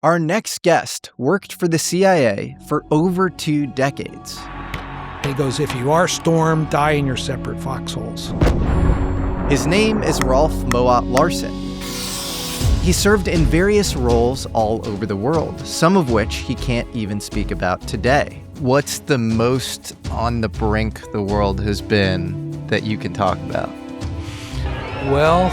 Our next guest worked for the CIA for over 2 decades. He goes, if you are stormed, die in your separate foxholes. His name is Rolf Mowatt-Larssen. He served in various roles all over the world, some of which he can't even speak about today. What's the most on the brink the world has been that you can talk about? Well,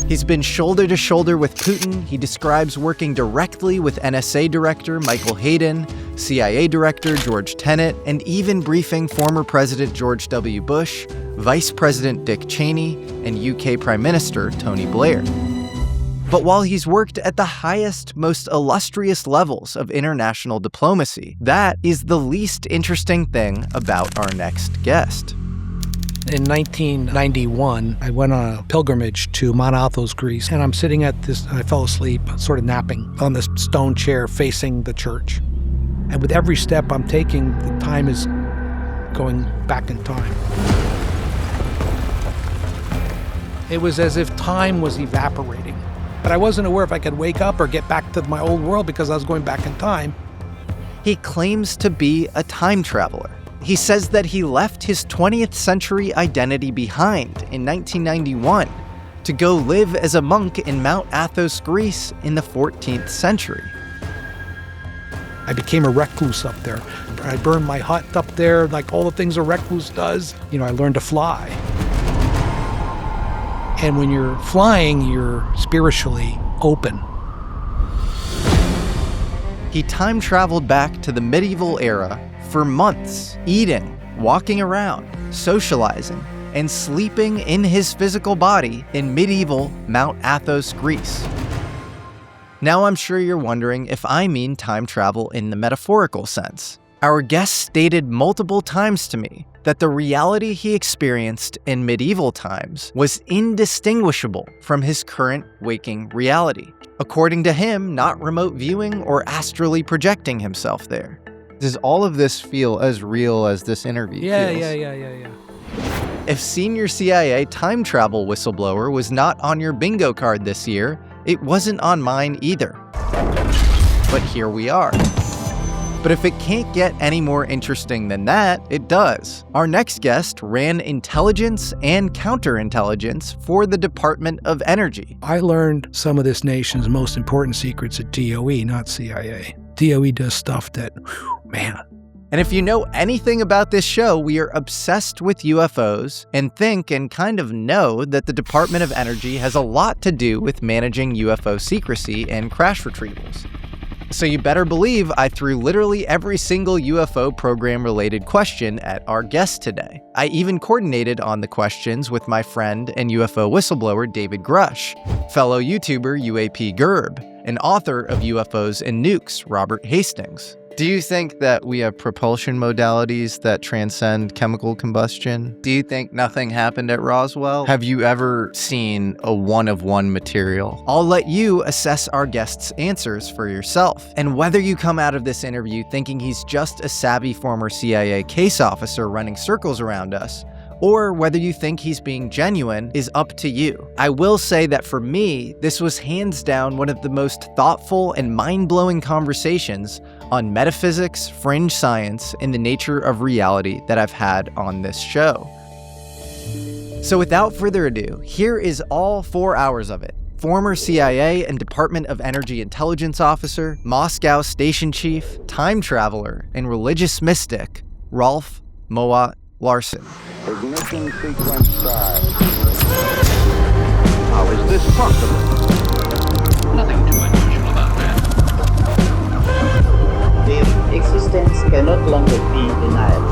he's been shoulder to shoulder with Putin. He describes working directly with NSA Director Michael Hayden, CIA Director George Tenet, and even briefing former President George W. Bush, Vice President Dick Cheney, and UK Prime Minister Tony Blair. But while he's worked at the highest, most illustrious levels of international diplomacy, that is the least interesting thing about our next guest. In 1991, I went on a pilgrimage to Mount Athos, Greece, and I'm sitting at this, I fell asleep, sort of napping on this stone chair facing the church. And with every step I'm taking, the time is going back in time. It was as if time was evaporating. But I wasn't aware if I could wake up or get back to my old world because I was going back in time. He claims to be a time traveler. He says that he left his 20th century identity behind in 1991 to go live as a monk in Mount Athos, Greece in the 14th century. I became a recluse up there. I burned my hut up there, like all the things a recluse does. I learned to fly. And when you're flying, you're spiritually open. He time traveled back to the medieval era for months, eating, walking around, socializing, and sleeping in his physical body in medieval Mount Athos, Greece. Now I'm sure you're wondering if I mean time travel in the metaphorical sense. Our guest stated multiple times to me that the reality he experienced in medieval times was indistinguishable from his current waking reality. According to him, not remote viewing or astrally projecting himself there. Does all of this feel as real as this interview feels? Yeah. If senior CIA time travel whistleblower was not on your bingo card this year, it wasn't on mine either. But here we are. But if it can't get any more interesting than that, it does. Our next guest ran intelligence and counterintelligence for the Department of Energy. I learned some of this nation's most important secrets at DOE, not CIA. DOE does stuff that, man. And if you know anything about this show, we are obsessed with UFOs and think and kind of know that the Department of Energy has a lot to do with managing UFO secrecy and crash retrievals. So you better believe I threw literally every single UFO program-related question at our guest today. I even coordinated on the questions with my friend and UFO whistleblower David Grusch, fellow YouTuber UAPGerb, and author of UFOs and Nukes, Robert Hastings. Do you think that we have propulsion modalities that transcend chemical combustion? Do you think nothing happened at Roswell? Have you ever seen a one-of-one material? I'll let you assess our guest's answers for yourself. And whether you come out of this interview thinking he's just a savvy former CIA case officer running circles around us, or whether you think he's being genuine is up to you. I will say that for me, this was hands down one of the most thoughtful and mind-blowing conversations on metaphysics, fringe science, and the nature of reality that I've had on this show. So without further ado, here is all 4 hours of it. Former CIA and Department of Energy intelligence officer, Moscow station chief, time traveler, and religious mystic, Rolf Mowatt-Larssen. Ignition sequence start. How is this possible? Nothing too unusual about that. Their existence cannot longer be denied.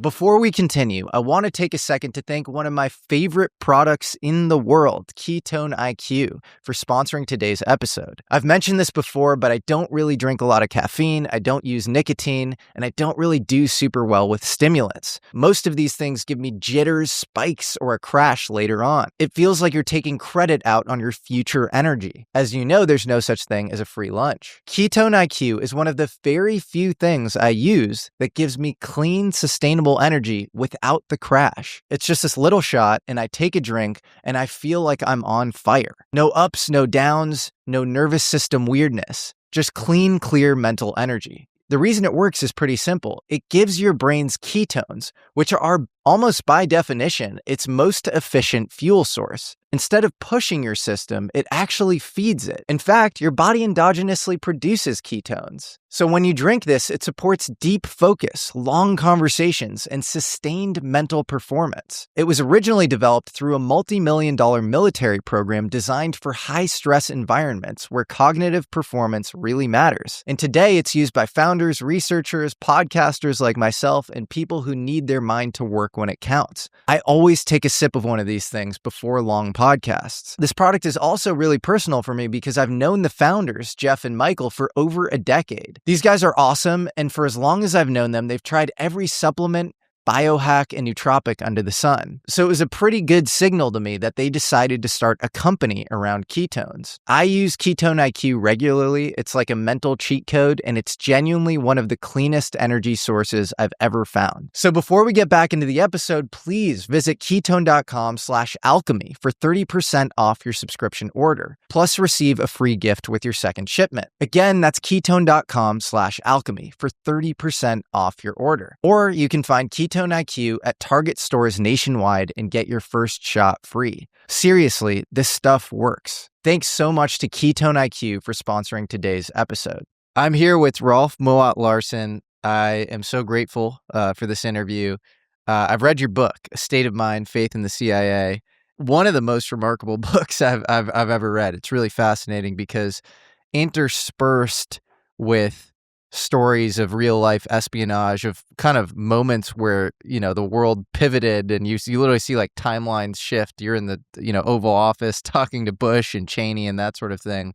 Before we continue, I want to take a second to thank one of my favorite products in the world, Ketone IQ, for sponsoring today's episode. I've mentioned this before, but I don't really drink a lot of caffeine, I don't use nicotine, and I don't really do super well with stimulants. Most of these things give me jitters, spikes, or a crash later on. It feels like you're taking credit out on your future energy. As you know, there's no such thing as a free lunch. Ketone IQ is one of the very few things I use that gives me clean, sustainable indistinguishable energy without the crash. It's just this little shot, and I take a drink, and I feel like I'm on fire. No ups, no downs, no nervous system weirdness. Just clean, clear mental energy. The reason it works is pretty simple. It gives your brains ketones, which are almost by definition its most efficient fuel source. Instead of pushing your system, it actually feeds it. In fact, your body endogenously produces ketones. So when you drink this, it supports deep focus, long conversations, and sustained mental performance. It was originally developed through a multi-million-dollar military program designed for high-stress environments where cognitive performance really matters. And today, it's used by founders, researchers, podcasters like myself, and people who need their mind to work when it counts. I always take a sip of one of these things before long podcasts. This product is also really personal for me because I've known the founders, Jeff and Michael, for over a decade. These guys are awesome, and for as long as I've known them, they've tried every supplement, biohack, and nootropic under the sun. So it was a pretty good signal to me that they decided to start a company around ketones. I use Ketone IQ regularly. It's like a mental cheat code, and it's genuinely one of the cleanest energy sources I've ever found. So before we get back into the episode, please visit ketone.com/alchemy for 30% off your subscription order, plus receive a free gift with your second shipment. Again, that's ketone.com/alchemy for 30% off your order. Or you can find Ketone IQ at Target stores nationwide and get your first shot free. Seriously, this stuff works. Thanks so much to Ketone IQ for sponsoring today's episode. I'm here with Rolf Mowatt-Larssen. I am so grateful for this interview. I've read your book, A State of Mind, Faith in the CIA. One of the most remarkable books I've ever read. It's really fascinating because interspersed with stories of real life espionage, of kind of moments where, the world pivoted and you literally see like timelines shift. You're in the, Oval Office talking to Bush and Cheney and that sort of thing.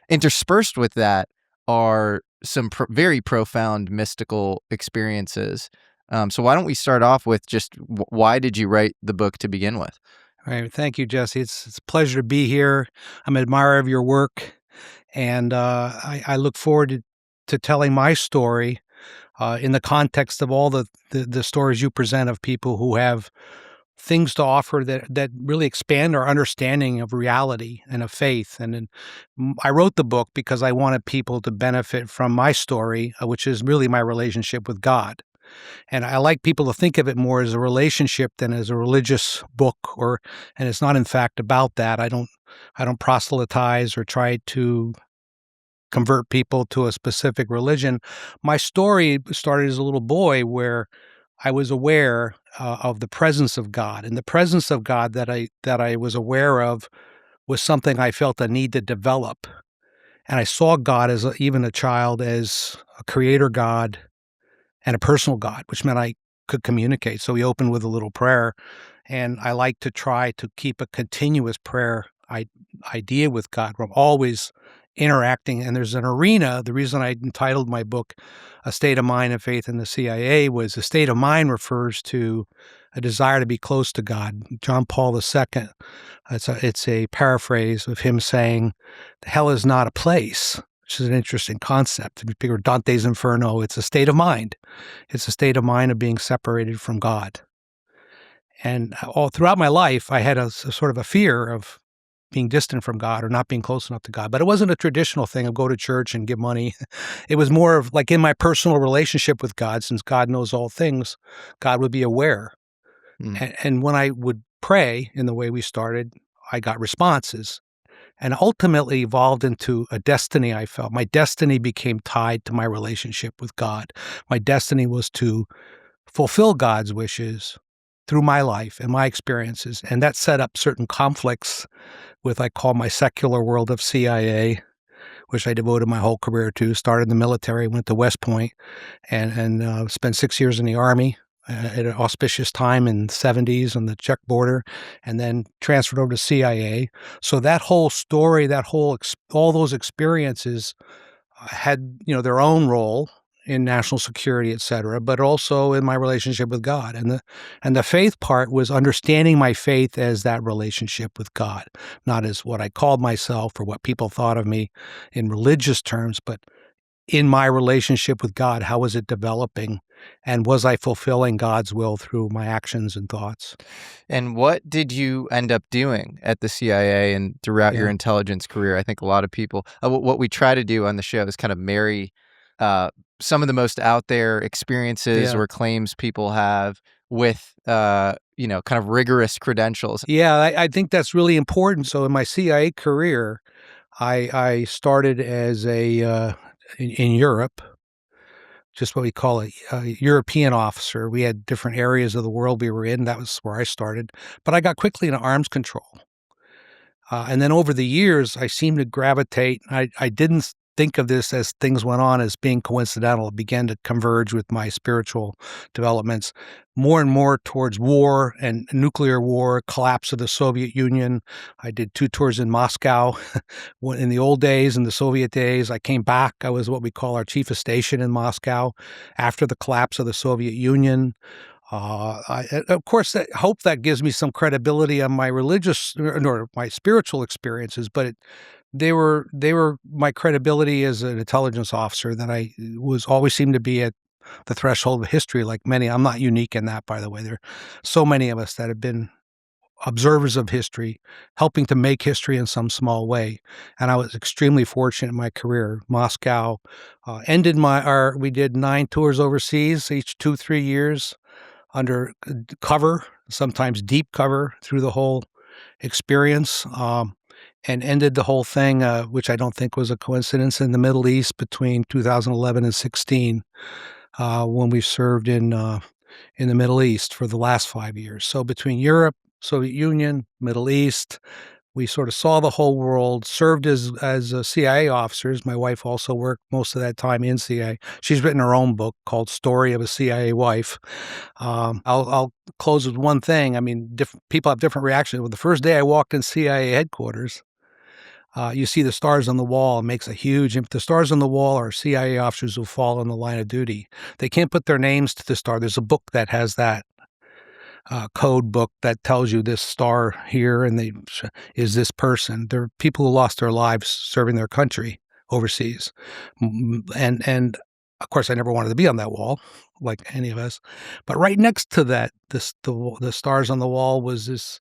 Interspersed with that are some very profound mystical experiences. So why don't we start off with just why did you write the book to begin with? All right. Thank you, Jesse. It's a pleasure to be here. I'm an admirer of your work, and I look forward to telling my story in the context of all the stories you present of people who have things to offer that really expand our understanding of reality and of faith. And then I wrote the book because I wanted people to benefit from my story, which is really my relationship with God. And I like people to think of it more as a relationship than as a religious book, and it's not in fact about that. I don't proselytize or try to convert people to a specific religion. My story started as a little boy where I was aware of the presence of God, and the presence of God that I was aware of was something I felt a need to develop. And I saw God as even a child as a creator God and a personal God, which meant I could communicate. So we opened with a little prayer, and I like to try to keep a continuous prayer idea with God where I'm always interacting. And there's an arena. The reason I entitled my book A State of Mind and Faith in the CIA was a state of mind refers to a desire to be close to God. John Paul II, it's a paraphrase of him saying, hell is not a place, which is an interesting concept. If you figure Dante's Inferno, it's a state of mind. It's a state of mind of being separated from God. And all throughout my life, I had a sort of a fear of being distant from God or not being close enough to God. But it wasn't a traditional thing of go to church and give money. It was more of like in my personal relationship with God, since God knows all things, God would be aware. And when I would pray in the way we started, I got responses. And ultimately evolved into a destiny I felt. My destiny became tied to my relationship with God. My destiny was to fulfill God's wishes through my life and my experiences. And that set up certain conflicts with, I call my secular world of CIA, which I devoted my whole career to. Started in the military, went to West Point, and spent 6 years in the Army at an auspicious time in the 70s on the Czech border, and then transferred over to CIA. So that whole story, all those experiences had, their own role in national security, et cetera, but also in my relationship with God. And the faith part was understanding my faith as that relationship with God, not as what I called myself or what people thought of me in religious terms, but in my relationship with God, how was it developing? And was I fulfilling God's will through my actions and thoughts? And what did you end up doing at the CIA and throughout your Yeah. intelligence career? I think a lot of people, what we try to do on the show is kind of marry some of the most out there experiences Yeah. or claims people have with, kind of rigorous credentials. Yeah, I think that's really important. So in my CIA career, I started as in Europe, just what we call a European officer. We had different areas of the world we were in. That was where I started. But I got quickly into arms control. And then over the years, I seemed to gravitate. I didn't think of this as things went on as being coincidental. It began to converge with my spiritual developments more and more towards war and nuclear war, collapse of the Soviet Union. I did 2 tours in Moscow in the old days, in the Soviet days. I came back. I was what we call our chief of station in Moscow after the collapse of the Soviet Union. Of course, I hope that gives me some credibility on my religious or my spiritual experiences, but they were my credibility as an intelligence officer that I was always seemed to be at the threshold of history, like many. I'm not unique in that, by the way. There are so many of us that have been observers of history, helping to make history in some small way. And I was extremely fortunate in my career. Moscow ended we did 9 tours overseas, each 2-3 years, under cover, sometimes deep cover through the whole experience, and ended the whole thing, which I don't think was a coincidence, in the Middle East between 2011 and 16, when we served in the Middle East for the last 5 years. So between Europe, Soviet Union, Middle East, we sort of saw the whole world, served as CIA officers. My wife also worked most of that time in CIA. She's written her own book called Story of a CIA Wife. I'll close with one thing. I mean, people have different reactions. Well, the first day I walked in CIA headquarters, you see the stars on the wall. It makes a huge The stars on the wall are CIA officers who fall in the line of duty. They can't put their names to the star. There's a book that has that. Code book that tells you this star here and is this person. They're people who lost their lives serving their country overseas. And of course, I never wanted to be on that wall, like any of us. But right next to that, the stars on the wall was this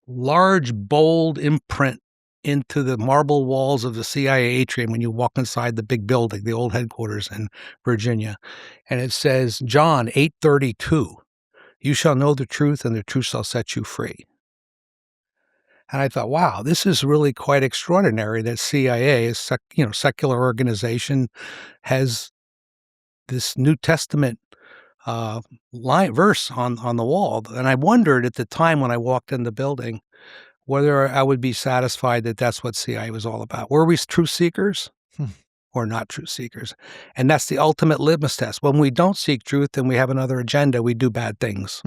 large, bold imprint into the marble walls of the CIA atrium when you walk inside the big building, the old headquarters in Virginia. And it says, John 8:32. You shall know the truth, and the truth shall set you free. And I thought, wow, this is really quite extraordinary that CIA, is secular organization, has this New Testament verse on the wall. And I wondered at the time when I walked in the building whether I would be satisfied that that's what CIA was all about. Were we truth seekers? Or not truth seekers? And that's the ultimate litmus test. When we don't seek truth and we have another agenda, we do bad things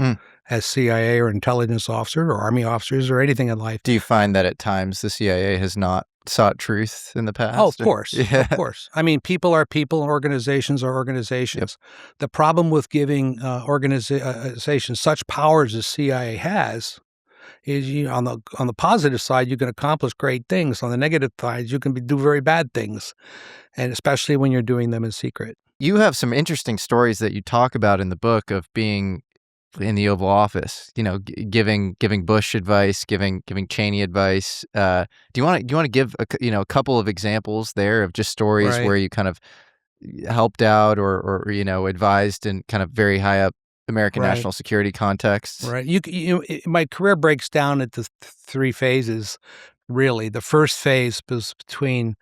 as CIA or intelligence officer or army officers or anything in life. Do you find that at times the CIA has not sought truth in the past? Oh, of course. Yeah. Of course. I mean, people are people and organizations are organizations. Yep. The problem with giving organizations such powers as CIA has is, on the positive side, you can accomplish great things. On the negative side, you can do very bad things, and especially when you're doing them in secret. You have some interesting stories that you talk about in the book of being in the Oval Office, giving Bush advice, giving Cheney advice. Do you want to give a couple of examples there of just stories where you kind of helped out or advised in kind of very high up American national security contexts? Right. My career breaks down into 3 phases, really. The first phase was between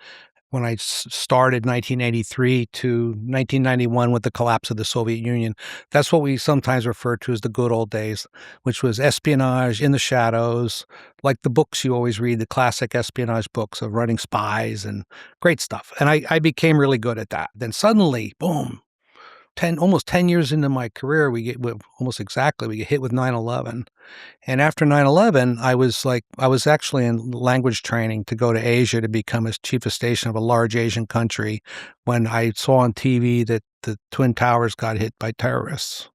when I started 1983 to 1991 with the collapse of the Soviet Union. That's what we sometimes refer to as the good old days, which was espionage in the shadows, like the books you always read, the classic espionage books of running spies and great stuff. And I became really good at that. Then suddenly, boom, almost 10 years into my career, we get hit with 9/11. And after 9/11, I was actually in language training to go to Asia to become a chief of station of a large Asian country when I saw on TV that the Twin Towers got hit by terrorists.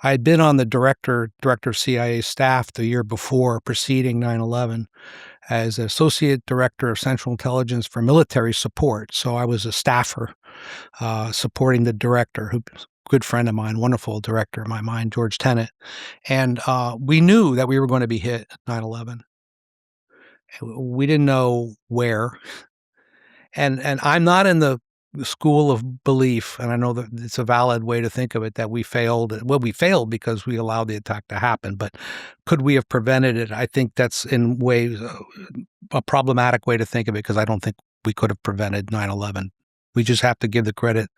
I had been on the director of CIA staff the year before, preceding 9/11, as Associate Director of Central Intelligence for Military Support. So I was a staffer supporting the director, who good friend of mine, wonderful director in my mind, George Tenet. And we knew that we were going to be hit at 9/11. We didn't know where. And I'm not in the school of belief, and I know that it's a valid way to think of it, that we failed. Well, we failed because we allowed the attack to happen, but could we have prevented it? I think that's in ways a problematic way to think of it, because I don't think we could have prevented 9/11. We just have to give the credit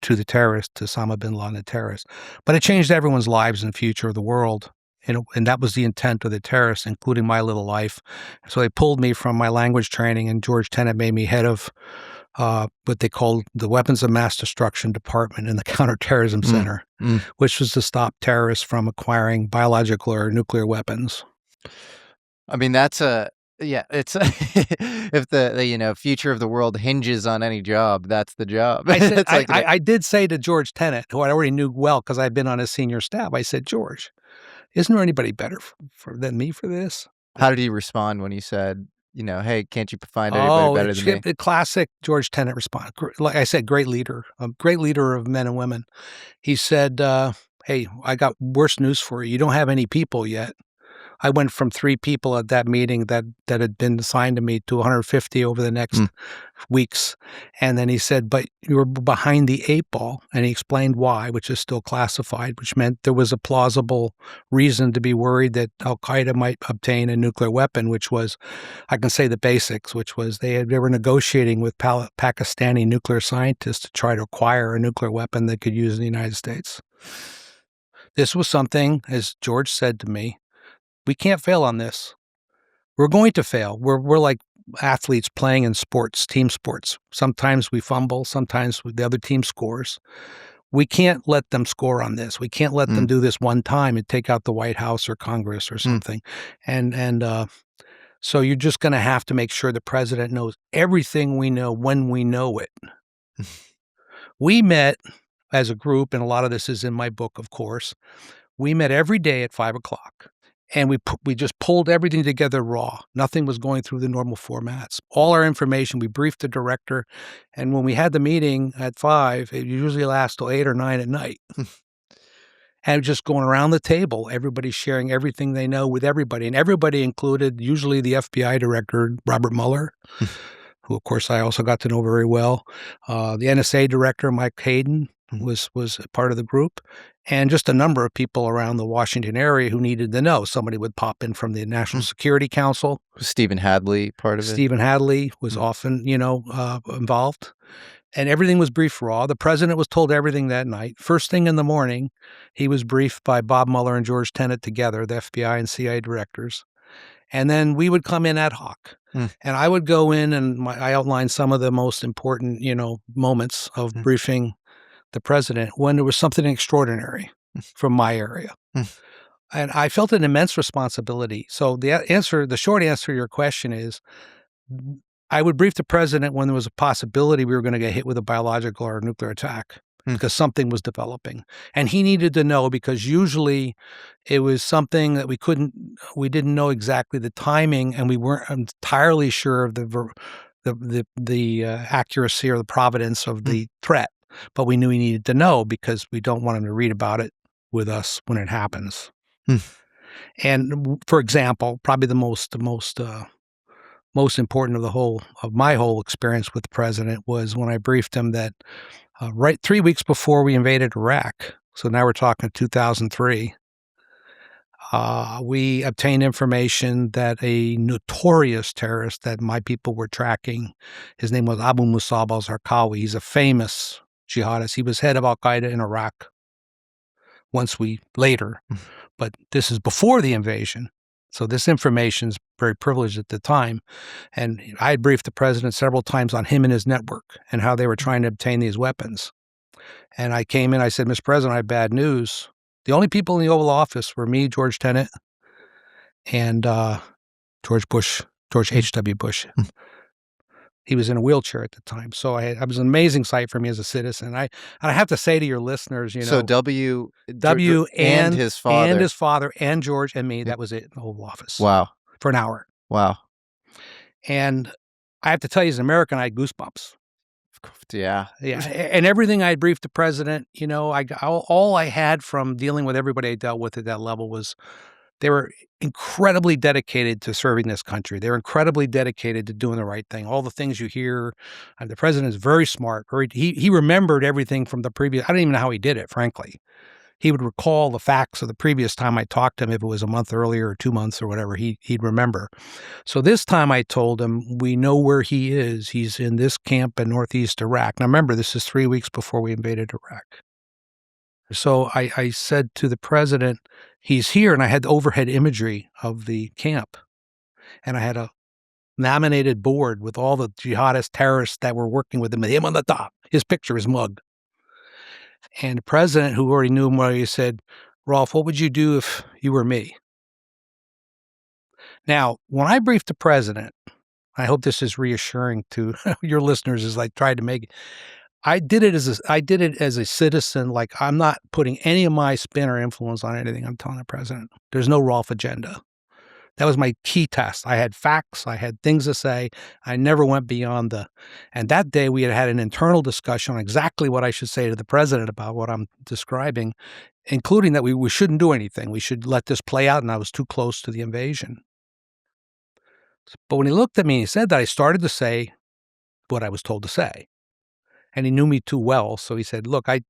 to the terrorist, to Osama bin Laden, the terrorist. But it changed everyone's lives and the future of the world. And that was the intent of the terrorists, including my little life. So they pulled me from my language training, and George Tenet made me head of what they called the Weapons of Mass Destruction Department in the Counterterrorism Center, which was to stop terrorists from acquiring biological or nuclear weapons. I mean, it's if the future of the world hinges on any job, that's the job. I said, I did say to George Tenet, who I already knew well because I'd been on his senior staff, I said, George, isn't there anybody better than me for this? How did he respond when you said, hey, can't you find anybody better than me? The classic George Tenet response. Like I said, great leader, a great leader of men and women. He said, hey, I got worse news for you. You don't have any people yet. I went from 3 people at that meeting that had been assigned to me to 150 over the next weeks. And then he said, but you were behind the 8 ball. And he explained why, which is still classified, which meant there was a plausible reason to be worried that al-Qaeda might obtain a nuclear weapon, which was, I can say the basics, which was they were negotiating with Pakistani nuclear scientists to try to acquire a nuclear weapon they could use in the United States. This was something, as George said to me, we can't fail on this. We're going to fail. We're like athletes playing in sports, team sports. Sometimes we fumble. Sometimes the other team scores. We can't let them score on this. We can't let them do this one time and take out the White House or Congress or something. And so you're just going to have to make sure the president knows everything we know when we know it. We met as a group, and a lot of this is in my book, of course. We met every day at 5 o'clock. And we just pulled everything together raw. Nothing was going through the normal formats. All our information, we briefed the director. And when we had the meeting at 5, it usually lasts till 8 or 9 at night. And just going around the table, everybody sharing everything they know with everybody. And everybody included usually the FBI director, Robert Mueller, who, of course, I also got to know very well. The NSA director, Mike Hayden, was a part of the group. And just a number of people around the Washington area who needed to know. Somebody would pop in from the National Security Council. Was Stephen Hadley part of it? Stephen Hadley was often, involved. And everything was briefed raw. The president was told everything that night. First thing in the morning, he was briefed by Bob Mueller and George Tenet together, the FBI and CIA directors. And then we would come in ad hoc. And I would go in and I outlined some of the most important, moments of briefing the president when there was something extraordinary from my area. And I felt an immense responsibility. So the short answer to your question is, I would brief the president when there was a possibility we were going to get hit with a biological or nuclear attack because something was developing. And he needed to know because usually it was something that we didn't know exactly the timing, and we weren't entirely sure of the accuracy or the providence of the threat. But we knew he needed to know because we don't want him to read about it with us when it happens. And for example, probably the most important of my whole experience with the president was when I briefed him that right 3 weeks before we invaded Iraq, so now we're talking 2003, we obtained information that a notorious terrorist that my people were tracking, his name was Abu Musab al-Zarqawi. He's a famous jihadist. He was head of al-Qaeda in Iraq later, but this is before the invasion. So this information is very privileged at the time. And I had briefed the president several times on him and his network and how they were trying to obtain these weapons. And I came in, I said, Mr. President, I have bad news. The only people in the Oval Office were me, George Tenet, and George H.W. Bush. He was in a wheelchair at the time. So it was an amazing sight for me as a citizen. I have to say to your listeners, So W and his father. And George and me, that was it in the Oval Office. Wow. For an hour. Wow. And I have to tell you, as an American, I had goosebumps. Yeah. Yeah, and everything I briefed the president, all I had from dealing with everybody I dealt with at that level was they were incredibly dedicated to serving this country. They were incredibly dedicated to doing the right thing. All the things you hear, the president is very smart. He remembered everything from the previous. I don't even know how he did it, frankly. He would recall the facts of the previous time I talked to him. If it was a month earlier or 2 months or whatever, he'd remember. So this time I told him, we know where he is. He's in this camp in northeast Iraq. Now remember, this is 3 weeks before we invaded Iraq. So I said to the president, he's here, and I had overhead imagery of the camp. And I had a laminated board with all the jihadist terrorists that were working with him on the top, his picture, his mug. And the president, who already knew him well, he said, Rolf, what would you do if you were me? Now, when I briefed the president, I hope this is reassuring to your listeners as I tried to make it. I did it as a citizen. Like, I'm not putting any of my spin or influence on anything I'm telling the president. There's no Rolf agenda. That was my key test. I had facts. I had things to say. I never went beyond and that day we had an internal discussion on exactly what I should say to the president about what I'm describing, including that we shouldn't do anything. We should let this play out, and I was too close to the invasion. But when he looked at me and he said that, I started to say what I was told to say. And he knew me too well, so he said, look, I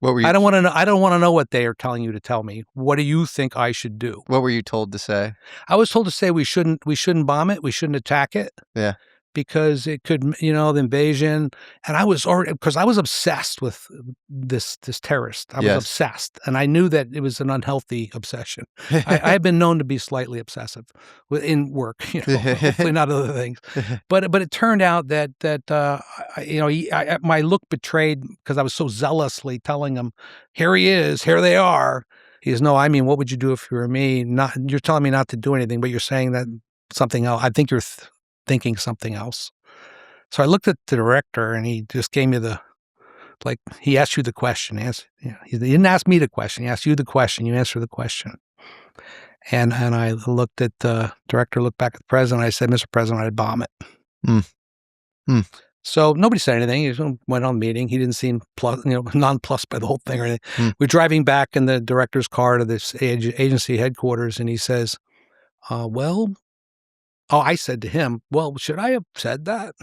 don't want to know. I don't want to know what they are telling you to tell me. What do you think I should do? What were you told to say? I was told to say we shouldn't bomb it. We shouldn't attack it. Yeah. Because it could, the invasion. And I was because I was obsessed with this terrorist. I was obsessed. And I knew that it was an unhealthy obsession. I have been known to be slightly obsessive in work, hopefully not other things. But it turned out that my look betrayed, because I was so zealously telling him, here he is, here they are. He goes, no, I mean, what would you do if you were me? You're telling me not to do anything, but you're saying that something else. I think you're thinking something else. So I looked at the director, and he just gave me he asked you the question. He didn't ask me the question. He asked you the question. You answer the question. And I looked at the director, looked back at the president. I said, Mr. President, I'd bomb it. So nobody said anything. He just went on the meeting. He didn't seem nonplussed by the whole thing or anything. We're driving back in the director's car to this agency headquarters, and he says, I said to him, well, should I have said that?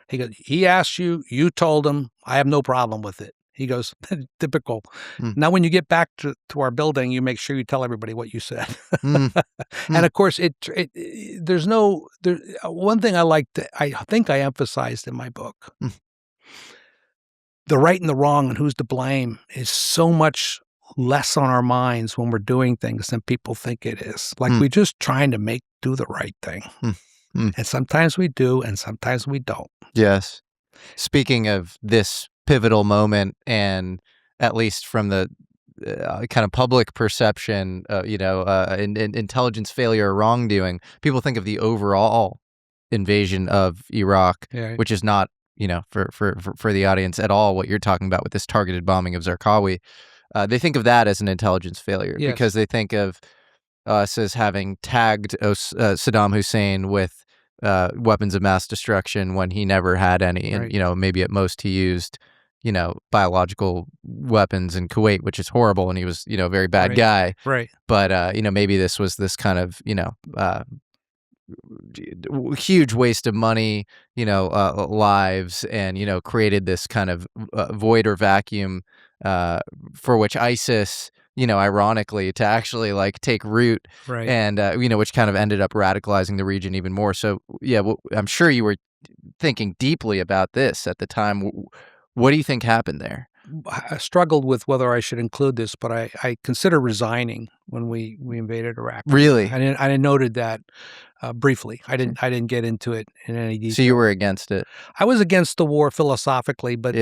He goes, he asked you, you told him, I have no problem with it. He goes, typical. Now, when you get back to our building, you make sure you tell everybody what you said. And of course, there's one thing I think I emphasized in my book. The right and the wrong and who's to blame is so much less on our minds when we're doing things than people think it is. Like we're just trying to do the right thing. And sometimes we do, and sometimes we don't. Yes. Speaking of this pivotal moment, and at least from the kind of public perception, intelligence failure or wrongdoing, people think of the overall invasion of Iraq, which is not, for the audience at all what you're talking about with this targeted bombing of Zarqawi. They think of that as an intelligence failure because they think of us as having tagged Saddam Hussein with weapons of mass destruction when he never had any. And, maybe at most he used, biological weapons in Kuwait, which is horrible. And he was, a very bad guy. Right. But, maybe this was this kind of, huge waste of money, lives, and, created this kind of void or vacuum for which ISIS, ironically, to actually take root, and which kind of ended up radicalizing the region even more. So I'm sure you were thinking deeply about this at the time. What do you think happened there? I struggled with whether I should include this, but I consider resigning when we invaded Iraq. Really? I noted that briefly. I didn't get into it in any detail. So you were against it? I was against the war philosophically, but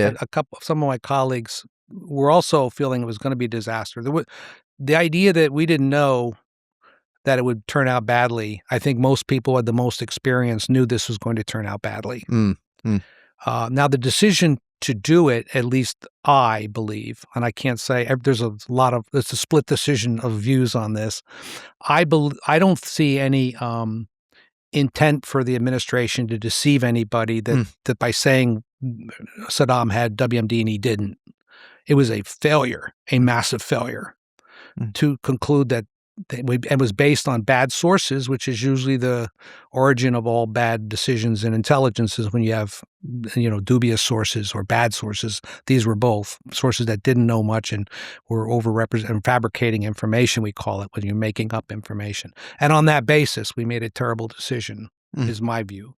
some of my colleagues were also feeling it was going to be a disaster. The idea that we didn't know that it would turn out badly. I think most people who had the most experience knew this was going to turn out badly. Now, the decision to do it, at least I believe, and I can't say there's a split decision of views on this. I don't see any intent for the administration to deceive anybody that by saying Saddam had WMD and he didn't. It was a failure, a massive failure, to conclude that it was based on bad sources, which is usually the origin of all bad decisions in intelligence is when you have, dubious sources or bad sources. These were both sources that didn't know much and were overrepresenting, fabricating information, we call it, when you're making up information. And on that basis, we made a terrible decision. Is my view.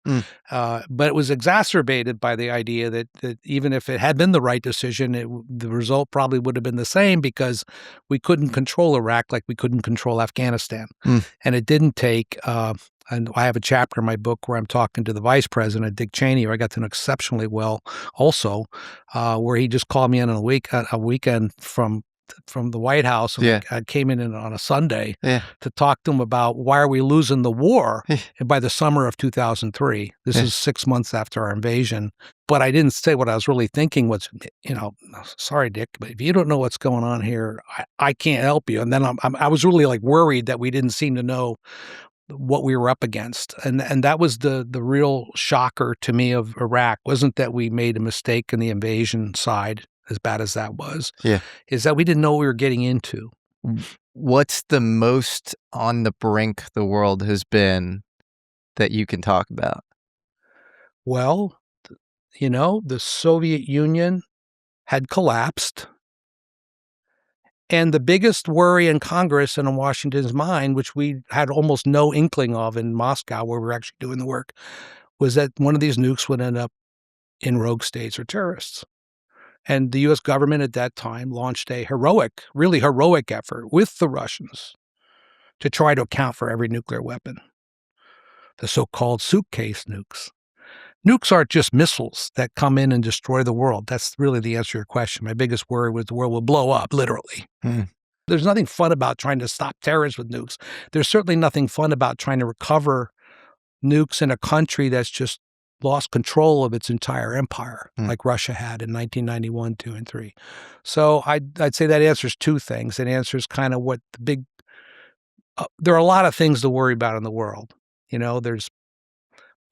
But it was exacerbated by the idea that even if it had been the right decision, the result probably would have been the same because we couldn't control Iraq like we couldn't control Afghanistan. And it didn't take, and I have a chapter in my book where I'm talking to the vice president, Dick Cheney, who I got to know exceptionally well also, where he just called me in on a weekend from the White House. And I came in on a Sunday to talk to him about why are we losing the war by the summer of 2003. This is 6 months after our invasion. But I didn't say what I was really thinking was, sorry, Dick, but if you don't know what's going on here, I can't help you. And then I was really like worried that we didn't seem to know what we were up against. And that was the real shocker to me of Iraq. Wasn't that we made a mistake in the invasion side, as bad as that was, is that we didn't know what we were getting into. What's the most on the brink the world has been that you can talk about? Well, the Soviet Union had collapsed. And the biggest worry in Congress and in Washington's mind, which we had almost no inkling of in Moscow, where we were actually doing the work, was that one of these nukes would end up in rogue states or terrorists. And the U.S. government at that time launched a really heroic effort with the Russians to try to account for every nuclear weapon, the so-called suitcase nukes. Nukes aren't just missiles that come in and destroy the world. That's really the answer to your question. My biggest worry was the world will blow up, literally. There's nothing fun about trying to stop terrorists with nukes. There's certainly nothing fun about trying to recover nukes in a country that's just lost control of its entire empire, like Russia had in 1991, 2, and 3. So I'd say that answers two things. It answers kind of what the big there are a lot of things to worry about in the world. There's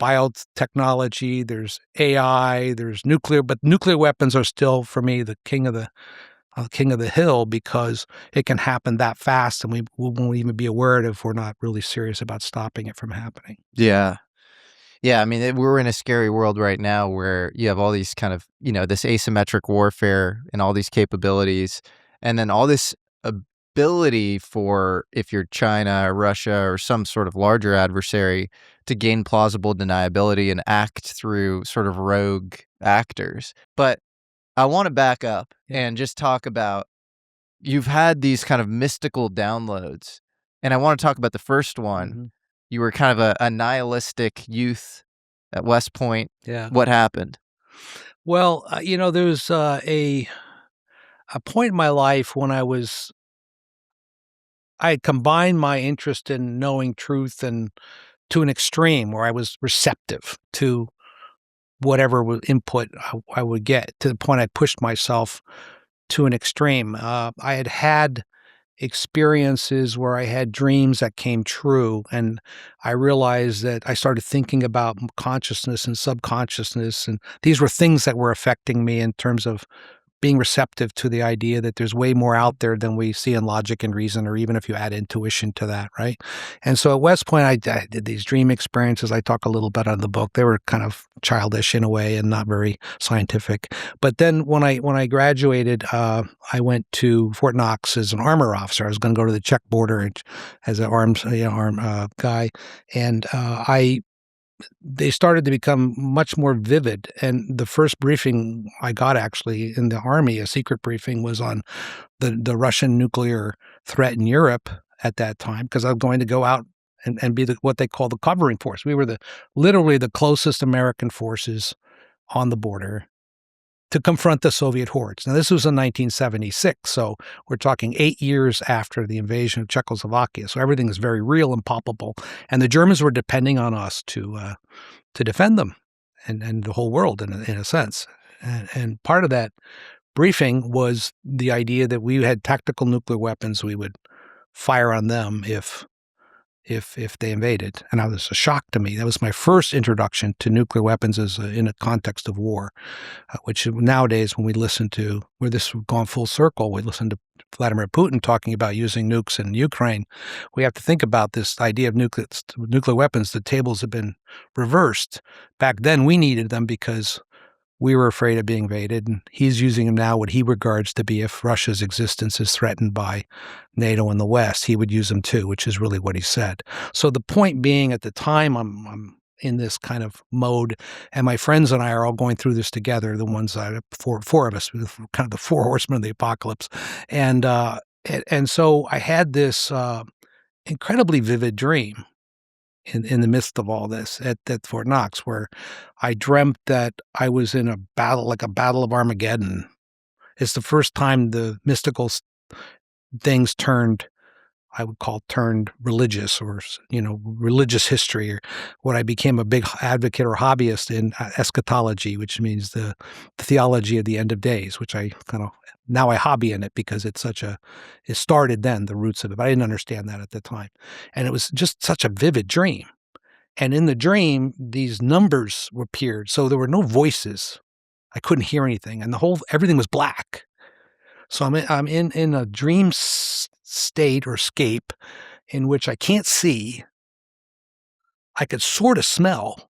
biotechnology, there's AI, there's nuclear, but nuclear weapons are still, for me, the king of the hill because it can happen that fast and we won't even be aware of it if we're not really serious about stopping it from happening. Yeah, I mean, we're in a scary world right now where you have all these kind of, this asymmetric warfare and all these capabilities, and then all this ability for, if you're China or Russia or some sort of larger adversary, to gain plausible deniability and act through sort of rogue actors. But I want to back up and just talk about, you've had these kind of mystical downloads, and I want to talk about the first one. You were kind of a nihilistic youth at West Point. What happened? Well, there was a point in my life when I had combined my interest in knowing truth and to an extreme where I was receptive to whatever input I would get, to the point I pushed myself to an extreme. I had experiences where I had dreams that came true, and I realized that I started thinking about consciousness and subconsciousness, and these were things that were affecting me in terms of being receptive to the idea that there's way more out there than we see in logic and reason, or even if you add intuition to that, right? And so at West Point, I did these dream experiences. I talk a little bit on the book. They were kind of childish in a way and not very scientific. But then when I graduated, I went to Fort Knox as an armor officer. I was going to go to the Czech border as an armed guy, and they started to become much more vivid. And the first briefing I got actually in the Army, a secret briefing, was on the Russian nuclear threat in Europe at that time, because I was going to go out and be what they call the covering force. We were literally the closest American forces on the border to confront the Soviet hordes. Now, this was in 1976, so we're talking 8 years after the invasion of Czechoslovakia. So everything is very real and palpable, and the Germans were depending on us to defend them and the whole world in a sense. And part of that briefing was the idea that we had tactical nuclear weapons. We would fire on them if if they invaded. And that was a shock to me. That was my first introduction to nuclear weapons in a context of war, which nowadays when we listen to, where this has gone full circle, we listen to Vladimir Putin talking about using nukes in Ukraine, we have to think about this idea of nuclear weapons. The tables have been reversed. Back then we needed them because we were afraid of being invaded, and he's using them now, what he regards to be if Russia's existence is threatened by NATO and the West, he would use them too, which is really what he said. So the point being, at the time, I'm in this kind of mode, and my friends and I are all going through this together, the ones that four of us, kind of the four horsemen of the apocalypse. And so I had this incredibly vivid dream in the midst of all this at Fort Knox, where I dreamt that I was in a battle, like a battle of Armageddon. It's the first time the mystical things turned religious, or, religious history, or what I became a big advocate or hobbyist in eschatology, which means the theology of the end of days, which I now I hobby in it because it started then, the roots of it. But I didn't understand that at the time. And it was just such a vivid dream. And in the dream, these numbers appeared. So there were no voices. I couldn't hear anything. And everything was black. So I'm in a dream state or scape in which I can't see. I could sort of smell,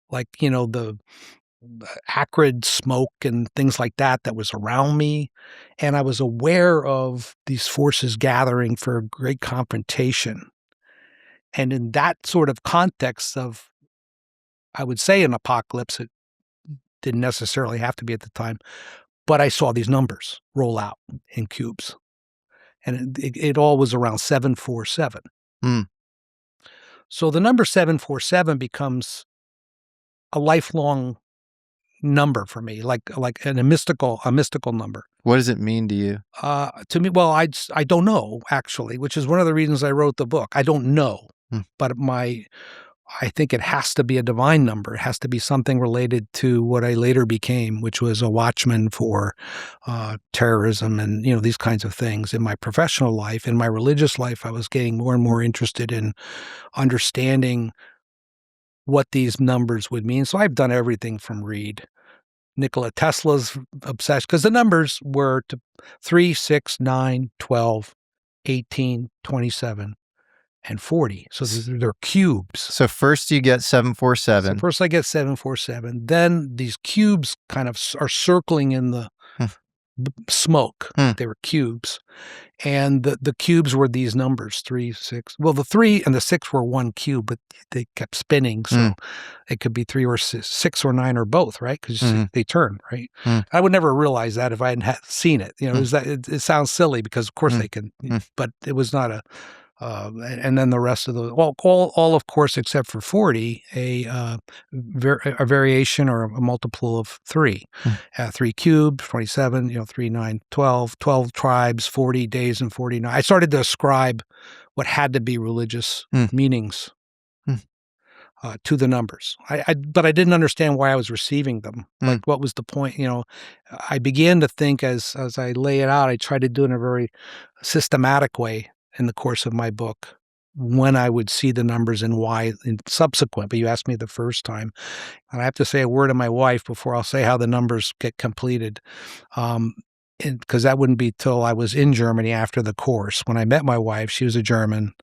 like, the acrid smoke and things like that was around me. And I was aware of these forces gathering for a great confrontation. And in that sort of context of, I would say, an apocalypse, it didn't necessarily have to be at the time, but I saw these numbers roll out in cubes. And it all was around 747. Mm. So the number 747 becomes a lifelong number for me, like a mystical number. What does it mean to you? To me, well, I don't know, actually, which is one of the reasons I wrote the book. I don't know, but I think it has to be a divine number. It has to be something related to what I later became, which was a watchman for terrorism and, these kinds of things. In my professional life, in my religious life, I was getting more and more interested in understanding what these numbers would mean. So I've done everything from read Nikola Tesla's obsession, because the numbers were 3, 6, 9, 12, 18, 27, and 40. So they're cubes. So first you get 747. So first I get 747. Then these cubes kind of are circling in the smoke. They were cubes. And the cubes were these numbers, 3, 6. Well, the 3 and the 6 were one cube, but they kept spinning. So it could be 3 or 6 or 9 or both, right? Because they turn, right? I would never realize that if I hadn't seen it. It sounds silly because, of course, they can, but it was not a... and then the rest of all of course, except for 40, a variation or a multiple of 3. 3 cubed, 27, 3, 9, 12 tribes, 40 days and 49. I started to ascribe what had to be religious meanings to the numbers. But I didn't understand why I was receiving them. Like, what was the point? I began to think as I lay it out, I tried to do it in a very systematic way in the course of my book, when I would see the numbers and why in subsequent. But you asked me the first time, and I have to say a word to my wife before I'll say how the numbers get completed, because that wouldn't be till I was in Germany after the course. When I met my wife, she was a German,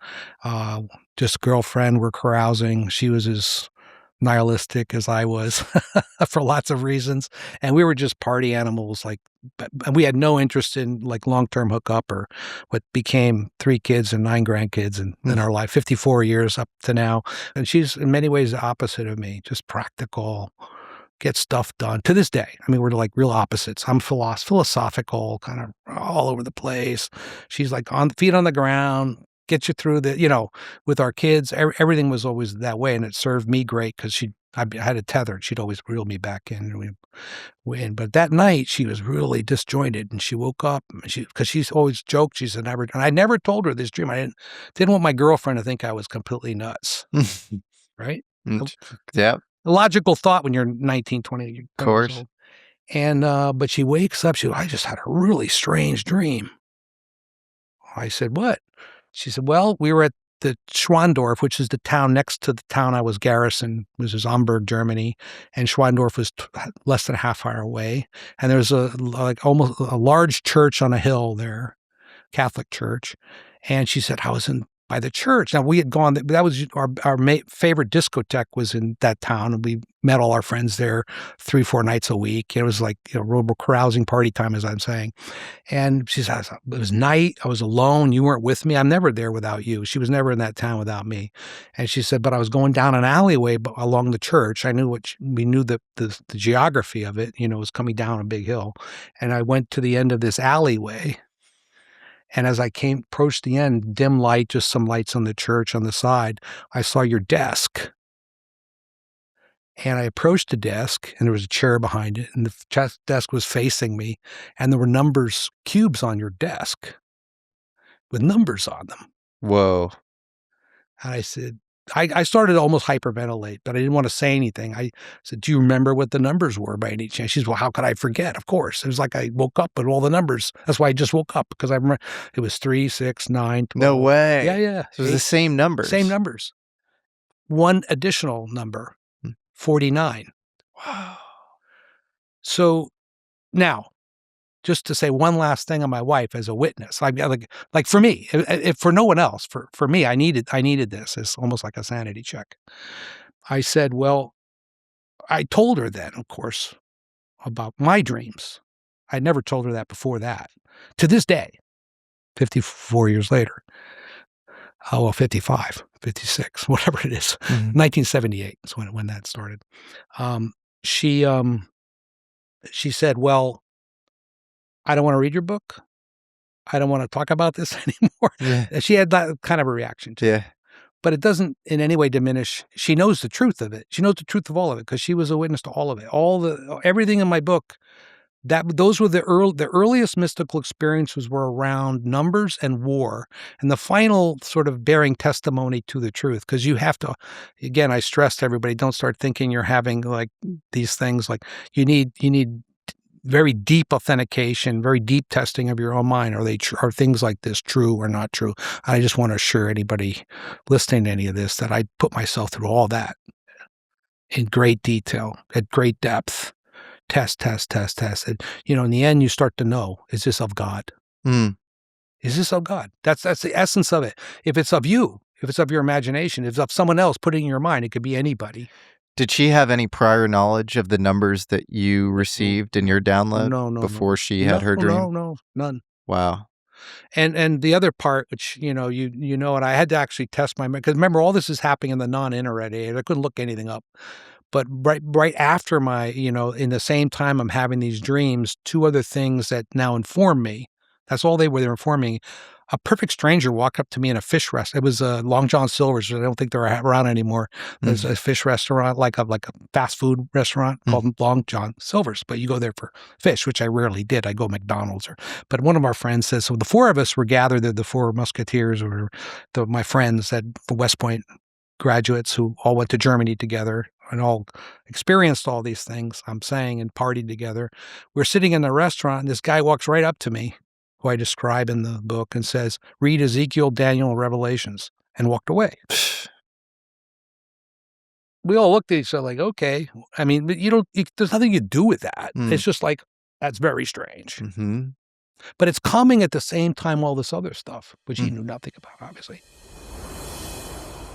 just girlfriend, we're carousing. She was as nihilistic as I was for lots of reasons. And we were just party animals, and we had no interest in long-term hookup or what became 3 kids and 9 grandkids in our life, 54 years up to now. And she's in many ways the opposite of me, just practical, get stuff done to this day. I mean, we're like real opposites. I'm philosophical, kind of all over the place. She's like feet on the ground, get you through with our kids. Everything was always that way, and it served me great because I had a tether. She'd always reel me back in. But that night she was really disjointed, and she woke up because she's always joked. She said, and I never told her this dream. I didn't want my girlfriend to think I was completely nuts. Right? Yeah. A logical thought when you're 19, 20 years old. Of course. And, but she wakes up. I just had a really strange dream. I said, what? She said, well, we were at the Schwandorf, which is the town next to the town I was garrisoned, which is Hamburg, Germany, and Schwandorf was less than a half hour away. And there's almost a large church on a hill there, Catholic church. And she said, I was by the church. Now we had gone, that was our favorite discotheque was in that town. And we met all our friends there 3-4 nights a week. It was like, real carousing party time, as I'm saying. And she said, it was night. I was alone. You weren't with me. I'm never there without you. She was never in that town without me. And she said, but I was going down an alleyway along the church. I knew we knew the geography of it, it was coming down a big hill. And I went to the end of this alleyway. And as I approached the end, dim light, just some lights on the church on the side, I saw your desk. And I approached the desk, and there was a chair behind it, and the desk was facing me, and there were cubes on your desk with numbers on them. Whoa. And I said, I started to almost hyperventilate, but I didn't want to say anything. I said, do you remember what the numbers were by any chance? She said, well, how could I forget? Of course. It was like I woke up with all the numbers. That's why I just woke up, because I remember it was 3, 6, 9, 12. No way. Yeah. So it was the same numbers. Same numbers. One additional number, 49. Wow. So now, just to say one last thing on my wife as a witness, like for me, if for no one else, for me, I needed this. It's almost like a sanity check. I said, well, I told her then, of course, about my dreams. I never told her that before that. To this day, 54 years later, 55, 56, whatever it is, 1978 is when that started. She said, well, I don't want to read your book. I don't want to talk about this anymore. Yeah. She had that kind of a reaction to it. But it doesn't in any way diminish. She knows the truth of it. She knows the truth of all of it because she was a witness to all of it. Everything in my book, those were the earliest mystical experiences were around numbers and war, and the final sort of bearing testimony to the truth. Because you have to, again, I stress to everybody, don't start thinking you're having like these things. Like you need very deep authentication, very deep testing of your own mind. Are things like this true or not true? I just want to assure anybody listening to any of this that I put myself through all that in great detail, at great depth. Test. And, in the end, you start to know, is this of God? Is this of God? That's the essence of it. If it's of you, if it's of your imagination, if it's of someone else putting in your mind, it could be anybody. Did she have any prior knowledge of the numbers that you received in your download? No. Before she had her dream? No, none. Wow. And the other part, which, and I had to actually test because remember, all this is happening in the non-internet age. I couldn't look anything up. But right after in the same time I'm having these dreams, 2 other things that now inform me. That's all they were informing. A perfect stranger walked up to me in a fish restaurant. It was Long John Silver's. I don't think they're around anymore. There's a fish restaurant, like a fast food restaurant called Long John Silver's. But you go there for fish, which I rarely did. I go McDonald's. But one of our friends says, so the 4 of us were gathered, the 4 musketeers, or my friends at the West Point graduates who all went to Germany together and all experienced all these things, I'm saying, and partied together. We're sitting in the restaurant, and this guy walks right up to me, who I describe in the book, and says, read Ezekiel, Daniel, and Revelations, and walked away. We all looked at each other like, okay. I mean, there's nothing you do with that. It's just like, that's very strange. Mm-hmm. But it's coming at the same time all this other stuff, which he knew nothing about, obviously.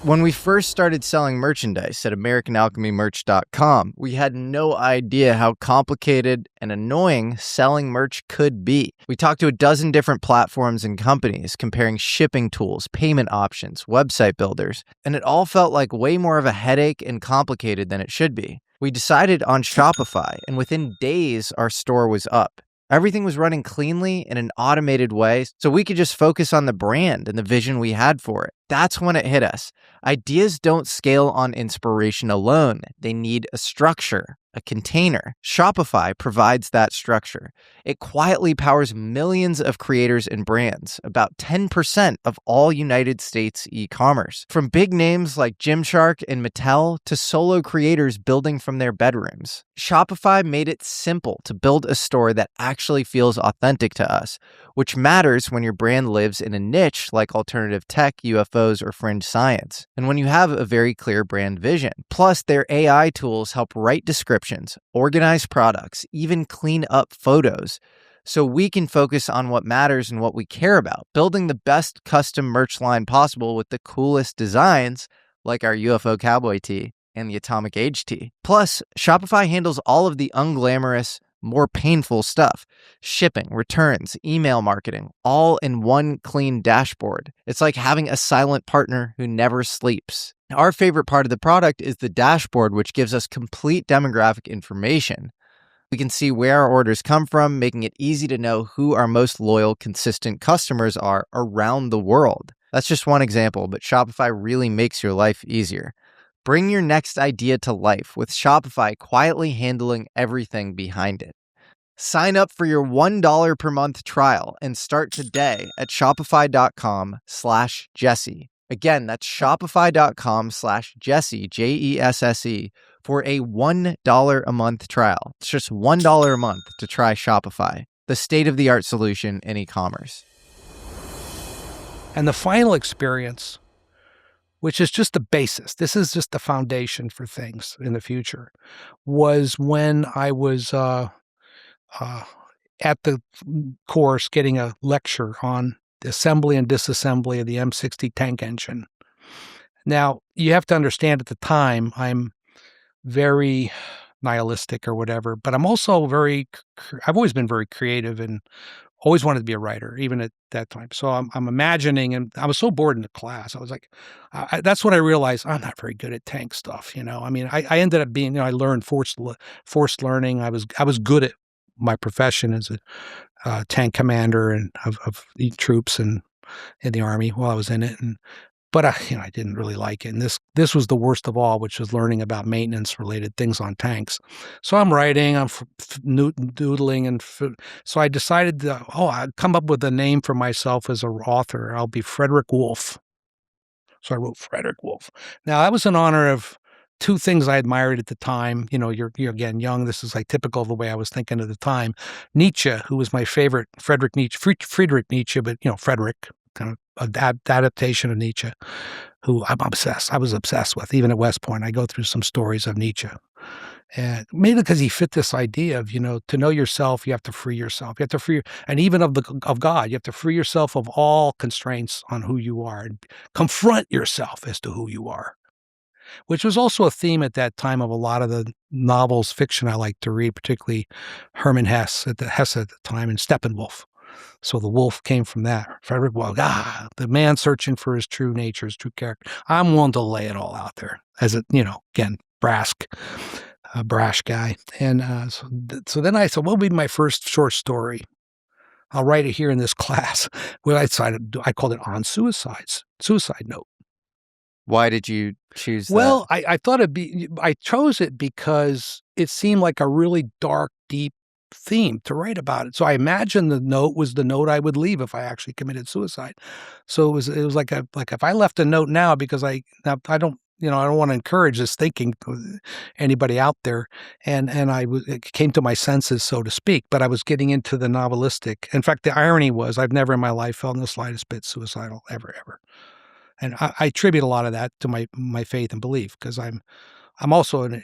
When we first started selling merchandise at AmericanAlchemyMerch.com, we had no idea how complicated and annoying selling merch could be. We talked to a dozen different platforms and companies, comparing shipping tools, payment options, website builders, and it all felt like way more of a headache and complicated than it should be. We decided on Shopify, and within days, our store was up. Everything was running cleanly in an automated way, so we could just focus on the brand and the vision we had for it. That's when it hit us. Ideas don't scale on inspiration alone. They need a structure, a container. Shopify provides that structure. It quietly powers millions of creators and brands, about 10% of all United States e-commerce. From big names like Gymshark and Mattel to solo creators building from their bedrooms. Shopify made it simple to build a store that actually feels authentic to us, which matters when your brand lives in a niche like alternative tech, UFOs, or fringe science, and when you have a very clear brand vision. Plus, their AI tools help write descriptions, organize products, even clean up photos, so we can focus on what matters and what we care about, building the best custom merch line possible with the coolest designs, like our UFO cowboy tee and the Atomic Age tee. Plus, Shopify handles all of the unglamorous, more painful stuff. Shipping, returns, email marketing, all in one clean dashboard. It's like having a silent partner who never sleeps. Our favorite part of the product is the dashboard, which gives us complete demographic information. We can see where our orders come from, making it easy to know who our most loyal, consistent customers are around the world. That's just one example, but Shopify really makes your life easier. Bring your next idea to life with Shopify quietly handling everything behind it. Sign up for your $1 per month trial and start today at shopify.com/Jesse. Again, that's shopify.com/Jesse, Jesse, for a $1 a month trial. It's just $1 a month to try Shopify, the state-of-the-art solution in e-commerce. And the final experience, which is just the basis, this is just the foundation for things in the future, was when I was at the course getting a lecture on the assembly and disassembly of the M60 tank engine. Now, you have to understand at the time, I'm very nihilistic or whatever, but I'm also I've always been very creative and always wanted to be a writer, even at that time. So I'm imagining, and I was so bored in the class. I was like, that's when I realized I'm not very good at tank stuff. I mean, I ended up being, I learned forced learning. I was good at my profession as a tank commander and of the troops and in the Army while I was in it. But I didn't really like it. And this was the worst of all, which was learning about maintenance related things on tanks. So I'm writing, I'm doodling, and so I decided I'd come up with a name for myself as an author. I'll be Frederick Wolf. So I wrote Frederick Wolf. Now that was in honor of two things I admired at the time. You're again young. This is like typical of the way I was thinking at the time. Nietzsche, who was my favorite, Friedrich Nietzsche, but Frederick, kind of adaptation of Nietzsche, who I was obsessed with. Even at West Point, I go through some stories of Nietzsche. And mainly because he fit this idea of, to know yourself, you have to free yourself. You have to free, and even of God, you have to free yourself of all constraints on who you are and confront yourself as to who you are, which was also a theme at that time of a lot of the novels, fiction I like to read, particularly Hermann Hesse at the time, and Steppenwolf. So the wolf came from that. Frederick Wolf, the man searching for his true nature, his true character. I'm willing to lay it all out there as a, again, brash guy. And so then I said, what would be my first short story? I'll write it here in this class. Well, I called it On Suicide Note. Why did you choose that? Well, I thought I chose it because it seemed like a really dark, deep theme to write about it. So I imagined the note was the note I would leave if I actually committed suicide. So it was like if I left a note now, because I don't want to encourage this thinking to anybody out there. And it came to my senses, so to speak, but I was getting into the novelistic. In fact, the irony was I've never in my life felt in the slightest bit suicidal, ever. And I attribute a lot of that to my faith and belief, because I'm also an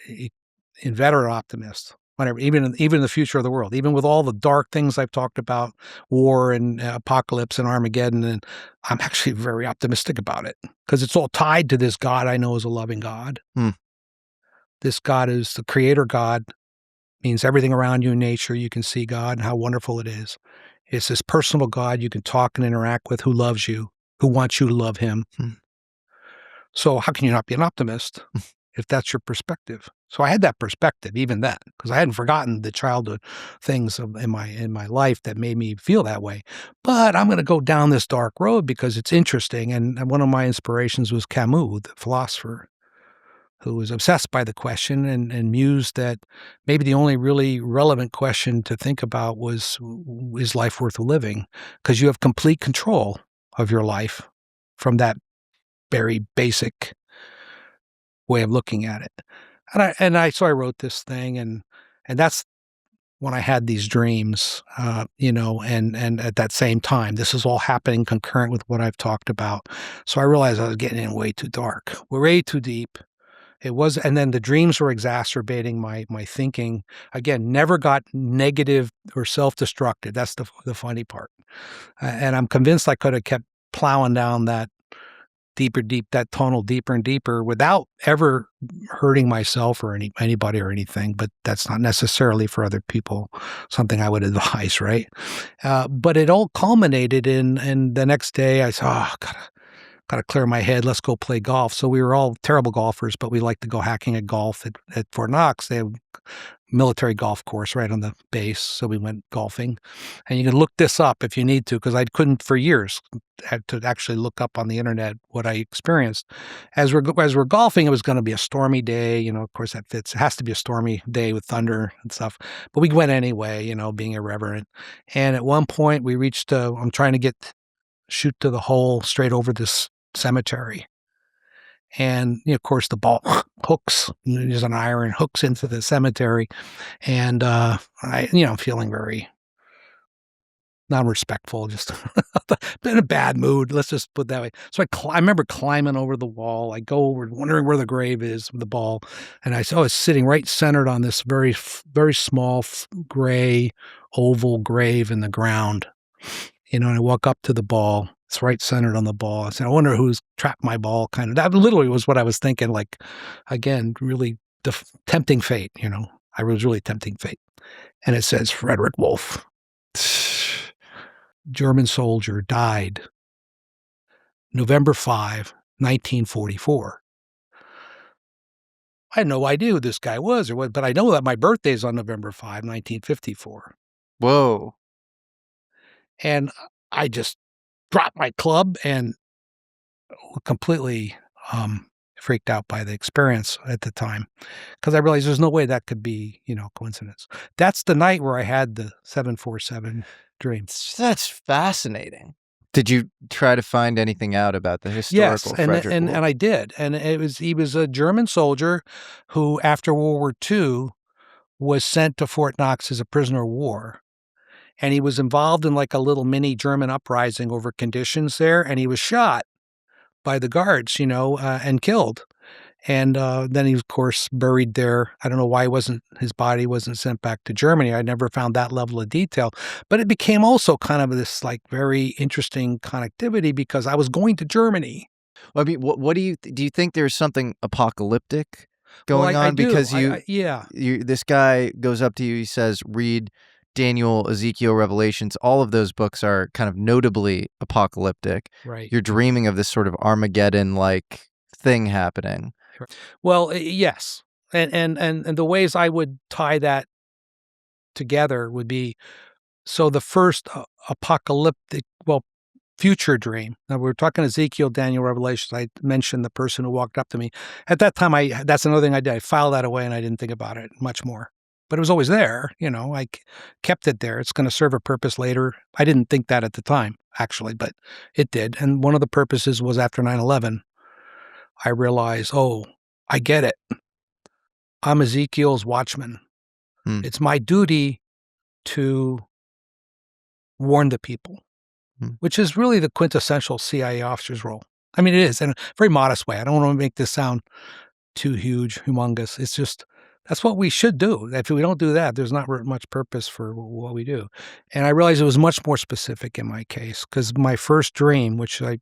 inveterate optimist. Whenever, even in the future of the world, even with all the dark things I've talked about, war and apocalypse and Armageddon, and I'm actually very optimistic about it because it's all tied to this God I know is a loving God. This God is the creator God, means everything around you in nature, you can see God and how wonderful it is. It's this personal God you can talk and interact with, who loves you, who wants you to love him. So how can you not be an optimist if that's your perspective? So I had that perspective even then, because I hadn't forgotten the childhood things in my life that made me feel that way. But I'm going to go down this dark road because it's interesting. And one of my inspirations was Camus, the philosopher, who was obsessed by the question and mused that maybe the only really relevant question to think about was, is life worth living? Because you have complete control of your life from that very basic way of looking at it. So I wrote this thing, and that's when I had these dreams, and at that same time, this is all happening concurrent with what I've talked about. So I realized I was getting in way too dark, way too deep. It was, and then the dreams were exacerbating my thinking. Again, never got negative or self-destructive. That's the funny part. And I'm convinced I could have kept plowing down that that tunnel deeper and deeper without ever hurting myself or anybody or anything. But that's not necessarily for other people something I would advise, right? But it all culminated in the next day. I said, "Oh, gotta clear my head. Let's go play golf." So we were all terrible golfers, but we liked to go hacking at golf at Fort Knox. They have military golf course right on the base, so we went golfing. And you can look this up if you need to, because I couldn't for years had to actually look up on the internet what I experienced. As we're golfing, it was going to be a stormy day. Of course that fits. It has to be a stormy day with thunder and stuff. But we went anyway, being irreverent. And at one point we reached. I'm trying to shoot to the hole straight over this cemetery. And of course the ball hooks, there's an iron, hooks into the cemetery. And I'm feeling very non-respectful, just in a bad mood. Let's just put it that way. So I remember climbing over the wall. I go over, wondering where the grave is with the ball. And I saw it's sitting right centered on this very, very small gray oval grave in the ground. And I walk up to the ball. It's right centered on the ball. I said, I wonder who's trapped my ball. Kind of, that literally was what I was thinking. Like, again, really tempting fate. I was really tempting fate. And it says Frederick Wolf, German soldier, died November 5, 1944. I had no idea who this guy was or what, but I know that my birthday is on November 5, 1954. Whoa. And I just dropped my club and completely freaked out by the experience at the time, because I realized there's no way that could be, coincidence. That's the night where I had the 747 dream. That's fascinating. Did you try to find anything out about the historical Frederick Wolf? And I did. And he was a German soldier who, after World War II, was sent to Fort Knox as a prisoner of war. And he was involved in like a little mini German uprising over conditions there. And he was shot by the guards, and killed. And then he was, of course, buried there. I don't know why his body wasn't sent back to Germany. I never found that level of detail. But it became also kind of this like very interesting connectivity, because I was going to Germany. Well, I mean, what do you think there's something apocalyptic going on? Because this guy goes up to you, he says, read Daniel, Ezekiel, Revelations. All of those books are kind of notably apocalyptic. Right. You're dreaming of this sort of Armageddon-like thing happening. Well, yes. And the ways I would tie that together would be, so the first apocalyptic, future dream. Now we're talking Ezekiel, Daniel, Revelations. I mentioned the person who walked up to me. At that time, that's another thing I did. I filed that away and I didn't think about it much more. But it was always there, I kept it there. It's going to serve a purpose later. I didn't think that at the time, actually, but it did. And one of the purposes was after 9/11, I realized, I get it. I'm Ezekiel's watchman. It's my duty to warn the people, which is really the quintessential CIA officer's role. I mean, it is in a very modest way. I don't want to make this sound too humongous. It's just, that's what we should do. If we don't do that, there's not much purpose for what we do. And I realized it was much more specific in my case, because my first dream, which I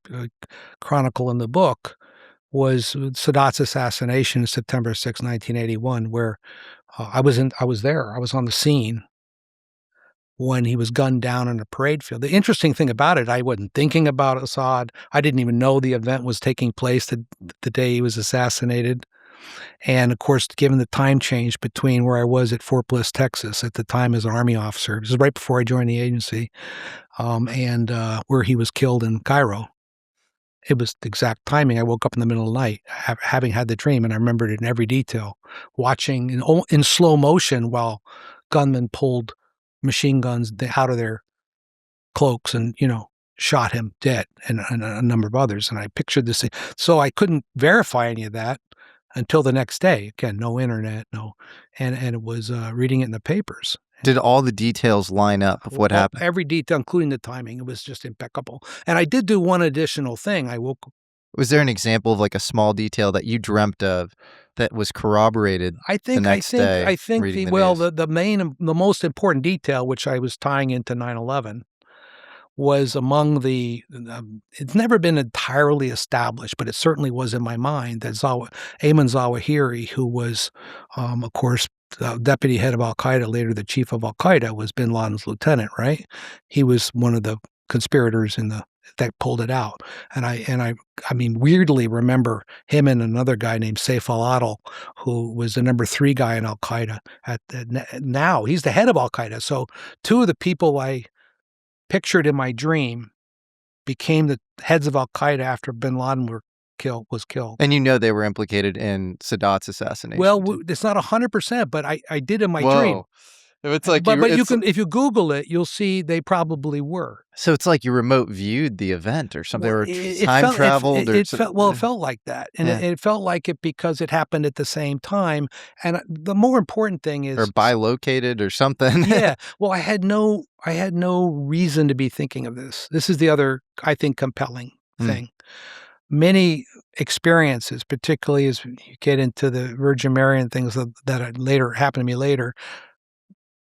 chronicle in the book, was Sadat's assassination, September 6, 1981, where I was there. I was on the scene when he was gunned down in a parade field. The interesting thing about it, I wasn't thinking about Assad. I didn't even know the event was taking place the day he was assassinated. And of course, given the time change between where I was at Fort Bliss, Texas, at the time as an Army officer, this is right before I joined the agency, and where he was killed in Cairo. It was the exact timing. I woke up in the middle of the night having had the dream, and I remembered it in every detail, watching in slow motion while gunmen pulled machine guns out of their cloaks and, shot him dead and a number of others. And I pictured this thing. So I couldn't verify any of that until the next day. Again, no internet, and it was reading it in the papers. Did all the details line up of what happened? Every detail, including the timing. It was just impeccable. And I did do one additional thing. Was there an example of like a small detail that you dreamt of that was corroborated the next day? I think the most important detail, which I was tying into 9/11, was among it's never been entirely established, but it certainly was in my mind that Ayman Zawahiri, who was, of course, deputy head of al-Qaeda, later the chief of al-Qaeda, was bin Laden's lieutenant, right? He was one of the conspirators that pulled it out. And I weirdly remember him and another guy named Saif al-Adil, who was the number 3 guy in al-Qaeda. Now he's the head of al-Qaeda. So two of the people I pictured in my dream became the heads of al-Qaeda after bin Laden was killed. And they were implicated in Sadat's assassination. Well, it's not 100%, but I did in my dream. It's like if you Google it, you'll see they probably were. So it's like you remote viewed the event or something, or time traveled. It felt like that, and it felt like it because it happened at the same time. And the more important thing is, or bilocated or something. Yeah. Well, I had no reason to be thinking of this. This is the other, I think, compelling thing. Many experiences, particularly as you get into the Virgin Mary and things that happened to me later.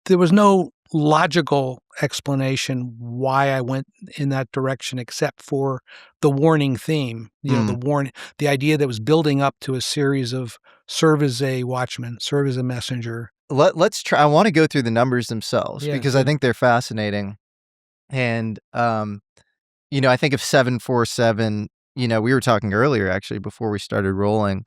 There was no logical explanation why I went in that direction except for the warning theme, the idea that was building up to a series of serve as a watchman, serve as a messenger. Let's try. I want to go through the numbers themselves because I think they're fascinating. And, I think of 747, we were talking earlier, actually, before we started rolling.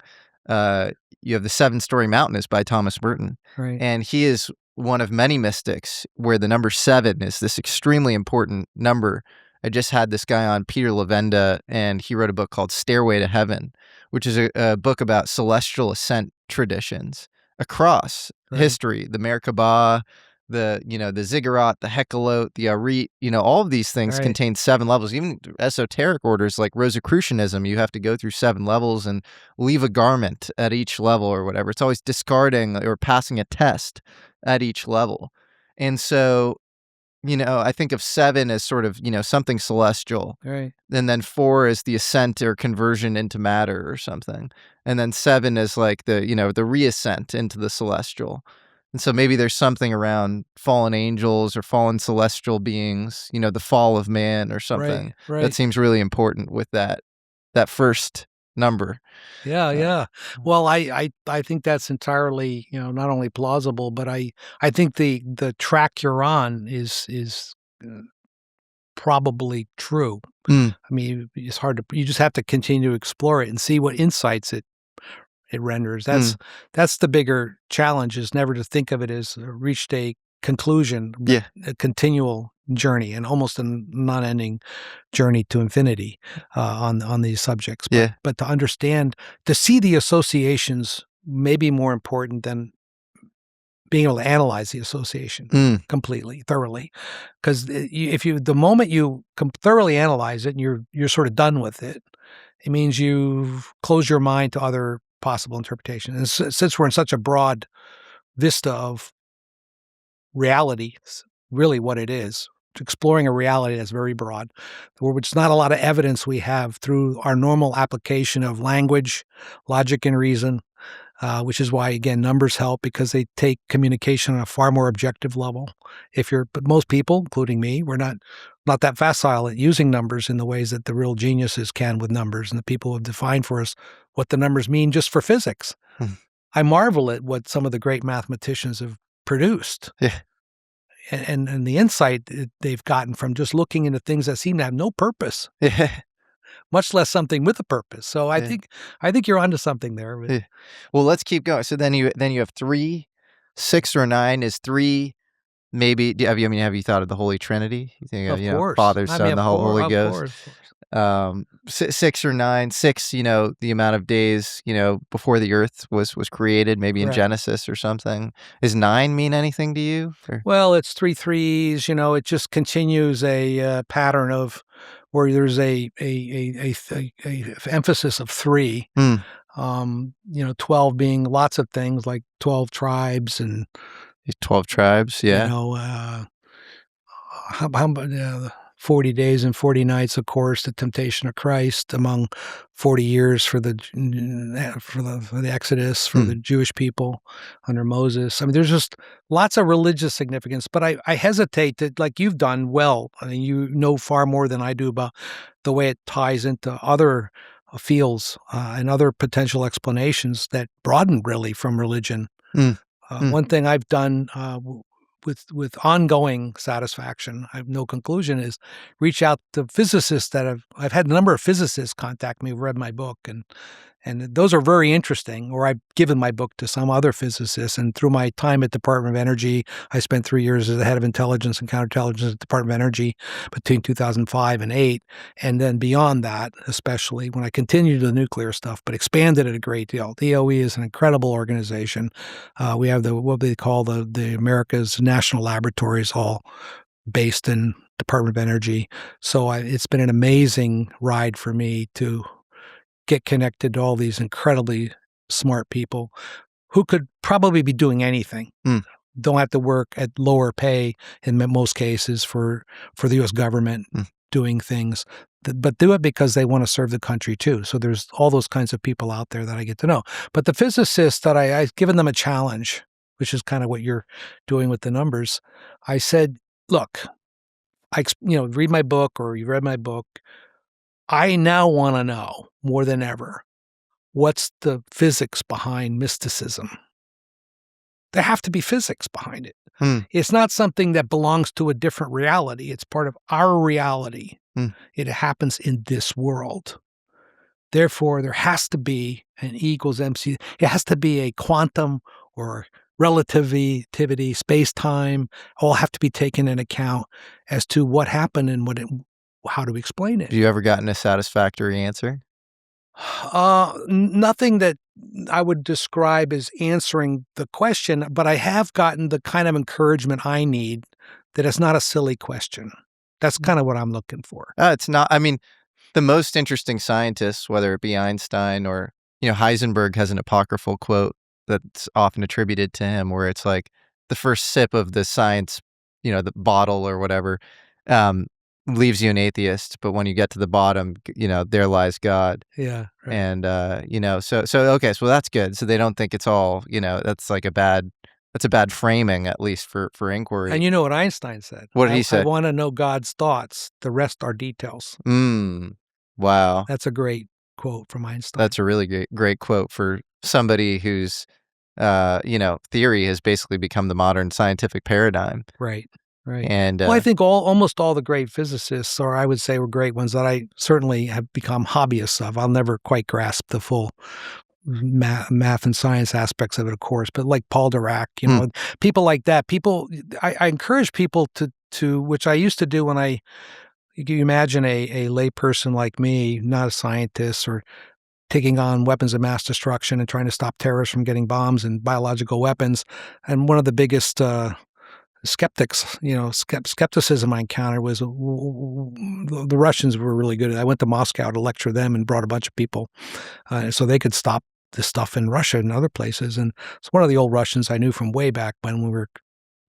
You have the 7-Story Mountain is by Thomas Merton. Right. And he is one of many mystics where the number 7 is this extremely important number. I just had this guy on, Peter Levenda, and he wrote a book called Stairway to Heaven, which is a book about celestial ascent traditions across history. The Merkabah, the ziggurat, the Hecalote, the Arit, all of these things contain 7 levels. Even esoteric orders like Rosicrucianism, you have to go through 7 levels and leave a garment at each level or whatever. It's always discarding or passing a test at each level. And so, I think of 7 as sort of, something celestial. Right. And then 4 is the ascent or conversion into matter or something. And then 7 is like the reascent into the celestial. And so maybe there's something around fallen angels or fallen celestial beings, the fall of man or something. Right. That seems really important with that first number. Yeah. Well, I think that's entirely, not only plausible, but I think the track you're on is probably true. I mean, it's hard you just have to continue to explore it and see what insights it renders. That's the bigger challenge, is never to think of it as reached a conclusion, but a continual journey and almost a non-ending journey to infinity on these subjects. But to understand, to see the associations may be more important than being able to analyze the association completely, thoroughly. Because the moment you thoroughly analyze it and you're sort of done with it, it means you've closed your mind to other possible interpretation. And since we're in such a broad vista of reality, really what it is, exploring a reality that's very broad, which is not a lot of evidence we have through our normal application of language, logic, and reason, which is why, again, numbers help because they take communication on a far more objective level. But most people, including me, we're not that facile at using numbers in the ways that the real geniuses can with numbers, and the people who have defined for us what the numbers mean just for physics. I marvel at what some of the great mathematicians have produced. Yeah. And the insight they've gotten from just looking into things that seem to have no purpose, much less something with a purpose. So I think you're onto something there. But... Well, let's keep going. So then you have 3, 6 or 9 is 3. Maybe have you thought of the Holy Trinity? You think of course. Father, Son, the Holy Ghost. Course. 6 or 9, 6, the amount of days, before the earth was created, maybe in Correct. Genesis or something. Does 9 mean anything to you? Or? Well, it's 3 threes, it just continues a pattern of where there's a emphasis of 3. 12 being lots of things like 12 tribes and 12 tribes, yeah. How about 40 days and 40 nights, of course, the temptation of Christ among 40 years for the Exodus, for the Jewish people under Moses. I mean, there's just lots of religious significance, but I hesitate to, like you've done well. I mean, you know far more than I do about the way it ties into other fields and other potential explanations that broaden really from religion. One thing I've done with ongoing satisfaction, I have no conclusion, is reach out to physicists that I've had a number of physicists contact me who've read my book, and those are very interesting, or I've given my book to some other physicists, and through my time at Department of Energy, I spent 3 years as the head of intelligence and counterintelligence at Department of Energy between 2005 and 8, and then beyond that, especially when I continued the nuclear stuff, but expanded it a great deal. DOE is an incredible organization. We have what they call the America's national laboratories, all based in Department of Energy. So it's been an amazing ride for me to get connected to all these incredibly smart people who could probably be doing anything. Don't have to work at lower pay in most cases for the U.S. government doing things, but do it because they want to serve the country too. So there's all those kinds of people out there that I get to know. But the physicists that I've given them a challenge, which is kind of what you're doing with the numbers. I said, look, read my book, or you read my book. I now want to know more than ever, what's the physics behind mysticism? There have to be physics behind it. It's not something that belongs to a different reality. It's part of our reality. It happens in this world. Therefore, there has to be an E equals MC. It has to be a quantum or relativity, space-time, all have to be taken into account as to what happened and how to explain it. Have you ever gotten a satisfactory answer? Nothing that I would describe as answering the question, but I have gotten the kind of encouragement I need that it's not a silly question. That's kind of what I'm looking for. It's not. I mean, the most interesting scientists, whether it be Einstein or, Heisenberg has an apocryphal quote that's often attributed to him where it's like the first sip of the science, the bottle or whatever, leaves you an atheist, but when you get to the bottom, there lies God. Yeah. Right. And, so okay, so that's good. So they don't think it's all, that's like that's a bad framing, at least for inquiry. And you know what Einstein said? What did he say? I want to know God's thoughts. The rest are details. Wow. That's a great quote from Einstein. That's a really great quote for somebody whose, theory has basically become the modern scientific paradigm. Right. Right. And I think almost all the great physicists, or I would say were great ones that I certainly have become hobbyists of. I'll never quite grasp the full math and science aspects of it, of course, but like Paul Dirac, people like that. I encourage people to, which I used to do when you imagine a lay person like me, not a scientist, or taking on weapons of mass destruction and trying to stop terrorists from getting bombs and biological weapons. And one of the biggest skepticism I encountered was the Russians were really good. I went to Moscow to lecture them and brought a bunch of people so they could stop this stuff in Russia and other places. And it's one of the old Russians I knew from way back when we were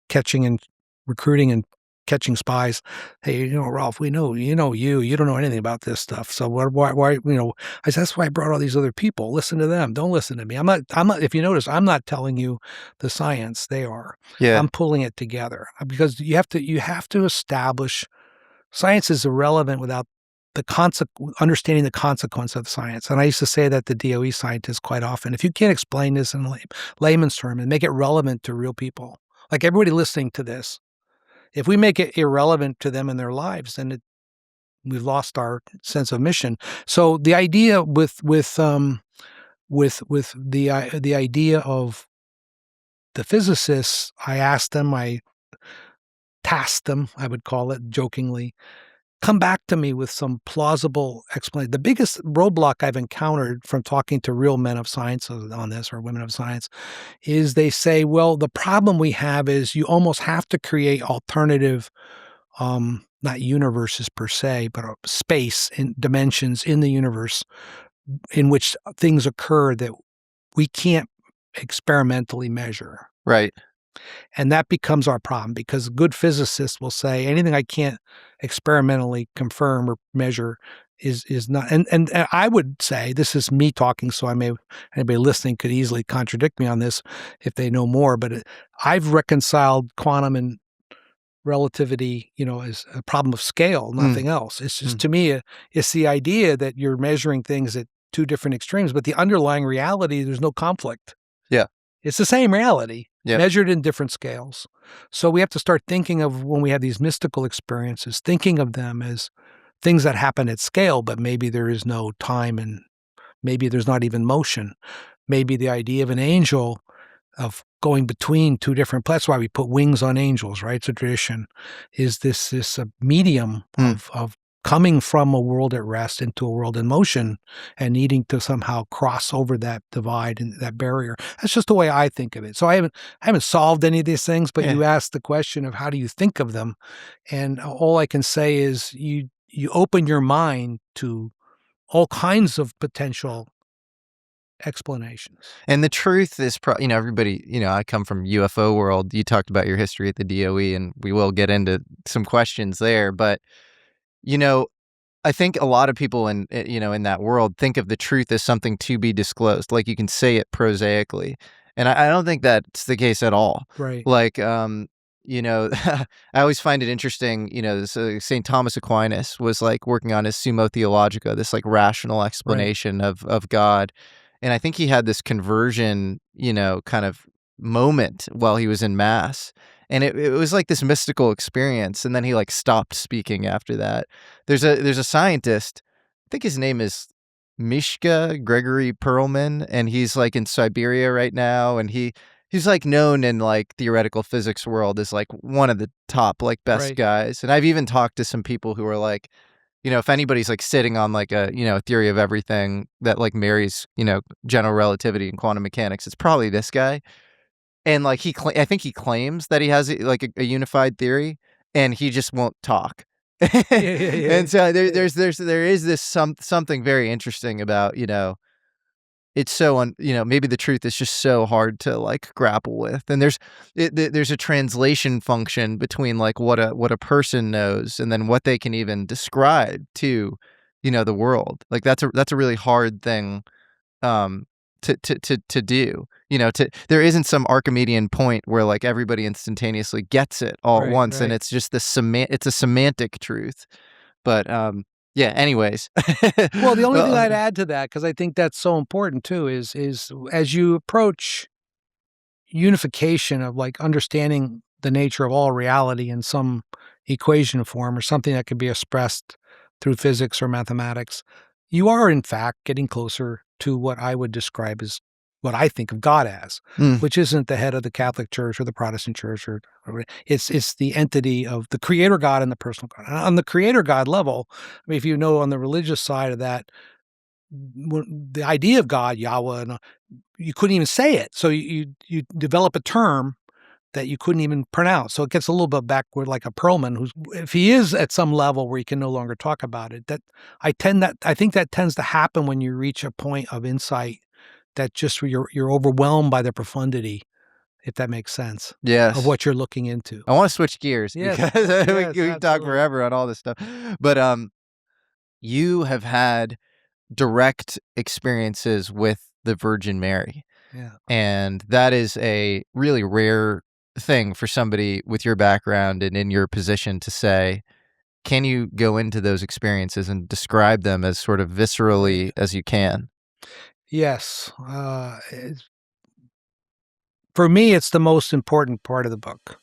catching and recruiting and catching spies. Hey, Rolf, we know, you don't know anything about this stuff. So why, I said, that's why I brought all these other people. Listen to them. Don't listen to me. I'm not, if you notice, I'm not telling you the science. They are. Yeah. I'm pulling it together because you have to establish science is irrelevant without understanding the consequence of the science. And I used to say that to DOE scientists quite often. If you can't explain this in layman's terms and make it relevant to real people, like everybody listening to this, if we make it irrelevant to them in their lives, then we've lost our sense of mission. So the idea with the idea of the physicists, I asked them, I tasked them, I would call it jokingly, come back to me with some plausible explanation. The biggest roadblock I've encountered from talking to real men of science on this, or women of science, is they say, well, the problem we have is you almost have to create alternative, not universes per se, but space and dimensions in the universe in which things occur that we can't experimentally measure. Right. And that becomes our problem, because good physicists will say anything I can't experimentally confirm or measure is not. And I would say, this is me talking, so anybody listening could easily contradict me on this if they know more. But I've reconciled quantum and relativity, as a problem of scale, nothing else. It's just to me, it's the idea that you're measuring things at two different extremes, but the underlying reality, there's no conflict. Yeah. It's the same reality, Yep. measured in different scales. So we have to start thinking of, when we have these mystical experiences, thinking of them as things that happen at scale, but maybe there is no time, and maybe there's not even motion. Maybe the idea of an angel, of going between two different, that's why we put wings on angels, right? It's a tradition, is this medium of coming from a world at rest into a world in motion, and needing to somehow cross over that divide and that barrier. That's just the way I think of it. So I haven't solved any of these things, but you asked the question of how do you think of them? And all I can say is you open your mind to all kinds of potential explanations. And the truth is, everybody, I come from UFO world. You talked about your history at the DOE, and we will get into some questions there. But, I think a lot of people in that world think of the truth as something to be disclosed. Like, you can say it prosaically. And I don't think that's the case at all. Right. Like, I always find it interesting, St. Thomas Aquinas was like working on his Summa Theologica, this like rational explanation of God. And I think he had this conversion, kind of moment while he was in Mass. And it was like this mystical experience. And then he like stopped speaking after that. There's a scientist, I think his name is Mishka Gregory Perelman, and he's like in Siberia right now. And he's like known in like theoretical physics world as like one of the top like best guys. And I've even talked to some people who are like, if anybody's like sitting on like a, a theory of everything that like marries, general relativity and quantum mechanics, it's probably this guy. And like I think he claims that he has like a unified theory, and he just won't talk. And so there is this something very interesting about, it's so maybe the truth is just so hard to like grapple with. And there's a translation function between like what a person knows and then what they can even describe to, the world. Like that's a really hard thing to do. There isn't some Archimedean point where like everybody instantaneously gets it all at once, and it's just it's a semantic truth. But anyways. Well, the only thing I'd add to that, because I think that's so important too, is as you approach unification of like understanding the nature of all reality in some equation form, or something that could be expressed through physics or mathematics, you are in fact getting closer to what I would describe as what I think of God as, which isn't the head of the Catholic Church or the Protestant Church, or it's the entity of the Creator God and the personal God. And on the Creator God level, I mean, if on the religious side of that, the idea of God, Yahweh, you couldn't even say it. So you develop a term that you couldn't even pronounce. So it gets a little bit backward, like a Perlman, if he is at some level where he can no longer talk about it, I think that tends to happen when you reach a point of insight that just you're overwhelmed by the profundity, if that makes sense. Yes. Of what you're looking into. I want to switch gears because we talk forever on all this stuff. But you have had direct experiences with the Virgin Mary. Yeah. And that is a really rare thing for somebody with your background and in your position to say. Can you go into those experiences and describe them as sort of viscerally as you can? Yes. For me, it's the most important part of the book.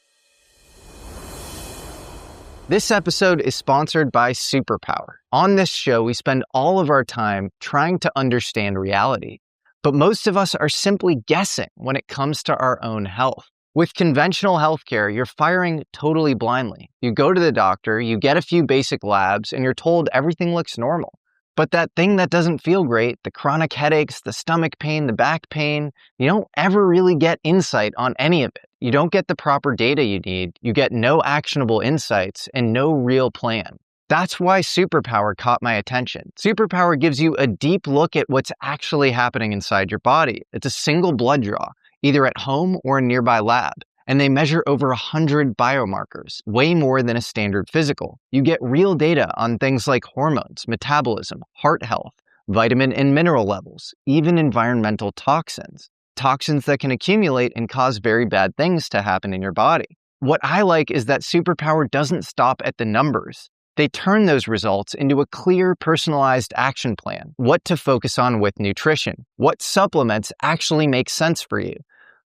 This episode is sponsored by Superpower. On this show, we spend all of our time trying to understand reality, but most of us are simply guessing when it comes to our own health. With conventional healthcare, you're firing totally blindly. You go to the doctor, you get a few basic labs, and you're told everything looks normal. But that thing that doesn't feel great, the chronic headaches, the stomach pain, the back pain, you don't ever really get insight on any of it. You don't get the proper data you need, you get no actionable insights, and no real plan. That's why Superpower caught my attention. Superpower gives you a deep look at what's actually happening inside your body. It's a single blood draw, either at home or a nearby lab. And they measure over 100 biomarkers, way more than a standard physical. You get real data on things like hormones, metabolism, heart health, vitamin and mineral levels, even environmental toxins. Toxins that can accumulate and cause very bad things to happen in your body. What I like is that Superpower doesn't stop at the numbers. They turn those results into a clear, personalized action plan. What to focus on with nutrition, what supplements actually make sense for you,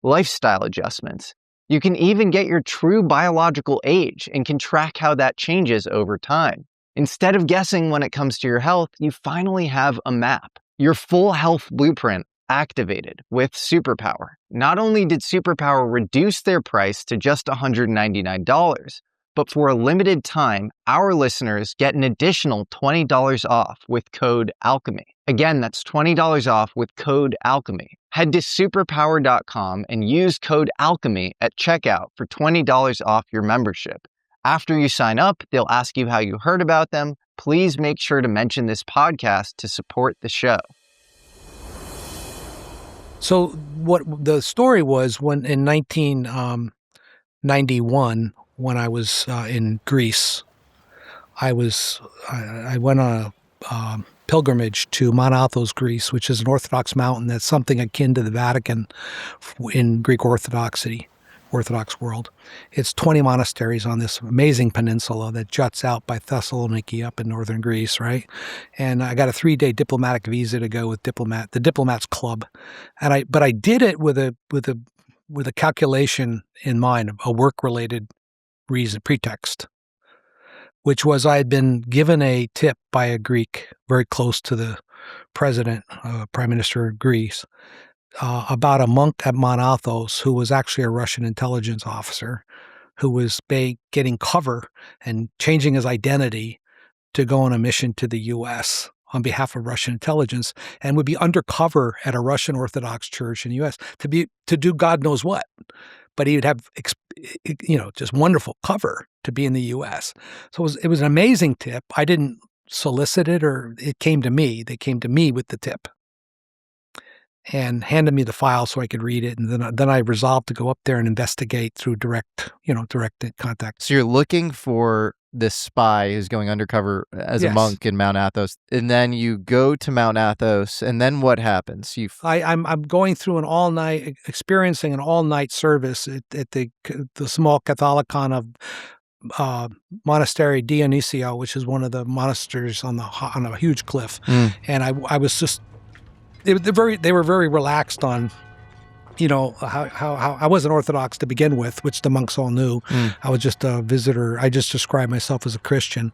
lifestyle adjustments. You can even get your true biological age and can track how that changes over time. Instead of guessing when it comes to your health, you finally have a map. Your full health blueprint activated with Superpower. Not only did Superpower reduce their price to just $199, but for a limited time, our listeners get an additional $20 off with code ALCHEMY. Again, that's $20 off with code ALCHEMY. Head to superpower.com and use code ALCHEMY at checkout for $20 off your membership. After you sign up, they'll ask you how you heard about them. Please make sure to mention this podcast to support the show. So what the story was, when in 1991, when I was in Greece, I went on a pilgrimage to Mount Athos, Greece, which is an Orthodox mountain that's something akin to the Vatican in Greek Orthodox world. It's 20 monasteries on this amazing peninsula that juts out by Thessaloniki up in northern Greece, right? And I got a 3-day diplomatic visa to go with the Diplomats Club, but I did it with a calculation in mind, a work-related pretext, which was I had been given a tip by a Greek very close to the president, prime minister of Greece, about a monk at Mount Athos who was actually a Russian intelligence officer who was getting cover and changing his identity to go on a mission to the U.S. on behalf of Russian intelligence, and would be undercover at a Russian Orthodox church in the U.S. to do God knows what. But he would have, just wonderful cover to be in the U.S. So it was an amazing tip. I didn't solicit it, or it came to me. They came to me with the tip and handed me the file so I could read it. And then I resolved to go up there and investigate through direct contact. So you're looking for this spy who's going undercover as a monk in Mount Athos, and then you go to Mount Athos, and then what happens? I'm going through experiencing an all-night service at the small Catholicon of Monastery Dionisio, which is one of the monasteries on a huge cliff, and I was just they were very relaxed on. How I wasn't Orthodox to begin with, which the monks all knew. I was just a visitor. I just described myself as a Christian.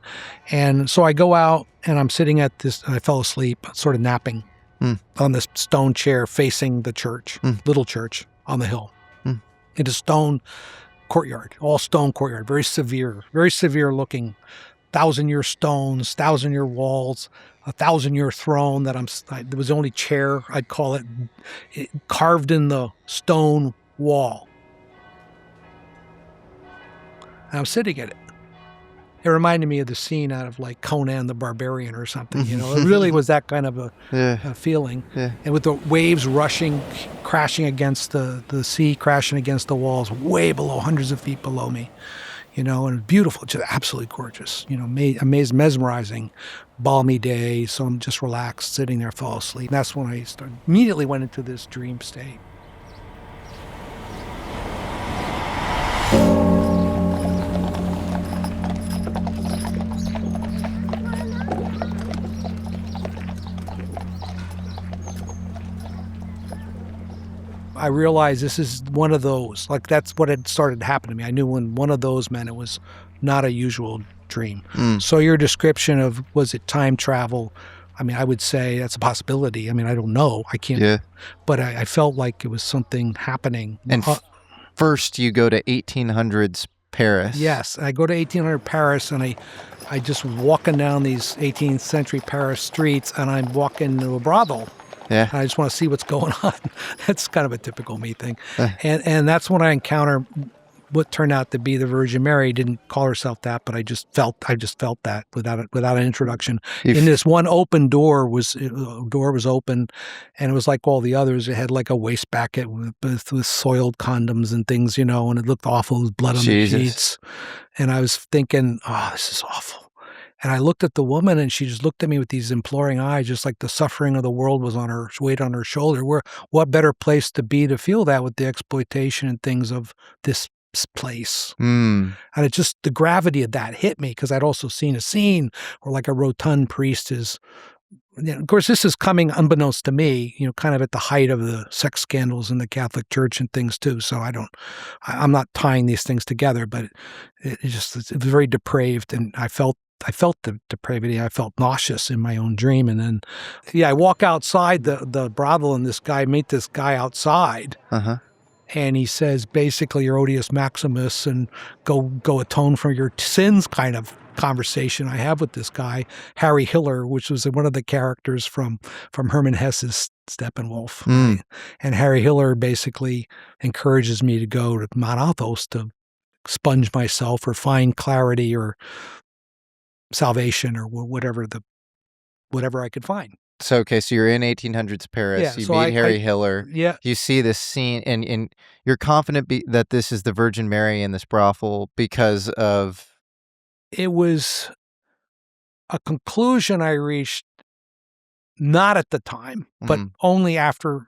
And so I go out and I'm sitting at this, and I fell asleep, sort of napping on this stone chair facing the church, little church on the hill. In a stone courtyard, all stone courtyard, very severe looking, 1,000-year stones, 1,000-year walls, a 1,000-year throne that there was the only chair, I'd call it, carved in the stone wall. And I'm sitting at it. It reminded me of the scene out of like Conan the Barbarian or something, It really was that kind of a feeling. Yeah. And with the waves rushing, crashing against the sea, crashing against the walls, way below, hundreds of feet below me. And beautiful, just absolutely gorgeous, amazing, mesmerizing, balmy day. So I'm just relaxed, sitting there, fall asleep. That's when I immediately went into this dream state. I realized this is one of those, like that's what had started to happen to me. I knew when one of those meant it was not a usual dream. So your description of, was it time travel? I mean, I would say that's a possibility. I mean, I don't know. I can't. Yeah. But I felt like it was something happening. First, you go to 1800s Paris. Yes, I go to 1800 Paris, and I just walking down these 18th century Paris streets, and I'm walking into a brothel. Yeah. I just want to see what's going on. That's kind of a typical me thing. And that's when I encounter what turned out to be the Virgin Mary. Didn't call herself that, but I just felt that without an introduction. In this one open door was open, and it was like all the others. It had like a wastebasket with soiled condoms and things, and it looked awful. There was blood on the sheets. And I was thinking, oh, this is awful. And I looked at the woman, and she just looked at me with these imploring eyes, just like the suffering of the world was on her weight on her shoulder. What better place to be to feel that with the exploitation and things of this place. And it just, the gravity of that hit me, because I'd also seen a scene where like a rotund priest is, of course, this is coming unbeknownst to me, kind of at the height of the sex scandals in the Catholic Church and things too. So I'm not tying these things together, but it was very depraved, and I felt the depravity. I felt nauseous in my own dream. And then, I walk outside the brothel, and meet this guy outside. And he says, basically, you're Odius Maximus, and go atone for your sins kind of conversation I have with this guy, Harry Hiller, which was one of the characters from Hermann Hesse's Steppenwolf. Right? And Harry Hiller basically encourages me to go to Mount Athos to sponge myself or find clarity or salvation or whatever I could find. So you're in 1800s Paris. You meet Harry Hiller. Yeah. You see this scene, and you're confident that this is the Virgin Mary in this brothel because of... It was a conclusion I reached not at the time, but only after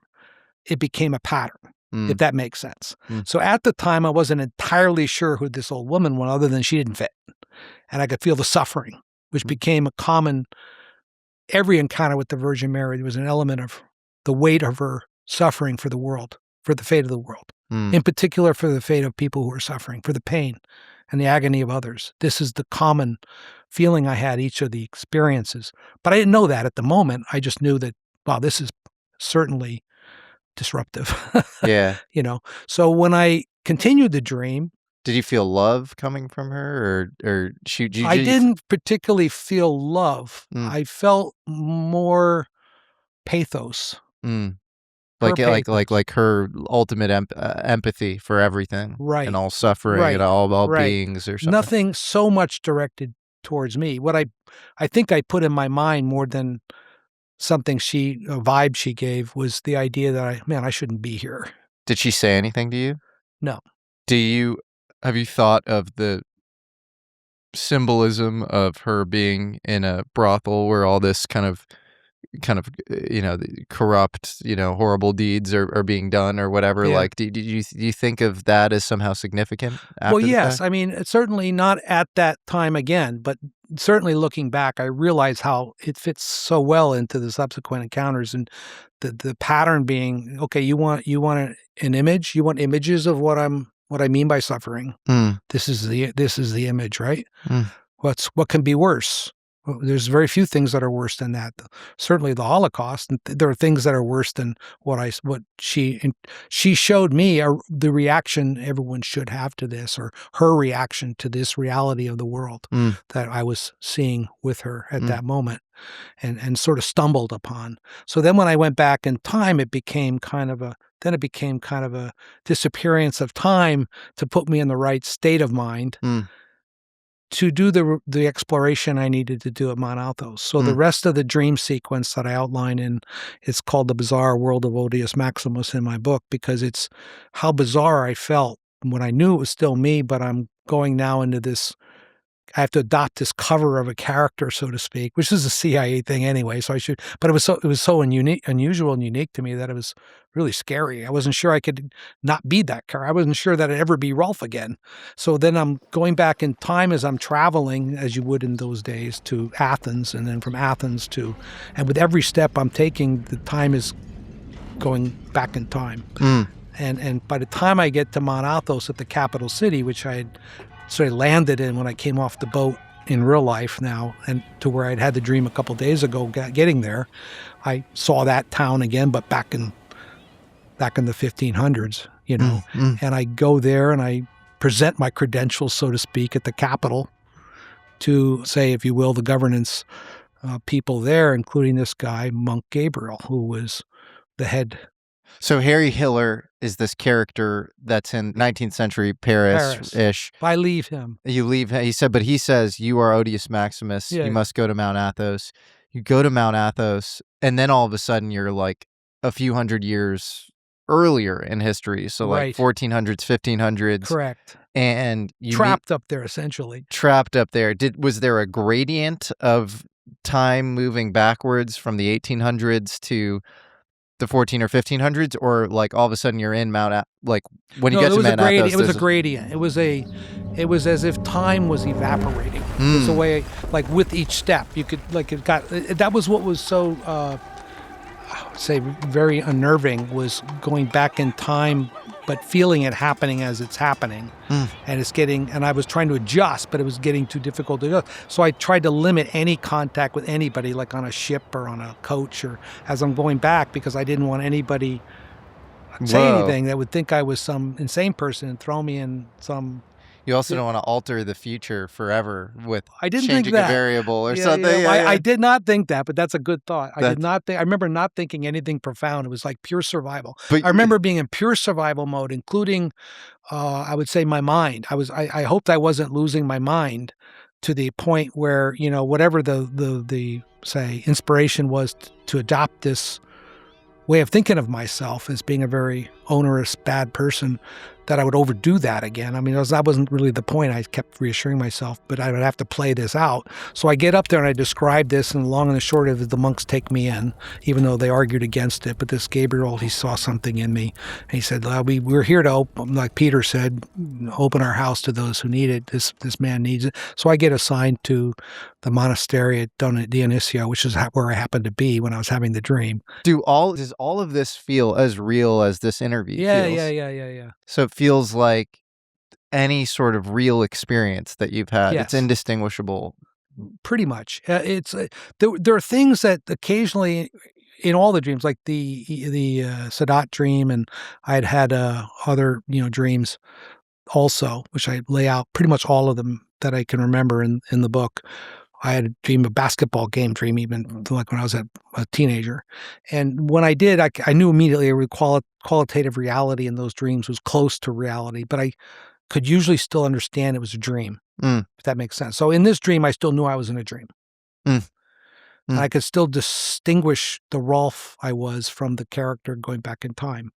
it became a pattern, if that makes sense. So at the time, I wasn't entirely sure who this old woman was, other than she didn't fit. And I could feel the suffering, which became a common... Every encounter with the Virgin Mary, there was an element of the weight of her suffering for the world, for the fate of the world, in particular for the fate of people who are suffering, for the pain and the agony of others. This is the common feeling I had each of the experiences. But I didn't know that at the moment. I just knew that, wow, this is certainly disruptive. Yeah. So when I continued the dream, did you feel love coming from her, or I didn't particularly feel love. I felt more pathos. Like her ultimate empathy for everything, right, and all suffering, and all beings, or something. Nothing so much directed towards me. What I think I put in my mind more than something a vibe she gave, was the idea that I shouldn't be here. Did she say anything to you? No. Have you thought of the symbolism of her being in a brothel where all this kind of corrupt, horrible deeds are being done or whatever? Yeah. Like, do you think of that as somehow significant? Well, yes. I mean, it's certainly not at that time again, but certainly looking back, I realize how it fits so well into the subsequent encounters, and the pattern being, okay, you want an image, you want images of what I mean by suffering. This is the image, right? What can be worse? Well, there's very few things that are worse than that. Certainly the Holocaust. And there are things that are worse than what she showed me the reaction everyone should have to this, or her reaction to this reality of the world that I was seeing with her at that moment, and sort of stumbled upon. So then when I went back in time, it became kind of a disappearance of time to put me in the right state of mind to do the exploration I needed to do at Mount Athos. So the rest of the dream sequence that I outline it's called The Bizarre World of Odius Maximus in my book, because it's how bizarre I felt when I knew it was still me, but I'm going now into this, I have to adopt this cover of a character, so to speak, which is a CIA thing anyway. So but it was so unusual and unique to me that it was really scary. I wasn't sure I could not be that character. I wasn't sure that I'd ever be Rolf again. So then I'm going back in time as I'm traveling, as you would in those days, to Athens, and then from Athens and with every step I'm taking, the time is going back in time. And by the time I get to Mount Athos at the capital city, which I had sort of landed in when I came off the boat in real life now, and to where I'd had the dream a couple days ago getting there, I saw that town again, but back in back in the 1500s, and I go there and I present my credentials, so to speak, at the Capitol to say, if you will, the governance people there, including this guy, Monk Gabriel, who was the head. So Harry Hiller is this character that's in 19th century Paris-ish. I leave him. You leave him. He says, you are Odius Maximus. Yeah. You must go to Mount Athos. You go to Mount Athos, and then all of a sudden you're like a few hundred years earlier in history. So like 1400s, 1500s. Correct. And you trapped up there, essentially. Trapped up there. Was there a gradient of time moving backwards from the 1800s to the 14 or 1500s, or like all of a sudden you're in when you get to Mount Athos? It was a gradient. It was as if time was evaporating. It's a way, like with each step, you could that was what was so, I would say, very unnerving, was going back in time, but feeling it happening as it's happening. And I was trying to adjust, but it was getting too difficult to adjust. So I tried to limit any contact with anybody, like on a ship or on a coach or as I'm going back, because I didn't want anybody say anything that would think I was some insane person and throw me in some... You also don't want to alter the future forever with changing a variable or something. I did not think that, but that's a good thought. I remember not thinking anything profound. It was like pure survival. But I remember being in pure survival mode, including, I would say, my mind. I hoped I wasn't losing my mind to the point where, whatever the say inspiration was to adopt this way of thinking of myself as being a very onerous, bad person, that I would overdo that again. I mean, that wasn't really the point. I kept reassuring myself, but I would have to play this out. So I get up there and I describe this, and the long and the short of it, the monks take me in, even though they argued against it. But this Gabriel, he saw something in me. And he said, we're here to open, like Peter said, open our house to those who need it. This man needs it. So I get assigned to the monastery at Dionysio, which is where I happened to be when I was having the dream. Does all of this feel as real as this interview feels? Yeah. So it feels like any sort of real experience that you've had. Yes. It's indistinguishable. Pretty much. There are things that occasionally in all the dreams, like the Sadat dream, and I had other dreams also, which I lay out pretty much all of them that I can remember in the book. I had a basketball game dream, even like when I was a teenager. And when I did, I knew immediately qualitative reality in those dreams was close to reality, but I could usually still understand it was a dream, if that makes sense. So in this dream, I still knew I was in a dream. And I could still distinguish the Rolf I was from the character going back in time.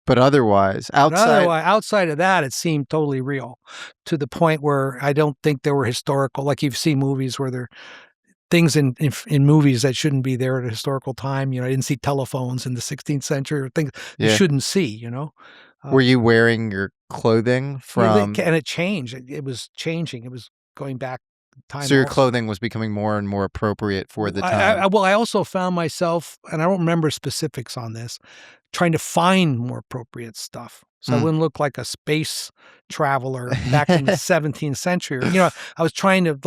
But otherwise, outside of that, it seemed totally real, to the point where I don't think there were historical, like you've seen movies where there are things in movies that shouldn't be there at a historical time. I didn't see telephones in the 16th century or things you shouldn't see, Were you wearing your clothing from... And it changed. It was changing. It was going back time. So your clothing was becoming more and more appropriate for the time. I also found myself, and I don't remember specifics on this, trying to find more appropriate stuff. So I wouldn't look like a space traveler back in the 17th century. I was trying to,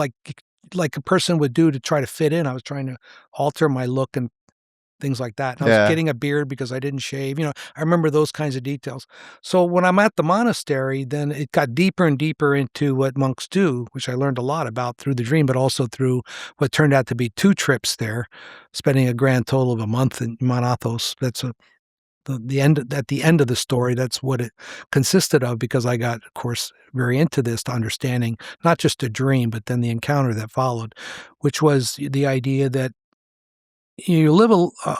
like a person would do to try to fit in. I was trying to alter my look and things like that. And I was getting a beard because I didn't shave. I remember those kinds of details. So when I'm at the monastery, then it got deeper and deeper into what monks do, which I learned a lot about through the dream, but also through what turned out to be 2 trips there, spending a grand total of a month in Mount Athos. That's at the end of the story. That's what it consisted of, because I got, of course, very into this, to understanding not just a dream, but then the encounter that followed, which was the idea that you live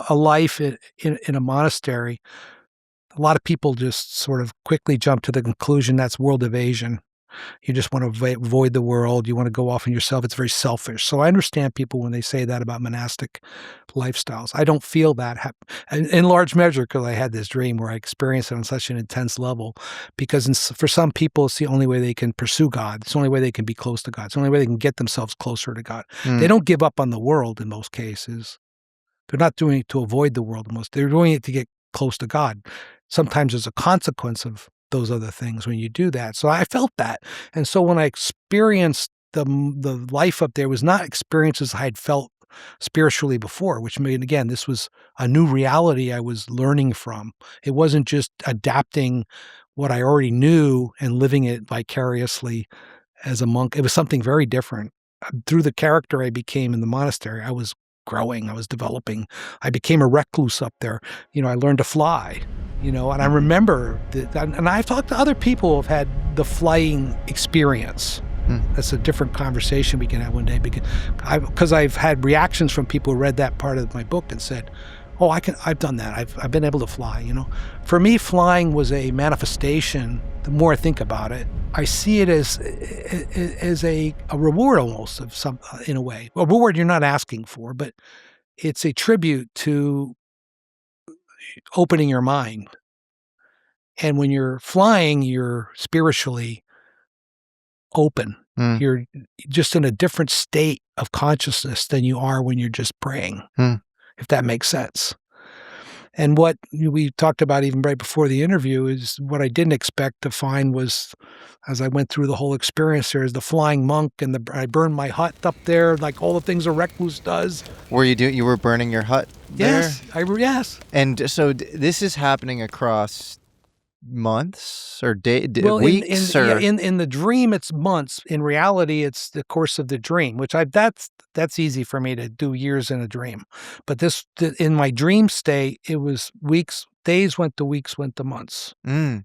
a life in a monastery. A lot of people just sort of quickly jump to the conclusion that's world evasion. You just want to avoid the world. You want to go off on yourself. It's very selfish. So I understand people when they say that about monastic lifestyles. I don't feel that in large measure because I had this dream where I experienced it on such an intense level. Because for some people, it's the only way they can pursue God. It's the only way they can be close to God. It's the only way they can get themselves closer to God. They don't give up on the world in most cases. They're not doing it to avoid the world. They're doing it to get close to God. Sometimes there's a consequence of those other things when you do that. So I felt that. And so when I experienced the life up there, was not experiences I had felt spiritually before, which made, again, this was a new reality I was learning from. It wasn't just adapting what I already knew and living it vicariously as a monk. It was something very different. Through the character I became in the monastery, I was growing, I was developing. I became a recluse up there. I learned to fly, and I remember that, and I've talked to other people who have had the flying experience. That's a different conversation we can have one day, because I've had reactions from people who read that part of my book and said, "Oh, I've done that. I've been able to fly." For me, flying was a manifestation. The more I think about it, I see it as a reward almost of some, in a way, a reward you're not asking for, but it's a tribute to opening your mind. And when you're flying, you're spiritually open. You're just in a different state of consciousness than you are when you're just praying, if that makes sense. And what we talked about even right before the interview is what I didn't expect to find was, as I went through the whole experience, there is the flying monk, and I burned my hut up there, like all the things a recluse does. You were burning your hut there? Yes. And so this is happening across months or weeks? In the dream, it's months. In reality, it's the course of the dream, which that's easy for me to do years in a dream. But in my dream state, it was weeks. Days went to weeks, went to months. And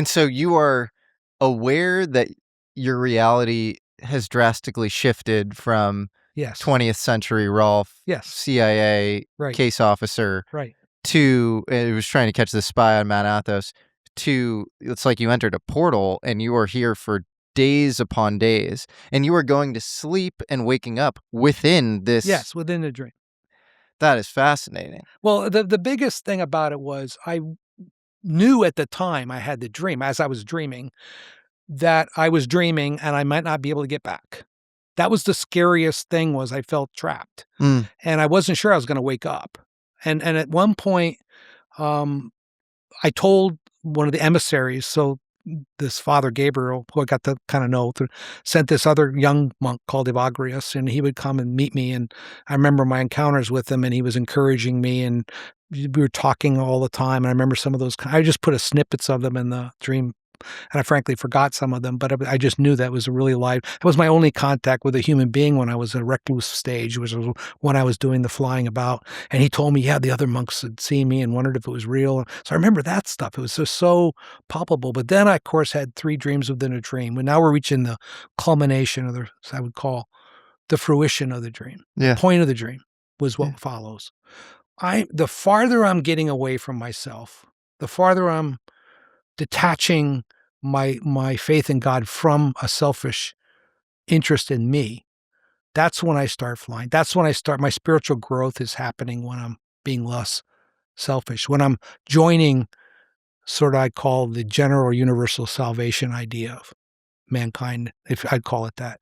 so you are aware that your reality has drastically shifted from 20th century Rolf, CIA case officer, to it was trying to catch the spy on Mount Athos, to it's like you entered a portal and you are here for days upon days, and you are going to sleep and waking up within this. Yes, within the dream. That is fascinating. Well, the biggest thing about it was I knew at the time I had the dream, as I was dreaming, that I was dreaming and I might not be able to get back. That was the scariest thing, was I felt trapped. And I wasn't sure I was going to wake up. And at one point, I told one of the emissaries, so this Father Gabriel, who I got to kind of know, sent this other young monk called Evagrius, and he would come and meet me. And I remember my encounters with him, and he was encouraging me, and we were talking all the time. And I remember some of those. I just put snippets of them in the dream, and I frankly forgot some of them, but I just knew that was a really live. It was my only contact with a human being when I was in a recluse stage, which was when I was doing the flying about. And he told me, the other monks had seen me and wondered if it was real. So I remember that stuff. It was just so palpable. But then I, of course, had 3 dreams within a dream. And now we're reaching the culmination of I would call the fruition of the dream. The point of the dream was what follows. The farther I'm getting away from myself, the farther I'm detaching my faith in God from a selfish interest in me, that's when I start flying. That's when my spiritual growth is happening, when I'm being less selfish, when I'm joining sort of, I call the general universal salvation idea of mankind, if I'd call it that.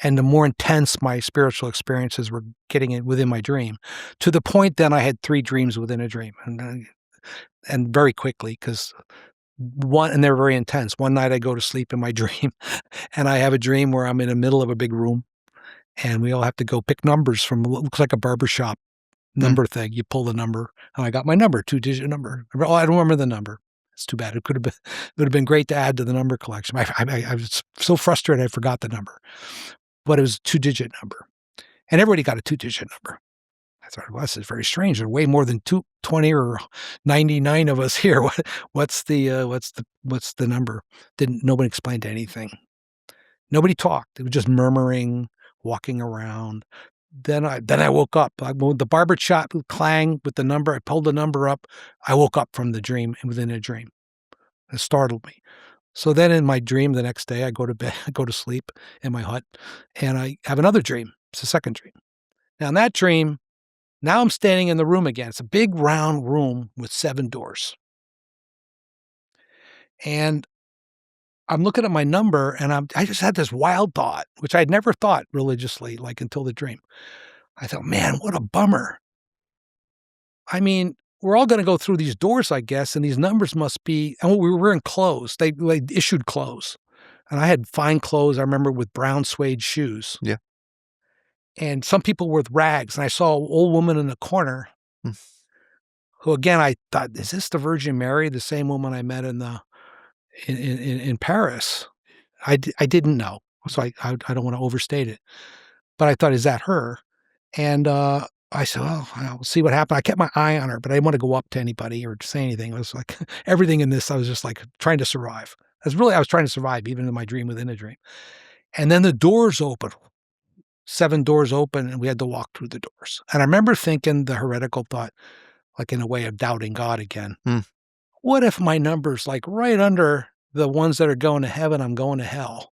And the more intense my spiritual experiences were getting it within my dream, to the point then I had 3 dreams within a dream, and very quickly, because and they're very intense. One night I go to sleep in my dream, and I have a dream where I'm in the middle of a big room, and we all have to go pick numbers from what looks like a barbershop number thing. You pull the number, and I got my number, 2-digit number. Oh, I don't remember the number. It's too bad. It would have been great to add to the number collection. I was so frustrated I forgot the number, but it was a 2-digit number, and everybody got a 2-digit number. I thought, well, this is very strange. There are way more than 20 or 99 of us here. What's the number? Nobody explained anything. Nobody talked. It was just murmuring, walking around. Then I woke up. The barber shop clanged with the number. I pulled the number up. I woke up from the dream, within a dream. It startled me. So then in my dream the next day, I go to bed, I go to sleep in my hut, and I have another dream. It's a second dream. Now in that dream, now I'm standing in the room again. It's a big round room with 7 doors. And I'm looking at my number, and I just had this wild thought, which I'd never thought religiously, like until the dream. I thought, man, what a bummer. I mean, we're all going to go through these doors, I guess, and these numbers must be, and we were in clothes. They issued clothes. And I had fine clothes, I remember, with brown suede shoes. Yeah. and some people were with rags. And I saw an old woman in the corner who, again, I thought, is this the Virgin Mary, the same woman I met in Paris? I didn't know, so I don't want to overstate it. But I thought, is that her? And I said, well, I'll see what happened. I kept my eye on her, but I didn't want to go up to anybody or say anything. It was like everything in this, I was just like trying to survive. I was trying to survive, even in my dream within a dream. And then the doors open, 7 doors open, and we had to walk through the doors. And I remember thinking the heretical thought, like in a way of doubting God again. What if my number's like right under the ones that are going to heaven, I'm going to hell?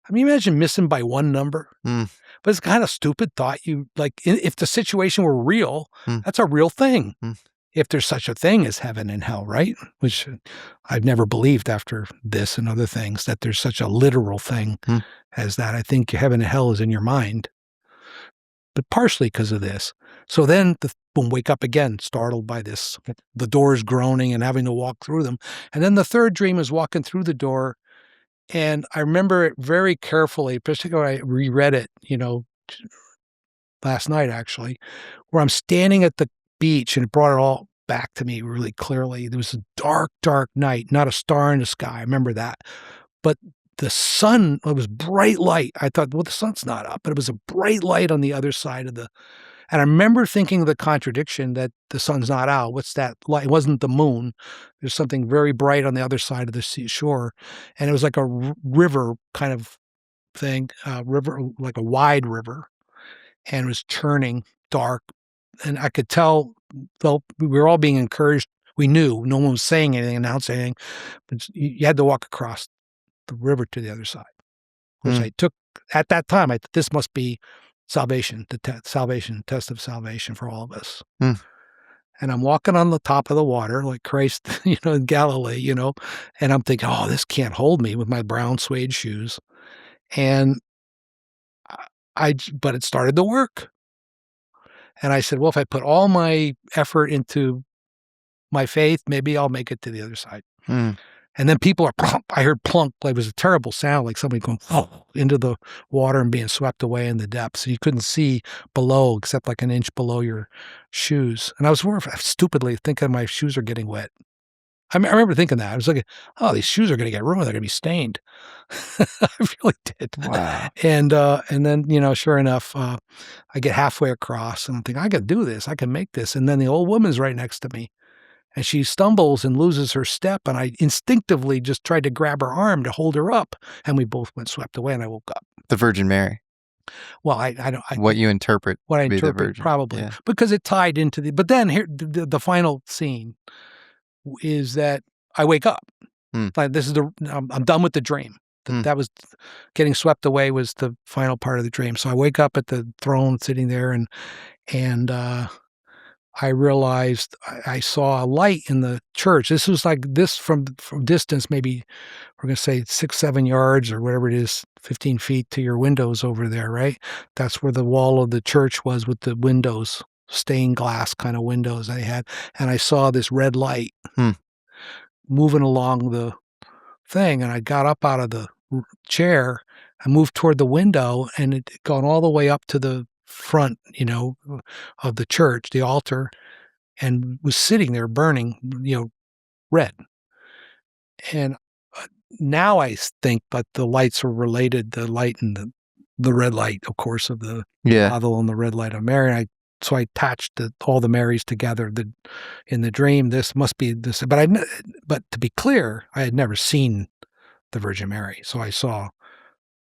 I mean, imagine missing by 1 number. But it's kind of stupid thought. You like, if the situation were real, that's a real thing. If there's such a thing as heaven and hell, right? Which I've never believed after this and other things, that there's such a literal thing as that. I think heaven and hell is in your mind, but partially because of this. So then, boom, wake up again, startled by this, the doors groaning and having to walk through them. And then the third dream is walking through the door. And I remember it very carefully, particularly I reread it, last night actually, where I'm standing at the beach, and it brought it all back to me really clearly. There was a dark, dark night, not a star in the sky. I remember that. But the sun, it was bright light. I thought, well, the sun's not up, but it was a bright light on the other side of the, and I remember thinking of the contradiction that the sun's not out. What's that light? It wasn't the moon. There's something very bright on the other side of the seashore. And it was like a river kind of thing, river, like a wide river. And it was churning dark. And I could tell, well, we were all being encouraged. We knew no one was saying anything, announcing anything, but you had to walk across the river to the other side, which I took at that time. I thought this must be salvation, the test of salvation for all of us. And I'm walking on the top of the water like Christ, in Galilee, and I'm thinking, oh, this can't hold me with my brown suede shoes. And but it started to work. And I said, well, if I put all my effort into my faith, maybe I'll make it to the other side. And then people are plunk. I heard plunk, like it was a terrible sound, like somebody going into the water and being swept away in the depths. You couldn't see below except like an inch below your shoes. And I was stupidly thinking my shoes are getting wet. I remember thinking that. I was like, oh, these shoes are going to get ruined. They're going to be stained. I really did. Wow. And then, sure enough, I get halfway across and I'm thinking, I can do this. I can make this. And then the old woman's right next to me. And she stumbles and loses her step. And I instinctively just tried to grab her arm to hold her up. And we both went swept away and I woke up. The Virgin Mary. Well, I don't. What you interpret. What I to be the interpret, Virgin. probably. Yeah. Because it tied into but then here, the final scene is that I wake up. Like this is I'm done with the dream. That was getting swept away was the final part of the dream. So I wake up at the throne sitting there and I realized I saw a light in the church. This was like this from distance, maybe we're going to say 6-7 yards or whatever it is, 15 feet to your windows over there, right? That's where the wall of the church was with the windows, stained glass kind of windows they had. And I saw this red light moving along the thing. And I got up out of the chair and moved toward the window and it had gone all the way up to the front, of the church, the altar, and was sitting there burning, red. And now I think that the lights are related, the light and the red light, of course, of the Father and the red light of Mary. So I attached all the Marys together. In the dream, this must be this. But to be clear, I had never seen the Virgin Mary. So I saw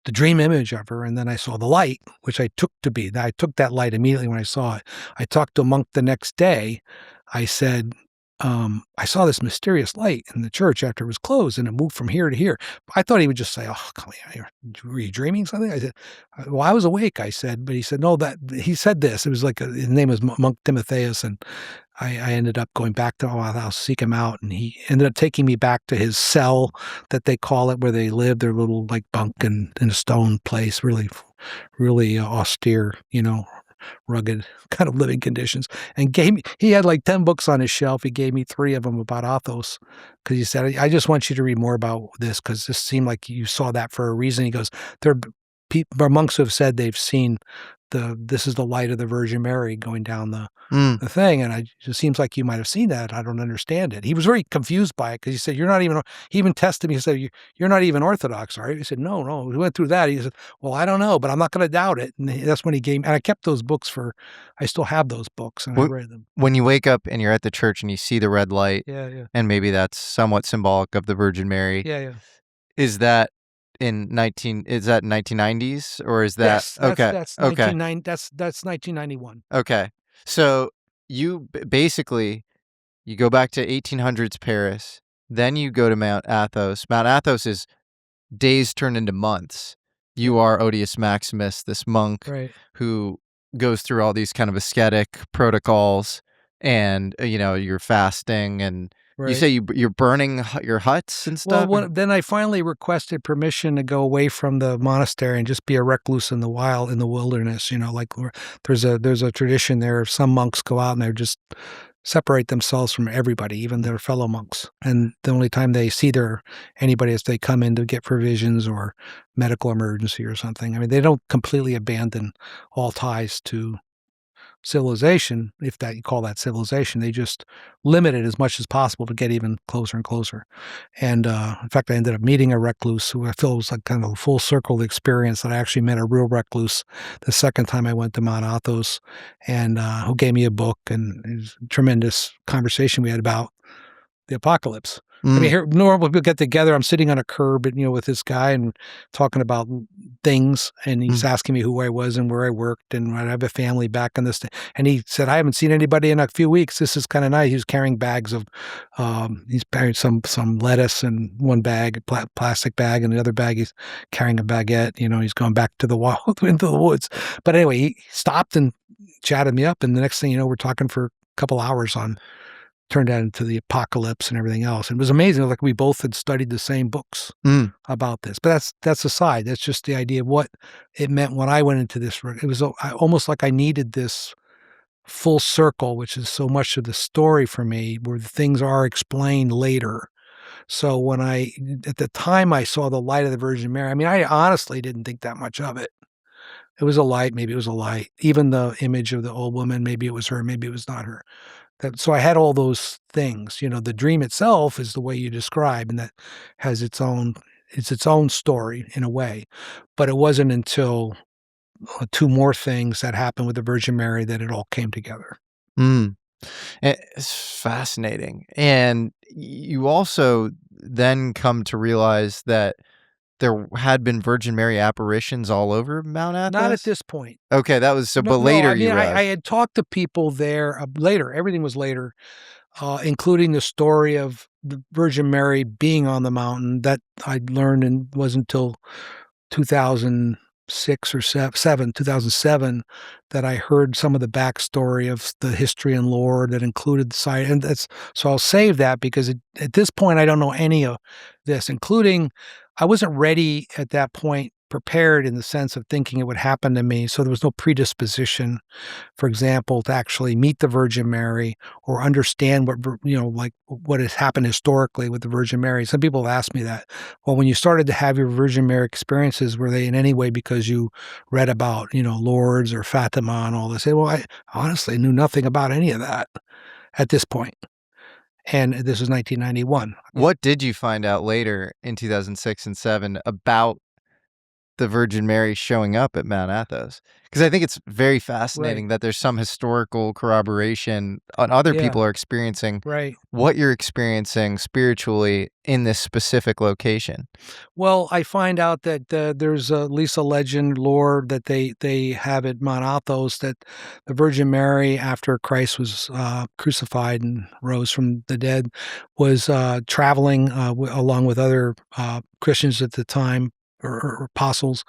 the dream image of her, and then I saw the light, which I took to be. I took that light immediately when I saw it. I talked to a monk the next day. I said, I saw this mysterious light in the church after it was closed, and it moved from here to here. I thought he would just say, oh, come here. Were you dreaming something? I said, well, I was awake, I said. But he said, no, he said this. It was like, his name was Monk Timotheus, and I ended up going back to Mount Athos, seek him out, and he ended up taking me back to his cell that they call it, where they live, their little like bunk in a stone place, really, really austere, rugged kind of living conditions, and he had like 10 books on his shelf. He gave me 3 of them about Athos because he said, I just want you to read more about this because this seemed like you saw that for a reason. He goes, there are monks who have said they've seen this is the light of the Virgin Mary going down the thing, and it just seems like you might have seen that. I don't understand it. He was very confused by it because he said, "You're not even." He even tested me. He said, "You're not even Orthodox, are you?" He said, "No, no." We went through that. He said, "Well, I don't know, but I'm not going to doubt it." And that's when he gave me, and I kept those books I still have those books, and I read them. When you wake up and you're at the church and you see the red light, Yeah. and maybe that's somewhat symbolic of the Virgin Mary. Yeah. Is that in 1990s or is that Yes, okay? that's Okay. 1991. Okay. So you basically you go back to 1800s Paris, then you go to Mount Athos. Mount Athos is days turned into months. You are Odius Maximus, this monk Right. who goes through all these kind of ascetic protocols, and you're fasting, and you Right. say you're burning your huts and stuff. Well, then I finally requested permission to go away from the monastery and just be a recluse in the wilderness. Like there's a tradition there. Some monks go out and they just separate themselves from everybody, even their fellow monks. And the only time they see anybody is they come in to get provisions or medical emergency or something. I mean, they don't completely abandon all ties to civilization, if that you call that civilization. They just limit it as much as possible to get even closer and closer. And in fact, I ended up meeting a recluse who I feel was like kind of a full circle experience, that I actually met a real recluse the second time I went to Mount Athos, and who gave me a book, and it was a tremendous conversation we had about the apocalypse. I mean, here, normally people get together. I'm sitting on a curb, with this guy and talking about things, and he's asking me who I was and where I worked, and I have a family back in this. And he said, "I haven't seen anybody in a few weeks. This is kind of nice." He was carrying bags of, he's carrying some lettuce in one bag, a plastic bag, and the other bag he's carrying a baguette. He's going back to the into the woods. But anyway, he stopped and chatted me up, and the next thing you know, we're talking for a couple hours on. Turned out into the apocalypse and everything else. And it was amazing. Like we both had studied the same books about this. But that's aside. That's just the idea of what it meant when I went into this. It was almost like I needed this full circle, which is so much of the story for me, where the things are explained later. So at the time I saw the light of the Virgin Mary, I mean, I honestly didn't think that much of it. It was a light, maybe it was a light. Even the image of the old woman, maybe it was her, maybe it was not her. So I had all those things. The dream itself is the way you describe, and that has its own story in a way. But it wasn't until two more things that happened with the Virgin Mary that it all came together. It's fascinating. And you also then come to realize that there had been Virgin Mary apparitions all over Mount Athos? Not at this point. Okay, that was but later I mean, you realized. I had talked to people there later. Everything was later, including the story of the Virgin Mary being on the mountain that I learned, and wasn't until 2006 or 2007, that I heard some of the backstory of the history and lore that included the site. And so I'll save that, because at this point I don't know any of this, including I wasn't ready at that point, prepared in the sense of thinking it would happen to me. So there was no predisposition, for example, to actually meet the Virgin Mary or understand what has happened historically with the Virgin Mary. Some people have asked me that. Well, when you started to have your Virgin Mary experiences, were they in any way because you read about, Lourdes or Fatima and all this? Well, I honestly knew nothing about any of that at this point. And this was 1991. What did you find out later in 2006 and 7 about the Virgin Mary showing up at Mount Athos? Because I think it's very fascinating that there's some historical corroboration on other people are experiencing what you're experiencing spiritually in this specific location. Well, I find out that there's at least a legend, lore, that they have at Mount Athos, that the Virgin Mary, after Christ was crucified and rose from the dead, was traveling along with other Christians at the time, or apostles,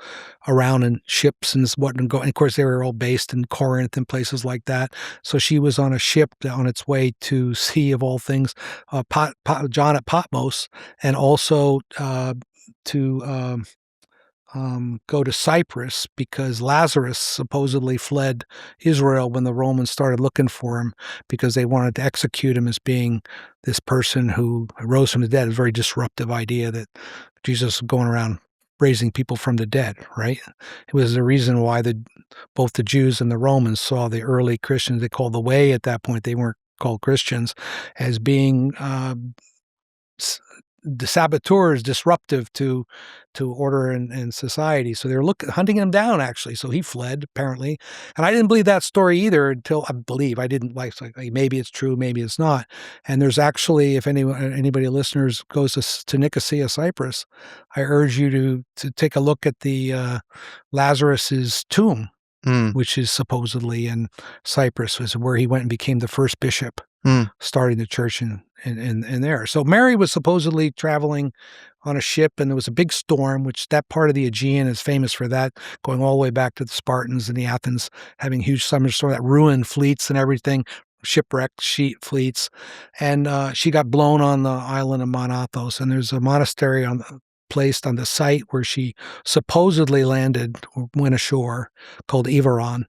around in ships and whatnot. And of course, they were all based in Corinth and places like that. So she was on a ship on its way to see, of all things, John at Patmos, and also to go to Cyprus, because Lazarus supposedly fled Israel when the Romans started looking for him, because they wanted to execute him as being this person who rose from the dead. A very disruptive idea that Jesus was going around raising people from the dead, right? It was the reason why both the Jews and the Romans saw the early Christians, they called the Way at that point, they weren't called Christians, as being the saboteurs, disruptive to order and society. So they were hunting him down, actually. So he fled, apparently. And I didn't believe that story either until I didn't like maybe it's true, maybe it's not. And there's actually, if anybody listeners goes to Nicosia, Cyprus, I urge you to take a look at the Lazarus's tomb, which is supposedly in Cyprus, was where he went and became the first bishop, starting the church in there. So Mary was supposedly traveling on a ship, and there was a big storm, which that part of the Aegean is famous for that, going all the way back to the Spartans and the Athens having huge summer storm that ruined fleets and everything, shipwrecked fleets. And she got blown on the island of Mount Athos, and there's a monastery placed on the site where she supposedly landed or went ashore, called Iveron.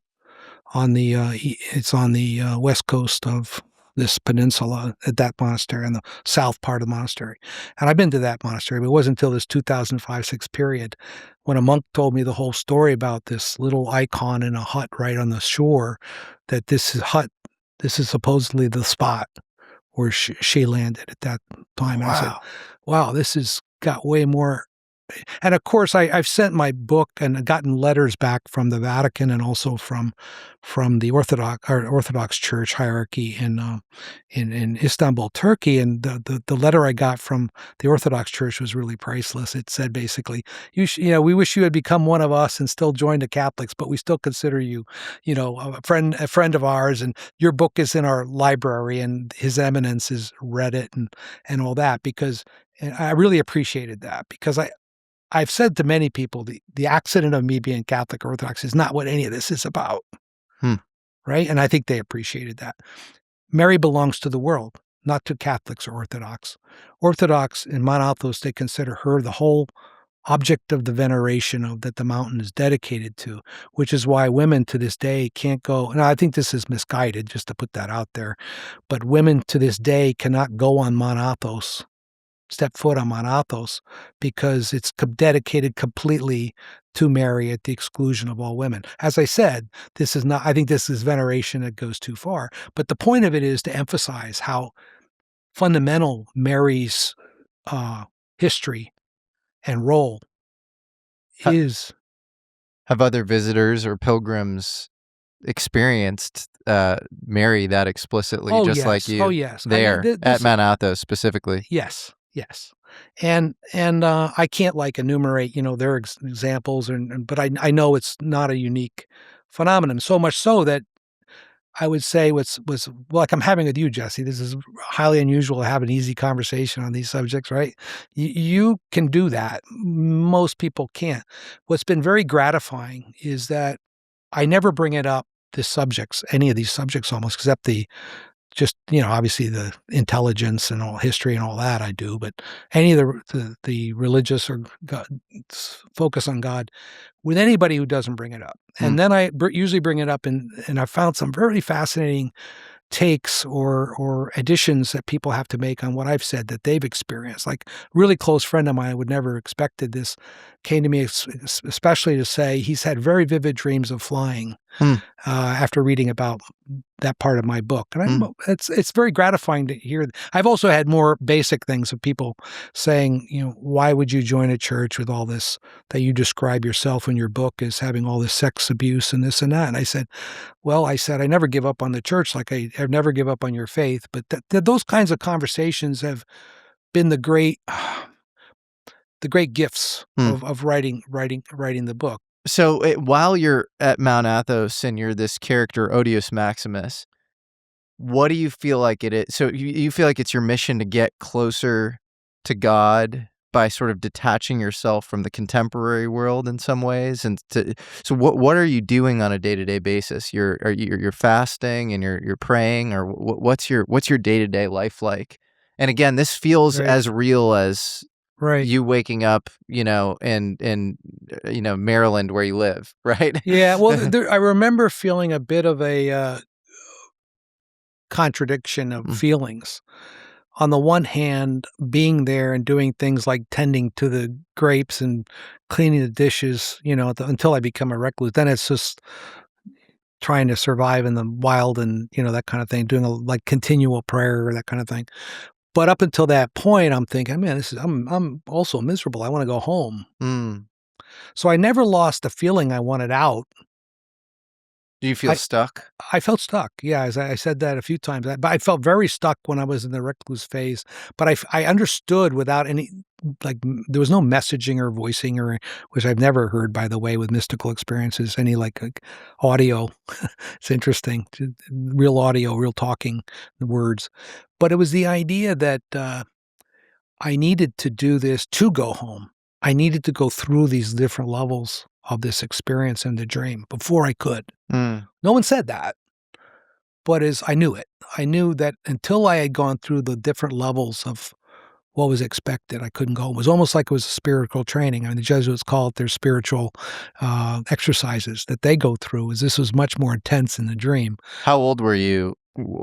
It's on the west coast of this peninsula at that monastery, in the south part of the monastery. And I've been to that monastery, but it wasn't until this 2005-06 period when a monk told me the whole story about this little icon in a hut right on the shore, that this is supposedly the spot where she landed at that time. Wow. And I said, wow, this has got way more. And of course, I've sent my book and gotten letters back from the Vatican and also from the Orthodox Church hierarchy in Istanbul, Turkey. And the letter I got from the Orthodox Church was really priceless. It said basically, we wish you had become one of us and still joined the Catholics, but we still consider you, a friend of ours, and your book is in our library, and His Eminence has read it and all that, because I really appreciated that, because I've said to many people, the accident of me being Catholic or Orthodox is not what any of this is about, right? And I think they appreciated that. Mary belongs to the world, not to Catholics or Orthodox. Orthodox in Mount Athos, they consider her the whole object of the veneration that the mountain is dedicated to, which is why women to this day can't go. And I think this is misguided, just to put that out there, but women to this day cannot go on Mount Athos, step foot on Mount Athos, because it's dedicated completely to Mary at the exclusion of all women. As I said, I think this is veneration that goes too far. But the point of it is to emphasize how fundamental Mary's history and role is. Have other visitors or pilgrims experienced Mary that explicitly, like you? Oh, yes. There, at Mount Athos specifically? Yes. And I can't enumerate, their examples, but I know it's not a unique phenomenon, so much so that I would say was like I'm having with you, Jesse. This is highly unusual to have an easy conversation on these subjects, right? You can do that. Most people can't. What's been very gratifying is that I never bring it up, any of these subjects almost, except obviously the intelligence and all history and all that I do, but any of the religious or God, focus on God with anybody who doesn't bring it up. And then I usually bring it up, and I found some very fascinating takes or additions that people have to make on what I've said that they've experienced. Like a really close friend of mine, I would never expected this, came to me especially to say he's had very vivid dreams of flying after reading about that part of my book. And it's very gratifying to hear. I've also had more basic things of people saying, why would you join a church with all this that you describe yourself in your book as having all this sex abuse and this and that? And I said, I never give up on the church, like I never give up on your faith. But those kinds of conversations have been the great gifts of writing the book. So while you're at Mount Athos and you're this character, Odius Maximus, what do you feel like it is? So you feel like it's your mission to get closer to God by sort of detaching yourself from the contemporary world in some ways, and so what are you doing on a day-to-day basis? You're fasting and you're praying, or what's your day-to-day life like? And again, this feels as real as you waking up, in Maryland where you live, right? Yeah. Well, I remember feeling a bit of a contradiction of feelings. on the one hand, being there and doing things like tending to the grapes and cleaning the dishes, until I become a recluse. Then it's just trying to survive in the wild and, that kind of thing, doing like continual prayer or that kind of thing. But up until that point, I'm thinking, man, I'm also miserable. I want to go home. Mm. So I never lost the feeling I wanted out. Do you feel stuck? I felt stuck. Yeah, as I said that a few times. But I felt very stuck when I was in the recluse phase. But I understood without any, there was no messaging or voicing, which I've never heard, by the way, with mystical experiences, any like audio. It's interesting. Real audio, real talking, the words. But it was the idea that I needed to do this to go home. I needed to go through these different levels of this experience in the dream before I could. Mm. No one said that, but I knew it. I knew that until I had gone through the different levels of what was expected, I couldn't go. It was almost like it was a spiritual training. I mean, the Jesuits call it their spiritual exercises that they go through. This was much more intense in the dream. How old were you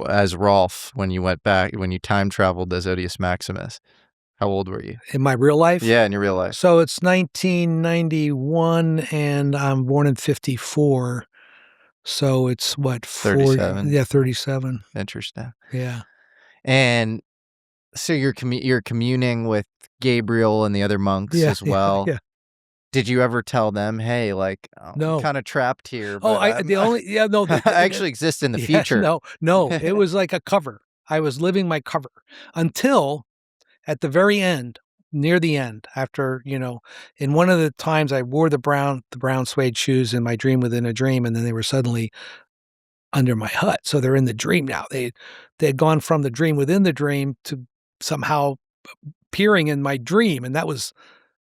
as Rolf when you went back, when you time traveled as Odius Maximus? How old were you? In my real life? Yeah, in your real life. So it's 1991, and I'm born in 54. So it's what, 37? Yeah, 37. Interesting. Yeah. And so you're communing with Gabriel and the other monks as well. Yeah. Did you ever tell them, hey, like, no, I'm kind of trapped here? Oh, I actually exist in the future. No, it was like a cover. I was living my cover until at the very end, near the end, after, in one of the times I wore the brown suede shoes in my dream within a dream, and then they were suddenly under my hut. So they're in the dream now. They had gone from the dream within the dream to somehow appearing in my dream, and that was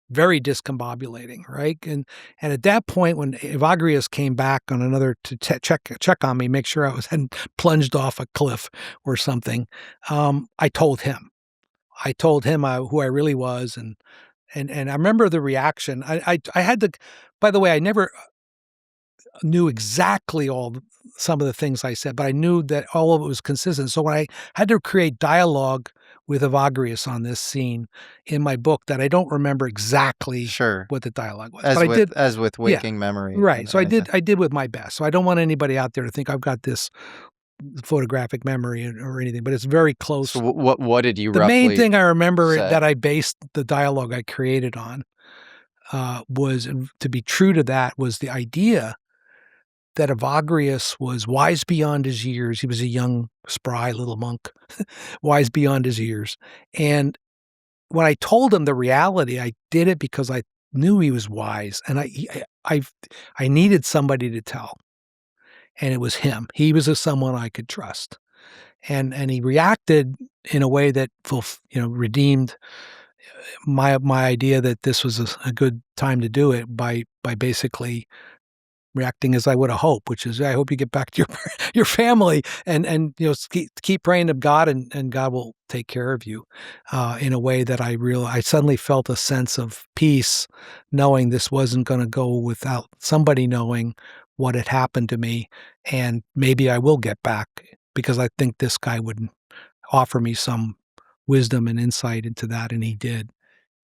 very discombobulating, right? And at that point, when Evagrius came back on another to check on me, make sure I hadn't plunged off a cliff or something, I told him. Who I really was, and I remember the reaction. I had to. By the way, I never knew exactly some of the things I said, but I knew that all of it was consistent. So when I had to create dialogue with Evagrius on this scene in my book, that I don't remember exactly what the dialogue was. As with waking memory, right? So I did with my best. So I don't want anybody out there to think I've got this photographic memory or anything, but it's very close. So what did you the main thing I remember say? That I based the dialogue I created on was, to be true to that, was the idea that Evagrius was wise beyond his years. He was a young, spry little monk, wise beyond his years. And when I told him the reality, I did it because I knew he was wise, and I needed somebody to tell. And it was him. He was someone I could trust. And he reacted in a way that redeemed my idea that this was a good time to do it by basically reacting as I would have hoped, which is, I hope you get back to your family and keep praying to God, and God will take care of you, in a way that I suddenly felt a sense of peace, knowing this wasn't going to go without somebody knowing what had happened to me, and maybe I will get back, because I think this guy would offer me some wisdom and insight into that, and he did.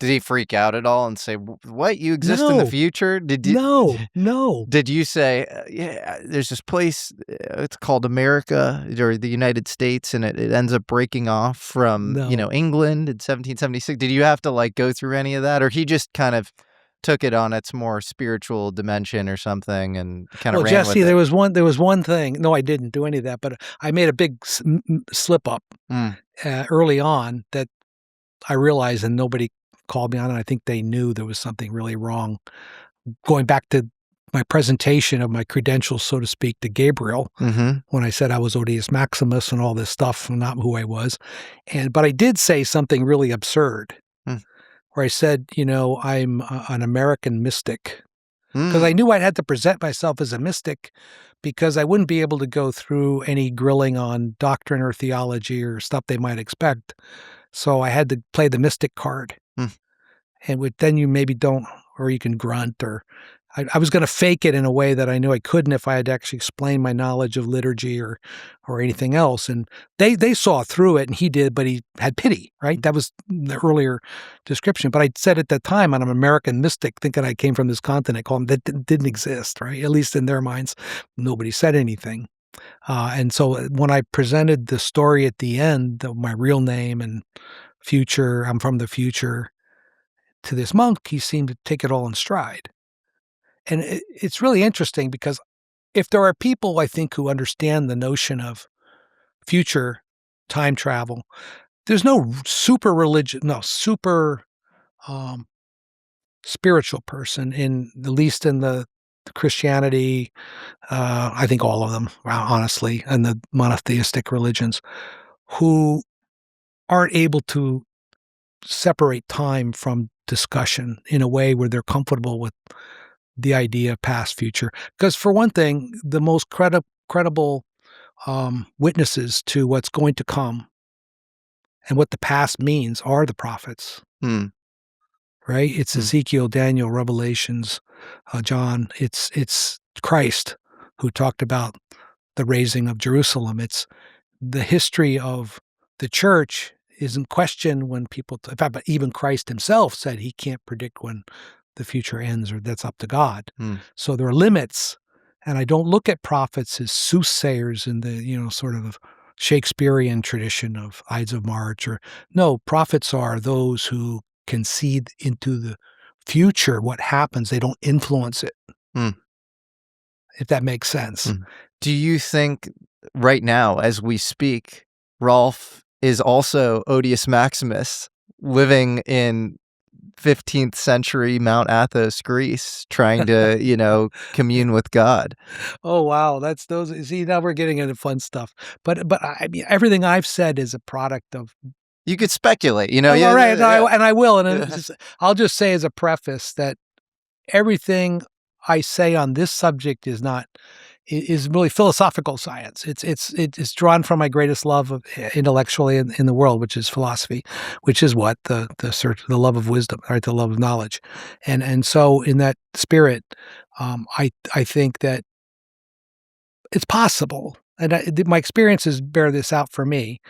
Did he freak out at all and say, what, you exist in the future? No. Did you say, yeah, there's this place, it's called America, or the United States, and it ends up breaking off from, England in 1776? Did you have to go through any of that? Or he just kind of took it on its more spiritual dimension or something and kind of ran Jesse, with it? there was one thing. No, I didn't do any of that, but I made a big slip up early on that I realized, and nobody called me on it. I think they knew there was something really wrong. Going back to my presentation of my credentials, so to speak, to Gabriel, when I said I was Odius Maximus and all this stuff, not who I was. But I did say something really absurd, where I said, I'm an American mystic, because I knew I'd had to present myself as a mystic, because I wouldn't be able to go through any grilling on doctrine or theology or stuff they might expect. So I had to play the mystic card. And then you maybe don't, or you can grunt, or I was going to fake it in a way that I knew I couldn't if I had to actually explain my knowledge of liturgy or anything else. And they saw through it, and he did, but he had pity, right? That was the earlier description. But I said at that time, I'm an American mystic, thinking I came from this continent, called them, that didn't exist, right? At least in their minds, nobody said anything. And so when I presented the story at the end, my real name and future, I'm from the future, to this monk, he seemed to take it all in stride. And it's really interesting because if there are people, I think, who understand the notion of future time travel, there's no super religious, no super spiritual person, at least in the Christianity, I think all of them, honestly, and the monotheistic religions, who aren't able to separate time from discussion in a way where they're comfortable with the idea of past, future. Because for one thing, the most credible witnesses to what's going to come and what the past means are the prophets. Right? It's Ezekiel, Daniel, Revelations, John. It's Christ who talked about the raising of Jerusalem. It's the history of the church is in question when people, in fact, but even Christ himself said he can't predict when the future ends, or that's up to God. So there are limits, and I don't look at prophets as soothsayers in the sort of Shakespearean tradition of Ides of March. Or no, prophets are those who can see into the future what happens. They don't influence it. If that makes sense. Do you think right now, as we speak, Rolf is also Odius Maximus, living in 15th century Mount Athos, Greece, trying to, commune with God? Oh, wow. That's those. See, now we're getting into fun stuff. But I mean, everything I've said is a product of. You could speculate, Oh, yeah, right. No, and I will. And I'll just say as a preface that everything I say on this subject is really philosophical science. It's drawn from my greatest love of intellectually in the world, which is philosophy, which is what the search, the love of wisdom, right? The love of knowledge, and so in that spirit, I think that it's possible, and my experiences bear this out for me,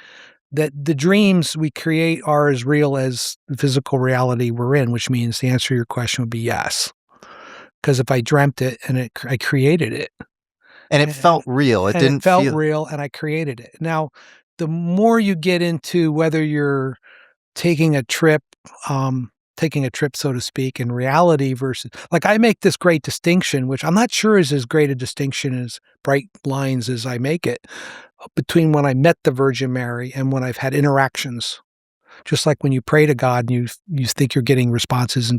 that the dreams we create are as real as the physical reality we're in, which means the answer to your question would be yes. Because if I dreamt it and I created it. And it felt real. It didn't felt feel real, and I created it. Now, the more you get into whether you're taking a trip, so to speak, in reality versus, like, I make this great distinction, which I'm not sure is as great a distinction as bright lines as I make it, between when I met the Virgin Mary and when I've had interactions. Just like when you pray to God and you think you're getting responses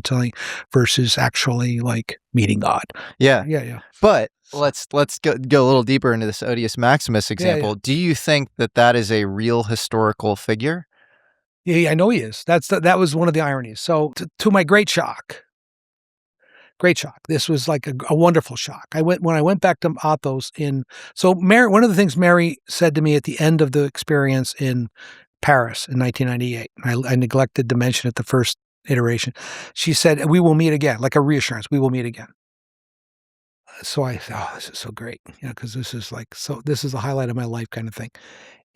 versus actually like meeting God. Yeah. But let's go a little deeper into this Odius Maximus example. Yeah. Do you think that is a real historical figure? Yeah, I know he is. That was one of the ironies. So to my great shock, this was like a wonderful shock. When I went back to Athos Mary, one of the things Mary said to me at the end of the experience in Paris in 1998. I neglected to mention it the first iteration. She said, "We will meet again," like a reassurance. We will meet again. So I thought, oh, this is so great, because this is this is the highlight of my life kind of thing.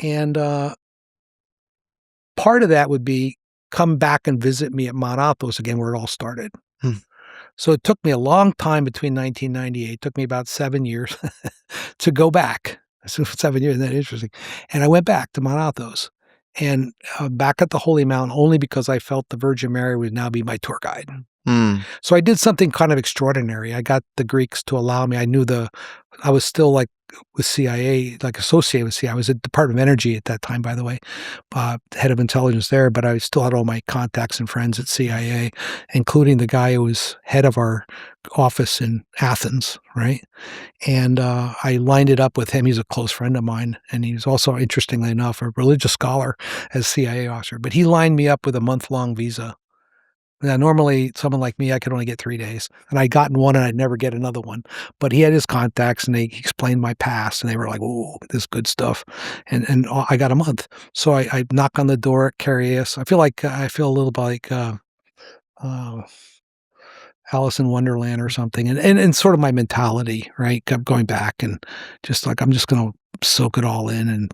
And part of that would be come back and visit me at Mount Athos again, where it all started. So it took me a long time between 1998. It took me about 7 years to go back. So 7 years, isn't that interesting? And I went back to Mount Athos. And back at the Holy Mountain only because I felt the Virgin Mary would now be my tour guide. So I did something kind of extraordinary. I got the Greeks to allow me. I was still like with CIA, like associated with CIA. I was at Department of Energy at that time, by the way, head of intelligence there, but I still had all my contacts and friends at CIA, including the guy who was head of our office in Athens, right? And I lined it up with him. He's a close friend of mine, and he's also, interestingly enough, a religious scholar as CIA officer. But he lined me up with a month-long visa. Now, normally, someone like me, I could only get 3 days, and I'd gotten one, and I'd never get another one. But he had his contacts, and he explained my past, and they were like, "Oh, this is good stuff," and I got a month. So I knock on the door at Carius. I feel a little like Alice in Wonderland or something. And sort of my mentality, right, kept going back and just like, I'm just going to soak it all in. And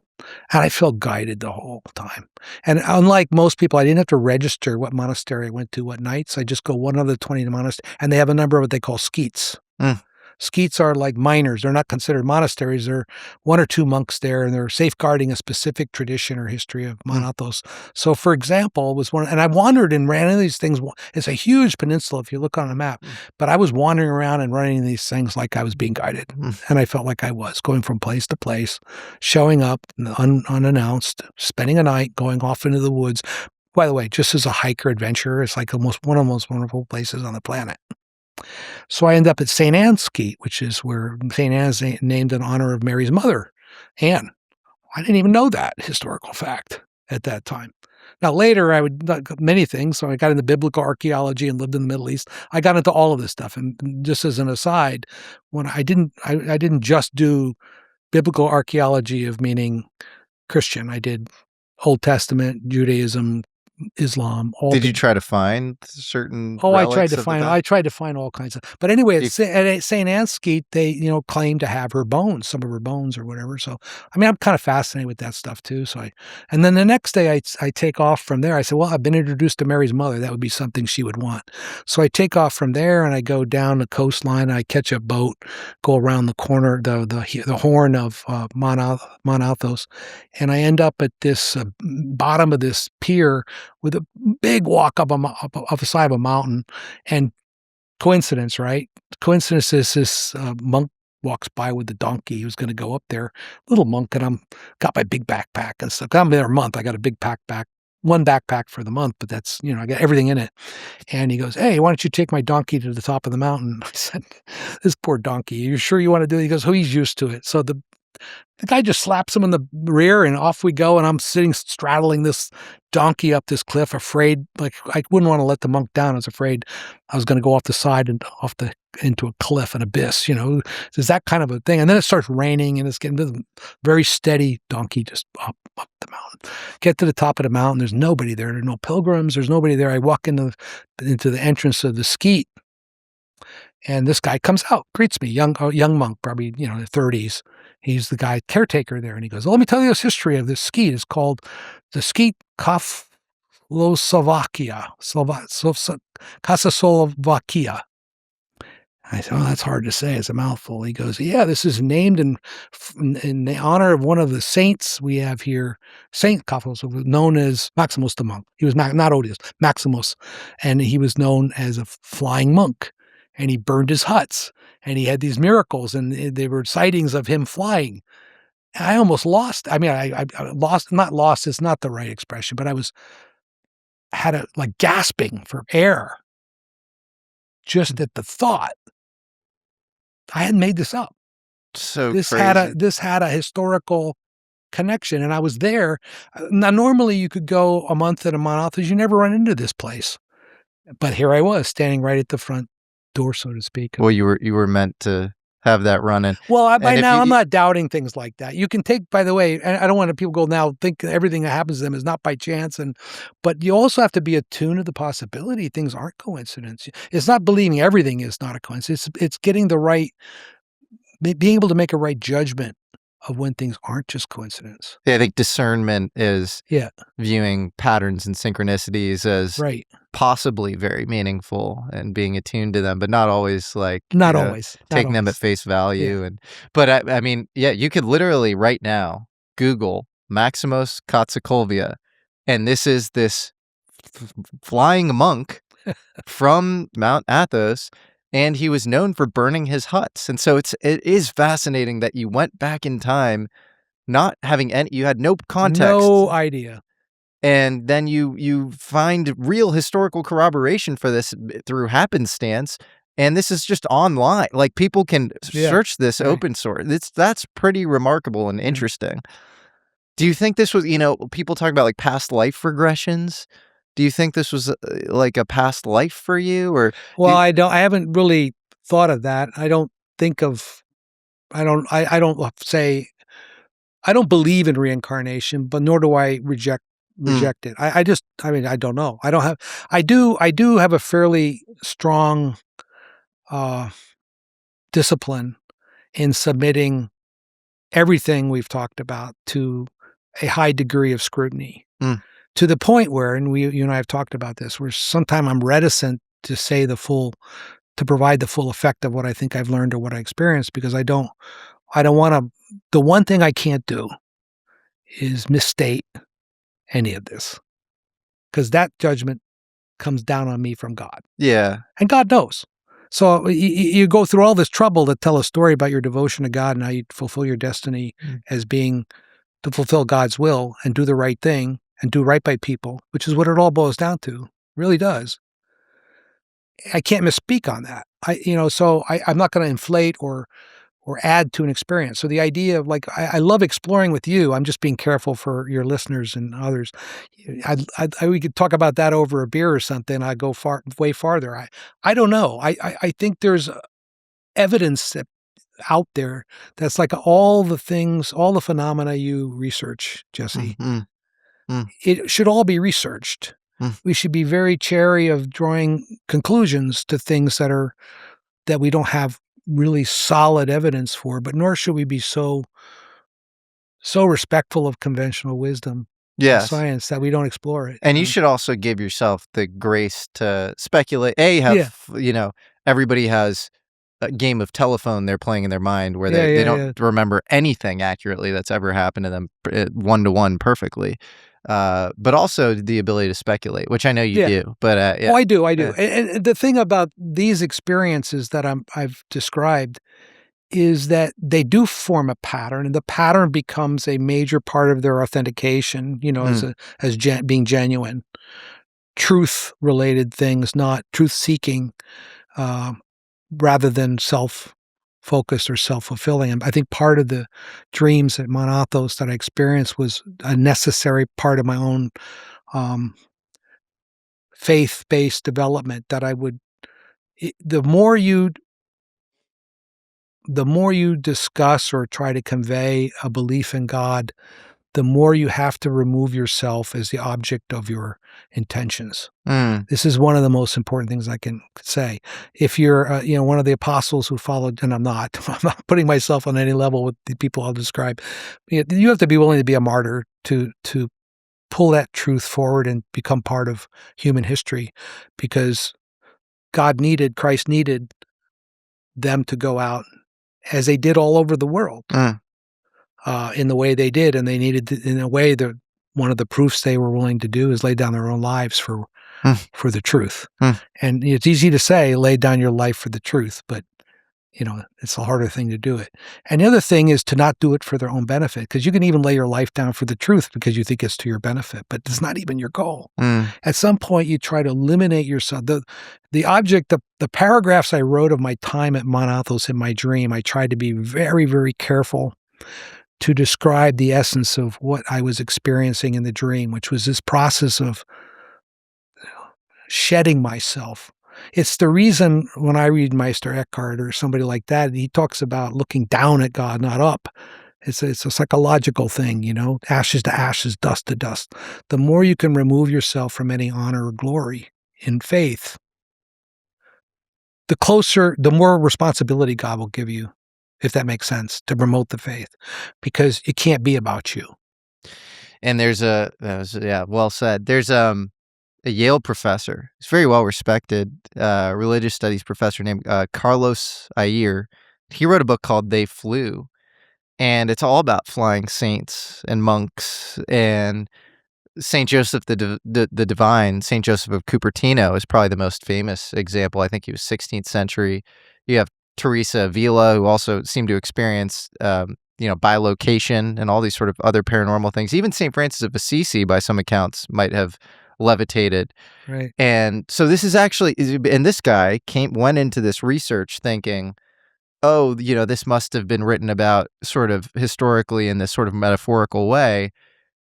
I felt guided the whole time. And unlike most people, I didn't have to register what monastery I went to what nights. I just go one of the 20 monasteries, and they have a number of what they call skeets. Skeets are like minors. They're not considered monasteries. They're one or two monks there, and they're safeguarding a specific tradition or history of Mount Athos. So, for example, was one, and I wandered and ran into these things. It's a huge peninsula if you look on a map, but I was wandering around and running into these things like I was being guided, and I felt like I was going from place to place, showing up unannounced, spending a night, going off into the woods. By the way, just as a hiker adventurer, it's like almost one of the most wonderful places on the planet. So I end up at St. Anne's Skeet, which is where St. Anne is named in honor of Mary's mother, Anne. I didn't even know that historical fact at that time. Now, later, I would many things. So I got into biblical archaeology and lived in the Middle East. I got into all of this stuff. And just as an aside, when I didn't just do biblical archaeology of meaning Christian. I did Old Testament, Judaism, Islam. Did you try to find certain? I tried to find all kinds of. But anyway, at St. Anne's Skeet, they claim to have her bones, some of her bones or whatever. So I mean, I'm kind of fascinated with that stuff too. So and then the next day I take off from there. I said, well, I've been introduced to Mary's mother. That would be something she would want. So I take off from there and I go down the coastline. I catch a boat, go around the corner, the horn of Mount Athos, and I end up at this bottom of this pier with a big walk up the side of a mountain. And coincidence, right? Coincidence is this monk walks by with the donkey. He was going to go up there, little monk, and got my big backpack and stuff. I'm there a month. I got a big one backpack for the month, but that's, I got everything in it. And he goes, hey, why don't you take my donkey to the top of the mountain? I said, this poor donkey, you sure you want to do it? He goes, oh, he's used to it. So the guy just slaps him in the rear and off we go. And I'm sitting straddling this donkey up this cliff, afraid, like I wouldn't want to let the monk down. I was afraid I was going to go off the side and into a cliff, an abyss, There's that kind of a thing. And then it starts raining and it's getting very steady donkey just up the mountain. Get to the top of the mountain. There's nobody there. There's no pilgrims. There's nobody there. I walk into the entrance of the skeet. And this guy comes out, greets me, young monk, probably, in the 30s. He's the guy caretaker there. And he goes, let me tell you this history of this skeet. It's called the Skeet Kasaslovakia. I said, oh, that's hard to say. It's a mouthful. He goes, yeah, this is named in the honor of one of the saints we have here, Saint Kafos, known as Maximus the monk. He was not Odius, Maximus. And he was known as a flying monk. And he burned his huts. And he had these miracles. And there were sightings of him flying. And I almost lost. I mean, I lost, not lost is not the right expression, but had gasping for air just at the thought. I hadn't made this up. So this crazy. This had a historical connection, and I was there. Now, normally you could go a month at a Mount Athos, you never run into this place, but here I was standing right at the front door, so to speak. Well, you were meant to have that run-in. Well, by now I'm not doubting things like that. You can take, by the way, I don't want people go now think everything that happens to them is not by chance, but you also have to be attuned to the possibility things aren't coincidence. It's not believing everything is not a coincidence. It's getting being able to make a right judgment of when things aren't just coincidence. Yeah, I think discernment is viewing patterns and synchronicities as possibly very meaningful and being attuned to them, but not always taking them at face value. Yeah. But I mean, you could literally right now Google Maximus Katsakovia, and this is this flying monk from Mount Athos. And he was known for burning his huts. And so it is fascinating that you went back in time, not having you had no context. No idea. And then you find real historical corroboration for this through happenstance. And this is just online. Like people can search this open source. That's pretty remarkable and interesting. Do you think this was, people talk about past life regressions? Do you think this was like a past life for you, or? Well, I haven't really thought of that. I don't believe in reincarnation, but nor do I reject it. I don't know. I do have a fairly strong discipline in submitting everything we've talked about to a high degree of scrutiny, to the point where, and you and I have talked about this, where sometimes I'm reticent to say to provide the full effect of what I think I've learned or what I experienced, because I don't want to. The one thing I can't do is misstate any of this, because that judgment comes down on me from God. Yeah. And God knows. So you go through all this trouble to tell a story about your devotion to God and how you fulfill your destiny as being to fulfill God's will and do the right thing and do right by people, which is what it all boils down to. Really does. I can't misspeak on that. I'm not going to inflate or add to an experience. So the idea of I love exploring with you. I'm just being careful for your listeners and others. We could talk about that over a beer or something. I go way farther. I don't know. I think there's evidence out there that's like all the phenomena you research, Jesse. It should all be researched. We should be very chary of drawing conclusions to things that we don't have really solid evidence for, but nor should we be so respectful of conventional wisdom, science, that we don't explore it. And you should also give yourself the grace to speculate. Everybody has a game of telephone they're playing in their mind where they don't remember anything accurately that's ever happened to them one-to-one perfectly. But also the ability to speculate, which I know you do. But I do. And the thing about these experiences that I've described is that they do form a pattern, and the pattern becomes a major part of their authentication. As being genuine, truth-related things, not truth-seeking, rather than self-focused or self-fulfilling. And I think part of the dreams at Mount Athos that I experienced was a necessary part of my own faith-based development, that the more you discuss or try to convey a belief in God, the more you have to remove yourself as the object of your intentions. This is one of the most important things I can say. If you're, one of the apostles who followed, and I'm not putting myself on any level with the people I'll describe. You have to be willing to be a martyr to pull that truth forward and become part of human history, because Christ needed them to go out as they did all over the world. In the way they did, and they needed to, in a way, one of the proofs they were willing to do is lay down their own lives for the truth. And it's easy to say, lay down your life for the truth, but it's a harder thing to do it. And the other thing is to not do it for their own benefit, because you can even lay your life down for the truth because you think it's to your benefit, but it's not even your goal. At some point, you try to eliminate yourself. The object, the paragraphs I wrote of my time at Mount Athos in my dream, I tried to be very, very careful to describe the essence of what I was experiencing in the dream, which was this process of shedding myself. It's the reason when I read Meister Eckhart or somebody like that, he talks about looking down at God, not up. It's a psychological thing, ashes to ashes, dust to dust. The more you can remove yourself from any honor or glory in faith, the more responsibility God will give you, if that makes sense, to promote the faith, because it can't be about you. And well said. There's a Yale professor, he's very well respected, religious studies professor named Carlos Ayer. He wrote a book called They Flew, and it's all about flying saints and monks. And Saint Joseph the Divine, Saint Joseph of Cupertino, is probably the most famous example. I think he was 16th century. You have Teresa Avila, who also seemed to experience, bilocation and all these sort of other paranormal things. Even St. Francis of Assisi, by some accounts, might have levitated. Right. And so this is actually, and this guy went into this research thinking, this must have been written about sort of historically in this sort of metaphorical way.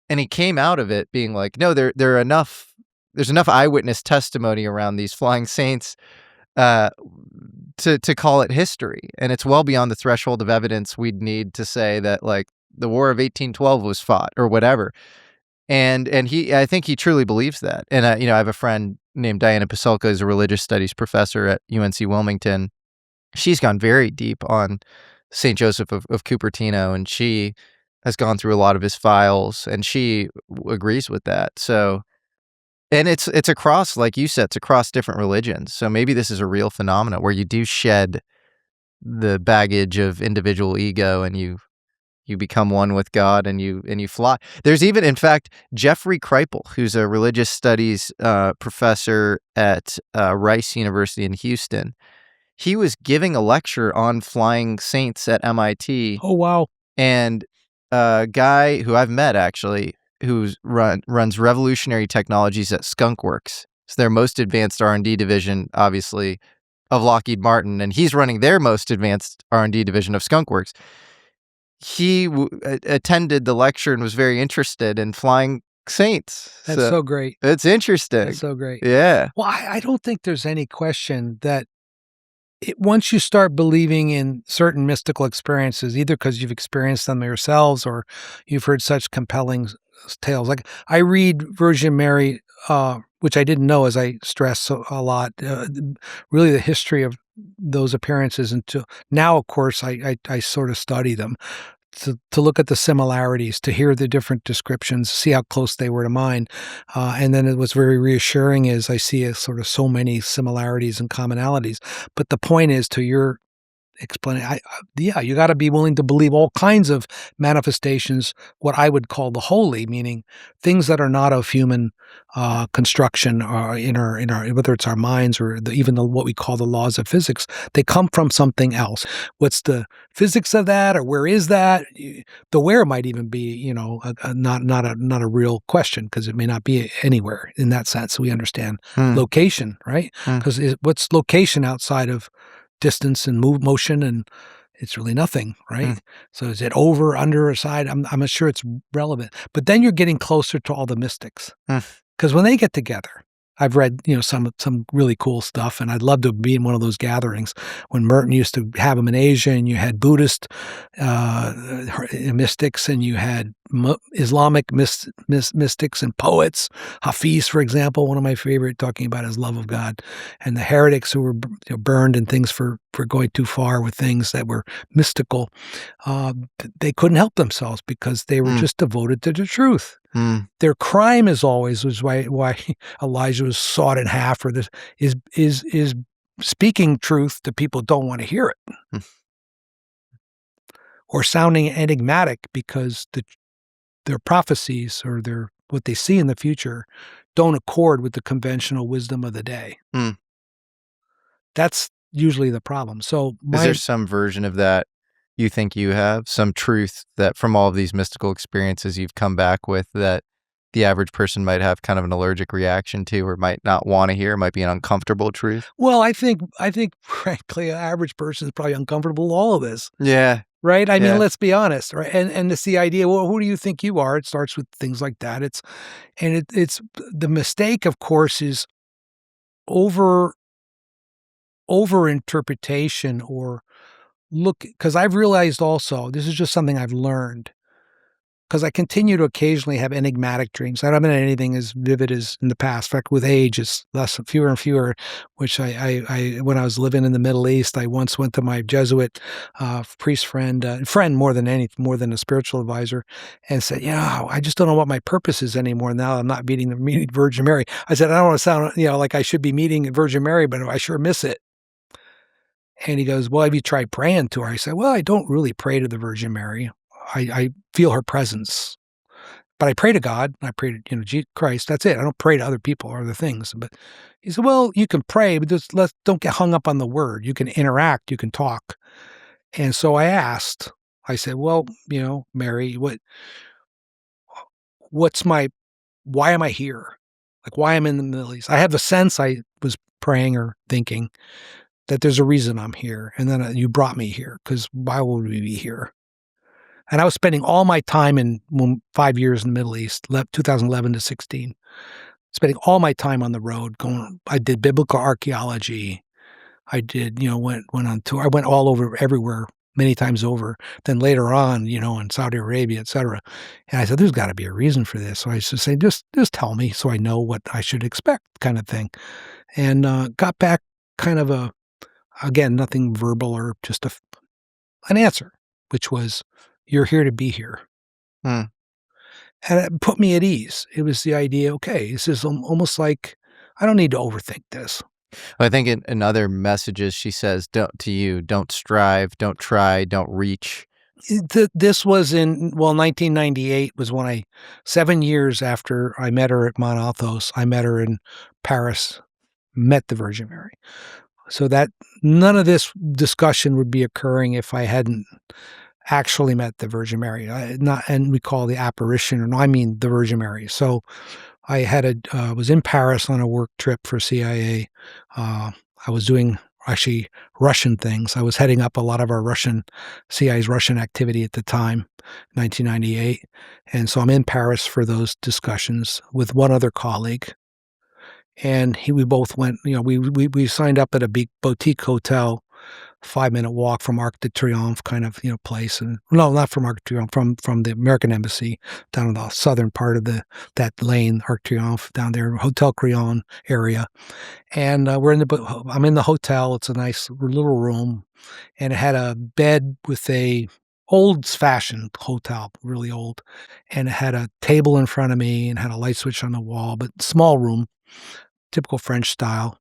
And he came out of it being like, no, there's enough eyewitness testimony around these flying saints to call it history. And it's well beyond the threshold of evidence we'd need to say that, like, the War of 1812 was fought or whatever. And I think he truly believes that. And I have a friend named Diana Pasulka, who's a religious studies professor at UNC Wilmington, she's gone very deep on St. Joseph of Cupertino, and she has gone through a lot of his files, and she agrees with that. So, and it's across, like you said, it's across different religions. So maybe this is a real phenomenon where you do shed the baggage of individual ego, and you become one with God, and you fly. There's even, in fact, Jeffrey Kripal, who's a religious studies professor at Rice University in Houston. He was giving a lecture on flying saints at MIT. Oh, wow. And a guy who I've met, actually, who runs revolutionary technologies at Skunkworks. It's their most advanced R&D division, obviously, of Lockheed Martin, and he's running their most advanced R&D division of Skunkworks. He attended the lecture and was very interested in flying saints. That's so great. It's interesting. That's so great. Yeah. Well, I don't think there's any question that once you start believing in certain mystical experiences, either because you've experienced them yourselves or you've heard such compelling tales. Like I read Virgin Mary, which I didn't know, as I stress a lot, really the history of those appearances until now. Of course, I sort of study them to look at the similarities, to hear the different descriptions, see how close they were to mine. And then what's very reassuring is I see sort of so many similarities and commonalities. But the point is, to your explaining, you got to be willing to believe all kinds of manifestations, what I would call the holy, meaning things that are not of human construction, or in our whether it's our minds or even what we call the laws of physics. They come from something else. What's the physics of that, or where is that? The where might even be, not a real question, because it may not be anywhere in that sense. We understand location, right? Because what's location outside of distance and motion, and it's really nothing, right? So is it over, under, or side? I'm not sure it's relevant. But then you're getting closer to all the mystics, because when they get together, I've read some really cool stuff, and I'd love to be in one of those gatherings when Merton used to have them in Asia, and you had Buddhist mystics, and you had Islamic mystics and poets. Hafiz, for example, one of my favorite, talking about his love of God, and the heretics who were burned and things for going too far with things that were mystical. They couldn't help themselves because they were just devoted to the truth. Their crime was why Elijah was sawed in half, or this is speaking truth that people don't want to hear it, or sounding enigmatic because their prophecies or what they see in the future don't accord with the conventional wisdom of the day. That's usually the problem. So is there some version of that you think you have, some truth that from all of these mystical experiences you've come back with that the average person might have kind of an allergic reaction to, or might not want to hear, might be an uncomfortable truth? Well, I think frankly, an average person is probably uncomfortable with all of this. Yeah. Right? I mean, let's be honest, right? And it's the idea, well, who do you think you are? It starts with things like that. It's the mistake, of course, is over interpretation, or because I've realized also, this is just something I've learned, because I continue to occasionally have enigmatic dreams. I haven't had anything as vivid as in the past. In fact, with age, it's fewer and fewer, which I when I was living in the Middle East, I once went to my Jesuit priest friend more than a spiritual advisor, and said, I just don't know what my purpose is anymore now I'm not meeting Virgin Mary. I said, I don't want to sound like I should be meeting Virgin Mary, but I sure miss it. And he goes, well, have you tried praying to her? I said, well, I don't really pray to the Virgin Mary. I feel her presence, but I pray to God. I pray to Christ. That's it. I don't pray to other people or other things. But he said, well, you can pray, but don't get hung up on the word. You can interact. You can talk. And so I asked. I said, well, Mary, why am I here? Like, why I'm in the Middle East? I have the sense I was praying or thinking that there's a reason I'm here, and then you brought me here, because why would we be here? And I was spending all my time in 5 years in the Middle East, 2011 to 16, spending all my time on the road going. I did biblical archaeology. I did, went on tour. I went all over, everywhere, many times over. Then later on, in Saudi Arabia, et cetera. And I said, there's got to be a reason for this. So I used to say, just tell me so I know what I should expect, kind of thing. And got back kind of Again, nothing verbal or just an answer, which was, "You're here to be here." Hmm. And it put me at ease. It was the idea, okay, this is almost like I don't need to overthink this. I think in other messages she says, don't strive, don't try, don't reach. This was in 1998 was when 7 years after I met her at Mount Athos, I met her in Paris, met the Virgin Mary. So that none of this discussion would be occurring if I hadn't actually met the Virgin Mary. And we call the apparition, or no, I mean the Virgin Mary. So I was in Paris on a work trip for CIA. I was doing actually Russian things. I was heading up a lot of our CIA's Russian activity at the time, 1998. And so I'm in Paris for those discussions with one other colleague. And we both went, we signed up at a big boutique hotel, 5-minute walk from Arc de Triomphe kind of, place. And no, not from Arc de Triomphe, from the American Embassy down in the southern part of that lane, Arc de Triomphe, down there, Hotel Crillon area. And I'm in the hotel. It's a nice little room, and it had a bed with a old-fashioned hotel, really old, and it had a table in front of me and had a light switch on the wall, but small room, typical French style.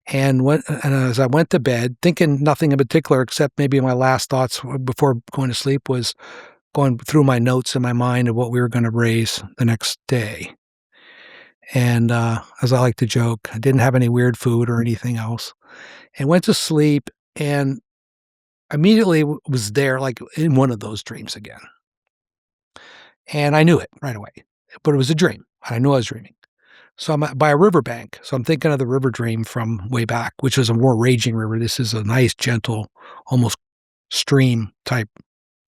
And as I went to bed, thinking nothing in particular except maybe my last thoughts before going to sleep was going through my notes in my mind of what we were going to raise the next day. And as I like to joke, I didn't have any weird food or anything else. And went to sleep and immediately was there like in one of those dreams again. And I knew it right away, but it was a dream. I knew I was dreaming. So I'm by a riverbank. So I'm thinking of the river dream from way back, which was a more raging river. This is a nice, gentle, almost stream type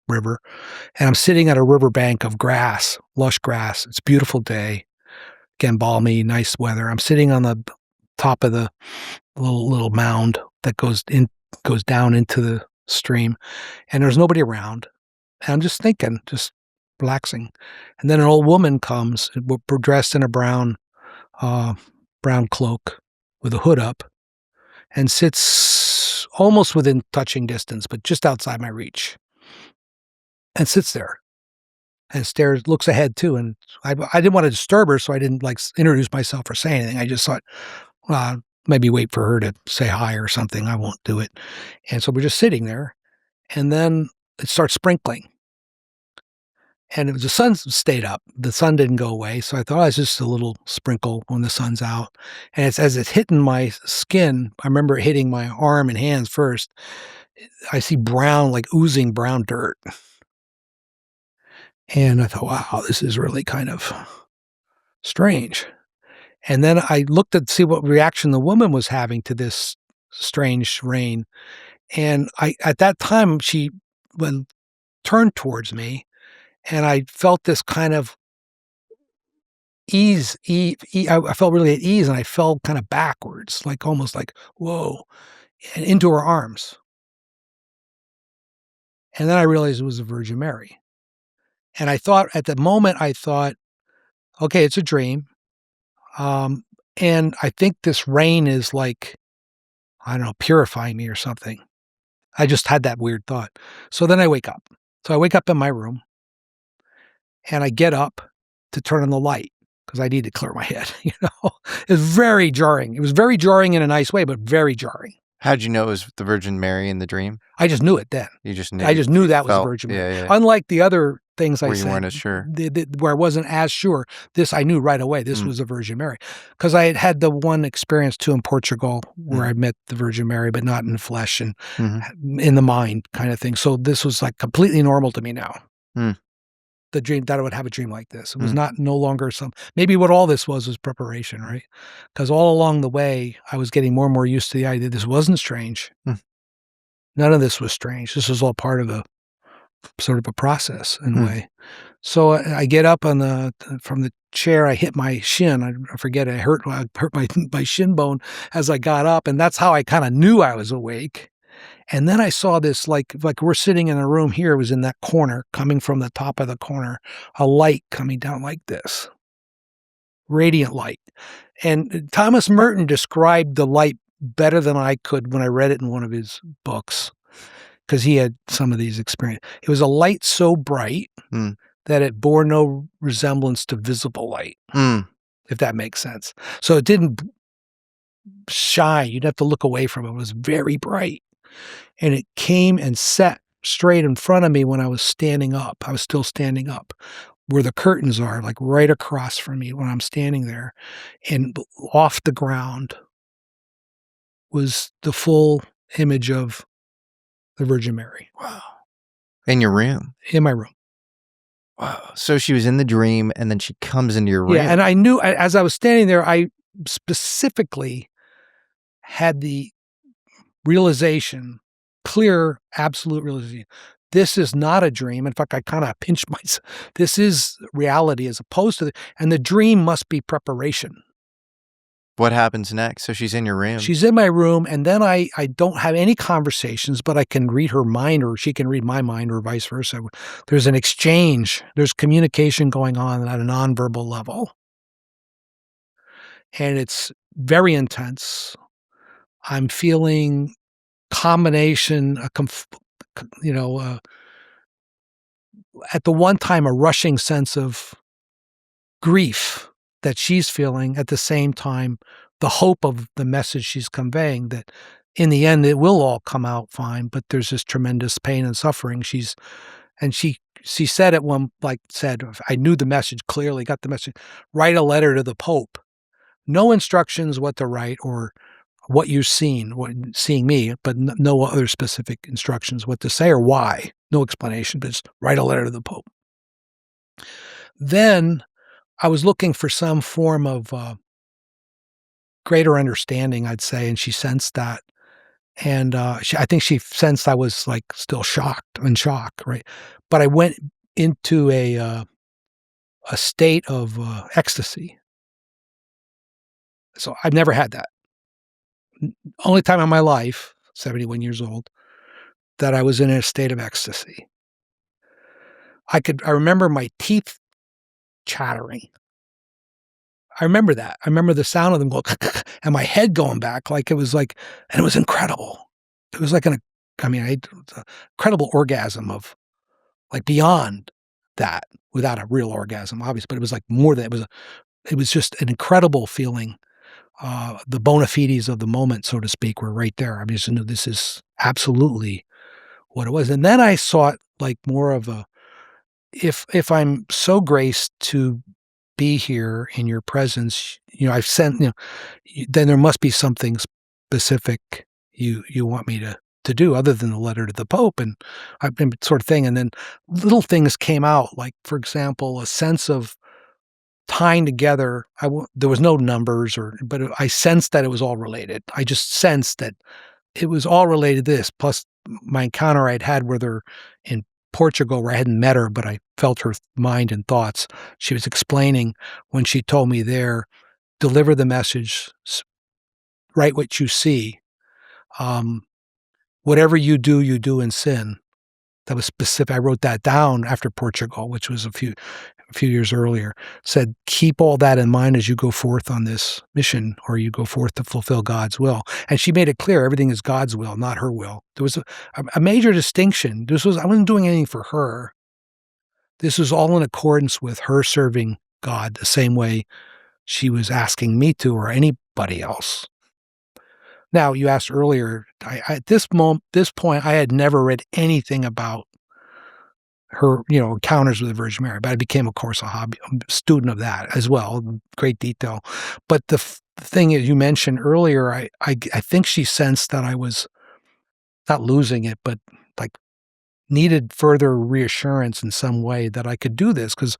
river. And I'm sitting at a riverbank of grass, lush grass. It's a beautiful day. Again, balmy, nice weather. I'm sitting on the top of the little mound that goes down into the stream, and there's nobody around. And I'm just thinking, just relaxing. And then an old woman comes, dressed in a brown cloak with a hood up, and sits almost within touching distance, but just outside my reach, and sits there and stares, looks ahead too. And I didn't want to disturb her, so I didn't introduce myself or say anything. I just thought, maybe wait for her to say hi or something. I won't do it. And so we're just sitting there, and then it starts sprinkling. And the sun stayed up. The sun didn't go away. So I thought, it's just a little sprinkle when the sun's out. And as it's hitting my skin, I remember it hitting my arm and hands first. I see brown, oozing brown dirt. And I thought, wow, this is really kind of strange. And then I looked to see what reaction the woman was having to this strange rain. And at that time, she turned towards me, and I felt this kind of ease. I felt really at ease, and I fell kind of backwards, almost like, whoa, and into her arms. And then I realized it was the Virgin Mary. And at the moment, I thought, okay, it's a dream. And I think this rain is purifying me or something. I just had that weird thought. So then I wake up. So I wake up in my room, and I get up to turn on the light because I need to clear my head. It's very jarring. It was very jarring in a nice way, but very jarring. How'd you know it was the Virgin Mary in the dream? I just knew it then. You just knew. I just knew that was the Virgin Mary. Yeah. Unlike the other things I where said, you weren't as sure, where I wasn't as sure. This I knew right away. This was the Virgin Mary, because I had the one experience too in Portugal where I met the Virgin Mary, but not in the flesh and in the mind kind of thing. So this was completely normal to me now. The dream that I would have a dream like this. It was no longer maybe what all this was preparation, right? Because all along the way, I was getting more and more used to the idea this wasn't strange. None of this was strange. This was all part of a sort of a process in a way. So I get up from the chair. I hit my shin. I forget. I hurt my shin bone as I got up, and that's how I kind of knew I was awake. And then I saw this, like we're sitting in a room here. It was in that corner, coming from the top of the corner, a light coming down like this, radiant light. And Thomas Merton described the light better than I could when I read it in one of his books, because he had some of these experiences. It was a light so bright that it bore no resemblance to visible light, if that makes sense. So it didn't shine. You'd have to look away from it. It was very bright. And it came and set straight in front of me when I was standing up. I was still standing up where the curtains are, like right across from me when I'm standing there. And off the ground was the full image of the Virgin Mary. Wow. In your room? In my room. Wow. So she was in the dream and then she comes into your room. Yeah, and I knew as I was standing there, I specifically had the realization, clear, absolute realization. This is not a dream. In fact, I kind of pinched myself. This is reality as opposed to and the dream must be preparation. What happens next? So she's in your room. She's in my room, and then I don't have any conversations, but I can read her mind, or she can read my mind, or vice versa. There's an exchange. There's communication going on at a nonverbal level. And it's very intense. I'm feeling combination, at the one time, a rushing sense of grief that she's feeling, at the same time, the hope of the message she's conveying that in the end, it will all come out fine, but there's this tremendous pain and suffering. She said at one, I knew the message clearly, got the message, write a letter to the Pope. No instructions what to write or what you're seeing me, but no other specific instructions what to say or why. No explanation, but just write a letter to the Pope. Then I was looking for some form of greater understanding, I'd say, and she sensed that. And I think she sensed I was still in shock, right? But I went into a state of ecstasy. So I've never had that. Only time in my life, 71 years old, that I was in a state of ecstasy. I remember my teeth chattering. I remember that. I remember the sound of them going and my head going back and it was incredible. It was an incredible orgasm of beyond that, without a real orgasm, obviously, but it was more than it was just an incredible feeling. The bona fides of the moment, so to speak, were right there. I just knew this is absolutely what it was. And then I saw it more of if I'm so graced to be here in your presence, I've sent, then there must be something specific you want me to do other than the letter to the Pope. And I've been sort of thing. And then little things came out, for example, a sense of tying together. There was no numbers but I sensed that it was all related. I just sensed that it was all related to this. Plus my encounter I'd had with her in Portugal, where I hadn't met her, but I felt her mind and thoughts. She was explaining when she told me there, deliver the message, write what you see. Whatever you do in sin. That was specific. I wrote that down after Portugal, which was a few years earlier. Said, keep all that in mind as you go forth on this mission, or you go forth to fulfill God's will. And she made it clear everything is God's will, not her will. There was a major distinction. I wasn't doing anything for her. This was all in accordance with her serving God the same way she was asking me to, or anybody else. Now, you asked earlier, at this point, I had never read anything about her, encounters with the Virgin Mary, but I became, of course, a student of that as well, great detail. But the thing is, you mentioned earlier, I think she sensed that I was not losing it, but needed further reassurance in some way that I could do this, because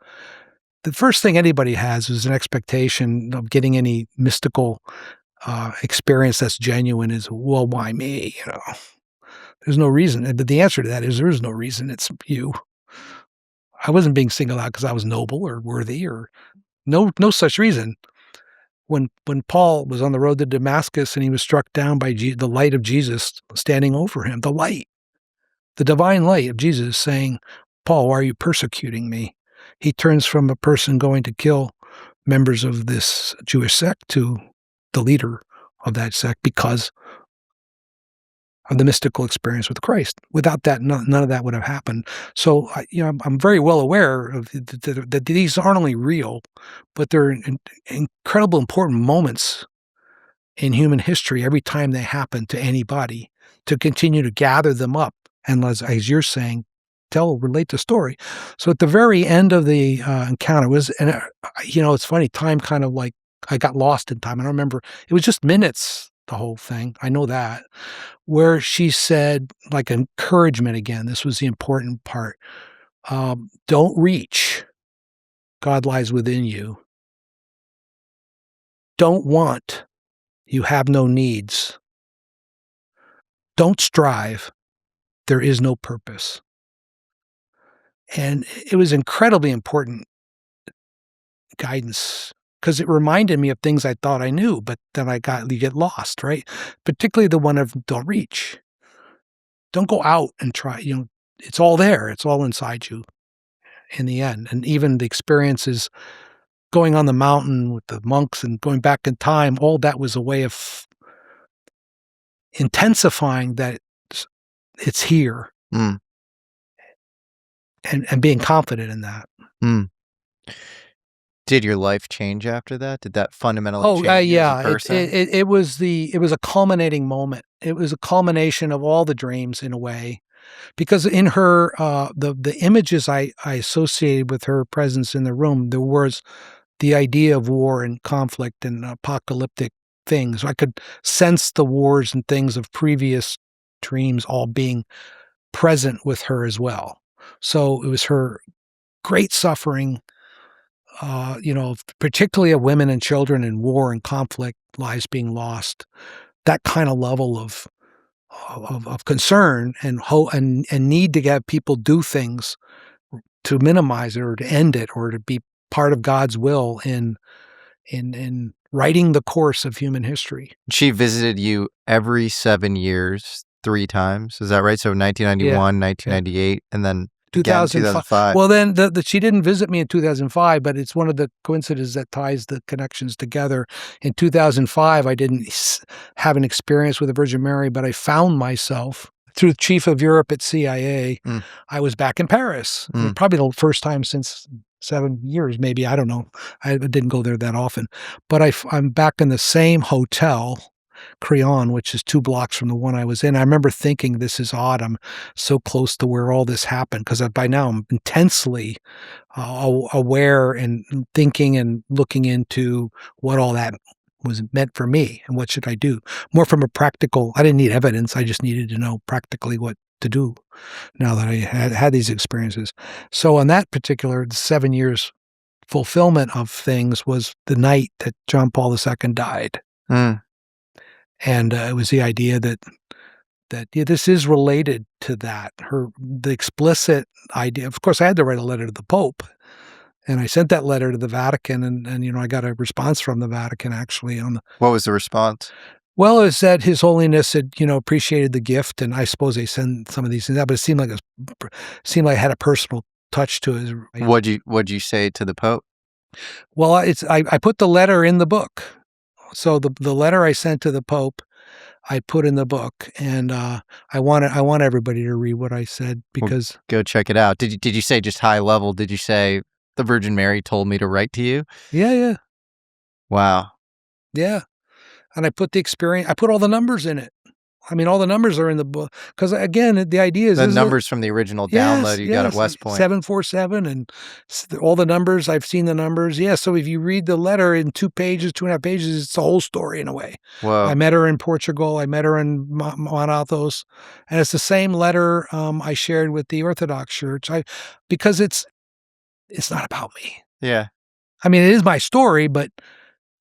the first thing anybody has is an expectation of getting any mystical experience that's genuine is, well, why me? There's no reason. But the answer to that is there is no reason. It's you. I wasn't being singled out because I was noble or worthy, or no such reason. When Paul was on the road to Damascus and he was struck down by the light of Jesus standing over him, the divine light of Jesus saying, Paul, why are you persecuting me? He turns from a person going to kill members of this Jewish sect to the leader of that sect because of the mystical experience with Christ. Without that, none of that would have happened. So, I'm very well aware of that these aren't only real, but they're incredible important moments in human history every time they happen to anybody, to continue to gather them up and, as you're saying, relate the story. So at the very end of the encounter it's funny, time kind of like, I got lost in time. I don't remember. It was just minutes, the whole thing. I know that. Where she said, like encouragement again, this was the important part. Don't reach. God lies within you. Don't want. You have no needs. Don't strive. There is no purpose. And it was incredibly important guidance because it reminded me of things I thought I knew, but then you get lost, right? Particularly the one of don't reach. Don't go out and try, it's all there. It's all inside you in the end. And even the experiences going on the mountain with the monks and going back in time, all that was a way of intensifying that it's here. Mm. And being confident in that. Mm. Did your life change after that? Did that fundamentally change you as a person? It was a culminating moment. It was a culmination of all the dreams in a way, because in her the images I associated with her presence in the room, there was the idea of war and conflict and apocalyptic things. I could sense the wars and things of previous dreams all being present with her as well. So it was her great suffering, particularly of women and children in war and conflict, lives being lost, that kind of level of concern and hope and need to have people do things to minimize it or to end it or to be part of God's will in writing the course of human history. She visited you every 7 years, 3 times. Is that right? So 1991, 1998, and then 2005. Well, then she didn't visit me in 2005, but it's one of the coincidences that ties the connections together. In 2005, I didn't have an experience with the Virgin Mary, but I found myself through the chief of Europe at CIA. I was back in Paris, probably the first time since 7 years, maybe. I don't know. I didn't go there that often, but I'm back in the same hotel, Crillon, which is 2 blocks from the one I was in. I remember thinking, this is odd. I'm so close to where all this happened, because by now I'm intensely aware and thinking and looking into what all that was meant for me and what should I do. More from a practical, I didn't need evidence. I just needed to know practically what to do now that I had these experiences. So on that particular 7 years fulfillment of things was the night that John Paul II died. And it was the idea that this is related to that. The explicit idea. Of course, I had to write a letter to the Pope, and I sent that letter to the Vatican, and I got a response from the Vatican actually on the. What was the response? Well, it was that His Holiness had appreciated the gift, and I suppose they send some of these things out, but it seemed like it had a personal touch to it. What'd you say to the Pope? Well, I put the letter in the book. So the letter I sent to the Pope, I put in the book, and I want everybody to read what I said, because go check it out. Did you say just high level? Did you say the Virgin Mary told me to write to you? Yeah. Wow. Yeah, and I put the experience. I put all the numbers in it. I mean, all the numbers are in the book, because again, the idea is the numbers from the original download you got at West Point. 747 and all the numbers. I've seen the numbers. Yeah. So if you read the letter in 2.5 pages, it's the whole story in a way. Whoa. I met her in Portugal. I met her in Mount Athos, and it's the same letter I shared with the Orthodox Church. Because it's not about me. Yeah. I mean, it is my story, but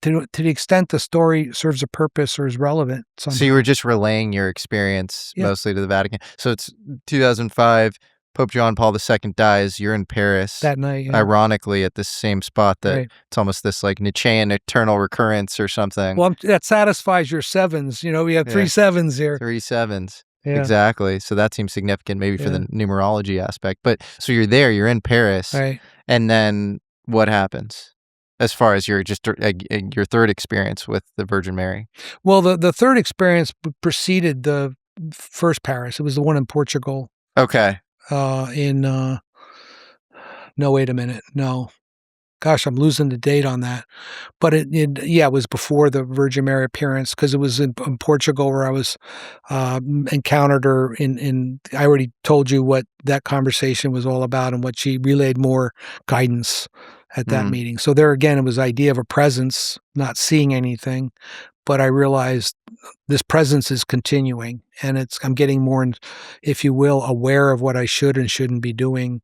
to the extent the story serves a purpose or is relevant. Somehow. So you were just relaying your experience mostly to the Vatican. So it's 2005, Pope John Paul II dies. You're in Paris. That night, yeah. Ironically, at this same spot that Right. it's almost this like Nietzschean eternal recurrence or something. Well, that satisfies your sevens. We have 3 sevens here. 3 sevens. Yeah. Exactly. So that seems significant maybe for the numerology aspect. But so you're there, you're in Paris. Right. And then what happens? as far as your your third experience with the Virgin Mary? Well, the third experience preceded the first Paris. It was the one in Portugal. Okay. No, wait a minute. No. Gosh, I'm losing the date on that. But it was before the Virgin Mary appearance, because it was in Portugal where I was encountered her I already told you what that conversation was all about and what she relayed more guidance at that meeting. So there again, it was the idea of a presence, not seeing anything, but I realized this presence is continuing, and I'm getting more, if you will, aware of what I should and shouldn't be doing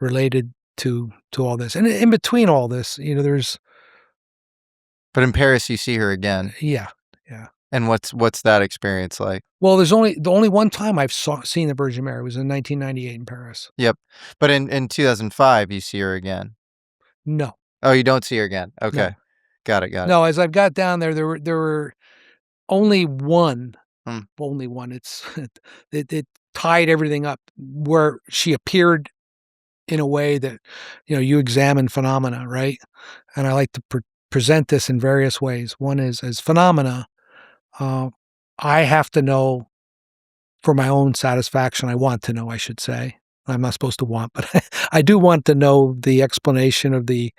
related to all this. And in between all this, there's. But in Paris, you see her again. Yeah. And what's that experience like? Well, there's only one time I've seen the Virgin Mary was in 1998 in Paris. Yep. But in 2005, you see her again. No. Oh, you don't see her again. Okay. No. Got it. No, as I've got down there were only one. Only one. It tied everything up where she appeared in a way that, you examine phenomena, right? And I like to present this in various ways. One is as phenomena. I have to know for my own satisfaction. I want to know, I should say. I'm not supposed to want, but I do want to know the explanation of the,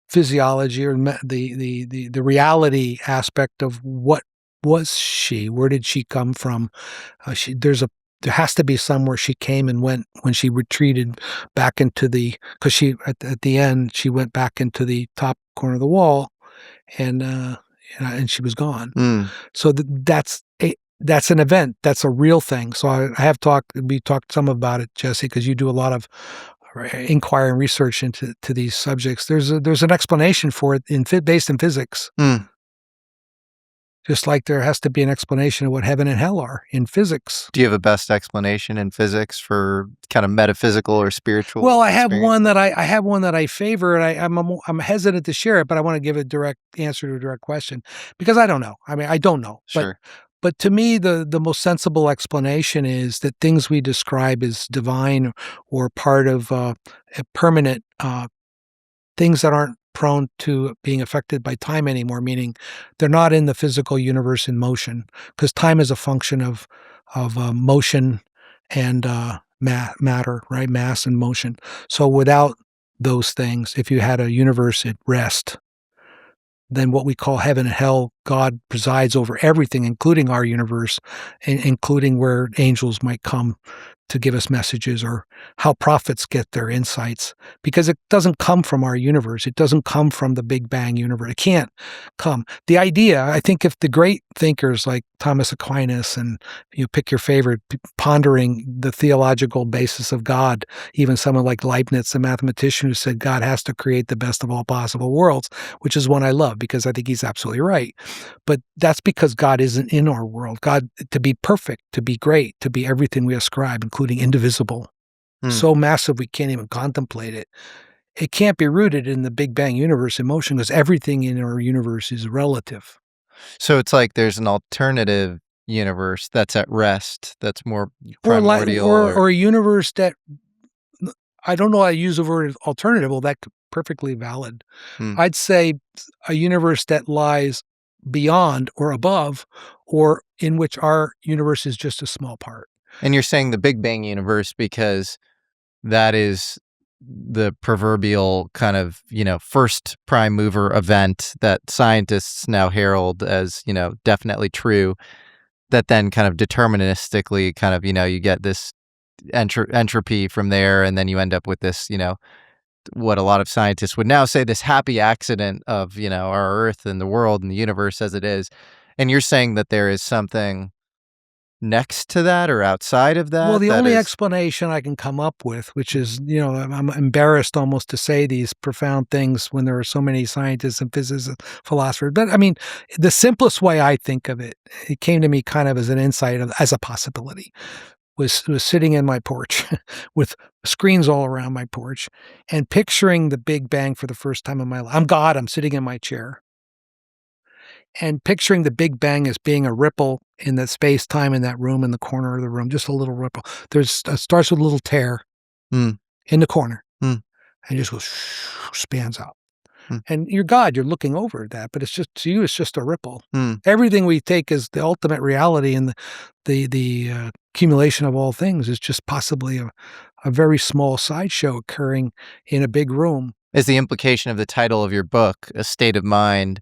physiology or the reality aspect of what was she? Where did she come from? There has to be somewhere she came and went when she retreated back into because she at the end she went back into the top corner of the wall, and she was gone. So that's an event. That's a real thing. So we talked some about it, Jesse, because you do a lot of inquiry and research into these subjects. There's an explanation for it based in physics. Just like there has to be an explanation of what heaven and hell are in physics. Do you have a best explanation in physics for kind of metaphysical or spiritual? Well, I have one that I favor, and I'm hesitant to share it, but I want to give a direct answer to a direct question because I don't know. I mean, I don't know. Sure. But to me, the most sensible explanation is that things we describe as divine or part of a permanent things that aren't prone to being affected by time anymore, meaning they're not in the physical universe in motion, because time is a function of motion and matter, right? Mass and motion. So without those things, if you had a universe at rest, then what we call heaven and hell, God presides over everything, including our universe, including where angels might come to give us messages or how prophets get their insights, because it doesn't come from our universe. It doesn't come from the Big Bang universe. It can't come. The idea, I think if the great thinkers like Thomas Aquinas and you pick your favorite, pondering the theological basis of God, even someone like Leibniz, the mathematician who said God has to create the best of all possible worlds, which is one I love because I think he's absolutely right. But that's because God isn't in our world. God, to be perfect, to be great, to be everything we ascribe, including indivisible, so massive we can't even contemplate it. It can't be rooted in the Big Bang universe in motion because everything in our universe is relative. So it's like there's an alternative universe that's at rest, that's more primordial. Or a universe that, I don't know how to use the word alternative, well, that's perfectly valid. I'd say a universe that lies beyond or above, or in which our universe is just a small part. And you're saying the Big Bang universe because that is the proverbial kind of, first prime mover event that scientists now herald as, definitely true, that then kind of deterministically kind of, you get this entropy from there, and then you end up with this, what a lot of scientists would now say, this happy accident of, our Earth and the world and the universe as it is. And you're saying that there is something next to that or outside of that? Well, the only explanation I can come up with, which is, I'm embarrassed almost to say these profound things when there are so many scientists and physicists and philosophers. But I mean, the simplest way I think of it, it came to me kind of as an insight, as a possibility, was sitting in my porch with screens all around my porch and picturing the Big Bang for the first time in my life. I'm God, I'm sitting in my chair. And picturing the Big Bang as being a ripple in the space-time in that room, in the corner of the room, just a little ripple. Starts with a little tear in the corner. and just goes, spans out. Hmm. And you're God, you're looking over that, but it's just, to you, it's just a ripple. Hmm. Everything we take as the ultimate reality and the accumulation of all things is just possibly a very small sideshow occurring in a big room. Is the implication of the title of your book a state of mind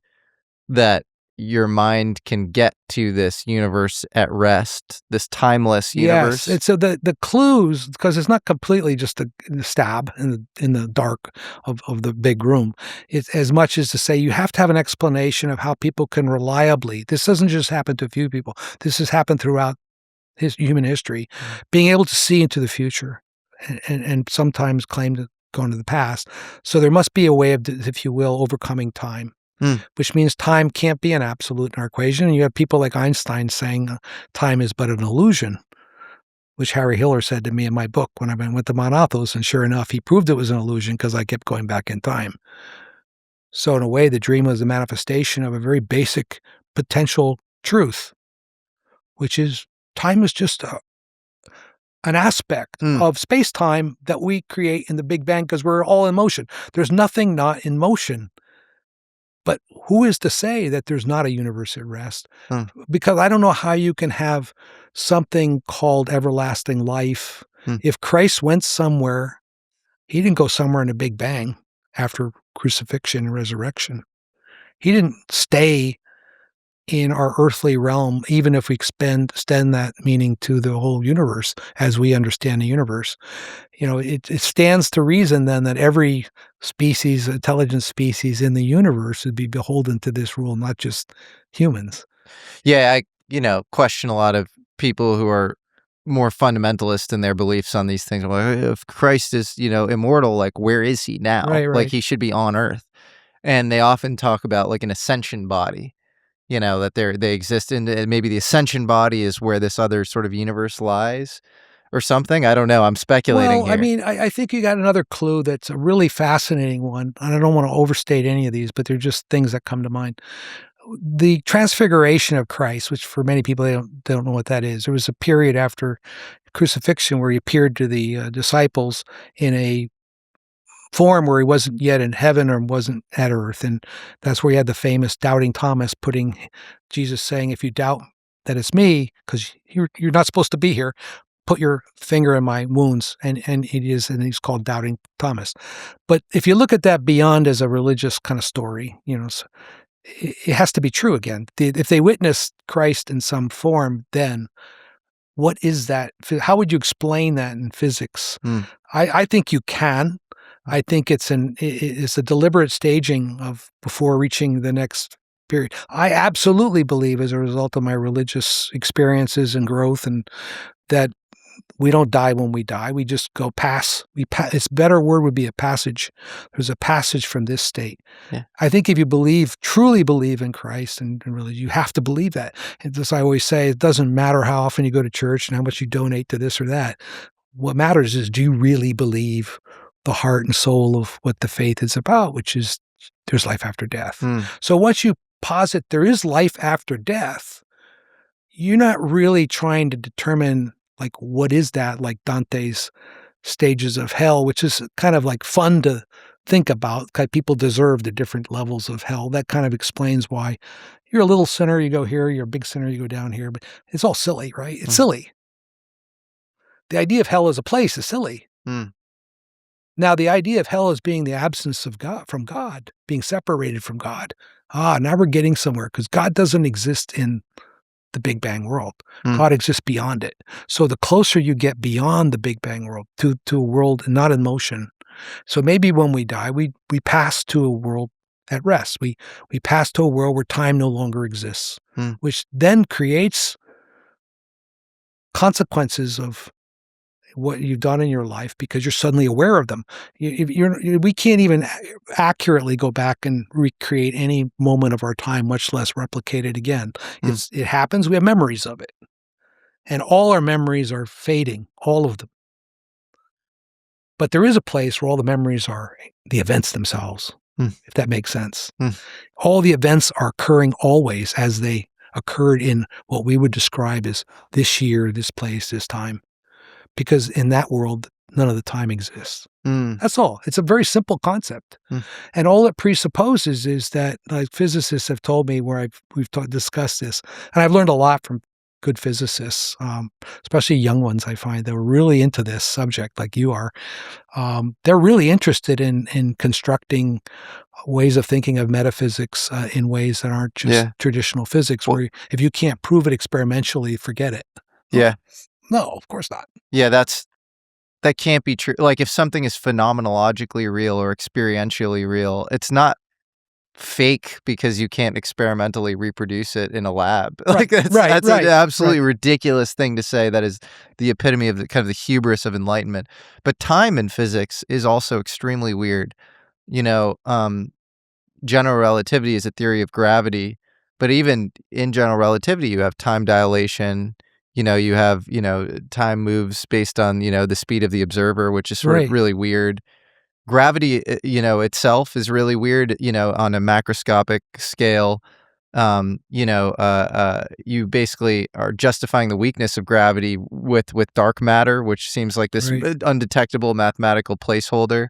that your mind can get to this universe at rest, this timeless universe? Yes, and so the clues, because it's not completely just a stab in the dark of the big room. It's as much as to say you have to have an explanation of how people can reliably. This doesn't just happen to a few people. This has happened throughout human history, being able to see into the future, and sometimes claim to go into the past. So there must be a way of, if you will, overcoming time. Which means time can't be an absolute in our equation. And you have people like Einstein saying time is but an illusion, which Harry Hiller said to me in my book when I went to Mount Athos. And sure enough, he proved it was an illusion because I kept going back in time. So in a way, the dream was a manifestation of a very basic potential truth, which is time is just an aspect of space-time that we create in the Big Bang because we're all in motion. There's nothing not in motion. But who is to say that there's not a universe at rest? Because I don't know how you can have something called everlasting life. If Christ went somewhere, he didn't go somewhere in a Big Bang after crucifixion and resurrection. He didn't stay in our earthly realm, even if we extend that meaning to the whole universe as we understand the universe. It stands to reason then that every species, intelligent species in the universe would be beholden to this rule, not just humans. Yeah, I question a lot of people who are more fundamentalist in their beliefs on these things. Like, if Christ is, immortal, like where is he now? Right. Like he should be on Earth. And they often talk about like an ascension body. That they exist in, maybe the ascension body is where this other sort of universe lies or something. I don't know. I'm speculating here. I mean, I think you got another clue that's a really fascinating one. And I don't want to overstate any of these, but they're just things that come to mind. The transfiguration of Christ, which for many people, they don't know what that is. There was a period after crucifixion where he appeared to the disciples in a form where he wasn't yet in heaven or wasn't at earth. And that's where you had the famous doubting Thomas putting Jesus saying, if you doubt that it's me, because you're not supposed to be here, put your finger in my wounds. And he's called doubting Thomas. But if you look at that beyond as a religious kind of story, it has to be true again. If they witnessed Christ in some form, then what is that? How would you explain that in physics? I think you can. I think it's a deliberate staging of before reaching the next period. I absolutely believe, as a result of my religious experiences and growth, and that we don't die when we die. We just go pass. Its better word would be a passage. There's a passage from this state. Yeah. I think if you truly believe in Christ and religion, you have to believe that. And as I always say, it doesn't matter how often you go to church and how much you donate to this or that. What matters is, do you really believe the heart and soul of what the faith is about, which is there's life after death. So once you posit there is life after death, you're not really trying to determine like what is that, like Dante's stages of hell, which is kind of like fun to think about because people deserve the different levels of hell. That kind of explains why you're a little sinner, you go here, you're a big sinner, you go down here. But it's all silly, right? It's silly. The idea of hell as a place is silly. Now, the idea of hell as being the absence of God, from God, being separated from God. Now we're getting somewhere because God doesn't exist in the Big Bang world. God exists beyond it. So the closer you get beyond the Big Bang world to a world not in motion. So maybe when we die, we pass to a world at rest. We pass to a world where time no longer exists, which then creates consequences of what you've done in your life because you're suddenly aware of them. We can't even accurately go back and recreate any moment of our time, much less replicate it again. It happens. We have memories of it. And all our memories are fading, all of them. But there is a place where all the memories are the events themselves, if that makes sense. All the events are occurring always as they occurred in what we would describe as this year, this place, this time. Because in that world, none of the time exists. Mm. That's all. It's a very simple concept. Mm. And all it presupposes is that, like physicists have told me where we've discussed this, and I've learned a lot from good physicists, especially young ones. I find they're really into this subject, like you are. They're really interested in constructing ways of thinking of metaphysics in ways that aren't just traditional physics, where if you can't prove it experimentally, forget it. Yeah. No, of course not. Yeah, that can't be true. Like if something is phenomenologically real or experientially real, it's not fake because you can't experimentally reproduce it in a lab. Like that's an absolutely ridiculous thing to say. That is the epitome of the kind of the hubris of enlightenment. But time in physics is also extremely weird. You know, general relativity is a theory of gravity, but even in general relativity, you have time dilation. You know, you have, time moves based on, the speed of the observer, which is sort of really weird. Gravity, itself is really weird, on a macroscopic scale. You basically are justifying the weakness of gravity with dark matter, which seems like this undetectable mathematical placeholder.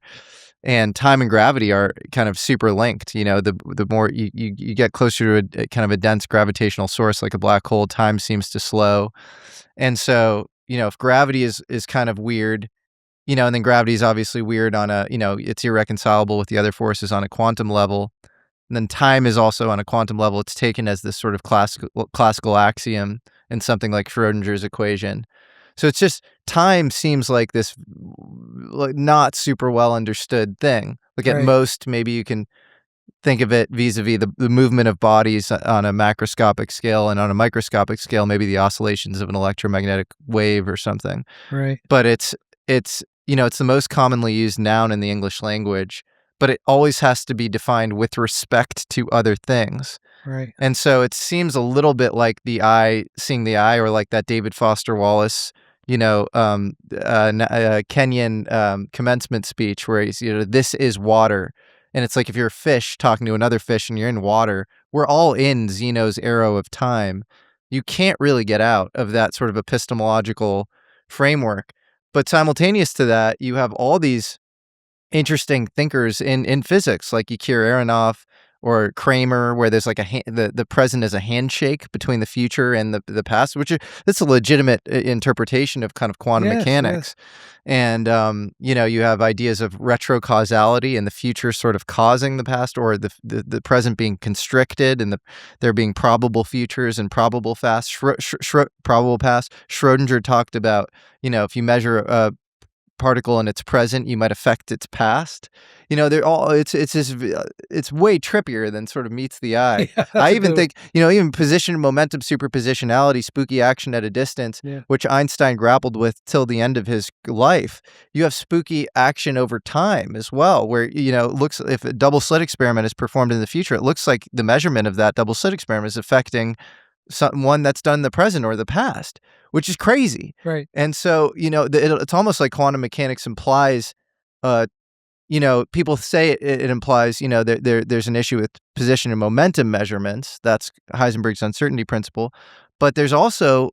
And time and gravity are kind of super linked. The more you get closer to a kind of a dense gravitational source like a black hole, time seems to slow. And so, if gravity is kind of weird, and then gravity is obviously weird on a, it's irreconcilable with the other forces on a quantum level. And then time is also on a quantum level. It's taken as this sort of classical axiom in something like Schrodinger's equation. So it's just time seems like this not super well understood thing. Like at most, maybe you can think of it vis-a-vis the movement of bodies on a macroscopic scale, and on a microscopic scale, maybe the oscillations of an electromagnetic wave or something. Right. But it's it's the most commonly used noun in the English language, but it always has to be defined with respect to other things. Right. And so it seems a little bit like the eye seeing the eye, or like that David Foster Wallace, Kenyan commencement speech where he's, this is water. And it's like if you're a fish talking to another fish and you're in water, we're all in Zeno's arrow of time. You can't really get out of that sort of epistemological framework. But simultaneous to that, you have all these interesting thinkers in physics, like Yakir Aronoff or Kramer, where there's like the present is a handshake between the future and the past, that's a legitimate interpretation of kind of quantum mechanics. Yes. And you have ideas of retrocausality and the future sort of causing the past, or the present being constricted, and there being probable futures and probable past. Probable past. Schrodinger talked about, if you measure a particle in its present, you might affect its past. They're all it's way trippier than sort of meets the eye. Yeah, I even think, even position, momentum, superpositionality, spooky action at a distance, which Einstein grappled with till the end of his life. You have spooky action over time as well, where, looks, if a double slit experiment is performed in the future, it looks like the measurement of that double slit experiment is affecting one that's done in the present or the past, which is crazy. Right. And so, it's almost like quantum mechanics implies, people say it implies, there's an issue with position and momentum measurements. That's Heisenberg's uncertainty principle. But there's also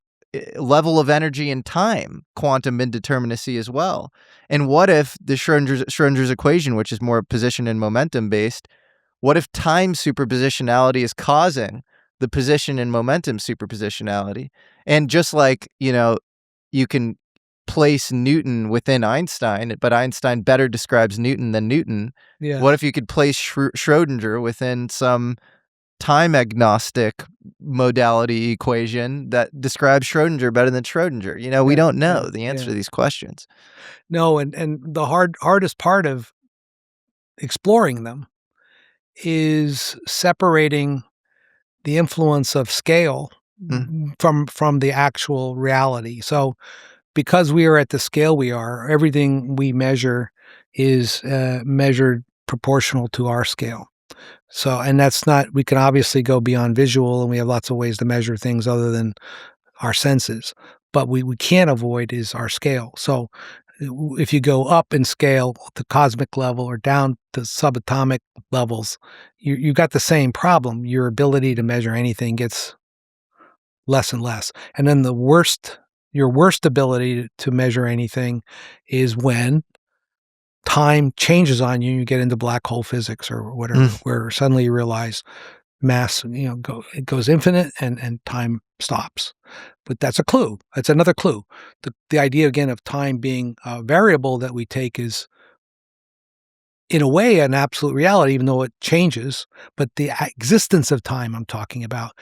level of energy and time, quantum indeterminacy as well. And what if the Schrodinger's equation, which is more position and momentum based, what if time superpositionality is causing the position and momentum superpositionality? And just like, you can place Newton within Einstein, but Einstein better describes Newton than Newton. Yeah. What if you could place Schrodinger within some time agnostic modality equation that describes Schrodinger better than Schrodinger? We don't know the answer to these questions. No, and the hardest part of exploring them is separating the influence of scale from the actual reality. So because we are at the scale we are, everything we measure is measured proportional to our scale. So, and that's not, we can obviously go beyond visual, and we have lots of ways to measure things other than our senses, but we can't avoid is our scale. So if you go up in scale, the cosmic level, or down to subatomic levels, you got the same problem. Your ability to measure anything gets less and less. And then the worst Your worst ability to measure anything is when time changes on you, you get into black hole physics or whatever, where suddenly you realize mass, it goes infinite and time stops. But that's a clue. That's another clue. The idea, again, of time being a variable that we take is, in a way, an absolute reality, even though it changes. But the existence of time I'm talking about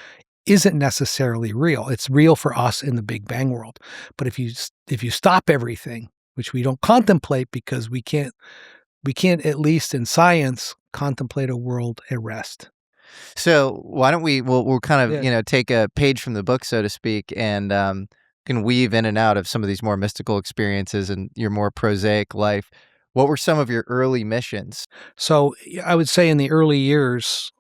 isn't necessarily real. It's real for us in the Big Bang world. But if you stop everything, which we don't contemplate because we can't, at least in science, contemplate a world at rest. So why don't we'll kind of, take a page from the book, so to speak, and can weave in and out of some of these more mystical experiences and your more prosaic life. What were some of your early missions? So I would say in the early years,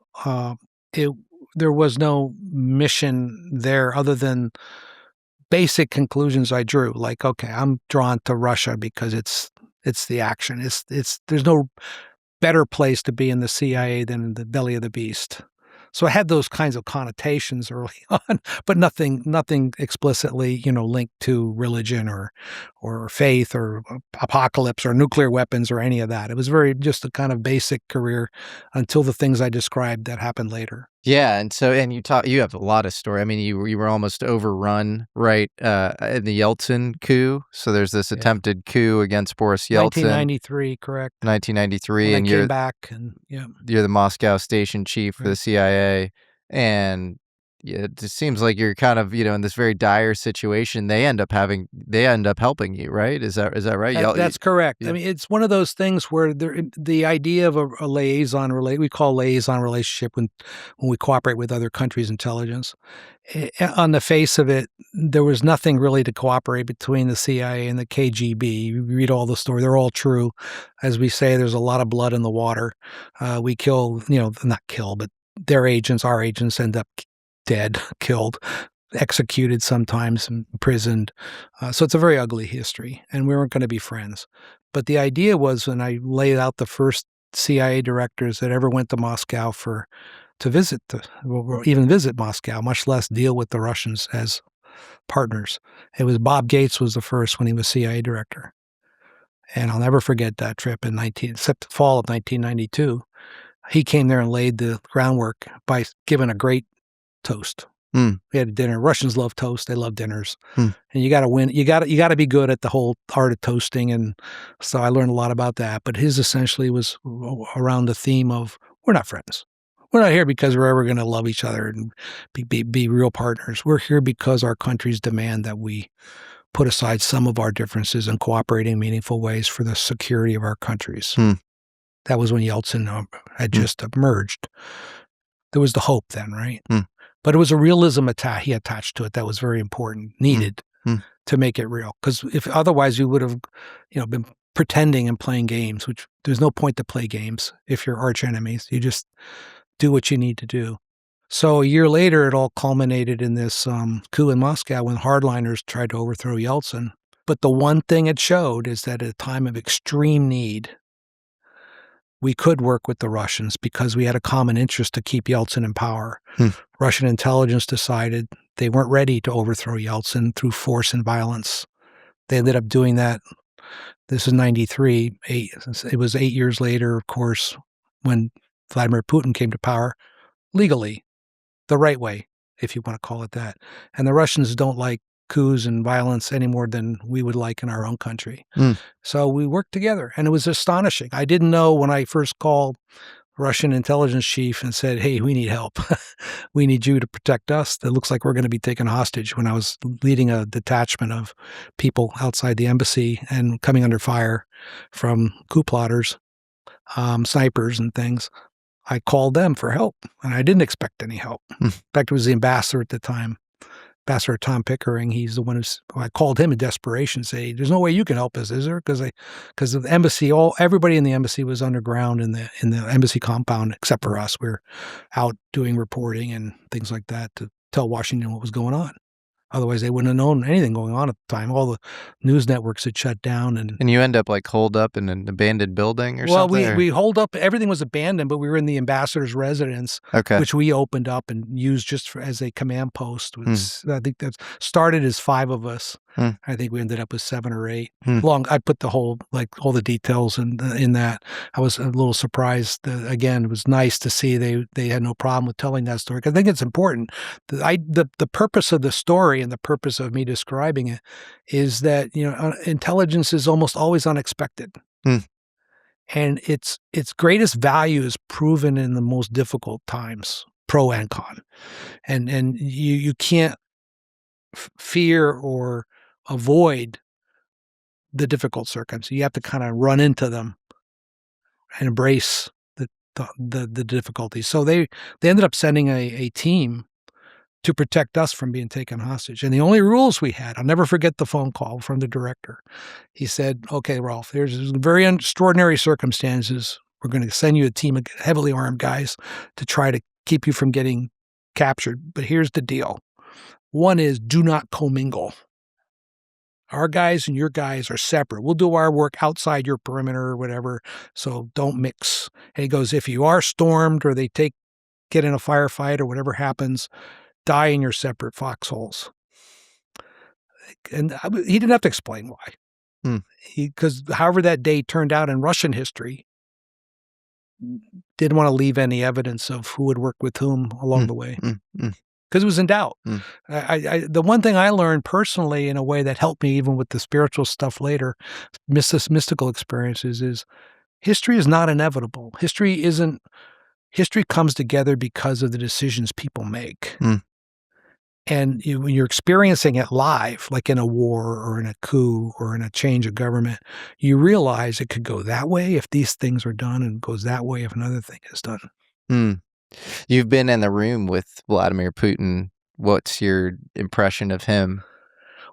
there was no mission there other than basic conclusions I drew. Like, okay, I'm drawn to Russia because it's the action. There's no better place to be in the CIA than in the belly of the beast. So I had those kinds of connotations early on, but nothing explicitly, linked to religion or faith or apocalypse or nuclear weapons or any of that. It was just a kind of basic career until the things I described that happened later. Yeah, and you have a lot of story. I mean, you were almost overrun, right, in the Yeltsin coup. So there's this attempted coup against Boris Yeltsin. 1993, correct. 1993, and you're came back, and you're the Moscow station chief for the CIA, and it just seems like you're kind of in this very dire situation. They end up helping you, right? Is that right? That's correct. Yeah. I mean, it's one of those things where the idea of a liaison we call liaison relationship when we cooperate with other countries' intelligence. On the face of it, there was nothing really to cooperate between the CIA and the KGB. You read all the story; they're all true. As we say, there's a lot of blood in the water. We kill, not kill, but their agents, our agents, end up dead, killed, executed sometimes, imprisoned. So it's a very ugly history, and we weren't going to be friends. But the idea was, when I laid out the first CIA directors that ever went to Moscow to visit Moscow, much less deal with the Russians as partners. It was Bob Gates was the first when he was CIA director. And I'll never forget that trip in fall of 1992. He came there and laid the groundwork by giving a great toast. We had a dinner. Russians love toast. They love dinners. And you got to win. You got to be good at the whole art of toasting. And so I learned a lot about that. But his essentially was around the theme of, we're not friends. We're not here because we're ever going to love each other and be real partners. We're here because our countries demand that we put aside some of our differences and cooperate in meaningful ways for the security of our countries. That was when Yeltsin had just emerged. There was the hope then, right? But it was a realism he attached to it that was very important, needed to make it real. Because if otherwise you would have, been pretending and playing games, which there's no point to play games if you're arch enemies. You just do what you need to do. So a year later, it all culminated in this coup in Moscow when hardliners tried to overthrow Yeltsin. But the one thing it showed is that at a time of extreme need, we could work with the Russians because we had a common interest to keep Yeltsin in power. Russian intelligence decided they weren't ready to overthrow Yeltsin through force and violence. They ended up doing that. This is 93. It was 8 years later, of course, when Vladimir Putin came to power, legally, the right way, if you want to call it that. And the Russians don't like coups and violence any more than we would like in our own country. So we worked together, and it was astonishing. I didn't know when I first called Russian intelligence chief and said, hey, we need help. We need you to protect us. It looks like we're going to be taken hostage, when I was leading a detachment of people outside the embassy and coming under fire from coup plotters, snipers and things. I called them for help, and I didn't expect any help. In fact, it was the ambassador at the time, Ambassador Tom Pickering. He's the one I called him in desperation, say, there's no way you can help us, is there? Because the embassy, everybody in the embassy was underground in the embassy compound, except for us. We were out doing reporting and things like that to tell Washington what was going on. Otherwise, they wouldn't have known anything going on at the time. All the news networks had shut down. And you end up holed up in an abandoned building or something? Well, we holed up. Everything was abandoned, but we were in the ambassador's residence, which we opened up and used just as a command post. I think that started as 5 of us. I think we ended up with 7 or 8. Hmm. I put the whole, all the details in that. I was a little surprised. Again, it was nice to see they had no problem with telling that story. I think it's important. The purpose of the story and the purpose of me describing it is that, intelligence is almost always unexpected. And its greatest value is proven in the most difficult times, pro and con. And you can't fear or avoid the difficult circumstances. You have to kind of run into them and embrace the difficulties. So they ended up sending a team to protect us from being taken hostage. And the only rules we had, I'll never forget the phone call from the director. He said, "Okay, Rolf, there's very extraordinary circumstances. We're going to send you a team of heavily armed guys to try to keep you from getting captured. But here's the deal. One is do not commingle. Our guys and your guys are separate. We'll do our work outside your perimeter or whatever, so don't mix." And he goes, "If you are stormed or they get in a firefight or whatever happens, die in your separate foxholes." And he didn't have to explain why. Because however that day turned out in Russian history, didn't want to leave any evidence of who would work with whom along the way. Because it was in doubt. The one thing I learned personally in a way that helped me even with the spiritual stuff later, mystical experiences, is history is not inevitable. History comes together because of the decisions people make. And when you're experiencing it live, like in a war or in a coup or in a change of government, you realize it could go that way if these things are done, and it goes that way if another thing is done. You've been in the room with Vladimir Putin. What's your impression of him?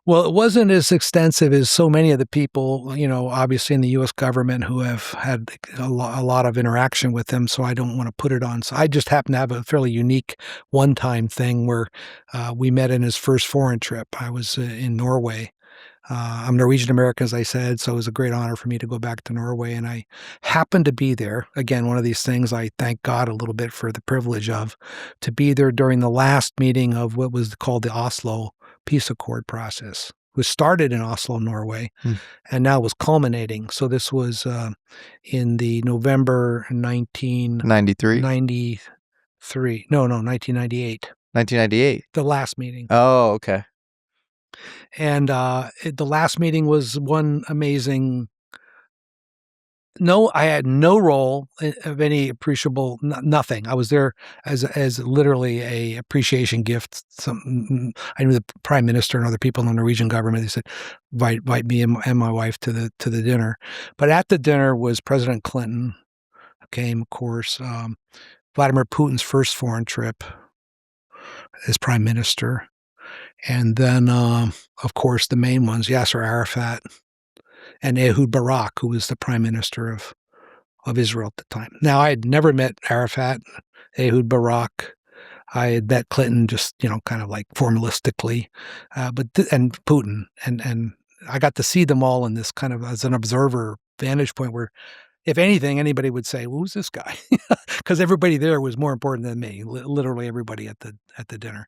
Well, it wasn't as extensive as so many of the people, obviously in the U.S. government who have had a lot of interaction with him, so I don't want to put it on. So I just happen to have a fairly unique one-time thing where we met in his first foreign trip. I was in Norway. I'm Norwegian American, as I said, so it was a great honor for me to go back to Norway. And I happened to be there. Again, one of these things I thank God a little bit for the privilege of, to be there during the last meeting of what was called the Oslo Peace Accord process. It was started in Oslo, Norway, and now was culminating. So this was in the November 1993? 1998. 1998. The last meeting. Oh, okay. And the last meeting was one amazing. No, I had no role of any appreciable, nothing. I was there as literally a appreciation gift. I knew the prime minister and other people in the Norwegian government. They said, invite me and my wife to the dinner. But at the dinner was President Clinton, who came, of course, Vladimir Putin's first foreign trip as prime minister. And then, of course, the main ones, Yasser Arafat and Ehud Barak, who was the prime minister of Israel at the time. Now, I had never met Arafat, Ehud Barak. I had met Clinton just, kind of like formalistically, and Putin. And I got to see them all in this kind of as an observer vantage point where, if anything, anybody would say, well, "Who's this guy?" Because everybody there was more important than me, literally everybody at the dinner.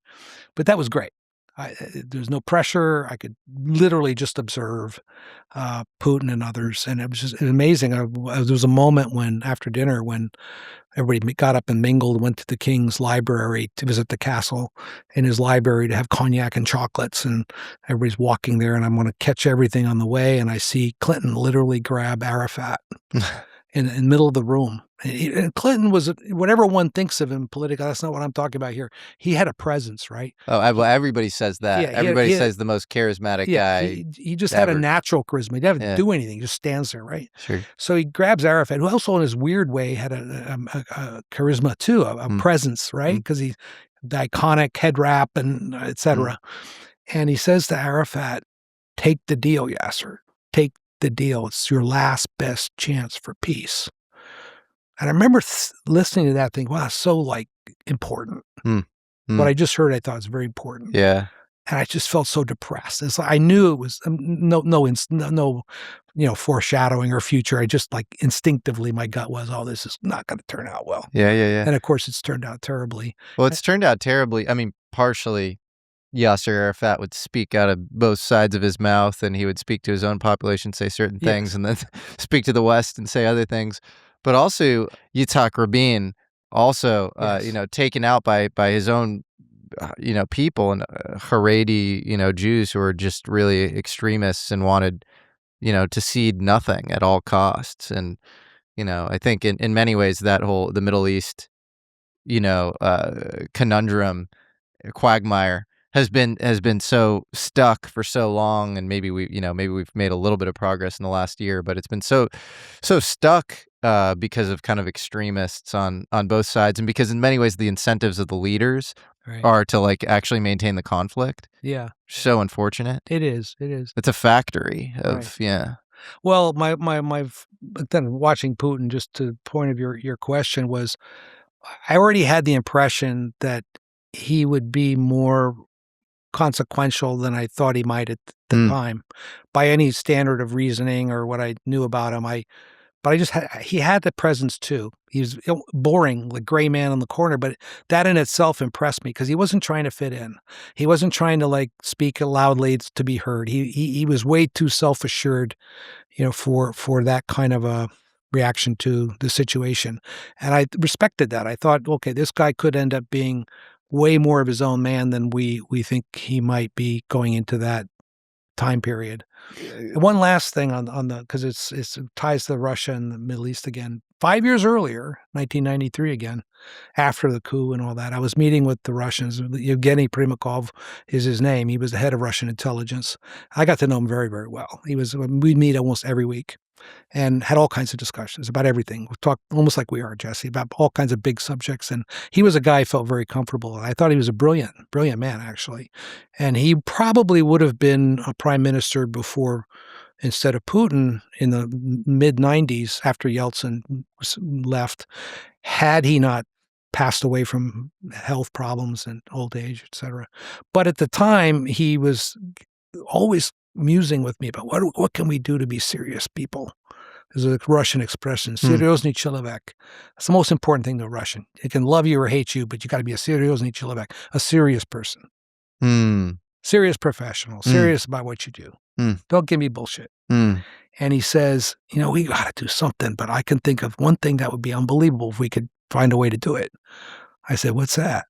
But that was great. There's no pressure. I could literally just observe Putin and others, and it was just amazing. There was a moment after dinner, when everybody got up and mingled, went to the king's library to visit the castle, in his library to have cognac and chocolates, and everybody's walking there, and I'm going to catch everything on the way, and I see Clinton literally grab Arafat in the middle of the room. And Clinton was, whatever one thinks of him politically, that's not what I'm talking about here. He had a presence, right? Oh, well, everybody says that. Yeah, everybody says the most charismatic guy. He just ever. had a natural charisma. He didn't have to do anything. He just stands there, right? Sure. So he grabs Arafat, who also in his weird way had a charisma too, a presence, right? Because he's the iconic head wrap and et cetera. And he says to Arafat, "Take the deal, Yasser. Take the deal. It's your last best chance for peace." And I remember listening to that, thinking, wow, it's so important. What I just heard, I thought was very important. Yeah. And I just felt so depressed. It's like I knew it was no foreshadowing or future. I just instinctively, my gut was, oh, this is not going to turn out well. Yeah. And of course, it's turned out terribly. Well, it's turned out terribly. I mean, partially Yasser Arafat would speak out of both sides of his mouth, and he would speak to his own population, say certain things, and then speak to the West and say other things. But also Yitzhak Rabin, also taken out by his own people and Haredi Jews who were just really extremists and wanted to cede nothing at all costs. And I think in many ways that the Middle East conundrum, quagmire has been so stuck for so long, and maybe we've made a little bit of progress in the last year, but it's been so stuck because of kind of extremists on both sides, and because in many ways the incentives of the leaders are to like actually maintain the conflict. Yeah. So unfortunate. It is. It's a factory of Well, my then watching Putin, just to the point of your question, was I already had the impression that he would be more consequential than I thought he might at the time, by any standard of reasoning or what I knew about him. But he had the presence too. He was boring, like gray man in the corner, but that in itself impressed me because he wasn't trying to fit in. He wasn't trying to like speak loudly to be heard. He was way too self-assured, for that kind of a reaction to the situation. And I respected that. I thought, okay, this guy could end up being way more of his own man than we think he might be going into that time period. One last thing on the, because it ties to Russia and the Middle East again. 5 years earlier, 1993 again, after the coup and all that, I was meeting with the Russians. Yevgeny Primakov is his name. He was the head of Russian intelligence. I got to know him very, very well. We'd meet almost every week and had all kinds of discussions about everything. We talked almost like we are, Jesse, about all kinds of big subjects. And he was a guy I felt very comfortable with. I thought he was a brilliant man, actually. And he probably would have been a prime minister instead of Putin in the mid-90s after Yeltsin left, had he not passed away from health problems and old age, et cetera. But at the time, he was always musing with me about what can we do to be serious people. There's a Russian expression, seriozny человек. That's the most important thing to a Russian. It can love you or hate you, but you got to be a seriozny человек, a serious person. Serious professional, serious about what you do. Don't give me bullshit. And he says, we got to do something, but I can think of one thing that would be unbelievable if we could find a way to do it. I said, what's that?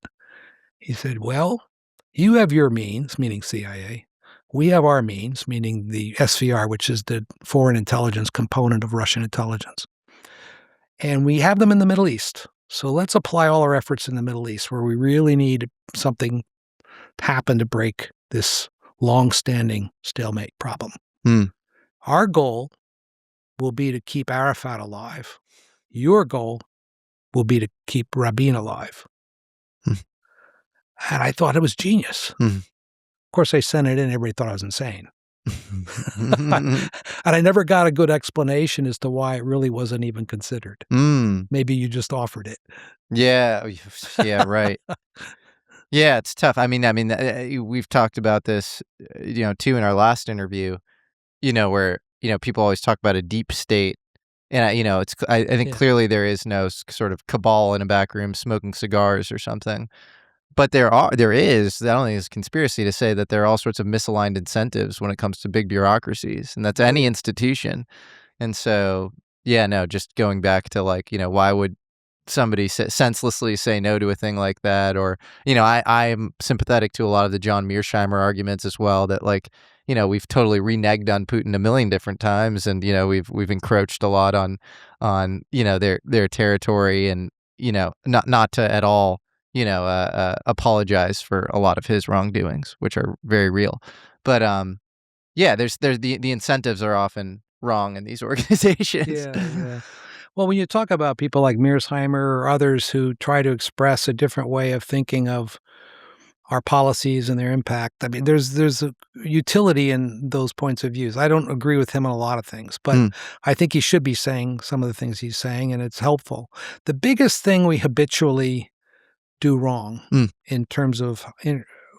He said, well, you have your means, meaning CIA. We have our means, meaning the SVR, which is the foreign intelligence component of Russian intelligence. And we have them in the Middle East. So let's apply all our efforts in the Middle East where we really need something to happen to break this long-standing stalemate problem. Our goal will be to keep Arafat alive. Your goal will be to keep Rabin alive. And I thought it was genius. Of course, I sent it in. Everybody thought I was insane. And I never got a good explanation as to why it really wasn't even considered. Maybe you just offered it. Yeah, right. Yeah, it's tough. I mean, we've talked about this, too, in our last interview, where, people always talk about a deep state. And, I think clearly there is no sort of cabal in a back room smoking cigars or something. But there is, I don't think it's a conspiracy to say that there are all sorts of misaligned incentives when it comes to big bureaucracies, and that's any institution. And so, just going back to why would somebody senselessly say no to a thing like that? Or, I am sympathetic to a lot of the John Mearsheimer arguments as well, that we've totally reneged on Putin a million different times, and we've encroached a lot on their territory, and not to at all apologize for a lot of his wrongdoings, which are very real. But there's the incentives are often wrong in these organizations. Yeah. Well, when you talk about people like Mearsheimer or others who try to express a different way of thinking of our policies and their impact, I mean, there's a utility in those points of views. I don't agree with him on a lot of things, but I think he should be saying some of the things he's saying, and it's helpful. The biggest thing we habitually do wrong in terms of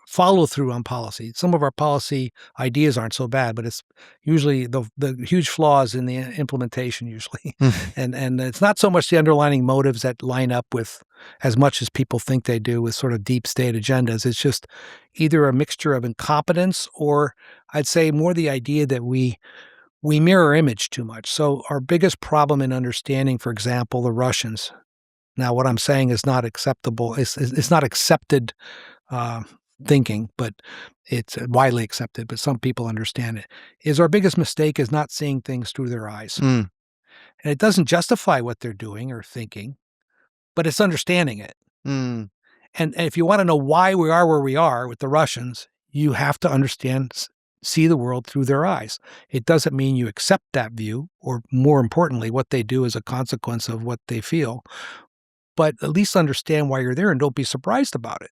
follow through on policy. Some of our policy ideas aren't so bad, but it's usually the huge flaws in the implementation usually. And it's not so much the underlying motives that line up with as much as people think they do with sort of deep state agendas. It's just either a mixture of incompetence, or I'd say more the idea that we mirror image too much. So our biggest problem in understanding, for example, the Russians. Now, what I'm saying is not acceptable. It's not accepted thinking, but it's widely accepted, but some people understand it, is our biggest mistake is not seeing things through their eyes. Mm. And it doesn't justify what they're doing or thinking, but it's understanding it. Mm. And if you want to know why we are where we are with the Russians, you have to understand, see the world through their eyes. It doesn't mean you accept that view, or more importantly, what they do is a consequence of what they feel, but at least understand why you're there and don't be surprised about it.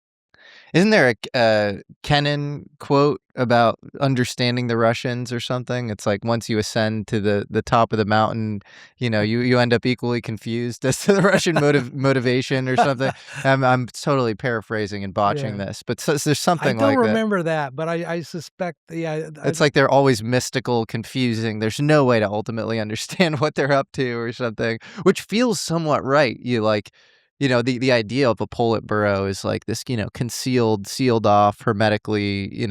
Isn't there a Kennan quote about understanding the Russians or something? It's like once you ascend to the top of the mountain, you end up equally confused as to the Russian motivation or something. I'm totally paraphrasing and botching this, but there's something like that. I don't remember that, but I suspect, it's like they're always mystical, confusing. There's no way to ultimately understand what they're up to or something, which feels somewhat right. The idea of a Politburo is like this, concealed, sealed off, hermetically,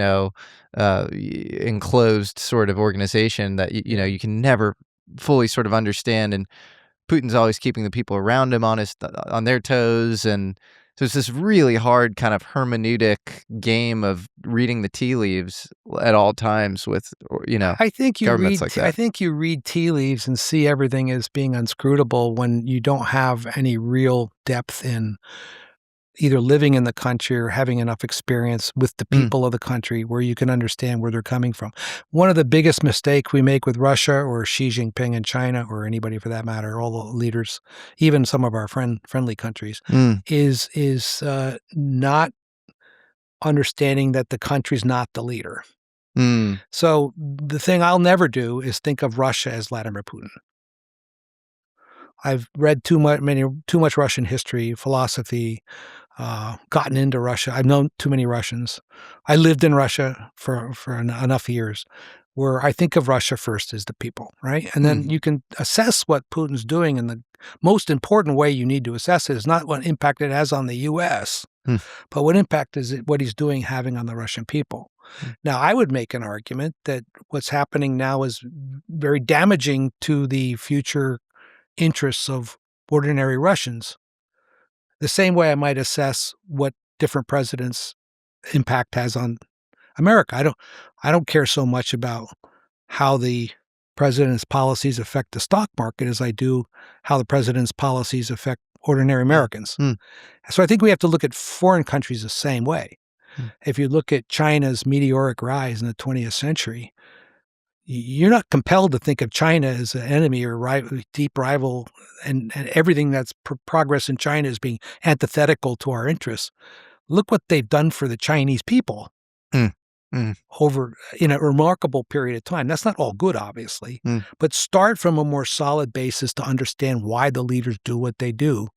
enclosed sort of organization that, you can never fully sort of understand. And Putin's always keeping the people around him on their toes. And so it's this really hard kind of hermeneutic game of reading the tea leaves at all times with, I think you governments read, like that. I think you read tea leaves and see everything as being unscrutable when you don't have any real depth in either living in the country or having enough experience with the people of the country where you can understand where they're coming from. One of the biggest mistakes we make with Russia or Xi Jinping in China, or anybody for that matter, all the leaders, even some of our friendly countries, is not understanding that the country's not the leader. So the thing I'll never do is think of Russia as Vladimir Putin. I've read too much Russian history, philosophy, gotten into Russia. I've known too many Russians. I lived in Russia for enough years where I think of Russia first as the people, right? And then you can assess what Putin's doing, and the most important way you need to assess it is not what impact it has on the U.S., but what impact is it, what he's doing having on the Russian people. Now, I would make an argument that what's happening now is very damaging to the future interests of ordinary Russians. The same way I might assess what different presidents' impact has on America. I don't care so much about how the president's policies affect the stock market as I do how the president's policies affect ordinary Americans. So I think we have to look at foreign countries the same way. If you look at China's meteoric rise in the 20th century, you're not compelled to think of China as an enemy or deep rival, and everything that's progress in China is being antithetical to our interests. Look what they've done for the Chinese people over in a remarkable period of time. That's not all good, obviously, but start from a more solid basis to understand why the leaders do what they do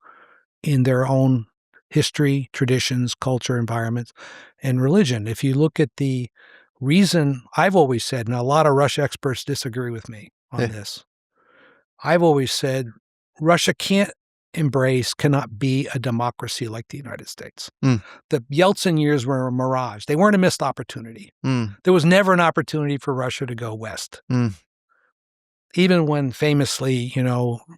in their own history, traditions, culture, environments, and religion. If you look at the reason, I've always said, and a lot of Russia experts disagree with me on this, I've always said Russia cannot be a democracy like the United States. The Yeltsin years were a mirage. They weren't a missed opportunity. There was never an opportunity for Russia to go west. Even when famously,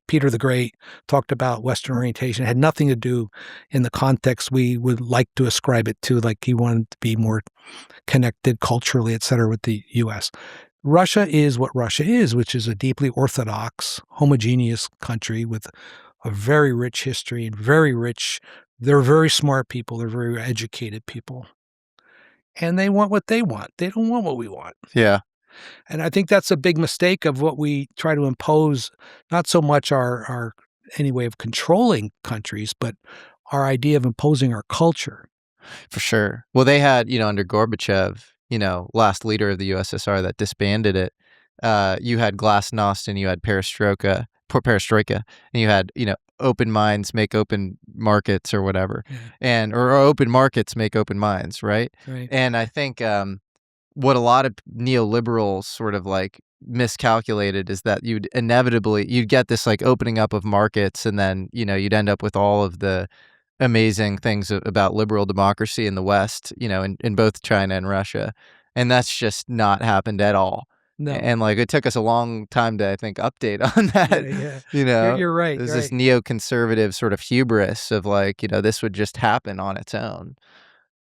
Peter the Great talked about Western orientation, it had nothing to do in the context we would like to ascribe it to, like he wanted to be more connected culturally, et cetera, with the U.S. Russia is what Russia is, which is a deeply orthodox, homogeneous country with a very rich history and they're very smart people, they're very educated people. And they want what they want. They don't want what we want. Yeah. And I think that's a big mistake of what we try to impose, not so much our any way of controlling countries, but our idea of imposing our culture. For sure. Well, they had, under Gorbachev, last leader of the USSR that disbanded it, you had glasnost and you had perestroika, and you had, open minds make open markets or whatever, or open markets make open minds, right? And I think what a lot of neoliberals sort of like miscalculated is that you'd get this like opening up of markets, and then you'd end up with all of the amazing things about liberal democracy in the West, in both China and Russia. And that's just not happened at all. No. And like it took us a long time to, I think, update on that. Yeah. You're right. There's right. this neoconservative sort of hubris of like, this would just happen on its own.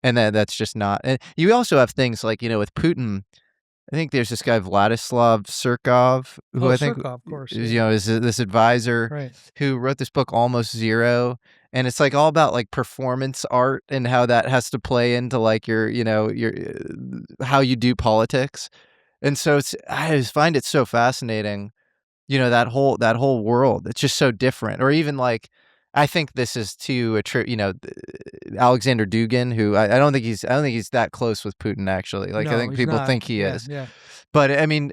And that's just not. And you also have things like, with Putin, I think there's this guy Vladislav Surkov, who I think Surkov, of course, is this advisor who wrote this book Almost Zero, and it's like all about like performance art and how that has to play into like your how you do politics. And so I just find it so fascinating, that whole world. It's just so different. Or even like, I think this is to Alexander Dugin, who I don't think he's that close with Putin actually. Like I think people think he is. Yeah. But I mean,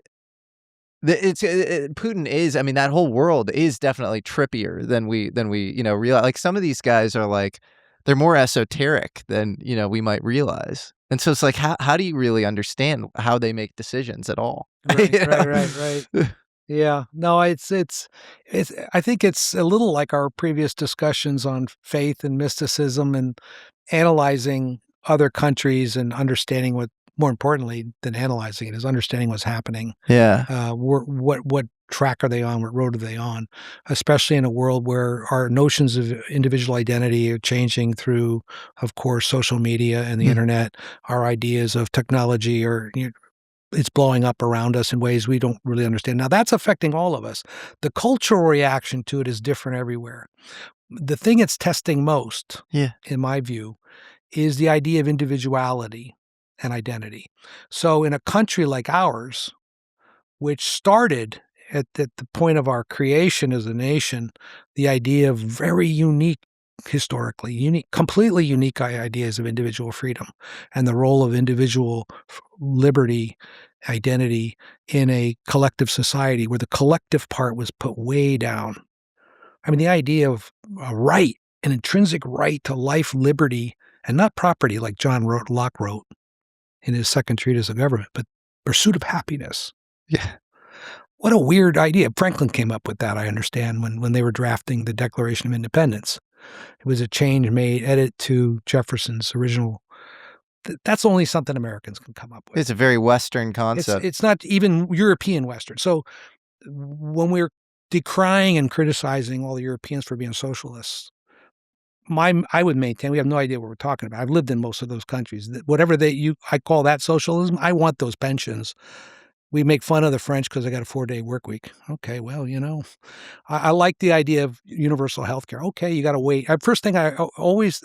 Putin is. I mean, that whole world is definitely trippier than we realize. Like some of these guys are like, they're more esoteric than we might realize. And so it's like, how do you really understand how they make decisions at all? Right. Yeah, no, it's. I think it's a little like our previous discussions on faith and mysticism and analyzing other countries and understanding what, more importantly than analyzing it, is understanding what's happening. Yeah. What track are they on? What road are they on? Especially in a world where our notions of individual identity are changing through, of course, social media and the internet. Our ideas of technology it's blowing up around us in ways we don't really understand. Now, that's affecting all of us. The cultural reaction to it is different everywhere. The thing it's testing most, in my view, is the idea of individuality and identity. So in a country like ours, which started at the point of our creation as a nation, the idea of very unique, historically completely unique ideas of individual freedom and the role of individual liberty, identity in a collective society where the collective part was put way down. I mean, the idea of a right, an intrinsic right to life, liberty, and not property like Locke wrote in his second treatise of government, but pursuit of happiness. Yeah. What a weird idea. Franklin came up with that, I understand, when they were drafting the Declaration of Independence. It was a edit to Jefferson's original. That's only something Americans can come up with. It's a very Western concept. It's not even European Western. So when we're decrying and criticizing all the Europeans for being socialists, I would maintain we have no idea what we're talking about. I've lived in most of those countries. Whatever I call that socialism, I want those pensions. We make fun of the French because they got a 4-day work week. Okay, well, I like the idea of universal health care. Okay, you got to wait. First thing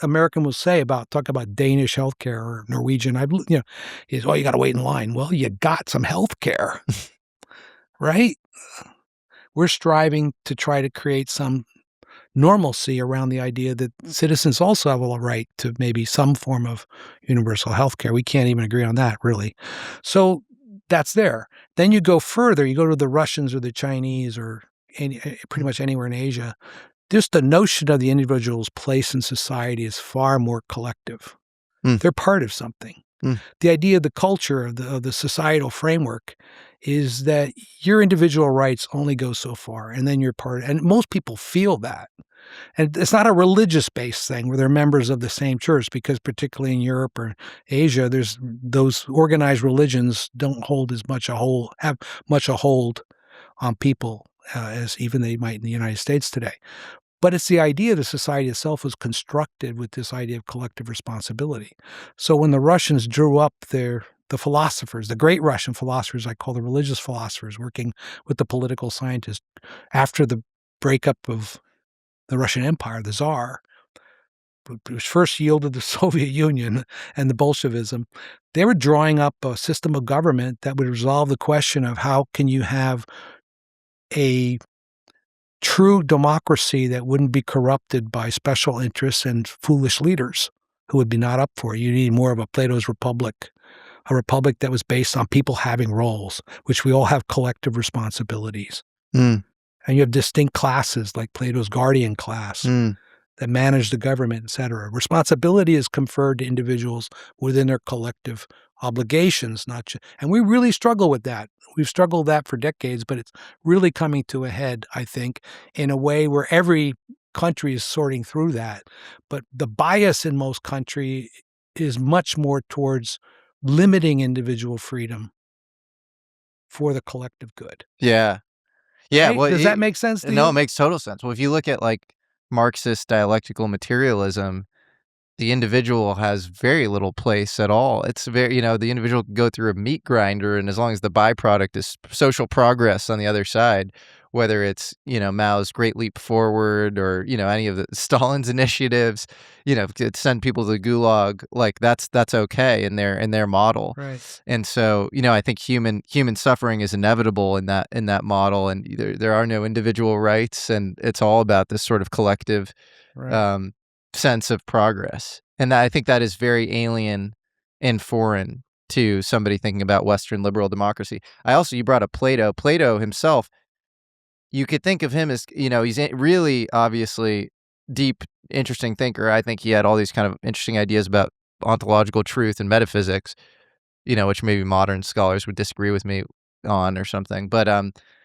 American will say talk about Danish health care or Norwegian, is, you got to wait in line. Well, you got some health care, right? We're striving to try to create some normalcy around the idea that citizens also have a right to maybe some form of universal health care. We can't even agree on that, really. So that's there. Then you go further, you go to the Russians or the Chinese or pretty much anywhere in Asia. Just the notion of the individual's place in society is far more collective. They're part of something. The idea of the culture of the societal framework is that your individual rights only go so far, and then you're part. And most people feel that. And it's not a religious-based thing where they're members of the same church, because particularly in Europe or Asia, there's those organized religions don't have much a hold on people as even they might in the United States today. But it's the idea the society itself was constructed with this idea of collective responsibility. So when the Russians drew up the philosophers, the great Russian philosophers, I call the religious philosophers, working with the political scientists after the breakup of the Russian Empire, the Tsar, which first yielded the Soviet Union and the Bolshevism, they were drawing up a system of government that would resolve the question of how can you have a true democracy that wouldn't be corrupted by special interests and foolish leaders who would be not up for it. You need more of a Plato's republic, a republic that was based on people having roles, which we all have collective responsibilities. And you have distinct classes like Plato's guardian class that manage the government, et cetera. Responsibility is conferred to individuals within their collective obligations, and we really struggle with that. We've struggled with that for decades, but it's really coming to a head, I think, in a way where every country is sorting through that. But the bias in most country is much more towards limiting individual freedom for the collective good. Yeah. Yeah. Right? Well, Does that make sense to no, you? it makes total sense. Well, if you look at like Marxist dialectical materialism, the individual has very little place at all. It's very, the individual can go through a meat grinder, and as long as the byproduct is social progress on the other side, whether it's, Mao's Great Leap Forward or, any of the Stalin's initiatives, to send people to the gulag, like that's okay in their model. Right. And so, I think human suffering is inevitable in that model, and there are no individual rights, and it's all about this sort of collective Right. sense of progress. And I think that is very alien and foreign to somebody thinking about Western liberal democracy. You brought up Plato. Plato himself, you could think of him as, he's really obviously deep, interesting thinker. I think he had all these kind of interesting ideas about ontological truth and metaphysics, which maybe modern scholars would disagree with me on or something. But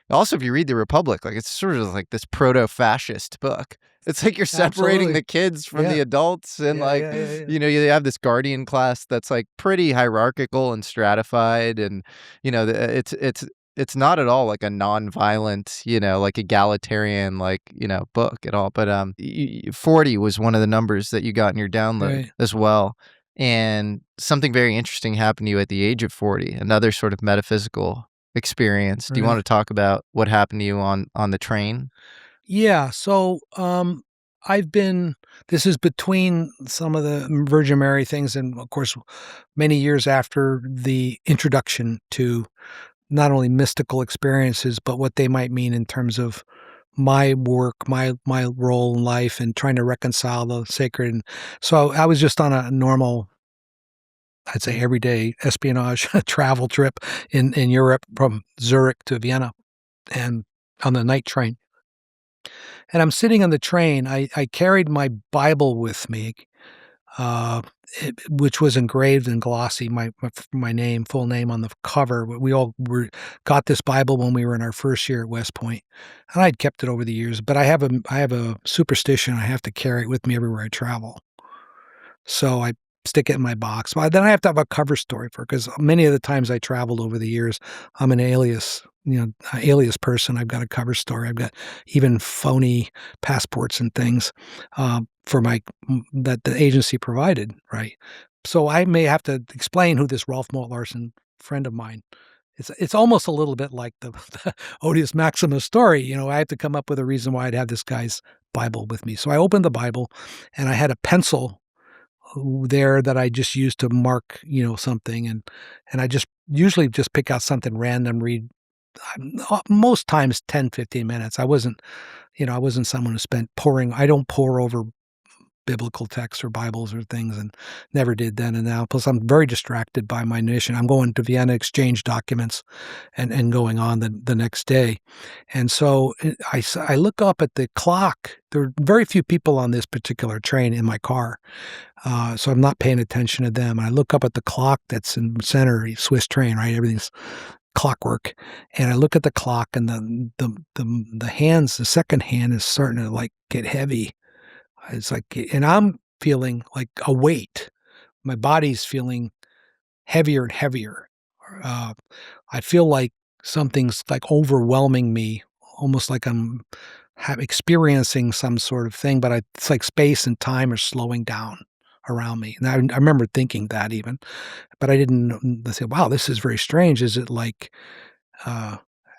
also, if you read The Republic, like it's sort of like this proto-fascist book. It's like you're separating Absolutely. the kids from Yeah. the adults, and Yeah. you have this guardian class that's like pretty hierarchical and stratified, and it's not at all like a non-violent, like egalitarian, book at all. But 40 was one of the numbers that you got in your download Right. as well. And something very interesting happened to you at the age of 40, another sort of metaphysical experience. Do you want to talk about what happened to you on the train? Yeah. So this is between some of the Virgin Mary things, and of course, many years after the introduction to not only mystical experiences, but what they might mean in terms of my work, my role in life, and trying to reconcile the sacred. And so I was just on a normal, I'd say everyday espionage travel trip in Europe from Zurich to Vienna, and on the night train. And I'm sitting on the train. I carried my Bible with me, uh, which was engraved in glossy, my full name on the cover. We all got this Bible when we were in our first year at West Point, and I'd kept it over the years. But I have a superstition. I have to carry it with me everywhere I travel. So I stick it in my box. Well, then I have to have a cover story for it, because many of the times I traveled over the years, I'm an alias, alias person. I've got a cover story. I've got even phony passports and things for that the agency provided, right? So I may have to explain who this Rolf Mowatt-Larssen friend of mine. It's almost a little bit like the Odius Maximus story. I have to come up with a reason why I'd have this guy's Bible with me. So I opened the Bible, and I had a pencil there that I just used to mark, something, and I just usually just pick out something random, read most times 10, 15 minutes. I wasn't someone who I don't pore over biblical texts or Bibles or things, and never did then and now. Plus, I'm very distracted by my mission. I'm going to Vienna, exchange documents, and going on the next day. And so I look up at the clock. There are very few people on this particular train in my car. So I'm not paying attention to them. I look up at the clock that's in the center, Swiss train, right? Everything's clockwork. And I look at the clock, and the hands, the second hand is starting to like get heavy. It's like, and I'm feeling like a weight. My body's feeling heavier and heavier. I feel like something's like overwhelming me, almost like I'm experiencing some sort of thing, but it's like space and time are slowing down around me. And I remember thinking that even, but I didn't say, wow, this is very strange. Is it like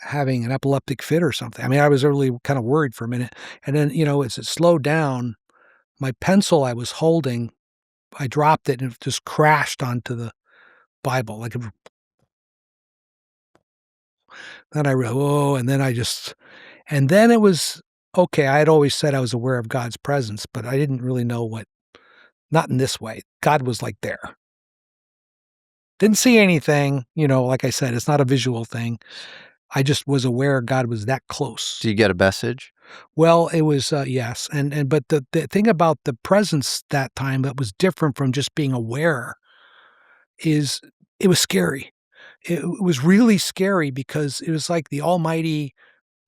having an epileptic fit or something? I mean, I was really kind of worried for a minute. And then, as it slowed down, my pencil I was holding, I dropped it, and it just crashed onto the Bible. Then I realized, whoa, and then it was, okay, I had always said I was aware of God's presence, but I didn't really know not in this way. God was like there. Didn't see anything, like I said, it's not a visual thing. I just was aware God was that close. Do you get a message? Well, it was, yes. But the thing about the presence that time that was different from just being aware is it was scary. It was really scary, because it was like the Almighty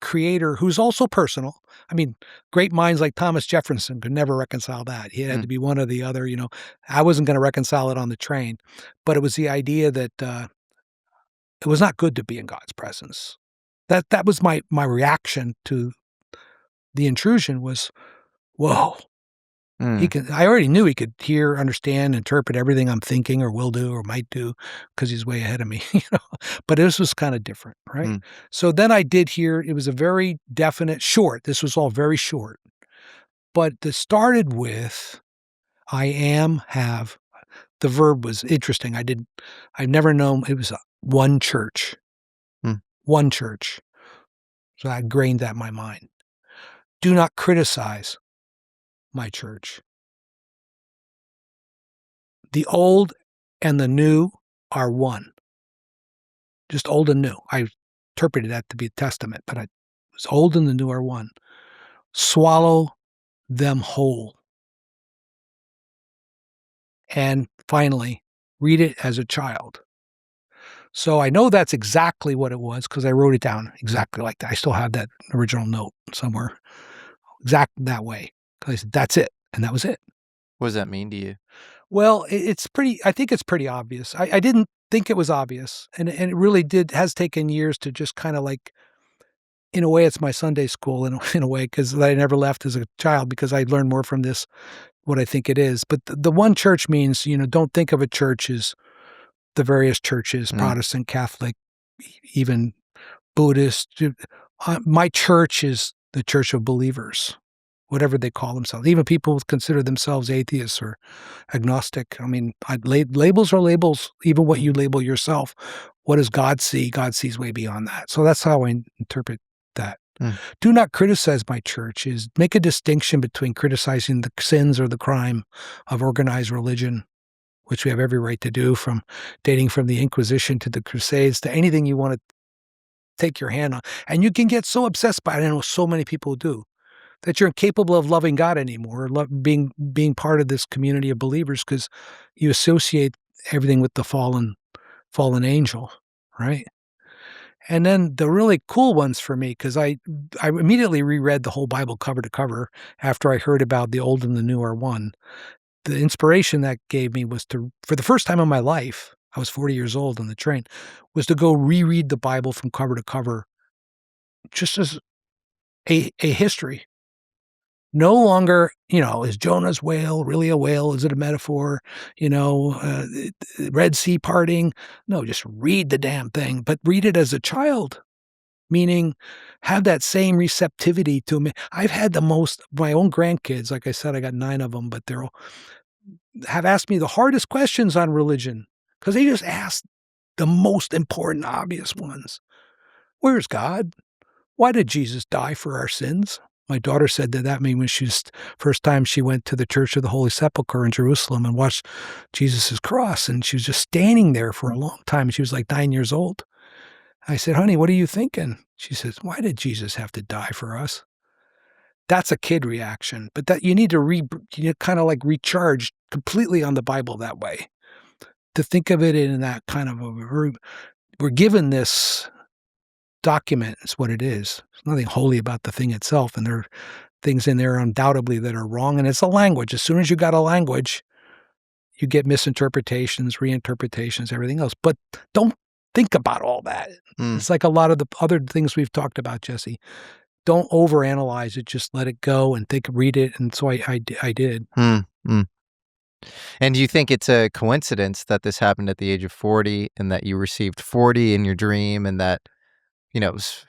creator who's also personal. I mean, great minds like Thomas Jefferson could never reconcile that. He had to be one or the other. I wasn't going to reconcile it on the train, but it was the idea that it was not good to be in God's presence. That was my reaction to the intrusion was, whoa. I already knew he could hear, understand, interpret everything I'm thinking or will do or might do because he's way ahead of me, But this was kind of different, right? So then I did hear it was a very definite, short. This was all very short, but this started with I am, have. The verb was interesting. I've never known it was one church, one church. So I ingrained that in my mind. Do not criticize my church. The old and the new are one. Just old and new. I interpreted that to be a testament, but it was old and the new are one. Swallow them whole. And finally, read it as a child. So I know that's exactly what it was because I wrote it down exactly like that. I still have that original note somewhere. Exactly that way. Because I said, that's it. And that was it. What does that mean to you? Well, I think it's pretty obvious. I didn't think it was obvious. And it really has taken years to just kind of like, in a way, it's my Sunday school in a way, because I never left as a child because I learned more from this, what I think it is. But the one church means, don't think of a church as the various churches, Protestant, Catholic, even Buddhist. My church is the church of believers, whatever they call themselves. Even people consider themselves atheists or agnostic. I mean, labels are labels, even what you label yourself. What does God see? God sees way beyond that. So that's how I interpret that. Do not criticize my church is make a distinction between criticizing the sins or the crime of organized religion, which we have every right to do, from dating from the Inquisition to the Crusades to anything you want to take your hand on. And you can get so obsessed by it, I know so many people do, that you're incapable of loving God anymore, or being part of this community of believers because you associate everything with the fallen angel, right? And then the really cool ones for me, because I immediately reread the whole Bible cover to cover after I heard about the old and the new are one. The inspiration that gave me was for the first time in my life, I was 40 years old on the train, was to go reread the Bible from cover to cover, just as a history. No longer, is Jonah's whale really a whale? Is it a metaphor? Red Sea parting? No, just read the damn thing, but read it as a child, meaning have that same receptivity to me. I've had my own grandkids, like I said, I got 9 of them, but have asked me the hardest questions on religion because they just ask the most important, obvious ones. Where's God? Why did Jesus die for our sins? My daughter said that made when first time she went to the Church of the Holy Sepulchre in Jerusalem and watched Jesus' cross, and she was just standing there for a long time. She was like 9 years old. I said, honey, what are you thinking? She says, why did Jesus have to die for us? That's a kid reaction, but that you need to kind of like recharge completely on the Bible that way. To think of it in that kind of we're given this document, is what it is. There's nothing holy about the thing itself, and there are things in there undoubtedly that are wrong, and it's a language. As soon as you got a language, you get misinterpretations, reinterpretations, everything else. But don't think about all that. It's like a lot of the other things we've talked about, Jesse. Don't overanalyze it. Just let it go and read it. And so I did. And do you think it's a coincidence that this happened at the age of 40 and that you received 40 in your dream and that, it was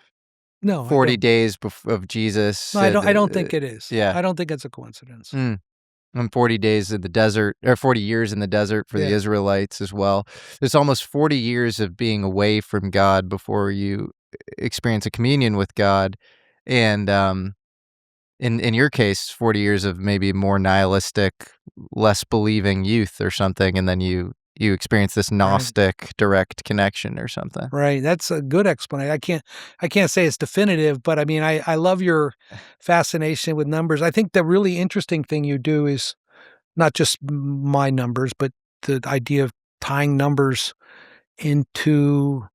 40 days of Jesus? No, I don't think it is. Yeah. I don't think it's a coincidence. And 40 days in the desert, or 40 years in the desert for the Israelites as well. There's almost 40 years of being away from God before you experience a communion with God. And in your case, 40 years of maybe more nihilistic, less believing youth or something, and then you experience this Gnostic direct connection or something. Right. That's a good explanation. I can't say it's definitive, but I mean, I love your fascination with numbers. I think the really interesting thing you do is not just my numbers, but the idea of tying numbers into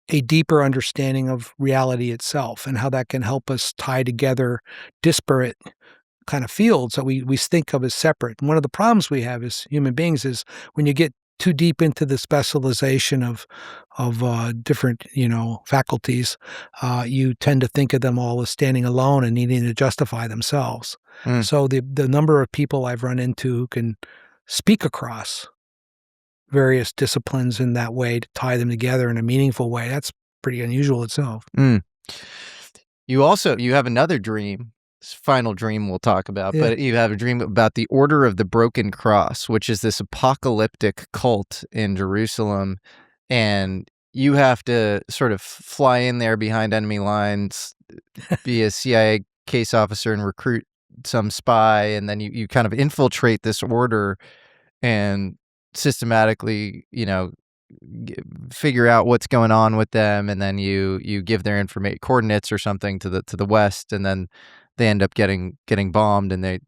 a deeper understanding of reality itself and how that can help us tie together disparate kind of fields that we think of as separate. And one of the problems we have as human beings is when you get too deep into the specialization of different faculties, you tend to think of them all as standing alone and needing to justify themselves. So the number of people I've run into who can speak across various disciplines in that way to tie them together in a meaningful way, that's pretty unusual itself. You have another dream. Final dream we'll talk about, but you have a dream about the Order of the Broken Cross, which is this apocalyptic cult in Jerusalem, and you have to sort of fly in there behind enemy lines, be a CIA case officer and recruit some spy, and then you kind of infiltrate this order and systematically, figure out what's going on with them, and then you give their coordinates or something to the west, and then they end up getting bombed, and they,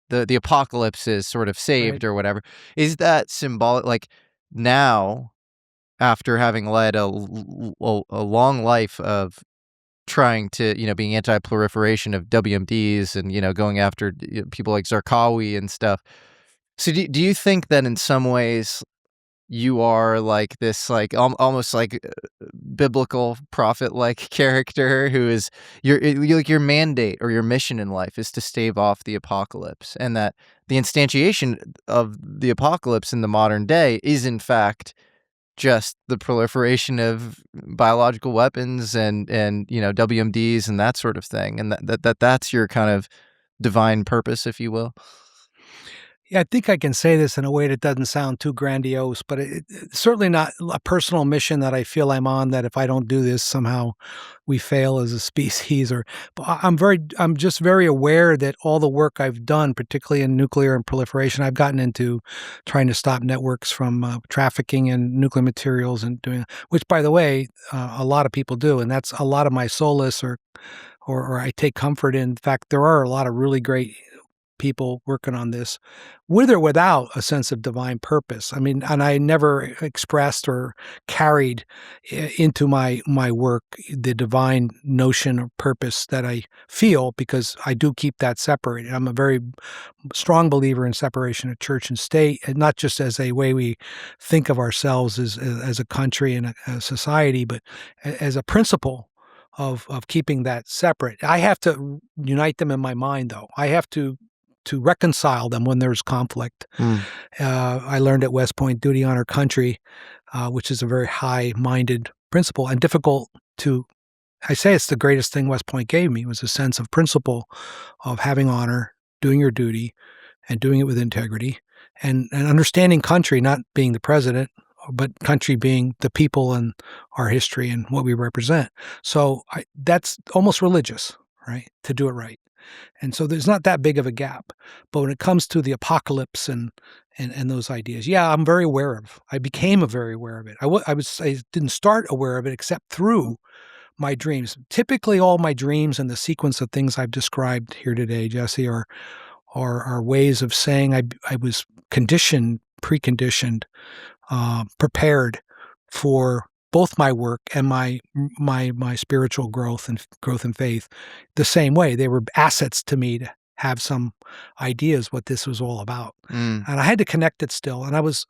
the apocalypse is sort of saved or whatever. Is that symbolic? Like now, after having led a long life of trying to, being anti-proliferation of WMDs and, going after people like Zarqawi and stuff. So do you think that in some ways you are like this, like almost like biblical prophet-like character who is your mandate or your mission in life is to stave off the apocalypse, and that the instantiation of the apocalypse in the modern day is in fact just the proliferation of biological weapons and WMDs and that sort of thing, and that's your kind of divine purpose, if you will? Yeah, I think I can say this in a way that doesn't sound too grandiose, but it's certainly not a personal mission that I feel I'm on, that if I don't do this, somehow we fail as a species. I'm just very aware that all the work I've done, particularly in nuclear and proliferation, I've gotten into trying to stop networks from trafficking in nuclear materials and doing, which, by the way, a lot of people do, and that's a lot of my solace or I take comfort in. In fact, there are a lot of really great people working on this, with or without a sense of divine purpose. I mean, and I never expressed or carried into my work the divine notion of purpose that I feel, because I do keep that separated. I'm a very strong believer in separation of church and state, and not just as a way we think of ourselves as a country and a society, but as a principle of keeping that separate. I have to unite them in my mind, though. I have to reconcile them when there's conflict. I learned at West Point duty, honor, country, which is a very high-minded principle and difficult to. I say it's the greatest thing West Point gave me, was a sense of principle of having honor, doing your duty, and doing it with integrity, and understanding country not being the president, but country being the people and our history and what we represent. So that's almost religious, right? To do it right. And so there's not that big of a gap. But when it comes to the apocalypse and those ideas, yeah, I'm very aware of. I became very aware of it. I didn't start aware of it except through my dreams. Typically, all my dreams and the sequence of things I've described here today, Jesse, are ways of saying I was preconditioned, prepared for both my work and my spiritual growth and faith the same way. They were assets to me to have some ideas what this was all about. And I had to connect it still. And I was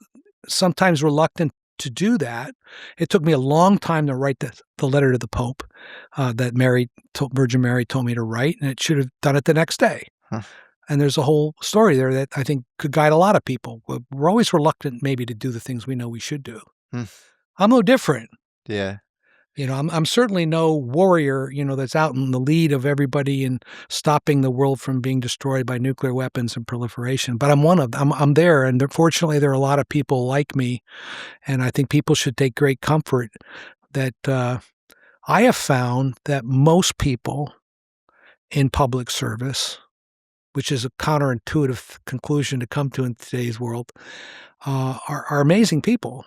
sometimes reluctant to do that. It took me a long time to write the letter to the Pope that Virgin Mary told me to write, and it should have done it the next day. And there's a whole story there that I think could guide a lot of people. We're always reluctant maybe to do the things we know we should do. I'm no different. Yeah. I'm certainly no warrior, that's out in the lead of everybody and stopping the world from being destroyed by nuclear weapons and proliferation. But I'm one of them. I'm there. And fortunately, there are a lot of people like me. And I think people should take great comfort that I have found that most people in public service, which is a counterintuitive conclusion to come to in today's world, are amazing people.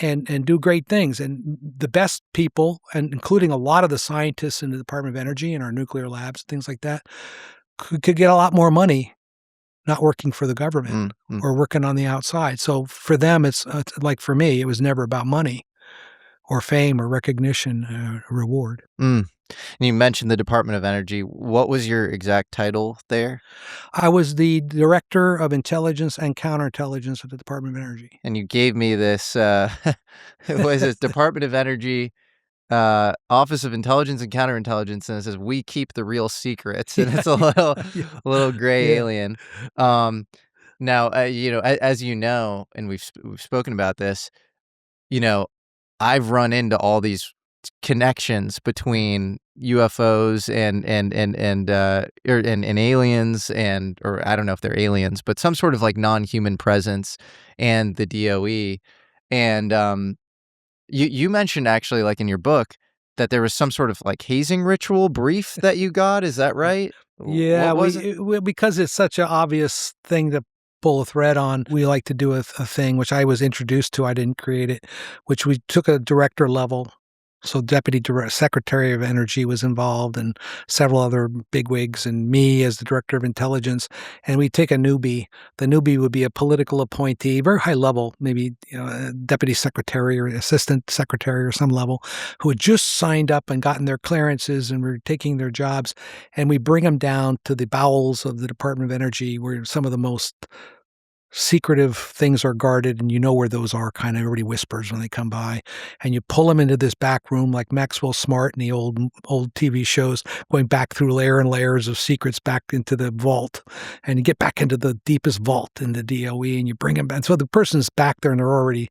And do great things. And the best people, and including a lot of the scientists in the Department of Energy and our nuclear labs, things like that, could get a lot more money not working for the government or working on the outside. So for them, it's like for me, it was never about money. or fame or recognition, reward. And you mentioned the Department of Energy. What was your exact title there? I was the Director of Intelligence and Counterintelligence at the Department of Energy. And you gave me this, was it Department of Energy, Office of Intelligence and Counterintelligence, and it says, "We keep the real secrets," and it's a little gray alien. Now, as you know, and we've spoken about this, I've run into all these connections between UFOs and aliens, or I don't know if they're aliens, but some sort of like non-human presence and the DOE. And you mentioned actually, like in your book, that there was some sort of like hazing ritual brief that you got. Is that right? Yeah, What was it? because it's such an obvious thing to pull a thread on, we like to do a thing, which I was introduced to, I didn't create it, which we took a director level. So Secretary of Energy was involved and several other bigwigs and me as the Director of Intelligence. And we take a newbie. The newbie would be a political appointee, very high level, maybe a Deputy Secretary or Assistant Secretary or some level, who had just signed up and gotten their clearances and were taking their jobs. And we bring them down to the bowels of the Department of Energy, where some of the most secretive things are guarded, and you know where those are, kind of everybody whispers when they come by, and you pull them into this back room like Maxwell Smart in the old TV shows, going back through layer and layers of secrets back into the vault, and you get back into the deepest vault in the DOE, and you bring them back. So the person's back there and they're already,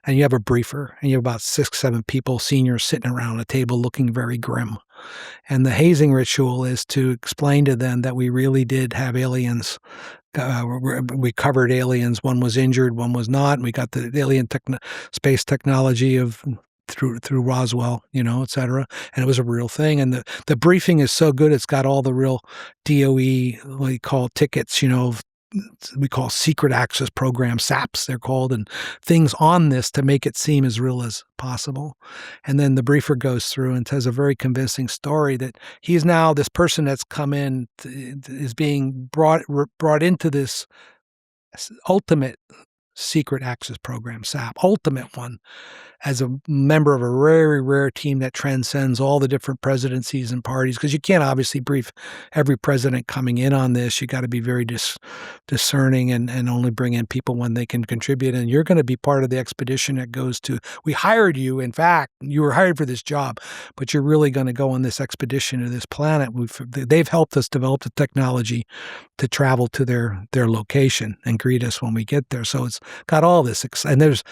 and you have a briefer, and you have about 6, 7 people, seniors, sitting around a table looking very grim. And the hazing ritual is to explain to them that we really did have aliens. We covered aliens. One was injured, one was not. And we got the alien space technology of through Roswell, et cetera. And it was a real thing. And the briefing is so good, it's got all the real DOE, what you call tickets, we call secret access programs, SAPs they're called, and things on this to make it seem as real as possible. And then the briefer goes through and tells a very convincing story that he's now, this person that's come in is being brought into this ultimate secret access program, SAP, ultimate one, as a member of a very rare team that transcends all the different presidencies and parties, because you can't obviously brief every president coming in on this. You got to be very discerning and only bring in people when they can contribute. And you're going to be part of the expedition that goes to, we hired you. In fact, you were hired for this job, but you're really going to go on this expedition to this planet. They've helped us develop the technology to travel to their location and greet us when we get there. So it's got all this. And there's,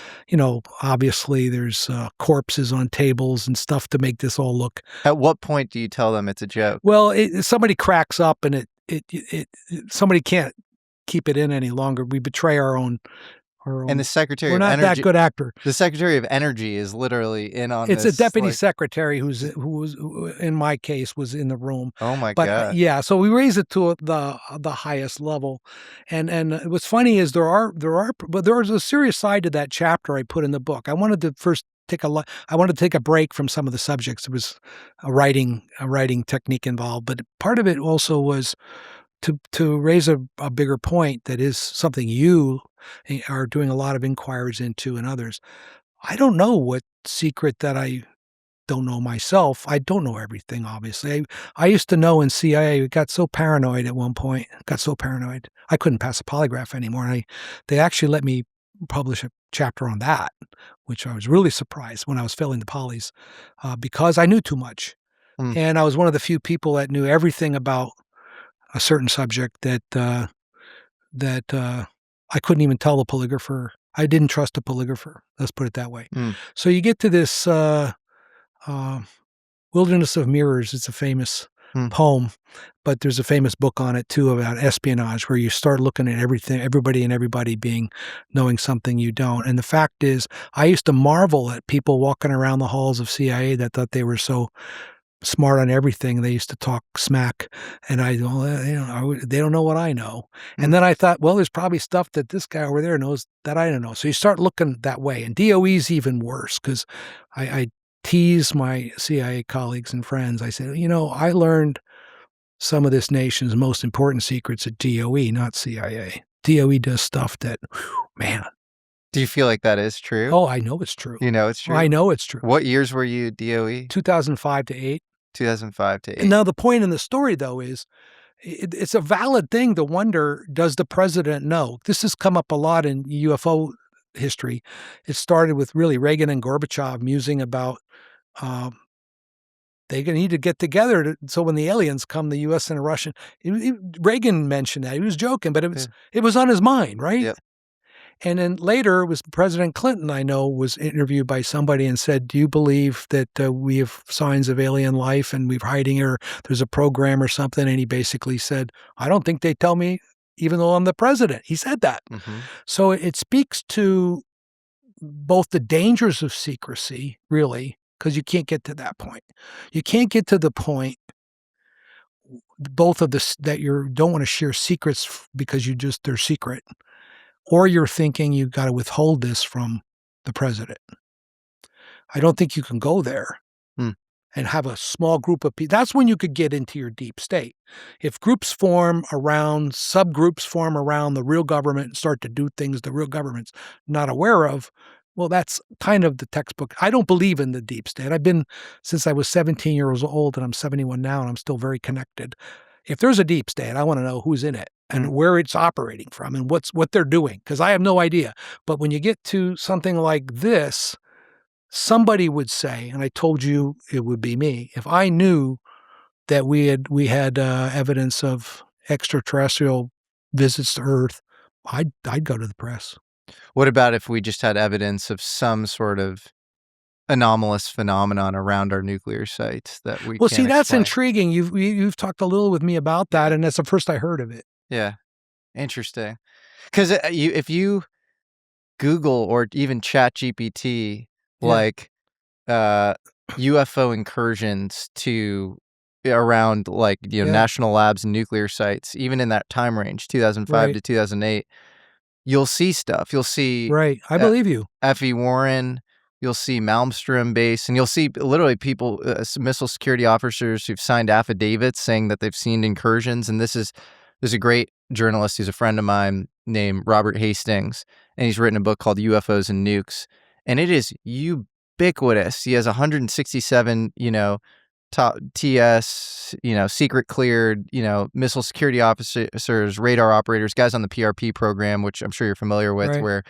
obviously there's corpses on tables and stuff to make this all look. At what point do you tell them it's a joke? Well, somebody cracks up and somebody can't keep it in any longer. We betray our own. And the Secretary we're of not Energy, that good actor. The Secretary of Energy is literally in on it's this. It's a deputy secretary who was, in my case, was in the room. Oh my God. Yeah, so we raise it to the highest level. And what's funny is but there's a serious side to that chapter I put in the book. I wanted to first take a break from some of the subjects. There was a writing technique involved, but part of it also was to raise a bigger point that is something you are doing a lot of inquiries into, and others. I don't know what secret that I don't know myself. I don't know everything, obviously. I used to know in CIA, got so paranoid at one point, I couldn't pass a polygraph anymore. And they actually let me publish a chapter on that, which I was really surprised when I was failing the polys, because I knew too much. And I was one of the few people that knew everything about a certain subject that I couldn't even tell the polygrapher. I didn't trust a polygrapher. Let's put it that way. So you get to this Wilderness of Mirrors. It's a famous poem, but there's a famous book on it too about espionage, where you start looking at everybody knowing something you don't. And the fact is, I used to marvel at people walking around the halls of CIA that thought they were so smart on everything. They used to talk smack, and they don't know what I know. And then I thought, well, there's probably stuff that this guy over there knows that I don't know. So you start looking that way. And DOE's even worse, because I tease my CIA colleagues and friends. I said, I learned some of this nation's most important secrets at DOE, not CIA. DOE does stuff that, man, Do you feel like that is true? Oh, I know it's true. You know it's true? I know it's true. What years were you DOE? 2005 to 8. 2005 to 8. And now the point in the story, though, is it's a valid thing to wonder, does the president know? This has come up a lot in UFO history. It started with really Reagan and Gorbachev musing about they need to get together so when the aliens come, the U.S. and the Russian. Reagan mentioned that. He was joking, but it was on his mind, right? Yep. And then later, it was President Clinton, I know, was interviewed by somebody and said, do you believe that we have signs of alien life and we're hiding or there's a program or something? And he basically said, I don't think they tell me, even though I'm the president. He said that. Mm-hmm. So it speaks to both the dangers of secrecy, really, because you can't get to that point. You can't get to the point both of this that you don't want to share secrets because they're secret, or you're thinking you got to withhold this from the president. I don't think you can go there and have a small group of people. That's when you could get into your deep state. If groups form around, subgroups form around the real government and start to do things the real government's not aware of, well, that's kind of the textbook. I don't believe in the deep state. I've been since I was 17 years old, and I'm 71 now, and I'm still very connected. If there's a deep state, I want to know who's in it and where it's operating from and what they're doing, because I have no idea. But when you get to something like this, somebody would say, and I told you it would be me, if I knew that we had evidence of extraterrestrial visits to Earth, I'd go to the press. What about if we just had evidence of some sort of anomalous phenomenon around our nuclear sites that we Well, can't see, that's explain? intriguing. You've talked a little with me about that, and that's the first I heard of it. Yeah, interesting. Because if you Google or even ChatGPT, like UFO incursions to around national labs and nuclear sites, even in that time range, 2005 to 2008, you'll see stuff. You'll see I believe you. F.E. Warren. You'll see Malmstrom base, and you'll see literally people, missile security officers who've signed affidavits saying that they've seen incursions. And there's a great journalist who's a friend of mine named Robert Hastings, and he's written a book called UFOs and Nukes, and it is ubiquitous. He has 167, top TS, secret cleared, missile security officers, radar operators, guys on the PRP program, which I'm sure you're familiar with, where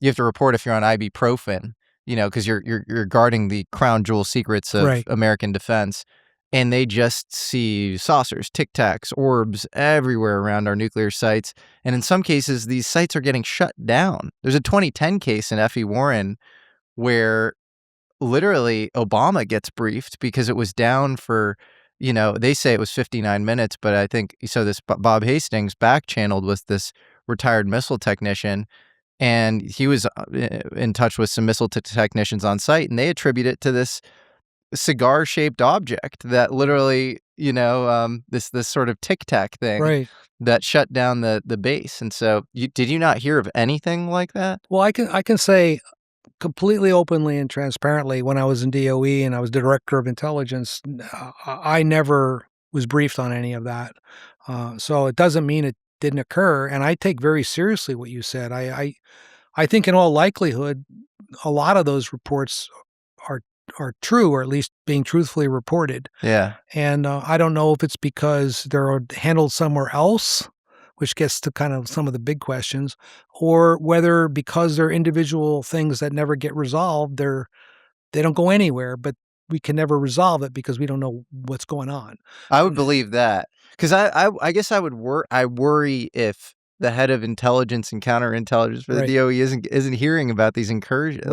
you have to report if you're on ibuprofen, because you're guarding the crown jewel secrets of American defense. And they just see saucers, tic tacs, orbs everywhere around our nuclear sites. And in some cases, these sites are getting shut down. There's a 2010 case in F.E. Warren where literally Obama gets briefed because it was down for, they say it was 59 minutes, but I think, so this Bob Hastings back-channeled with this retired missile technician, and he was in touch with some missile technicians on site, and they attribute it to this cigar-shaped object that literally, this sort of tic-tac thing that shut down the base. And so did you not hear of anything like that? Well, I can say completely openly and transparently, when I was in DOE and I was Director of Intelligence, I never was briefed on any of that. So it doesn't mean it didn't occur. And I take very seriously what you said. I think in all likelihood, a lot of those reports are true, or at least being truthfully reported. Yeah. And I don't know if it's because they're handled somewhere else, which gets to kind of some of the big questions, or whether because they're individual things that never get resolved, they don't go anywhere, but we can never resolve it because we don't know what's going on. I would believe that, because I guess I worry if the head of intelligence and counterintelligence for the DOE isn't hearing about these incursions.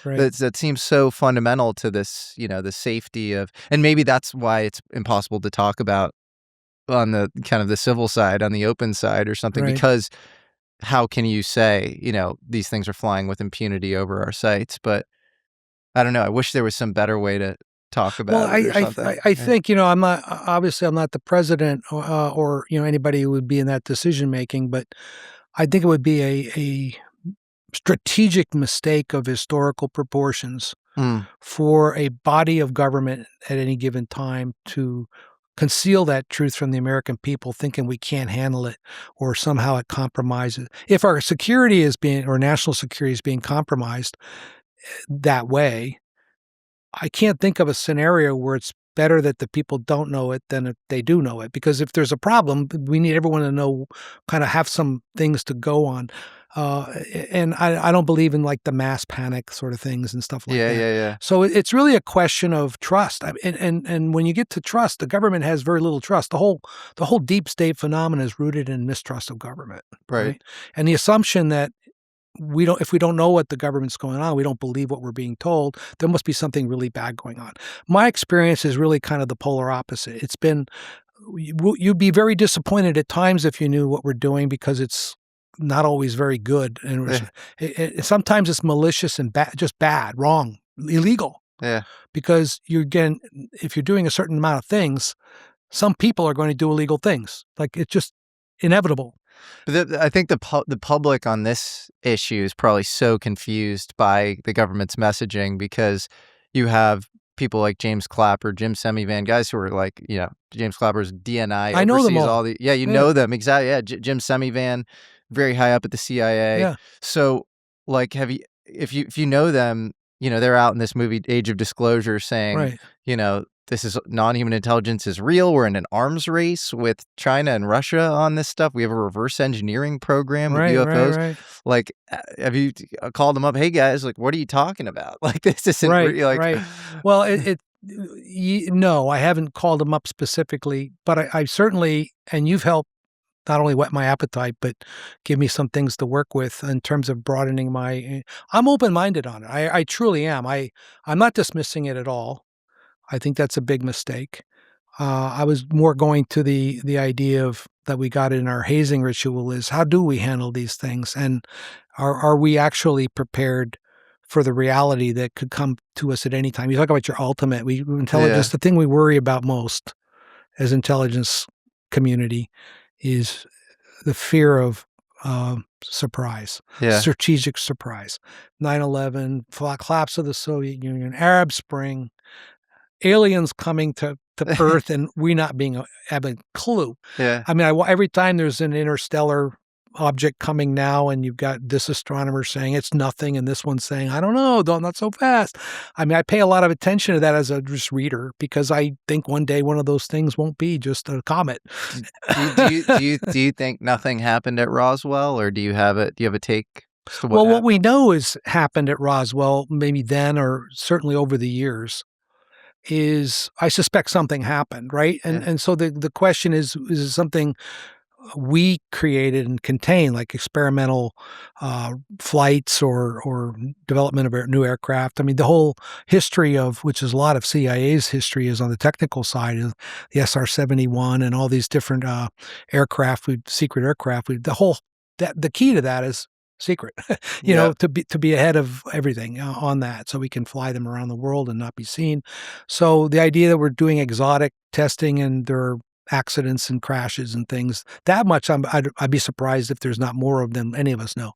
That seems so fundamental to this, the safety of, and maybe that's why it's impossible to talk about on the kind of the civil side, on the open side or something, because how can you say, these things are flying with impunity over our sites? But I don't know. I wish there was some better way to talk about it or something. I think, I'm not the president or anybody who would be in that decision making, but I think it would be a strategic mistake of historical proportions for a body of government at any given time to conceal that truth from the American people, thinking we can't handle it or somehow it compromises. If our security is being, or national security is being compromised that way, I can't think of a scenario where it's better that the people don't know it than if they do know it. Because if there's a problem, we need everyone to know, kind of have some things to go on. And I don't believe in like the mass panic sort of things and stuff like that. Yeah. So it's really a question of trust. And when you get to trust, the government has very little trust. The whole deep state phenomenon is rooted in mistrust of government. Right. And the assumption that if we don't know what the government's going on, we don't believe what we're being told, there must be something really bad going on. My experience is really kind of the polar opposite. It's been, you'd be very disappointed at times if you knew what we're doing, because it's not always very good. And sometimes it's malicious and bad, just bad, wrong, illegal. Yeah. Because if you're doing a certain amount of things, some people are going to do illegal things. Like, it's just inevitable. But I think the public on this issue is probably so confused by the government's messaging, because you have people like James Clapper, Jim Semivan, guys who are like, James Clapper's DNI. I know them all. Know them. Exactly. Yeah. Jim Semivan, very high up at the CIA. Yeah. So like, if you know them, they're out in this movie Age of Disclosure saying, right. This is non-human intelligence is real. We're in an arms race with China and Russia on this stuff. We have a reverse engineering program with UFOs. Right. Like, have you called them up? Hey guys, like, what are you talking about? Like, this isn't right. Well, no, I haven't called them up specifically, but I certainly, and you've helped not only whet my appetite, but give me some things to work with in terms of broadening I'm open-minded on it. I truly am. I'm not dismissing it at all. I think that's a big mistake. I was more going to the idea of that we got in our hazing ritual is, how do we handle these things? And are we actually prepared for the reality that could come to us at any time? You talk about your ultimate, intelligence, the thing we worry about most as intelligence community is the fear of surprise, strategic surprise. 9/11, collapse of the Soviet Union, Arab Spring, aliens coming to Earth and we not having a clue. Yeah. I mean, every time there's an interstellar object coming now, and you've got this astronomer saying it's nothing, and this one's saying, I don't know, not so fast. I mean, I pay a lot of attention to that as a just reader, because I think one day one of those things won't be just a comet. Do you think nothing happened at Roswell, or do you have a take? What we know is happened at Roswell, maybe then or certainly over the years, is I suspect something happened, right? And so the question is it something we created and contained, like experimental flights or development of new aircraft? I mean, the whole history which is a lot of CIA's history, is on the technical side of the SR-71 and all these different secret aircraft. The key to that is secret, to be ahead of everything on that, so we can fly them around the world and not be seen. So the idea that we're doing exotic testing and there are accidents and crashes and things, that much I'd be surprised if there's not more of them any of us know.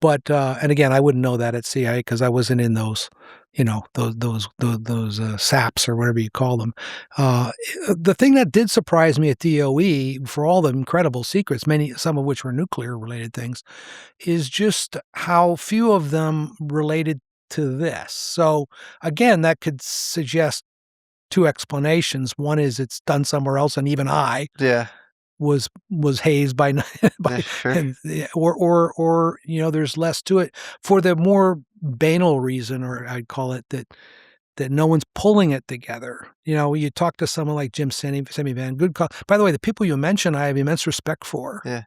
But and again, I wouldn't know that at CIA because I wasn't in those, those SAPs or whatever you call them. The thing that did surprise me at DOE, for all the incredible secrets, some of which were nuclear related things, is just how few of them related to this. So again, that could suggest two explanations. One is it's done somewhere else, and even I was hazed by sure. or there's less to it for the more banal reason, or I'd call it that no one's pulling it together. You talk to someone like Jim Semivan, good call. By the way, the people you mentioned, I have immense respect for. Yeah.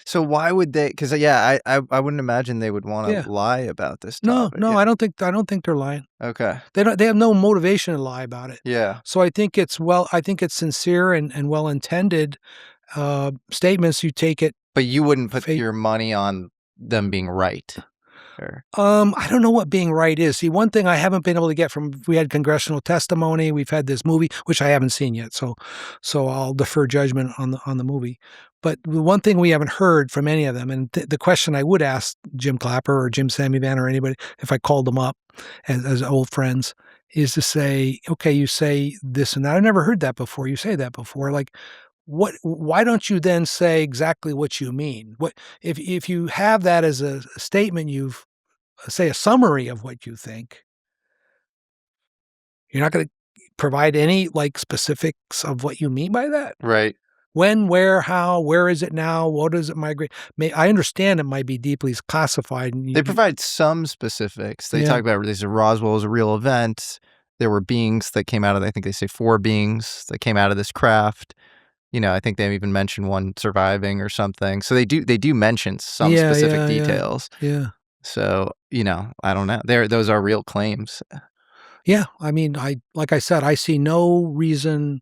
So why would they? Because I wouldn't imagine they would want to lie about this topic. No, I don't think they're lying. Okay. They have no motivation to lie about it. Yeah. So I think it's sincere and well intended statements. You take it, but you wouldn't put your money on them being right. Or... I don't know what being right is. See, one thing I haven't been able to get we had congressional testimony. We've had this movie, which I haven't seen yet, so I'll defer judgment on the movie. But the one thing we haven't heard from any of them, and the question I would ask Jim Clapper or Jim Semivan or anybody if I called them up as old friends, is to say, okay, you say this and that. I've never heard that before. You say that before. Like, why don't you then say exactly what you mean? What if you have that as a statement, you've say a summary of what you think, you're not going to provide any like specifics of what you mean by that. Right. When, where, how, where is it now? What does it migrate? I understand it might be deeply classified. And They provide some specifics. They Yeah. talk about this. Roswell was a real event. There were beings that came out of, I think they say 4 beings that came out of this craft. You know, I think they even mentioned one surviving or something. So they do mention some specific details. Yeah. So, you know, I don't know. Those are real claims. Yeah. I mean, like I said, I see no reason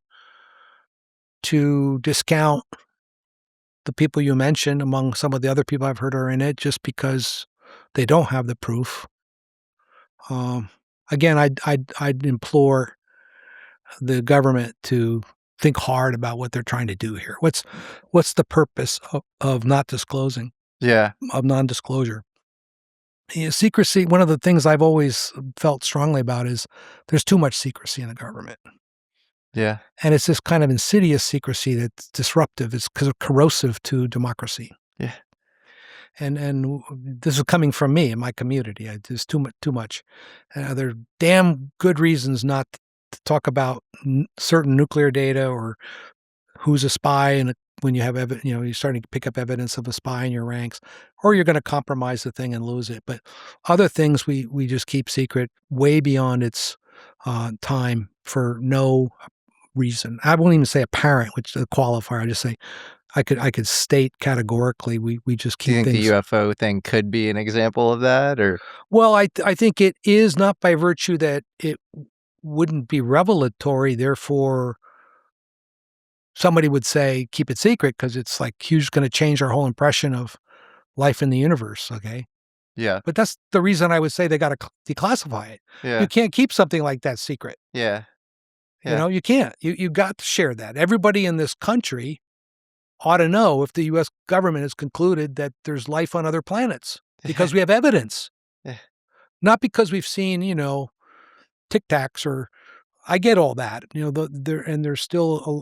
to discount the people you mentioned among some of the other people I've heard are in it just because they don't have the proof. Again, I'd implore the government to think hard about what they're trying to do here. What's the purpose of not disclosing, Yeah. of non-disclosure? Secrecy, one of the things I've always felt strongly about is there's too much secrecy in the government. Yeah. And it's this kind of insidious secrecy that's disruptive. It's corrosive to democracy. Yeah. And this is coming from me in my community. There's too much. There are damn good reasons not to talk about certain nuclear data or who's a spy, and when you have you're starting to pick up evidence of a spy in your ranks, or you're going to compromise the thing and lose it. But other things we just keep secret way beyond its time for no reason. I won't even say apparent, which is a qualifier. I just say I could state categorically we just keep Do you think things. the UFO thing could be an example of that, or? Well, I think it is, not by virtue that it wouldn't be revelatory, therefore somebody would say keep it secret because it's like huge, going to change our whole impression of life in the universe. Okay. Yeah. But that's the reason I would say they got to declassify it. Yeah. You can't keep something like that secret. Yeah. You know, you can't. You got to share that. Everybody in this country ought to know if the U.S. government has concluded that there's life on other planets because we have evidence. Yeah. Not because we've seen, Tic Tacs or I get all that, there's still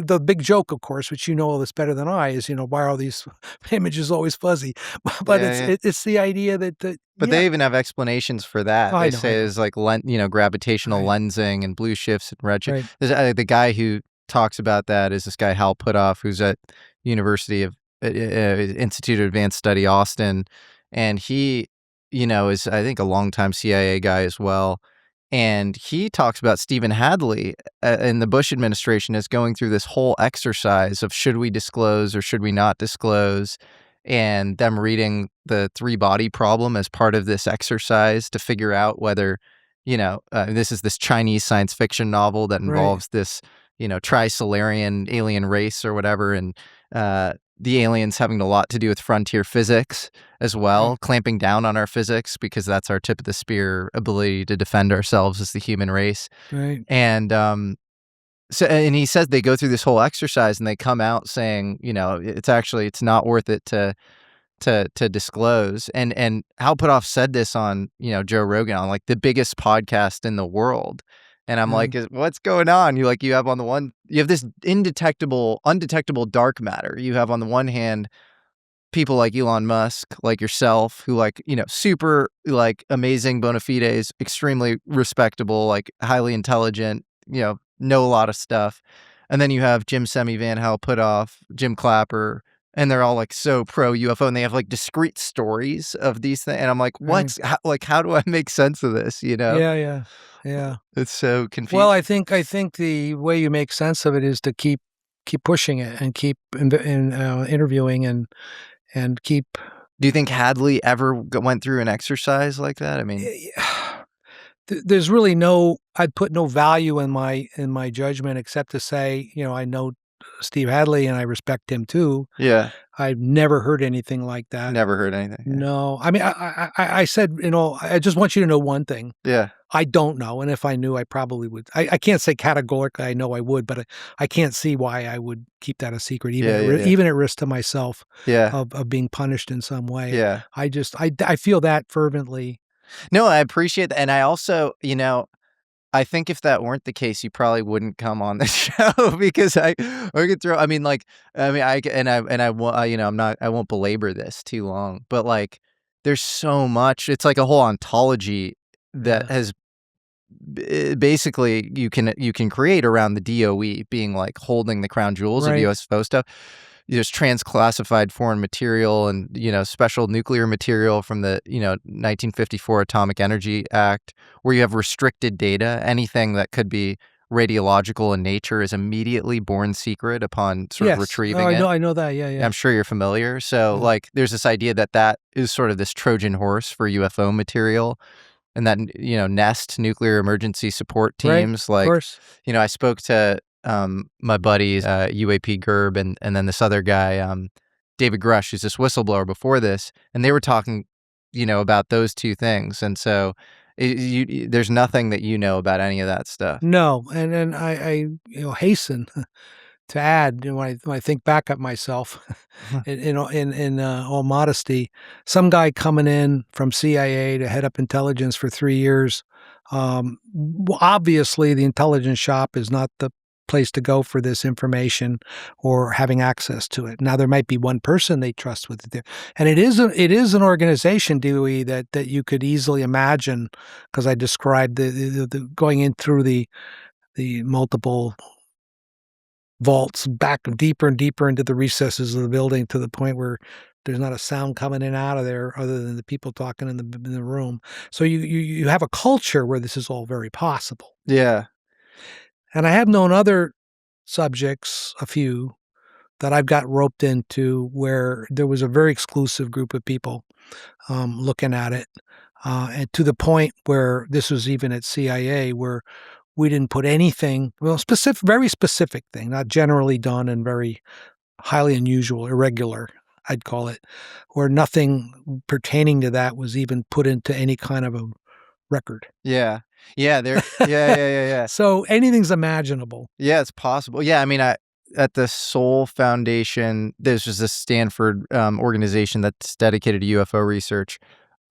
the big joke, of course, which you know all this better than I, is why are all these images always fuzzy? But it's the idea that But they even have explanations for that. I They know, say it's like gravitational Right. lensing and blue shifts and red Right. shifts. The guy who talks about that is this guy Hal Puthoff, who's at University of Institute of Advanced Study Austin, and he is I think a longtime CIA guy as well. And he talks about Stephen Hadley in the Bush administration as going through this whole exercise of should we disclose or should we not disclose, and them reading the 3-body problem as part of this exercise to figure out whether, this is this Chinese science fiction novel that involves this, tri-Solarian alien race or whatever, and the aliens having a lot to do with frontier physics as well, clamping down on our physics because that's our tip of the spear ability to defend ourselves as the human race. Right. And and he says they go through this whole exercise and they come out saying, it's not worth it to disclose. And Hal Puthoff said this on, Joe Rogan, on like the biggest podcast in the world. And I'm like, what's going on? You have this undetectable dark matter. You have on the one hand people like Elon Musk, like yourself, who super amazing bona fides, extremely respectable, highly intelligent, know a lot of stuff. And then you have Jim Semi Van Hal Puthoff, Jim Clapper, and they're all so pro UFO, and they have discrete stories of these things. And I'm like, how do I make sense of this? Yeah. It's so confusing. Well, I think the way you make sense of it is to keep pushing it and keep interviewing and keep. Do you think Hadley ever went through an exercise like that? I mean, there's really I'd put no value in my judgment except to say, I know Steve Hadley and I respect him too. Yeah. I've never heard anything like that. Never heard anything. Yeah. No. I mean, I said, I just want you to know one thing. Yeah. I don't know. And if I knew, I probably would. I can't say categorically I know I would, but I can't see why I would keep that a secret, even at risk to myself of being punished in some way. Yeah. I feel that fervently. No, I appreciate that. And I also, I think if that weren't the case, you probably wouldn't come on the show because I could throw. I mean, like, I won't. I won't belabor this too long, but like, there's so much. It's like a whole ontology that has basically you can create around the DOE being like holding the crown jewels of UFO stuff. There's transclassified foreign material and, special nuclear material from the, 1954 Atomic Energy Act, where you have restricted data. Anything that could be radiological in nature is immediately born secret upon sort of retrieving it. I know that. Yeah. I'm sure you're familiar. So, like, there's this idea that is sort of this Trojan horse for UFO material. And that, NEST, nuclear emergency support teams. Right, of course. I spoke to my buddies, UAPGerb and then this other guy, David Grusch, who's this whistleblower before this, and they were talking, about those two things. And so there's nothing that about any of that stuff. No, and I hasten to add, when I think back at myself, in all modesty, some guy coming in from CIA to head up intelligence for 3 years. Obviously, the intelligence shop is not the place to go for this information or having access to it. Now, there might be one person they trust with it there. And it is an organization, DOE, that you could easily imagine, because I described the going in through the multiple vaults back deeper and deeper into the recesses of the building to the point where there's not a sound coming in and out of there other than the people talking in the room. So you have a culture where this is all very possible. Yeah. And I have known other subjects, a few, that I've got roped into where there was a very exclusive group of people looking at it, and to the point where this was even at CIA, where we didn't put anything, very specific thing, not generally done and very highly unusual, irregular, I'd call it, where nothing pertaining to that was even put into any kind of a record. Yeah. Yeah. So anything's imaginable. Yeah, it's possible. Yeah, I mean, at the Soul Foundation, there's just this Stanford organization that's dedicated to UFO research.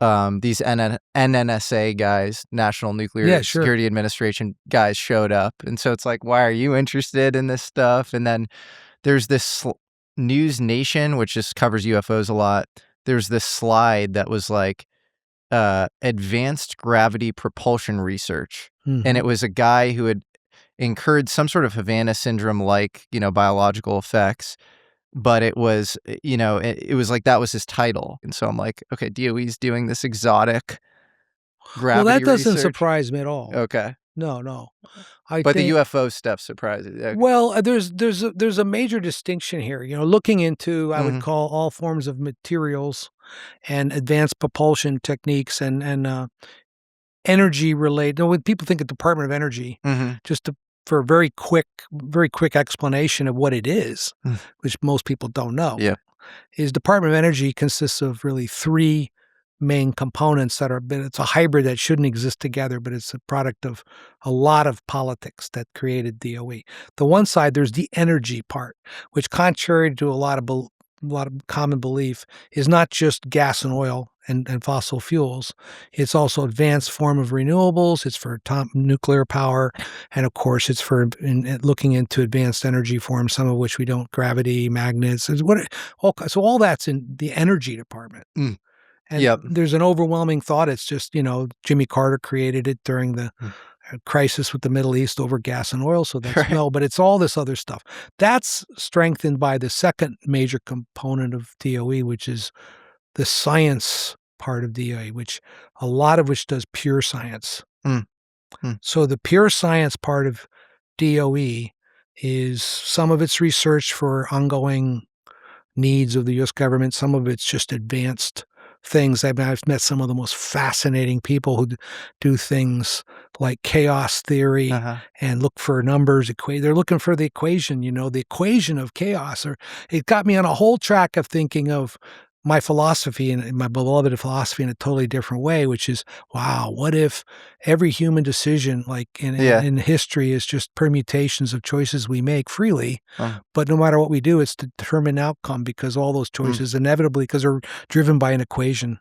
These NNSA guys, National Nuclear Security Administration guys, showed up. And so it's like, why are you interested in this stuff? And then there's this News Nation, which just covers UFOs a lot. There's this slide that was like, advanced gravity propulsion research. Mm-hmm. And it was a guy who had incurred some sort of Havana syndrome-like, biological effects. But it was, it was like that was his title. And so I'm like, okay, DOE's doing this exotic gravity Well, that doesn't research. Surprise me at all. Okay. No. But the UFO stuff surprises you. Okay. Well, there's a major distinction here. Looking into, I would call all forms of materials and advanced propulsion techniques and energy related. When people think of Department of Energy, for a very quick explanation of what it is, which most people don't know, is Department of Energy consists of really 3 main components it's a hybrid that shouldn't exist together, but it's a product of a lot of politics that created DOE. The one side, there's the energy part, which contrary to a lot of common belief is not just gas and oil and fossil fuels. It's also advanced form of renewables. It's for nuclear power. And of course, it's for looking into advanced energy forms, some of which we don't, gravity, magnets. So all that's in the energy department. And there's an overwhelming thought. It's just, Jimmy Carter created it during the crisis with the Middle East over gas and oil. So that's no, but it's all this other stuff. That's strengthened by the second major component of DOE, which is the science part of DOE, which a lot of which does pure science. So the pure science part of DOE is some of its research for ongoing needs of the U.S. government. Some of it's just advanced things. I've met some of the most fascinating people who do things like chaos theory and look for numbers. They're looking for the equation, the equation of chaos. Or it got me on a whole track of thinking of my philosophy and my beloved philosophy in a totally different way, which is, wow, what if every human decision, like in history, is just permutations of choices we make freely, but no matter what we do, it's to determine outcome because all those choices inevitably, because they're driven by an equation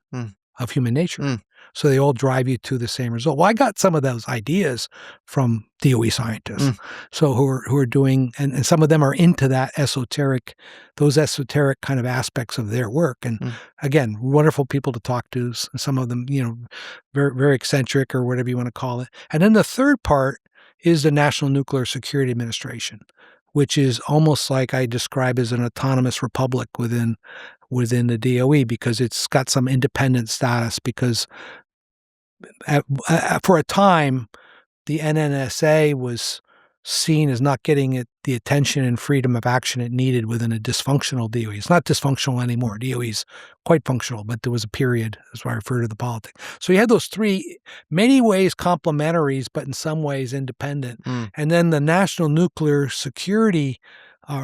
of human nature. So they all drive you to the same result. Well, I got some of those ideas from DOE scientists, so who are doing, and some of them are into those esoteric kind of aspects of their work. And again, wonderful people to talk to. Some of them, very, very eccentric or whatever you want to call it. And then the third part is the National Nuclear Security Administration, which is almost like I describe as an autonomous republic within the DOE, because it's got some independent status, because for a time, the NNSA was seen as not getting the attention and freedom of action it needed within a dysfunctional DOE. It's not dysfunctional anymore. DOE is quite functional, but there was a period, that's why I refer to the politics. So you had those three, many ways complementaries, but in some ways independent. And then the National Nuclear Security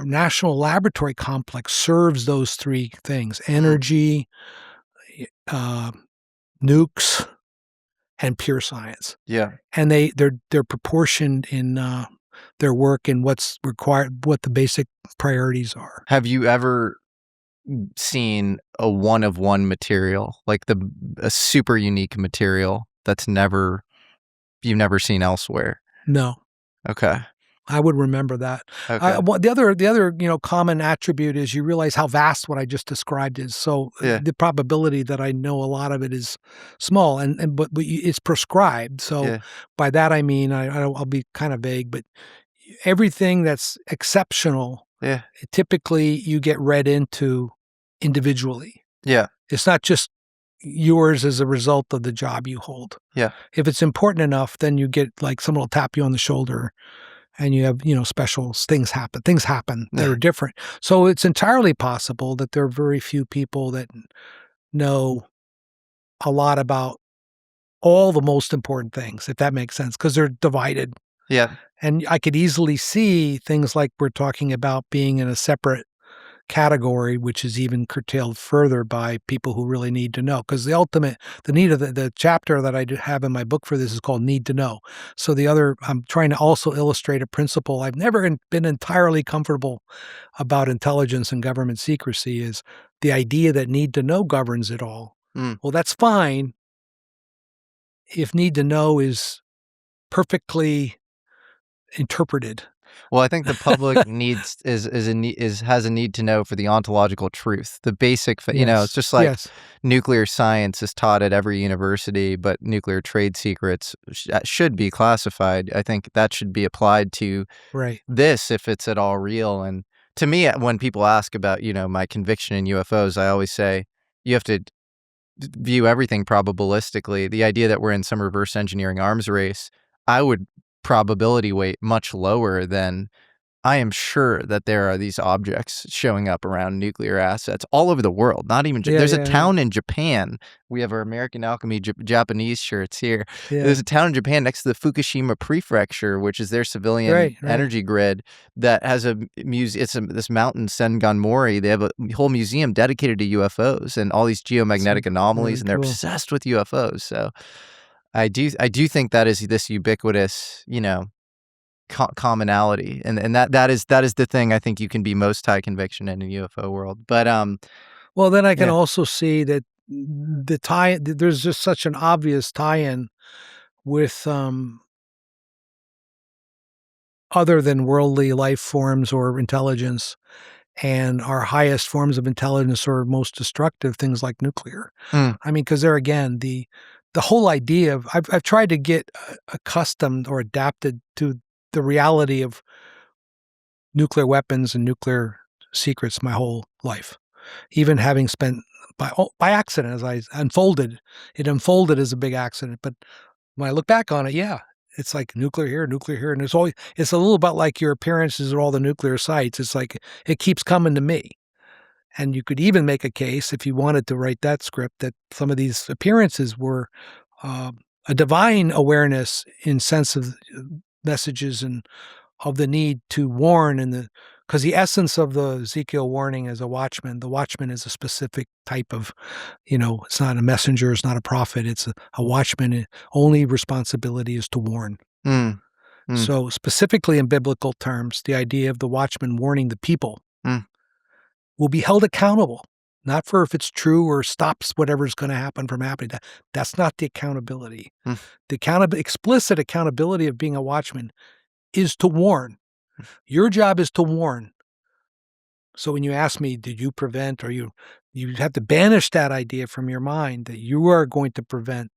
National Laboratory Complex serves those three things: energy, nukes, and pure science. Yeah. And they're proportioned in their work and what's required, what the basic priorities are. Have you ever seen a one-of-one material, like a super unique material that's you've never seen elsewhere? No. Okay. I would remember that. Okay. The other common attribute is you realize how vast what I just described is. So the probability that I know a lot of it is small, but it's prescribed. So by that I mean I'll be kind of vague, but everything that's exceptional, typically you get read into individually. Yeah, it's not just yours as a result of the job you hold. Yeah, if it's important enough, then you get like someone will tap you on the shoulder. And you have, special things happen. Things happen that are different. So it's entirely possible that there are very few people that know a lot about all the most important things, if that makes sense, because they're divided. Yeah. And I could easily see things like we're talking about being in a separate category, which is even curtailed further by people who really need to know. Because the need of the chapter that I have in my book for this is called Need to Know. So I'm trying to also illustrate a principle I've never been entirely comfortable about intelligence and government secrecy, is the idea that need to know governs it all. Well, that's fine if need to know is perfectly interpreted. Well, I think the public has a need to know for the ontological truth, the basic. It's just like nuclear science is taught at every university, but nuclear trade secrets should be classified. I think that should be applied to this if it's at all real. And to me, when people ask about my conviction in UFOs, I always say you have to view everything probabilistically. The idea that we're in some reverse engineering arms race, I would probability weight much lower than I am sure that there are these objects showing up around nuclear assets all over the world. Not even there's a town in Japan. We have our American Alchemist Japanese shirts here. There's a town in Japan next to the Fukushima Prefecture, which is their civilian energy grid, that has a museum. It's this mountain Senganmori. They have a whole museum dedicated to UFOs and all these geomagnetic anomalies, and they're obsessed with UFOs. So I do think that is this ubiquitous, commonality, and that is the thing I think you can be most high conviction in a UFO world. But well, then I can also see that there's just such an obvious tie-in with other than worldly life forms or intelligence, and our highest forms of intelligence or most destructive things like nuclear. I mean, because there again, the whole idea of I've tried to get accustomed or adapted to the reality of nuclear weapons and nuclear secrets my whole life, even having spent by accident as it unfolded as a big accident. But when I look back on it, it's like nuclear here, and it's a little bit like your appearances at all the nuclear sites. It's like it keeps coming to me. And you could even make a case, if you wanted to write that script, that some of these appearances were a divine awareness in sense of messages and of the need to warn, because the essence of the Ezekiel warning is the watchman is a specific type of, it's not a messenger, it's not a prophet, it's a watchman. Only responsibility is to warn. So specifically in biblical terms, the idea of the watchman warning the people will be held accountable. not for if it's true or stops whatever's going to happen from happening. That's not the accountability. The explicit accountability of being a watchman is to warn. Your job is to warn. So when you ask me, did you prevent, or you have to banish that idea from your mind that you are going to prevent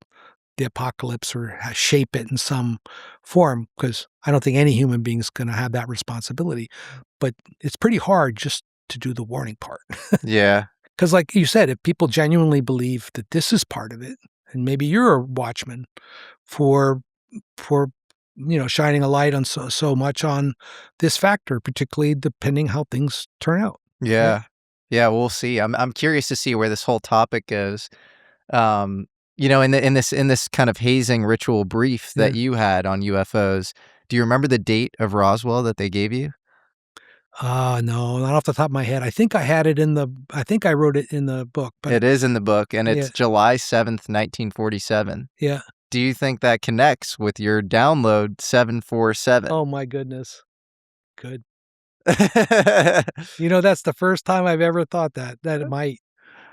the apocalypse or shape it in some form, because I don't think any human being is going to have that responsibility. But it's pretty hard just to do the warning part. Yeah. Because like you said, if people genuinely believe that this is part of it, and maybe you're a watchman for shining a light on so much on this factor, particularly depending how things turn out. Yeah. Right? Yeah, we'll see. I'm curious to see where this whole topic goes. In this kind of hazing ritual brief that you had on UFOs, do you remember the date of Roswell that they gave you? No, not off the top of my head. I think I wrote it in the book. But It is in the book, and it's Yeah. July 7th, 1947. Yeah. Do you think that connects with your download 747? Oh my goodness. Good. That's the first time I've ever thought that it might.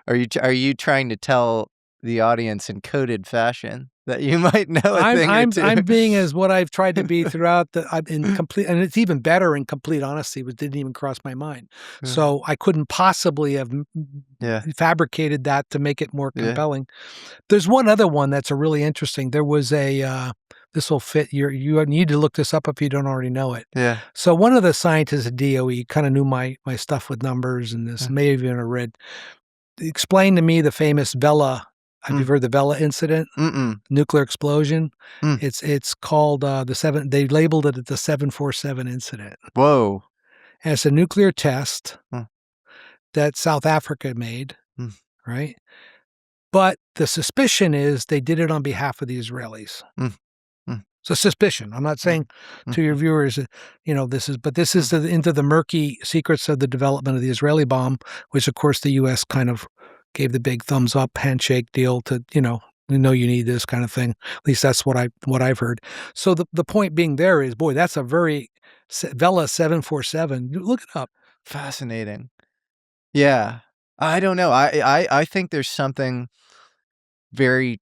Are you trying to tell the audience in coded fashion that you might know a thing or two? I'm being as what I've tried to be throughout in complete, and it's even better in complete honesty, which didn't even cross my mind. So I couldn't possibly have fabricated that to make it more compelling. There's one other one that's a really interesting. There was this will fit you need to look this up if you don't already know it. Yeah. So one of the scientists at DOE kind of knew my stuff with numbers, and this may have even read. Explain to me the famous Vela. Have you heard the Vela incident? Nuclear explosion. It's called they labeled it the 747 incident. Whoa. And it's a nuclear test that South Africa made, right? But the suspicion is they did it on behalf of the Israelis. It's a suspicion. I'm not saying to your viewers, this is into the murky secrets of the development of the Israeli bomb, which of course the U.S. kind of gave the big thumbs up handshake deal to, we know you need this kind of thing. At least that's what I've heard. So the point being there is, boy, that's a very Vela 747. Look it up. Fascinating. Yeah. I don't know. I think there's something very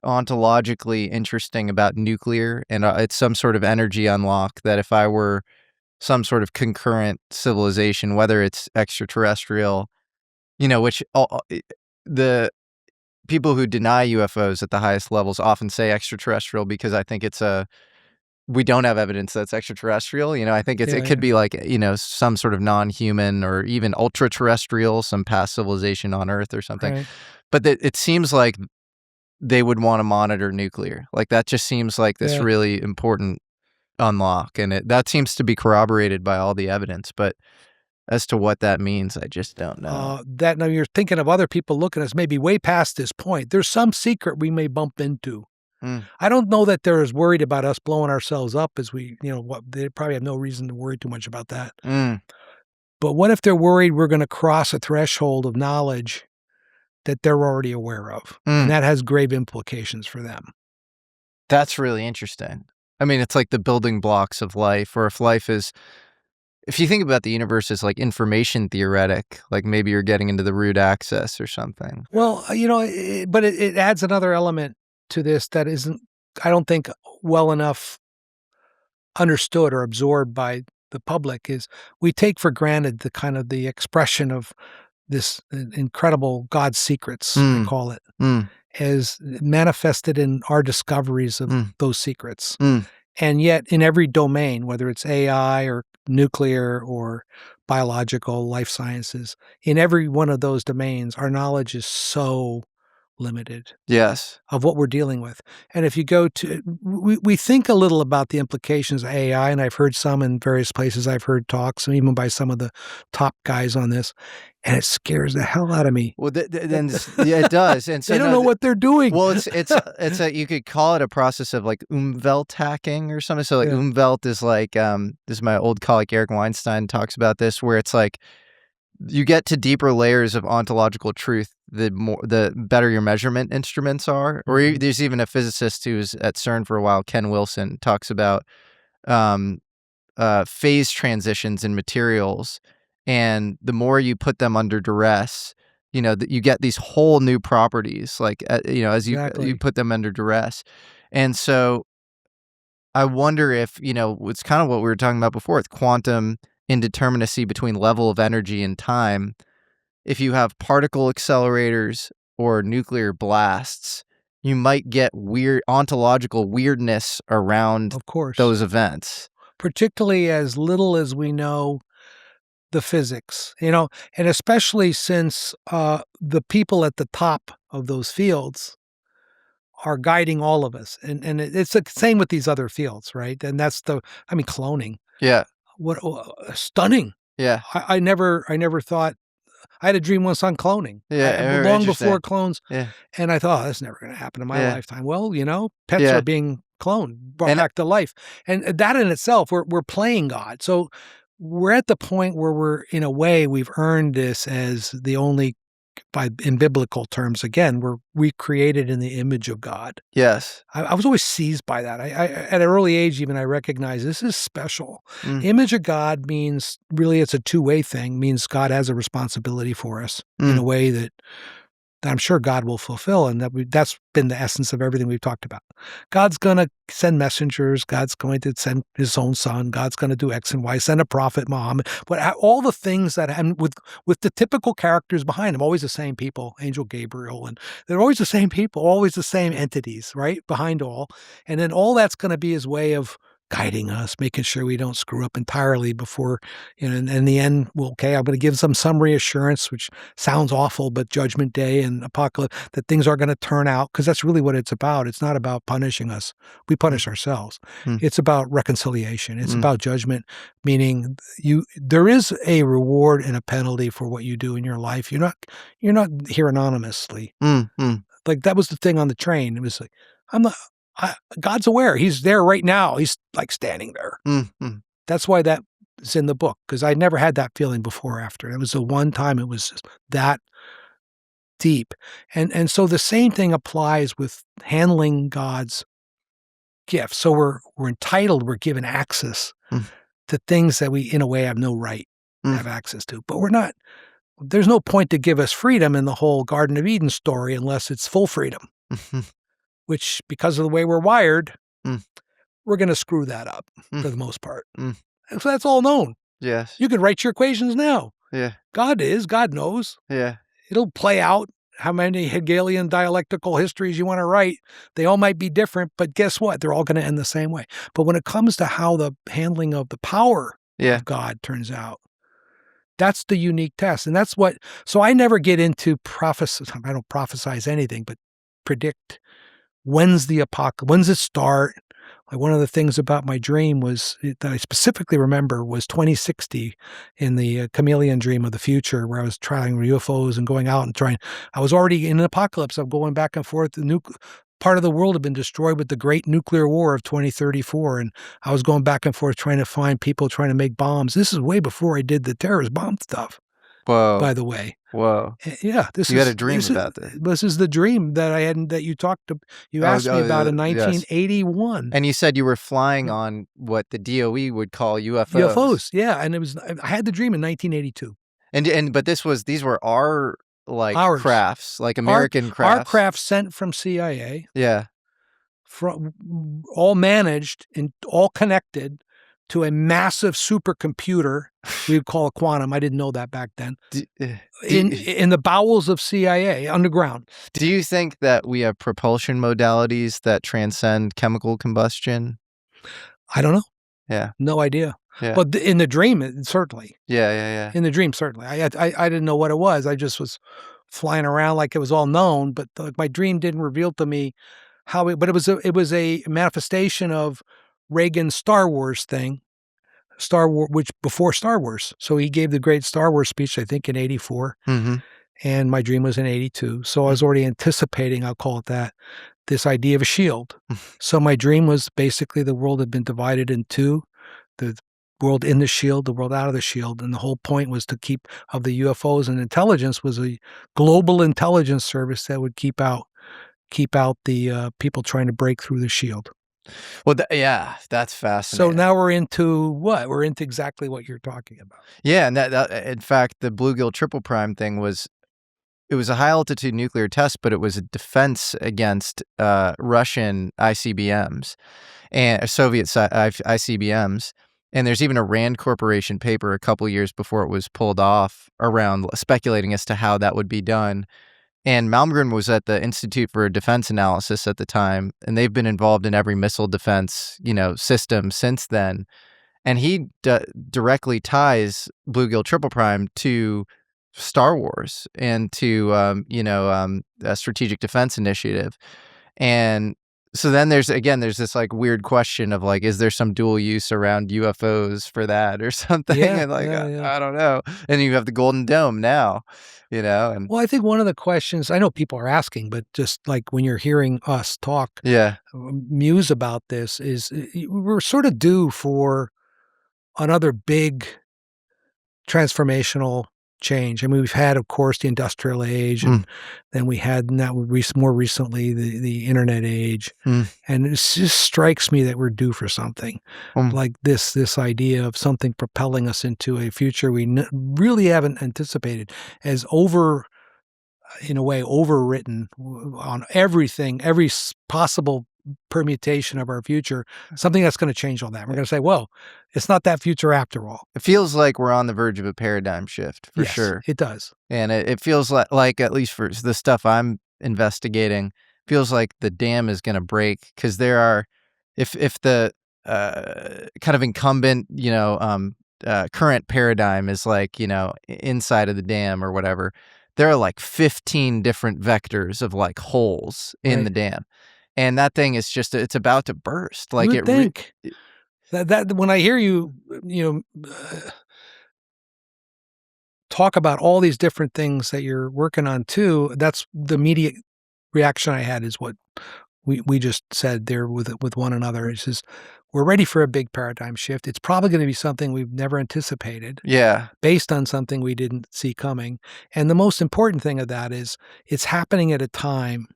ontologically interesting about nuclear, and it's some sort of energy unlock that if I were some sort of concurrent civilization, whether it's extraterrestrial, which the people who deny UFOs at the highest levels often say extraterrestrial, because I think we don't have evidence that's extraterrestrial. I think it could be like, some sort of non-human or even ultra-terrestrial, some past civilization on Earth or something. Right. But it seems like they would want to monitor nuclear. Like that just seems like this really important unlock, and that seems to be corroborated by all the evidence. But as to what that means, I just don't know. Now you're thinking of other people looking at us maybe way past this point. There's some secret we may bump into. I don't know that they're as worried about us blowing ourselves up as they probably have no reason to worry too much about that. But what if they're worried we're going to cross a threshold of knowledge that they're already aware of? And that has grave implications for them. That's really interesting. I mean, it's like the building blocks of life, or if you think about the universe as like information theoretic, like maybe you're getting into the root access or something. Well, but it adds another element to this that isn't, I don't think, well enough understood or absorbed by the public. Is we take for granted the kind of the expression of this incredible God's secrets, I call it, as manifested in our discoveries of those secrets. And yet in every domain, whether it's AI or nuclear or biological, life sciences, in every one of those domains, our knowledge is so limited. Yes. Of what we're dealing with. And if you go to, we think a little about the implications of AI, and I've heard some in various places. I've heard talks, even by some of the top guys on this, and it scares the hell out of me. Well, then it does. And so they don't know what they're doing. Well, it's you could call it a process of like Umwelt hacking or something. So like Umwelt is like, this is my old colleague Eric Weinstein talks about this, where it's like you get to deeper layers of ontological truth the better your measurement instruments are. Or there's even a physicist who's at CERN for a while, Ken Wilson, talks about phase transitions in materials, and the more you put them under duress, that you get these whole new properties, like, as you Exactly. put them under duress. And so I wonder if, it's kind of what we were talking about before with quantum indeterminacy between level of energy and time. If you have particle accelerators or nuclear blasts, you might get weird ontological weirdness around Of course. those events. Particularly as little as we know the physics, and especially since the people at the top of those fields are guiding all of us. And it's the same with these other fields, right? And that's cloning. Yeah. What stunning. Yeah. I never thought. I had a dream once on cloning. Yeah. Long before clones. Yeah. And I thought, that's never going to happen in my Yeah. lifetime. Well, pets Yeah. are being cloned, brought And- back to life. And that in itself, we're playing God. So we're at the point where we're, in a way, we've earned this as the only, in biblical terms, again, we're recreated in the image of God. Yes. I was always seized by that. I at an early age, even, I recognized this is special. Mm. Image of God means, really, it's a two-way thing, means God has a responsibility for us in a way that I'm sure God will fulfill, and that's been the essence of everything we've talked about. God's going to send messengers. God's going to send his own son. God's going to do X and Y, send a prophet, Muhammad. But all the things that, and with the typical characters behind them, always the same people, Angel Gabriel, and they're always the same people, always the same entities, right, behind all. And then all that's going to be his way of guiding us, making sure we don't screw up entirely before, in the end, I'm going to give them some reassurance, which sounds awful, but Judgment Day and Apocalypse, that things are going to turn out, because that's really what it's about. It's not about punishing us. We punish ourselves. It's about reconciliation. It's about judgment, meaning there is a reward and a penalty for what you do in your life. You're not here anonymously. Like, that was the thing on the train. It was like, God's aware. He's there right now. He's like standing there. That's why that is in the book, because I never had that feeling before or after. It was the one time it was just that deep. And so the same thing applies with handling God's gifts. So we're entitled, we're given access to things that we, in a way, have no right to have access to. But we're not. There's no point to give us freedom in the whole Garden of Eden story unless it's full freedom. Which, because of the way we're wired, we're going to screw that up for the most part. And so that's all known. Yes. You can write your equations now. Yeah. God knows. Yeah. It'll play out how many Hegelian dialectical histories you want to write. They all might be different, but guess what? They're all going to end the same way. But when it comes to how the handling of the power of God turns out, that's the unique test. And that's what, so I never get into prophecy. I don't prophesize anything, but predict. When's the apocalypse? When's it start? Like, one of the things about my dream that I specifically remember was 2060, in the chameleon dream of the future, where I was trying UFOs and going out and trying. I was already in an apocalypse. I'm going back and forth. The part of the world had been destroyed with the great nuclear war of 2034, and I was going back and forth trying to find people trying to make bombs. This is way before I did the terrorist bomb stuff. Whoa. By the way. Whoa. Yeah. You had a dream about this. This is the dream that I had, that you asked me about in 1981. Yes. And you said you were flying on what the DOE would call UFOs. UFOs, yeah. And I had the dream in 1982. But these were our, like, Ours. crafts, like American crafts. Our craft sent from CIA. Yeah. All managed and all connected to a massive supercomputer we would call a quantum. I didn't know that back then. In the bowels of CIA, underground. Do you think that we have propulsion modalities that transcend chemical combustion? I don't know. Yeah. No idea. Yeah. But in the dream, certainly. Yeah. In the dream, certainly. I didn't know what it was. I just was flying around like it was all known, but my dream didn't reveal to me how but it was a manifestation of Reagan's Star Wars thing. Which before Star Wars. So he gave the great Star Wars speech, I think, in 84. And my dream was in 82. So I was already anticipating, I'll call it that, this idea of a shield. So my dream was basically the world had been divided in two, the world in the shield, the world out of the shield. And the whole point was of the UFOs and intelligence was a global intelligence service that would keep out the people trying to break through the shield. Well, that's fascinating. So now we're into what? We're into exactly what you're talking about. Yeah, and that in fact, the bluegill triple prime thing was it was a high altitude nuclear test, but it was a defense against Russian ICBMs and Soviet ICBMs. And there's even a Rand Corporation paper a couple years before it was pulled off around speculating as to how that would be done. And Malmgren was at the Institute for Defense Analysis at the time, and they've been involved in every missile defense, system since then. And he directly ties Bluegill Triple Prime to Star Wars and to a strategic defense initiative. And so then there's this like weird question of like, is there some dual use around UFOs for that or something? Yeah, And like, yeah. I don't know. And you have the Golden Dome now, and Well, I think one of the questions I know people are asking, but just like when you're hearing us talk, yeah, muse about this, is we're sort of due for another big transformational change. I mean, we've had, of course, the industrial age, and then we had more recently the internet age, and it just strikes me that we're due for something like this idea of something propelling us into a future we really haven't anticipated, as in a way overwritten on everything, every possible permutation of our future, something that's going to change all that. We're going to say, whoa, it's not that future after all. It feels like we're on the verge of a paradigm shift for Yes, sure. it does. And it feels like, at least for the stuff I'm investigating, feels like the dam is going to break, because there are, if the kind of incumbent, current paradigm is like, inside of the dam or whatever, there are like 15 different vectors of like holes in the dam. And that thing is just, it's about to burst. Like, you would think that when I hear you, talk about all these different things that you're working on too, that's the immediate reaction I had, is what we just said there with one another. It's just, we're ready for a big paradigm shift. It's probably going to be something we've never anticipated. Yeah. Based on something we didn't see coming. And the most important thing of that is it's happening at a time,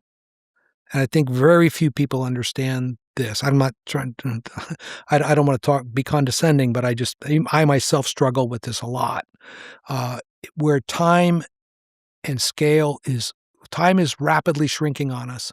and I think very few people understand this. I'm not trying to, I don't want to be condescending, but I myself struggle with this a lot, where time is rapidly shrinking on us.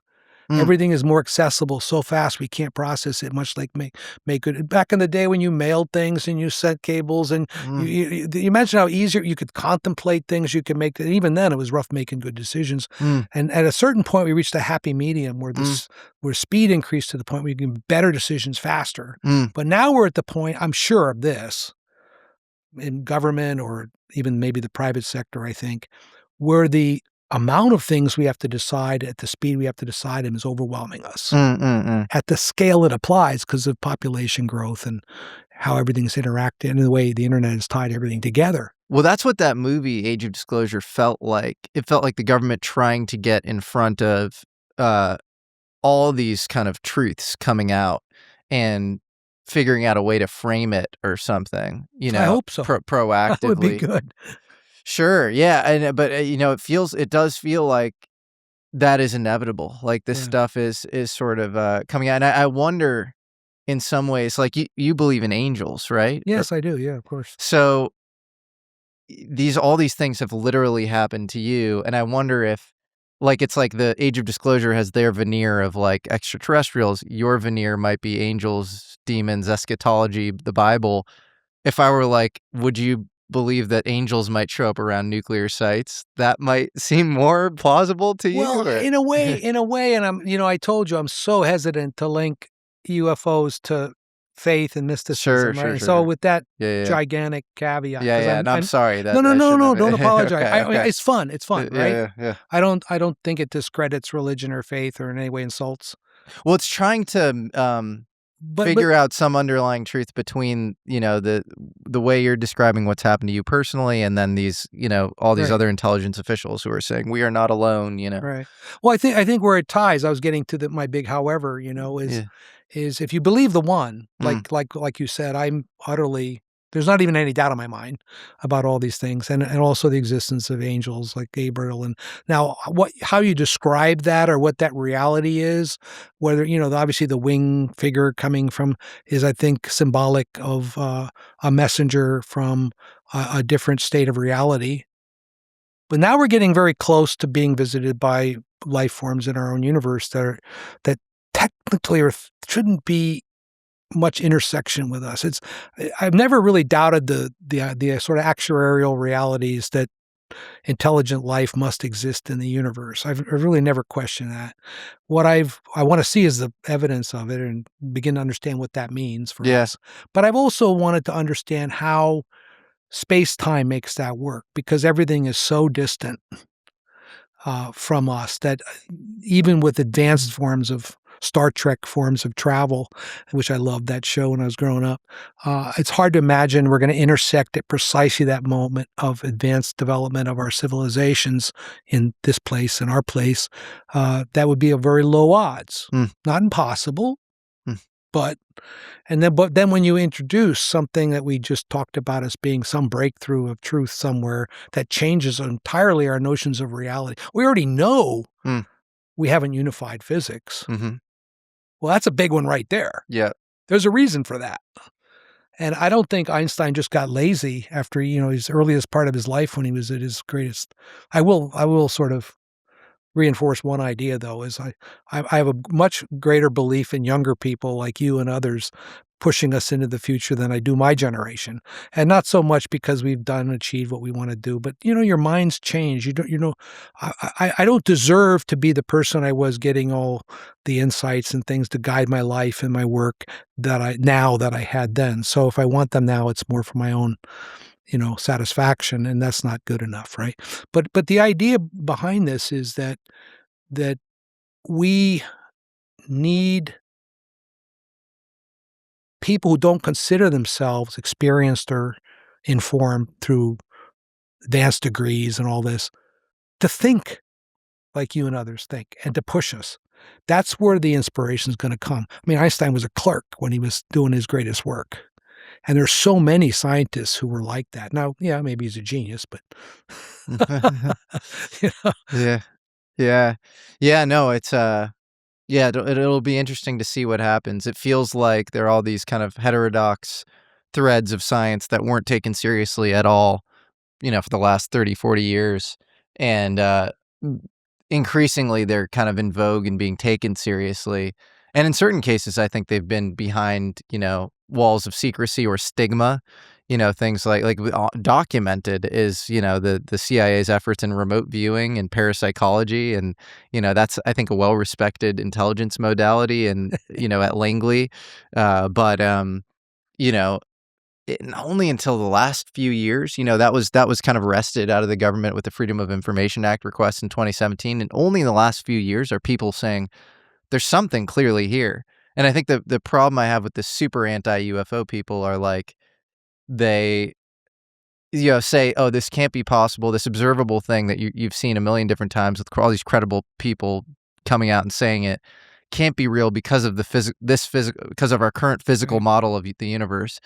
Everything is more accessible so fast we can't process it, much like make it. Back in the day when you mailed things and you sent cables, and you imagine how easier you could contemplate things, you could make. Even then, it was rough making good decisions. And at a certain point, we reached a happy medium where speed increased to the point where you can make better decisions faster. But now we're at the point, I'm sure of this, in government or even maybe the private sector, I think, where the amount of things we have to decide at the speed we have to decide them is overwhelming us at the scale it applies, because of population growth and how everything's interacted and the way the internet has tied everything together. Well, that's what that movie Age of Disclosure felt like. It felt like the government trying to get in front of all these kind of truths coming out and figure out a way to frame it or something, I hope so. Proactively. That would be good. Sure. Yeah. But it does feel like that is inevitable. Like this stuff is sort of coming out. And I wonder, in some ways, like you believe in angels, right? Yes, I do. Yeah, of course. So all these things have literally happened to you. And I wonder if, like, it's like the Age of Disclosure has their veneer of like extraterrestrials. Your veneer might be angels, demons, eschatology, the Bible. If I were like, would you believe that angels might show up around nuclear sites? That might seem more plausible to you. Well, in a way, and I told you I'm so hesitant to link UFOs to faith and mysticism. Sure. So with that gigantic caveat, I'm sorry. No, don't apologize. Okay. It's fun. It's fun, right? Yeah. I don't think it discredits religion or faith or in any way insults. Well, it's trying to figure out some underlying truth between, the way you're describing what's happened to you personally, and then these, all these other intelligence officials who are saying we are not alone, Right. Well, I think where it ties, I was getting to my big however, is if you believe the one, like you said, I'm utterly, there's not even any doubt in my mind about all these things, and also the existence of angels like Gabriel. And now how you describe that, or what that reality is, whether, obviously the wing figure coming from is, I think, symbolic of a messenger from a different state of reality. But now we're getting very close to being visited by life forms in our own universe that technically shouldn't be much intersection with us. I've never really doubted the sort of actuarial realities that intelligent life must exist in the universe. I've really never questioned that. What I want to see is the evidence of it and begin to understand what that means for us. But I've also wanted to understand how space-time makes that work, because everything is so distant from us that even with advanced forms of Star Trek forms of travel, which I loved that show when I was growing up, it's hard to imagine we're going to intersect at precisely that moment of advanced development of our civilizations in this place, in our place. That would be a very low odds. Not impossible, but then when you introduce something that we just talked about as being some breakthrough of truth somewhere that changes entirely our notions of reality. We already know we haven't unified physics. Well, that's a big one right there. Yeah. There's a reason for that. And I don't think Einstein just got lazy after, his earliest part of his life when he was at his greatest. I will sort of reinforce one idea, though, is I have a much greater belief in younger people like you and others pushing us into the future than I do my generation. And not so much because we've done and achieved what we want to do, but your minds change. I don't deserve to be the person I was getting all the insights and things to guide my life and my work that I had then. So if I want them now, it's more for my own satisfaction, and that's not good enough, right? But the idea behind this is that we need people who don't consider themselves experienced or informed through advanced degrees and all this to think like you and others think and to push us. That's where the inspiration is going to come. I mean, Einstein was a clerk when he was doing his greatest work. And there's so many scientists who were like that. Now, yeah, maybe he's a genius, but Yeah, no, it's it'll be interesting to see what happens. It feels like there are all these kind of heterodox threads of science that weren't taken seriously at all, for the last 30, 40 years. And increasingly they're kind of in vogue and being taken seriously. And in certain cases, I think they've been behind, walls of secrecy or stigma, things like documented is, the CIA's efforts in remote viewing and parapsychology. And, that's, I think, a well-respected intelligence modality and, at Langley. But only until the last few years, that was kind of wrested out of the government with the Freedom of Information Act request in 2017. And only in the last few years are people saying there's something clearly here. And I think the problem I have with the super anti-UFO people are like, they, say, oh, this can't be possible. This observable thing that you've seen a million different times with all these credible people coming out and saying it can't be real because of because of our current physical model of the universe.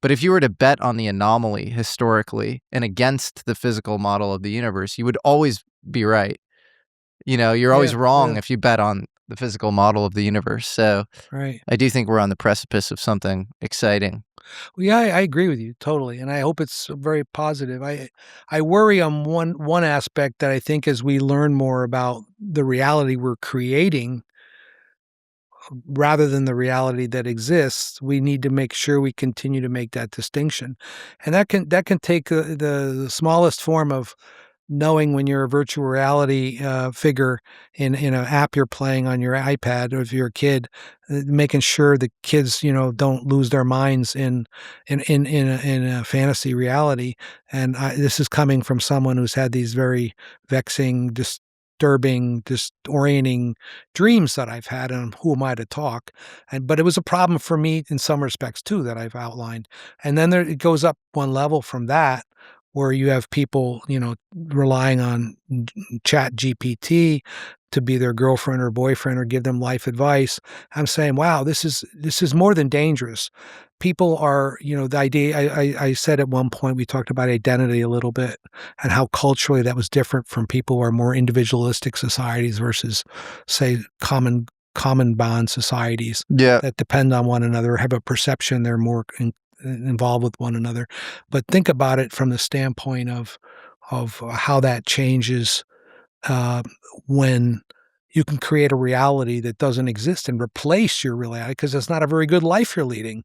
But if you were to bet on the anomaly historically and against the physical model of the universe, you would always be right. You're always wrong if you bet on the physical model of the universe. So I do think we're on the precipice of something exciting. Well, yeah, I agree with you totally, and I hope it's very positive. I worry on one aspect that I think as we learn more about the reality we're creating, rather than the reality that exists, we need to make sure we continue to make that distinction, and that can take the smallest form of knowing when you're a virtual reality figure in an app you're playing on your iPad, or if you're a kid, making sure the kids don't lose their minds in a fantasy reality. And this is coming from someone who's had these very vexing, disturbing, disorienting dreams that I've had, and who am I to talk? But it was a problem for me in some respects too that I've outlined. And then it goes up one level from that, where you have people, relying on Chat GPT to be their girlfriend or boyfriend or give them life advice. I'm saying, wow, this is more than dangerous. People are, the idea, I said at one point, we talked about identity a little bit and how culturally that was different from people who are more individualistic societies versus, say, common bond societies that depend on one another, have a perception they're more involved with one another. But think about it from the standpoint of how that changes when you can create a reality that doesn't exist and replace your reality, because it's not a very good life you're leading.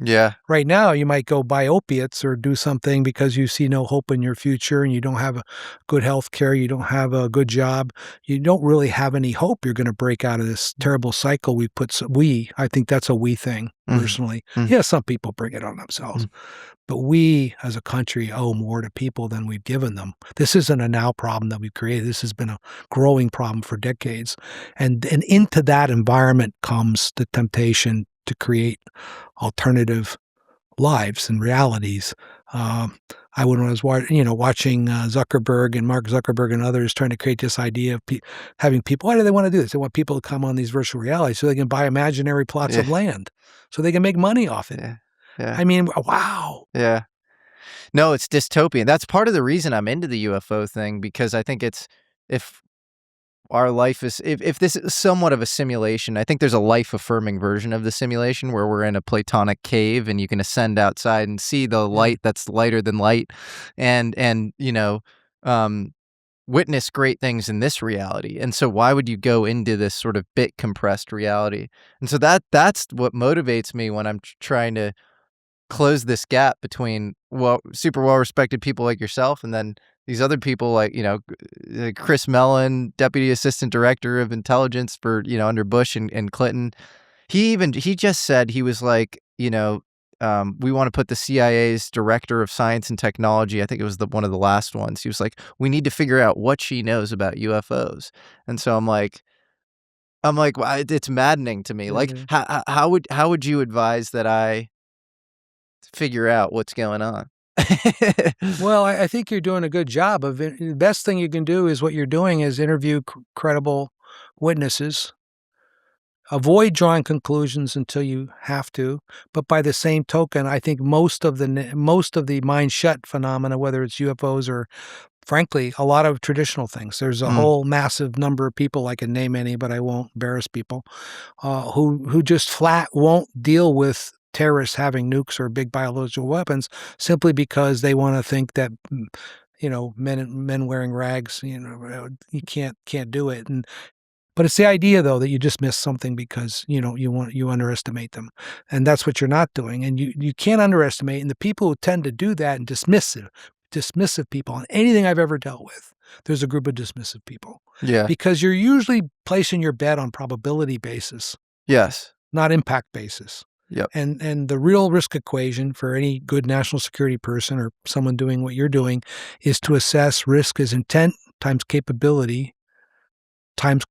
Yeah. Right now, you might go buy opiates or do something because you see no hope in your future and you don't have a good health care, you don't have a good job, you don't really have any hope you're going to break out of this terrible cycle I think that's a we thing, personally. Yeah, some people bring it on themselves. But we, as a country, owe more to people than we've given them. This isn't a now problem that we've created. This has been a growing problem for decades. And into that environment comes the temptation to create alternative lives and realities. When I was watching Zuckerberg and Mark Zuckerberg and others trying to create this idea of having people, why do they want to do this? They want people to come on these virtual realities so they can buy imaginary plots of land, so they can make money off it. Yeah. I mean, wow. Yeah. No, it's dystopian. That's part of the reason I'm into the UFO thing, because I think if our life is, if this is somewhat of a simulation, I think there's a life-affirming version of the simulation where we're in a Platonic cave and you can ascend outside and see the light that's lighter than light, and witness great things in this reality. And so why would you go into this sort of bit compressed reality? And so that's what motivates me when I'm trying to close this gap between super well-respected people like yourself and then these other people like, Chris Mellon, Deputy Assistant Director of Intelligence for, under Bush and Clinton. He just said, he was like, we want to put the CIA's Director of Science and Technology, I think it was one of the last ones. He was like, we need to figure out what she knows about UFOs. And so I'm like, well, it's maddening to me. Like, how would you advise that I figure out what's going on? Well, I think you're doing a good job of it. The best thing you can do is what you're doing is interview credible witnesses. Avoid drawing conclusions until you have to. But by the same token, I think most of the mind shut phenomena, whether it's UFOs or, frankly, a lot of traditional things. There's a whole massive number of people, I can name any, but I won't embarrass people, who just flat won't deal with terrorists having nukes or big biological weapons simply because they want to think that men wearing rags, you can't do it. But it's the idea, though, that you just miss something because you underestimate them, and that's what you're not doing. And you can't underestimate. And the people who tend to do that and dismissive people, on anything I've ever dealt with, there's a group of dismissive people. Yeah, because you're usually placing your bet on probability basis. Yes, not impact basis. Yep. And the real risk equation for any good national security person or someone doing what you're doing is to assess risk as intent times capability times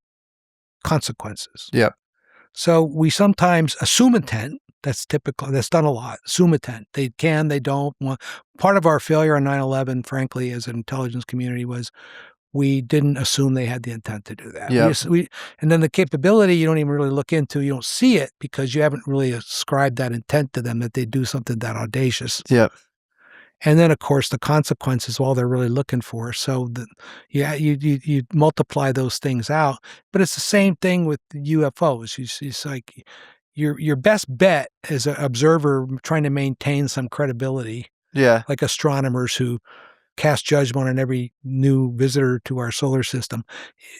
consequences. Yeah. So we sometimes assume intent. That's typical. That's done a lot. Assume intent. They can, they don't. Part of our failure on 9/11, frankly, as an intelligence community was we didn't assume they had the intent to do that. Yeah. And then the capability, you don't even really look into. You don't see it because you haven't really ascribed that intent to them that they do something that audacious. Yeah. And then, of course, the consequences, all they're really looking for. So, you multiply those things out. But it's the same thing with UFOs. It's like your best bet as an observer trying to maintain some credibility. Yeah. Like astronomers who cast judgment on every new visitor to our solar system,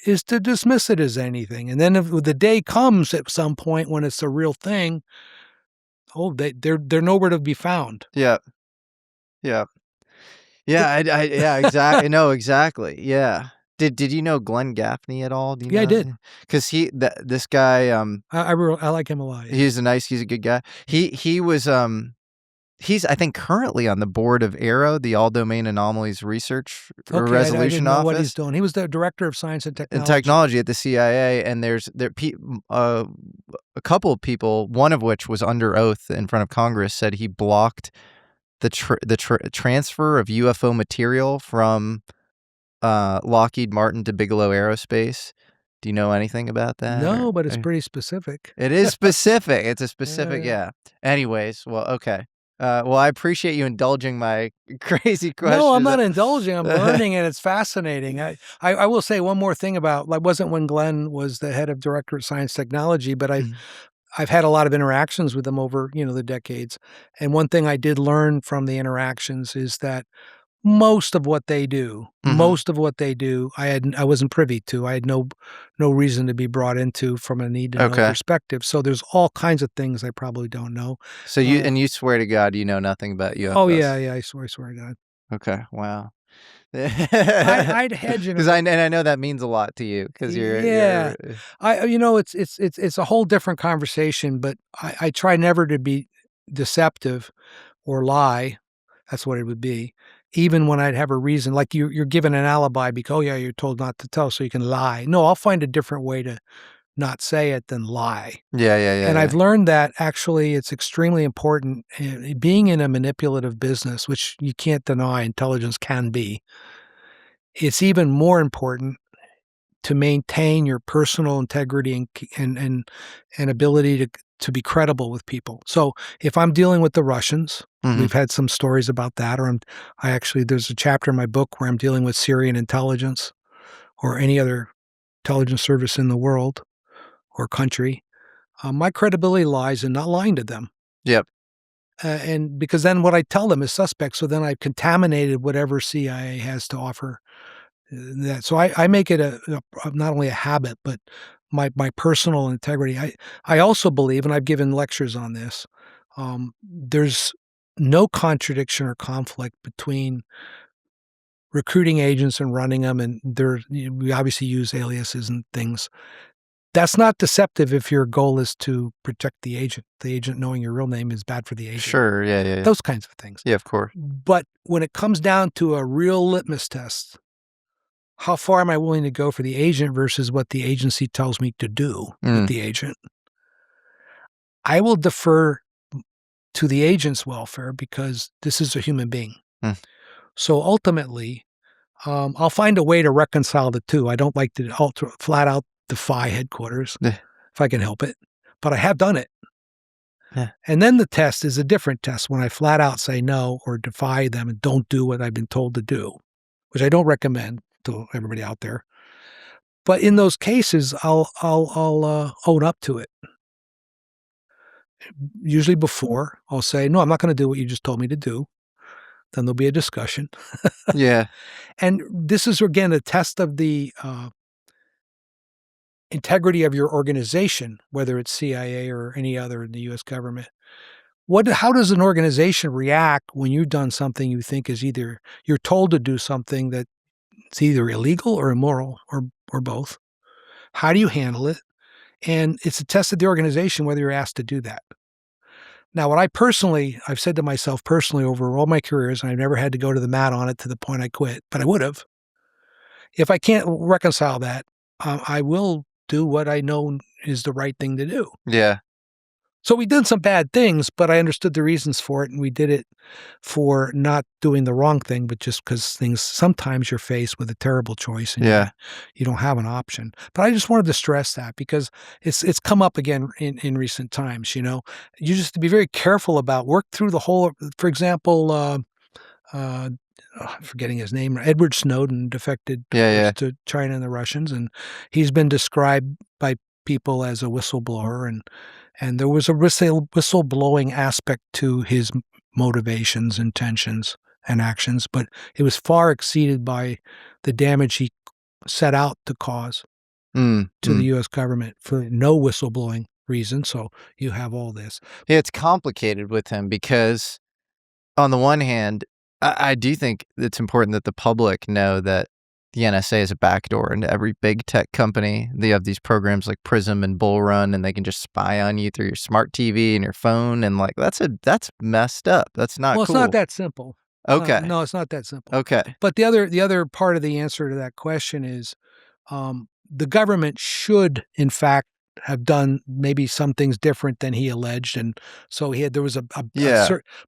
is to dismiss it as anything. And then if the day comes at some point when it's a real thing, they're nowhere to be found. Yeah. Yeah. Yeah. Yeah. Exactly. No. Exactly. Yeah. Did you know Glenn Gaffney at all? Do you know? I did. Because this guy. I like him a lot. He's a good guy. He was He's, I think, currently on the board of AARO, the All Domain Anomalies Research Resolution I didn't know Office. What he's doing. He was the Director of Science and Technology. At the CIA, and there's a couple of people, one of which was under oath in front of Congress, said he blocked the transfer of UFO material from Lockheed Martin to Bigelow Aerospace. Do you know anything about that? No, but it's pretty specific. It is specific. It's a specific, yeah. Anyways, well, okay. Well, I appreciate you indulging my crazy questions. No, I'm not indulging. I'm learning, and it's fascinating. I will say one more thing about, like, wasn't when Glenn was the head of Director of Science Technology, but I've had a lot of interactions with him over, the decades. And one thing I did learn from the interactions is that most of what they do. Mhm. Most of what they do, I wasn't privy to. I had no reason to be brought into from a need to know Okay. perspective. So there's all kinds of things I probably don't know. So you swear to God you know nothing about UFOs? Oh yeah, I swear to God. Okay, wow. I'd hedge it. Because I know that means a lot to you because Yeah. It's a whole different conversation, but I try never to be deceptive or lie. That's what it would be. Even when I'd have a reason, like you're given an alibi because, oh yeah, you're told not to tell, so you can lie. No, I'll find a different way to not say it than lie. Yeah. And I've learned that actually it's extremely important. Being in a manipulative business, which you can't deny intelligence can be, it's even more important to maintain your personal integrity and ability to be credible with people. So if I'm dealing with the Russians, Mhm. we've had some stories about that, or there's a chapter in my book where I'm dealing with Syrian intelligence or any other intelligence service in the world or country. My credibility lies in not lying to them. Yep. And because then what I tell them is suspect, so then I've contaminated whatever CIA has to offer. So I make it a not only a habit, but my personal integrity. I also believe, and I've given lectures on this, there's no contradiction or conflict between recruiting agents and running them, and we obviously use aliases and things. That's not deceptive if your goal is to protect the agent. The agent knowing your real name is bad for the agent. Sure. Yeah. Those kinds of things. Yeah, of course. But when it comes down to a real litmus test, how far am I willing to go for the agent versus what the agency tells me to do with the agent? I will defer to the agent's welfare because this is a human being. Mm. So ultimately, I'll find a way to reconcile the two. I don't like to flat out defy headquarters Yeah. if I can help it, but I have done it. Yeah. And then the test is a different test when I flat out say no or defy them and don't do what I've been told to do, which I don't recommend to everybody out there. But in those cases, I'll own up to it. Usually before, I'll say, "No, I'm not gonna do what you just told me to do." Then there'll be a discussion. Yeah. And this is, again, a test of the integrity of your organization, whether it's CIA or any other in the U.S. government. How does an organization react when you've done something you think is either you're told to do something that's either illegal or immoral or both? How do you handle it? And it's a test of the organization whether you're asked to do that. Now, I've said to myself personally over all my careers, and I've never had to go to the mat on it to the point I quit, but I would have. If I can't reconcile that, I will do what I know is the right thing to do. Yeah. So we did some bad things, but I understood the reasons for it, and we did it for not doing the wrong thing, but just because sometimes you're faced with a terrible choice and Yeah. you don't have an option. But I just wanted to stress that because it's come up again in recent times, You just have to be very careful about work through the whole, for example, I'm forgetting his name, Edward Snowden defected of Yeah. course, to China and the Russians, and he's been described by people as a whistleblower, and there was a whistleblowing aspect to his motivations, intentions, and actions, but it was far exceeded by the damage he set out to cause to the U.S. government for no whistleblowing reason. So you have all this. Yeah, it's complicated with him because on the one hand, I do think it's important that the public know that the NSA is a backdoor into every big tech company. They have these programs like Prism and Bull Run, and they can just spy on you through your smart TV and your phone. And like that's messed up. That's not Well, cool. it's not that simple. Okay. No, it's not that simple. Okay. But the other part of the answer to that question is the government should, in fact, have done maybe some things different than he alleged, and so there was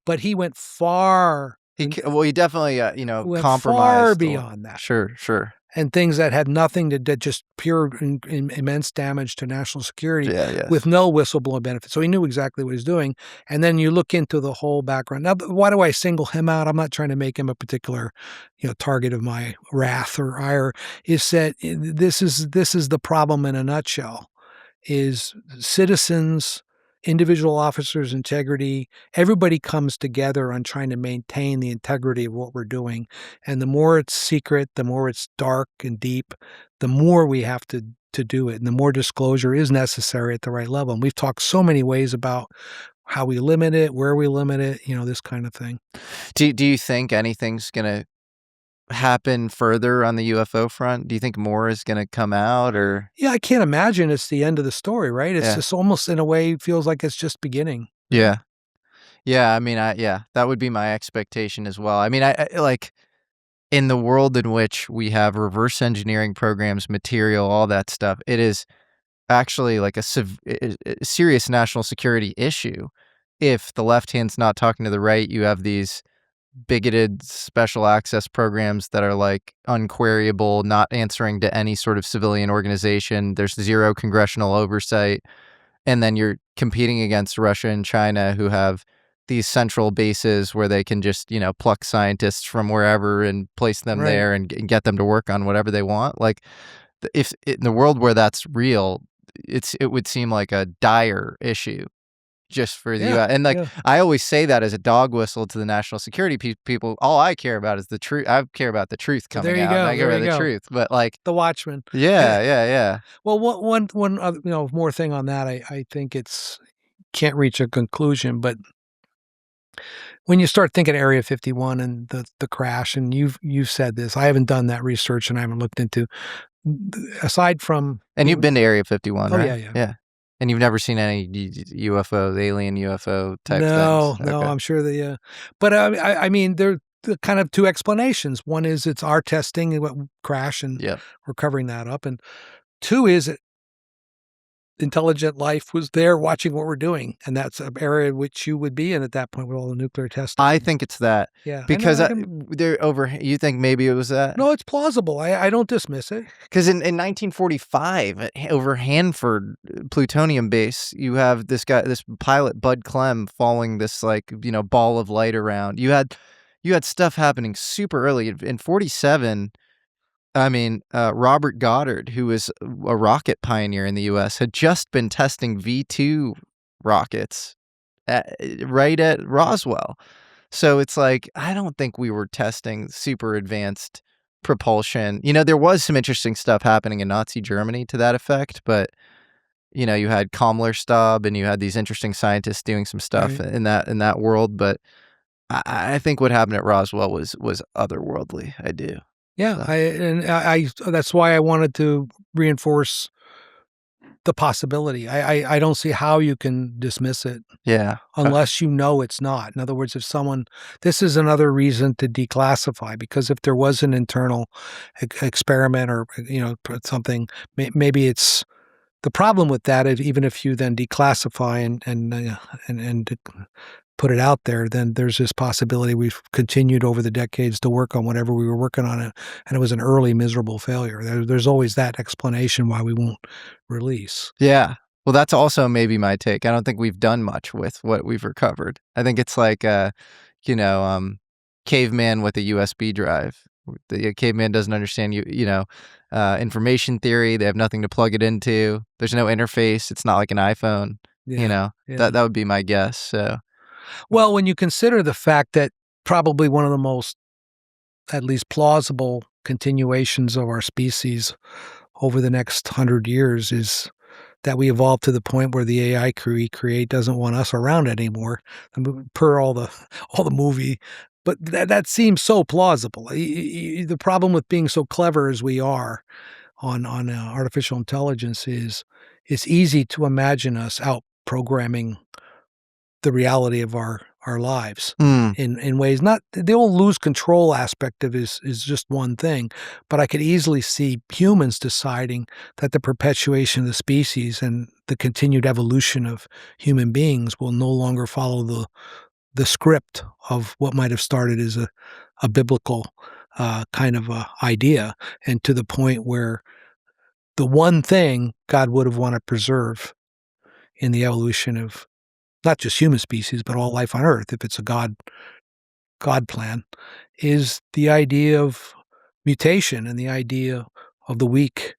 but he went far. He definitely Went compromised far beyond that. Sure. And things that had nothing to do, just pure immense damage to national security Yeah. with no whistleblower benefit. So he knew exactly what he was doing. And then you look into the whole background. Now, why do I single him out? I'm not trying to make him a particular, target of my wrath or ire. Is that this is the problem in a nutshell, is citizens individual officers' integrity. Everybody comes together on trying to maintain the integrity of what we're doing. And the more it's secret, the more it's dark and deep, the more we have to do it. And the more disclosure is necessary at the right level. And we've talked so many ways about how we limit it, where we limit it, this kind of thing. Do you think anything's going to happen further on the UFO front? Do you think more is going to come out, or? Yeah, I can't imagine it's the end of the story, right? It's Yeah. just almost in a way feels like it's just beginning. Yeah. Yeah, I mean, that would be my expectation as well. I mean, I like in the world in which we have reverse engineering programs, material, all that stuff, it is actually like a serious national security issue. If the left hand's not talking to the right, you have these bigoted special access programs that are like unqueryable, not answering to any sort of civilian organization. There's zero congressional oversight. And then you're competing against Russia and China, who have these central bases where they can just, pluck scientists from wherever and place them Right. there and get them to work on whatever they want. Like, if in the world where that's real, it would seem like a dire issue just for the U.S. And I always say that as a dog whistle to the national security people. All I care about is the truth. I care about the truth coming There you out. go. I care There about you the go. truth. But like The Watchmen. Yeah. Well, one other, more thing on that. I think it's can't reach a conclusion, but when you start thinking Area 51 and the crash, and you've said this, I haven't done that research and I haven't looked into. Aside from, And you've been to Area 51, oh, right? Yeah. And you've never seen any UFOs, alien UFO type things? No, Okay. I'm sure they. But I mean, there are kind of two explanations. One is it's our testing, what crash, and we're covering that up. And two is it intelligent life was there watching what we're doing, and that's an area which you would be in at that point with all the nuclear testing. I think it's that. Yeah, because they're over. You think maybe it was that? No, it's plausible. I don't dismiss it. Because in 1945, over Hanford plutonium base, you have this pilot Bud Clem following this ball of light around. You had stuff happening super early in 47. I mean, Robert Goddard, who was a rocket pioneer in the U.S., had just been testing V2 rockets right at Roswell. So it's like, I don't think we were testing super advanced propulsion. There was some interesting stuff happening in Nazi Germany to that effect, but, you had Kammlerstab and you had these interesting scientists doing some stuff in that world. But I think what happened at Roswell was otherworldly. I do. Yeah, I that's why I wanted to reinforce the possibility. I don't see how you can dismiss it. Yeah. Unless it's not. In other words, this is another reason to declassify, because if there was an internal experiment or, something, maybe it's the problem with that. Even if you then declassify and put it out there, then there's this possibility we've continued over the decades to work on whatever we were working on, and it was an early miserable failure. There's always that explanation why we won't release. Yeah. Well, that's also maybe my take. I don't think we've done much with what we've recovered. I think it's like, caveman with a USB drive. The caveman doesn't understand information theory. They have nothing to plug it into. There's no interface. It's not like an iPhone. That would be my guess. So. Well, when you consider the fact that probably one of the most, at least plausible continuations of our species over the next 100 years is that we evolved to the point where the AI create doesn't want us around anymore, per all the movie. But that seems so plausible. The problem with being so clever as we are on artificial intelligence is it's easy to imagine us out programming the reality of our lives in ways. Not the old lose control aspect of is just one thing, but I could easily see humans deciding that the perpetuation of the species and the continued evolution of human beings will no longer follow the script of what might have started as a biblical kind of idea, and to the point where the one thing God would have wanted to preserve in the evolution of not just human species, but all life on Earth, if it's a God plan, is the idea of mutation and the idea of the weak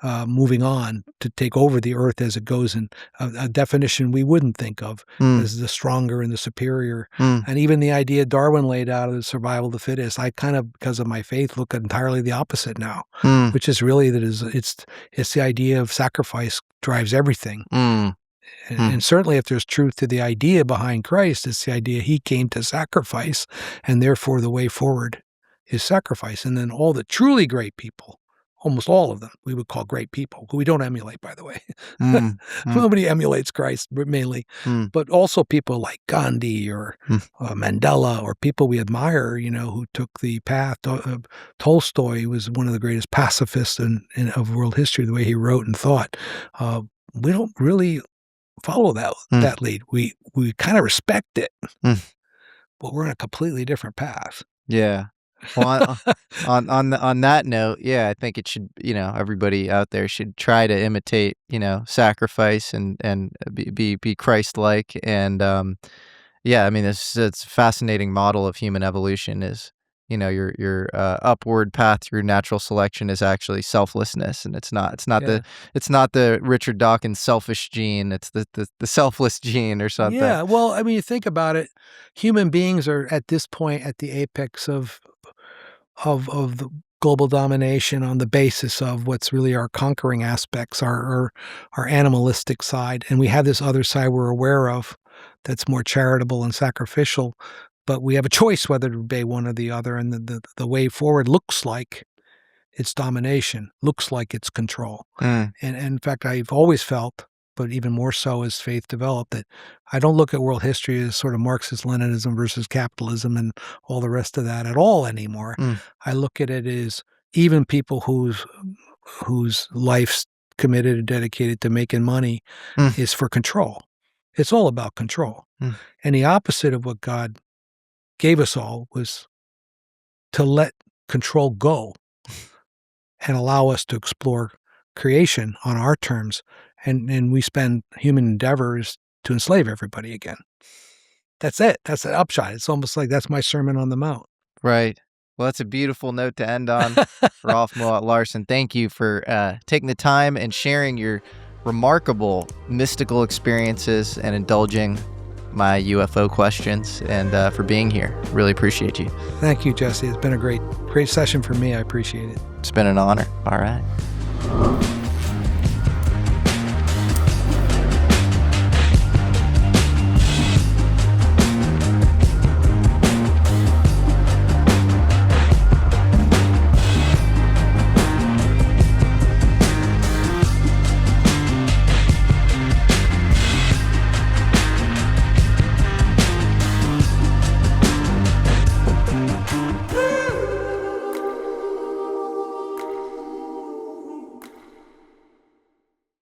moving on to take over the earth as it goes, in a definition we wouldn't think of as the stronger and the superior. And even the idea Darwin laid out of the survival of the fittest, I kind of, because of my faith, look at entirely the opposite now, which is really that it's the idea of sacrifice drives everything. And certainly if there's truth to the idea behind Christ, it's the idea he came to sacrifice, and therefore the way forward is sacrifice. And then all the truly great people, almost all of them, we would call great people, who we don't emulate, by the way. Nobody emulates Christ, mainly. But also people like Gandhi or Mandela, or people we admire, who took the path. Tolstoy was one of the greatest pacifists of world history, the way he wrote and thought. We don't really follow that lead. We kind of respect it, but we're on a completely different path. Yeah. Well, on that note, yeah, I think it should, everybody out there should try to imitate, sacrifice and be Christ-like. And yeah, I mean, it's a fascinating model of human evolution is, your upward path through natural selection is actually selflessness, and it's not the Richard Dawkins selfish gene. It's the selfless gene or something. Yeah. Well, I mean, you think about it, human beings are at this point at the apex of the global domination on the basis of what's really our conquering aspects, our animalistic side. And we have this other side we're aware of that's more charitable and sacrificial, but we have a choice whether to obey one or the other. And the way forward looks like it's domination, looks like it's control. And in fact, I've always felt, but even more so as faith developed, that I don't look at world history as sort of Marxist-Leninism versus capitalism and all the rest of that at all anymore. I look at it as even people whose life's committed and dedicated to making money is for control. It's all about control. And the opposite of what God gave us all was to let control go and allow us to explore creation on our terms. And we spend human endeavors to enslave everybody again. That's it. That's the upshot. It's almost like that's my Sermon on the Mount. Right. Well, that's a beautiful note to end on. Rolf Mowatt-Larssen, thank you for taking the time and sharing your remarkable mystical experiences and indulging my UFO questions, and for being here. Really appreciate you. Thank you, Jesse. It's been a great session for me. I appreciate it. It's been an honor. All right.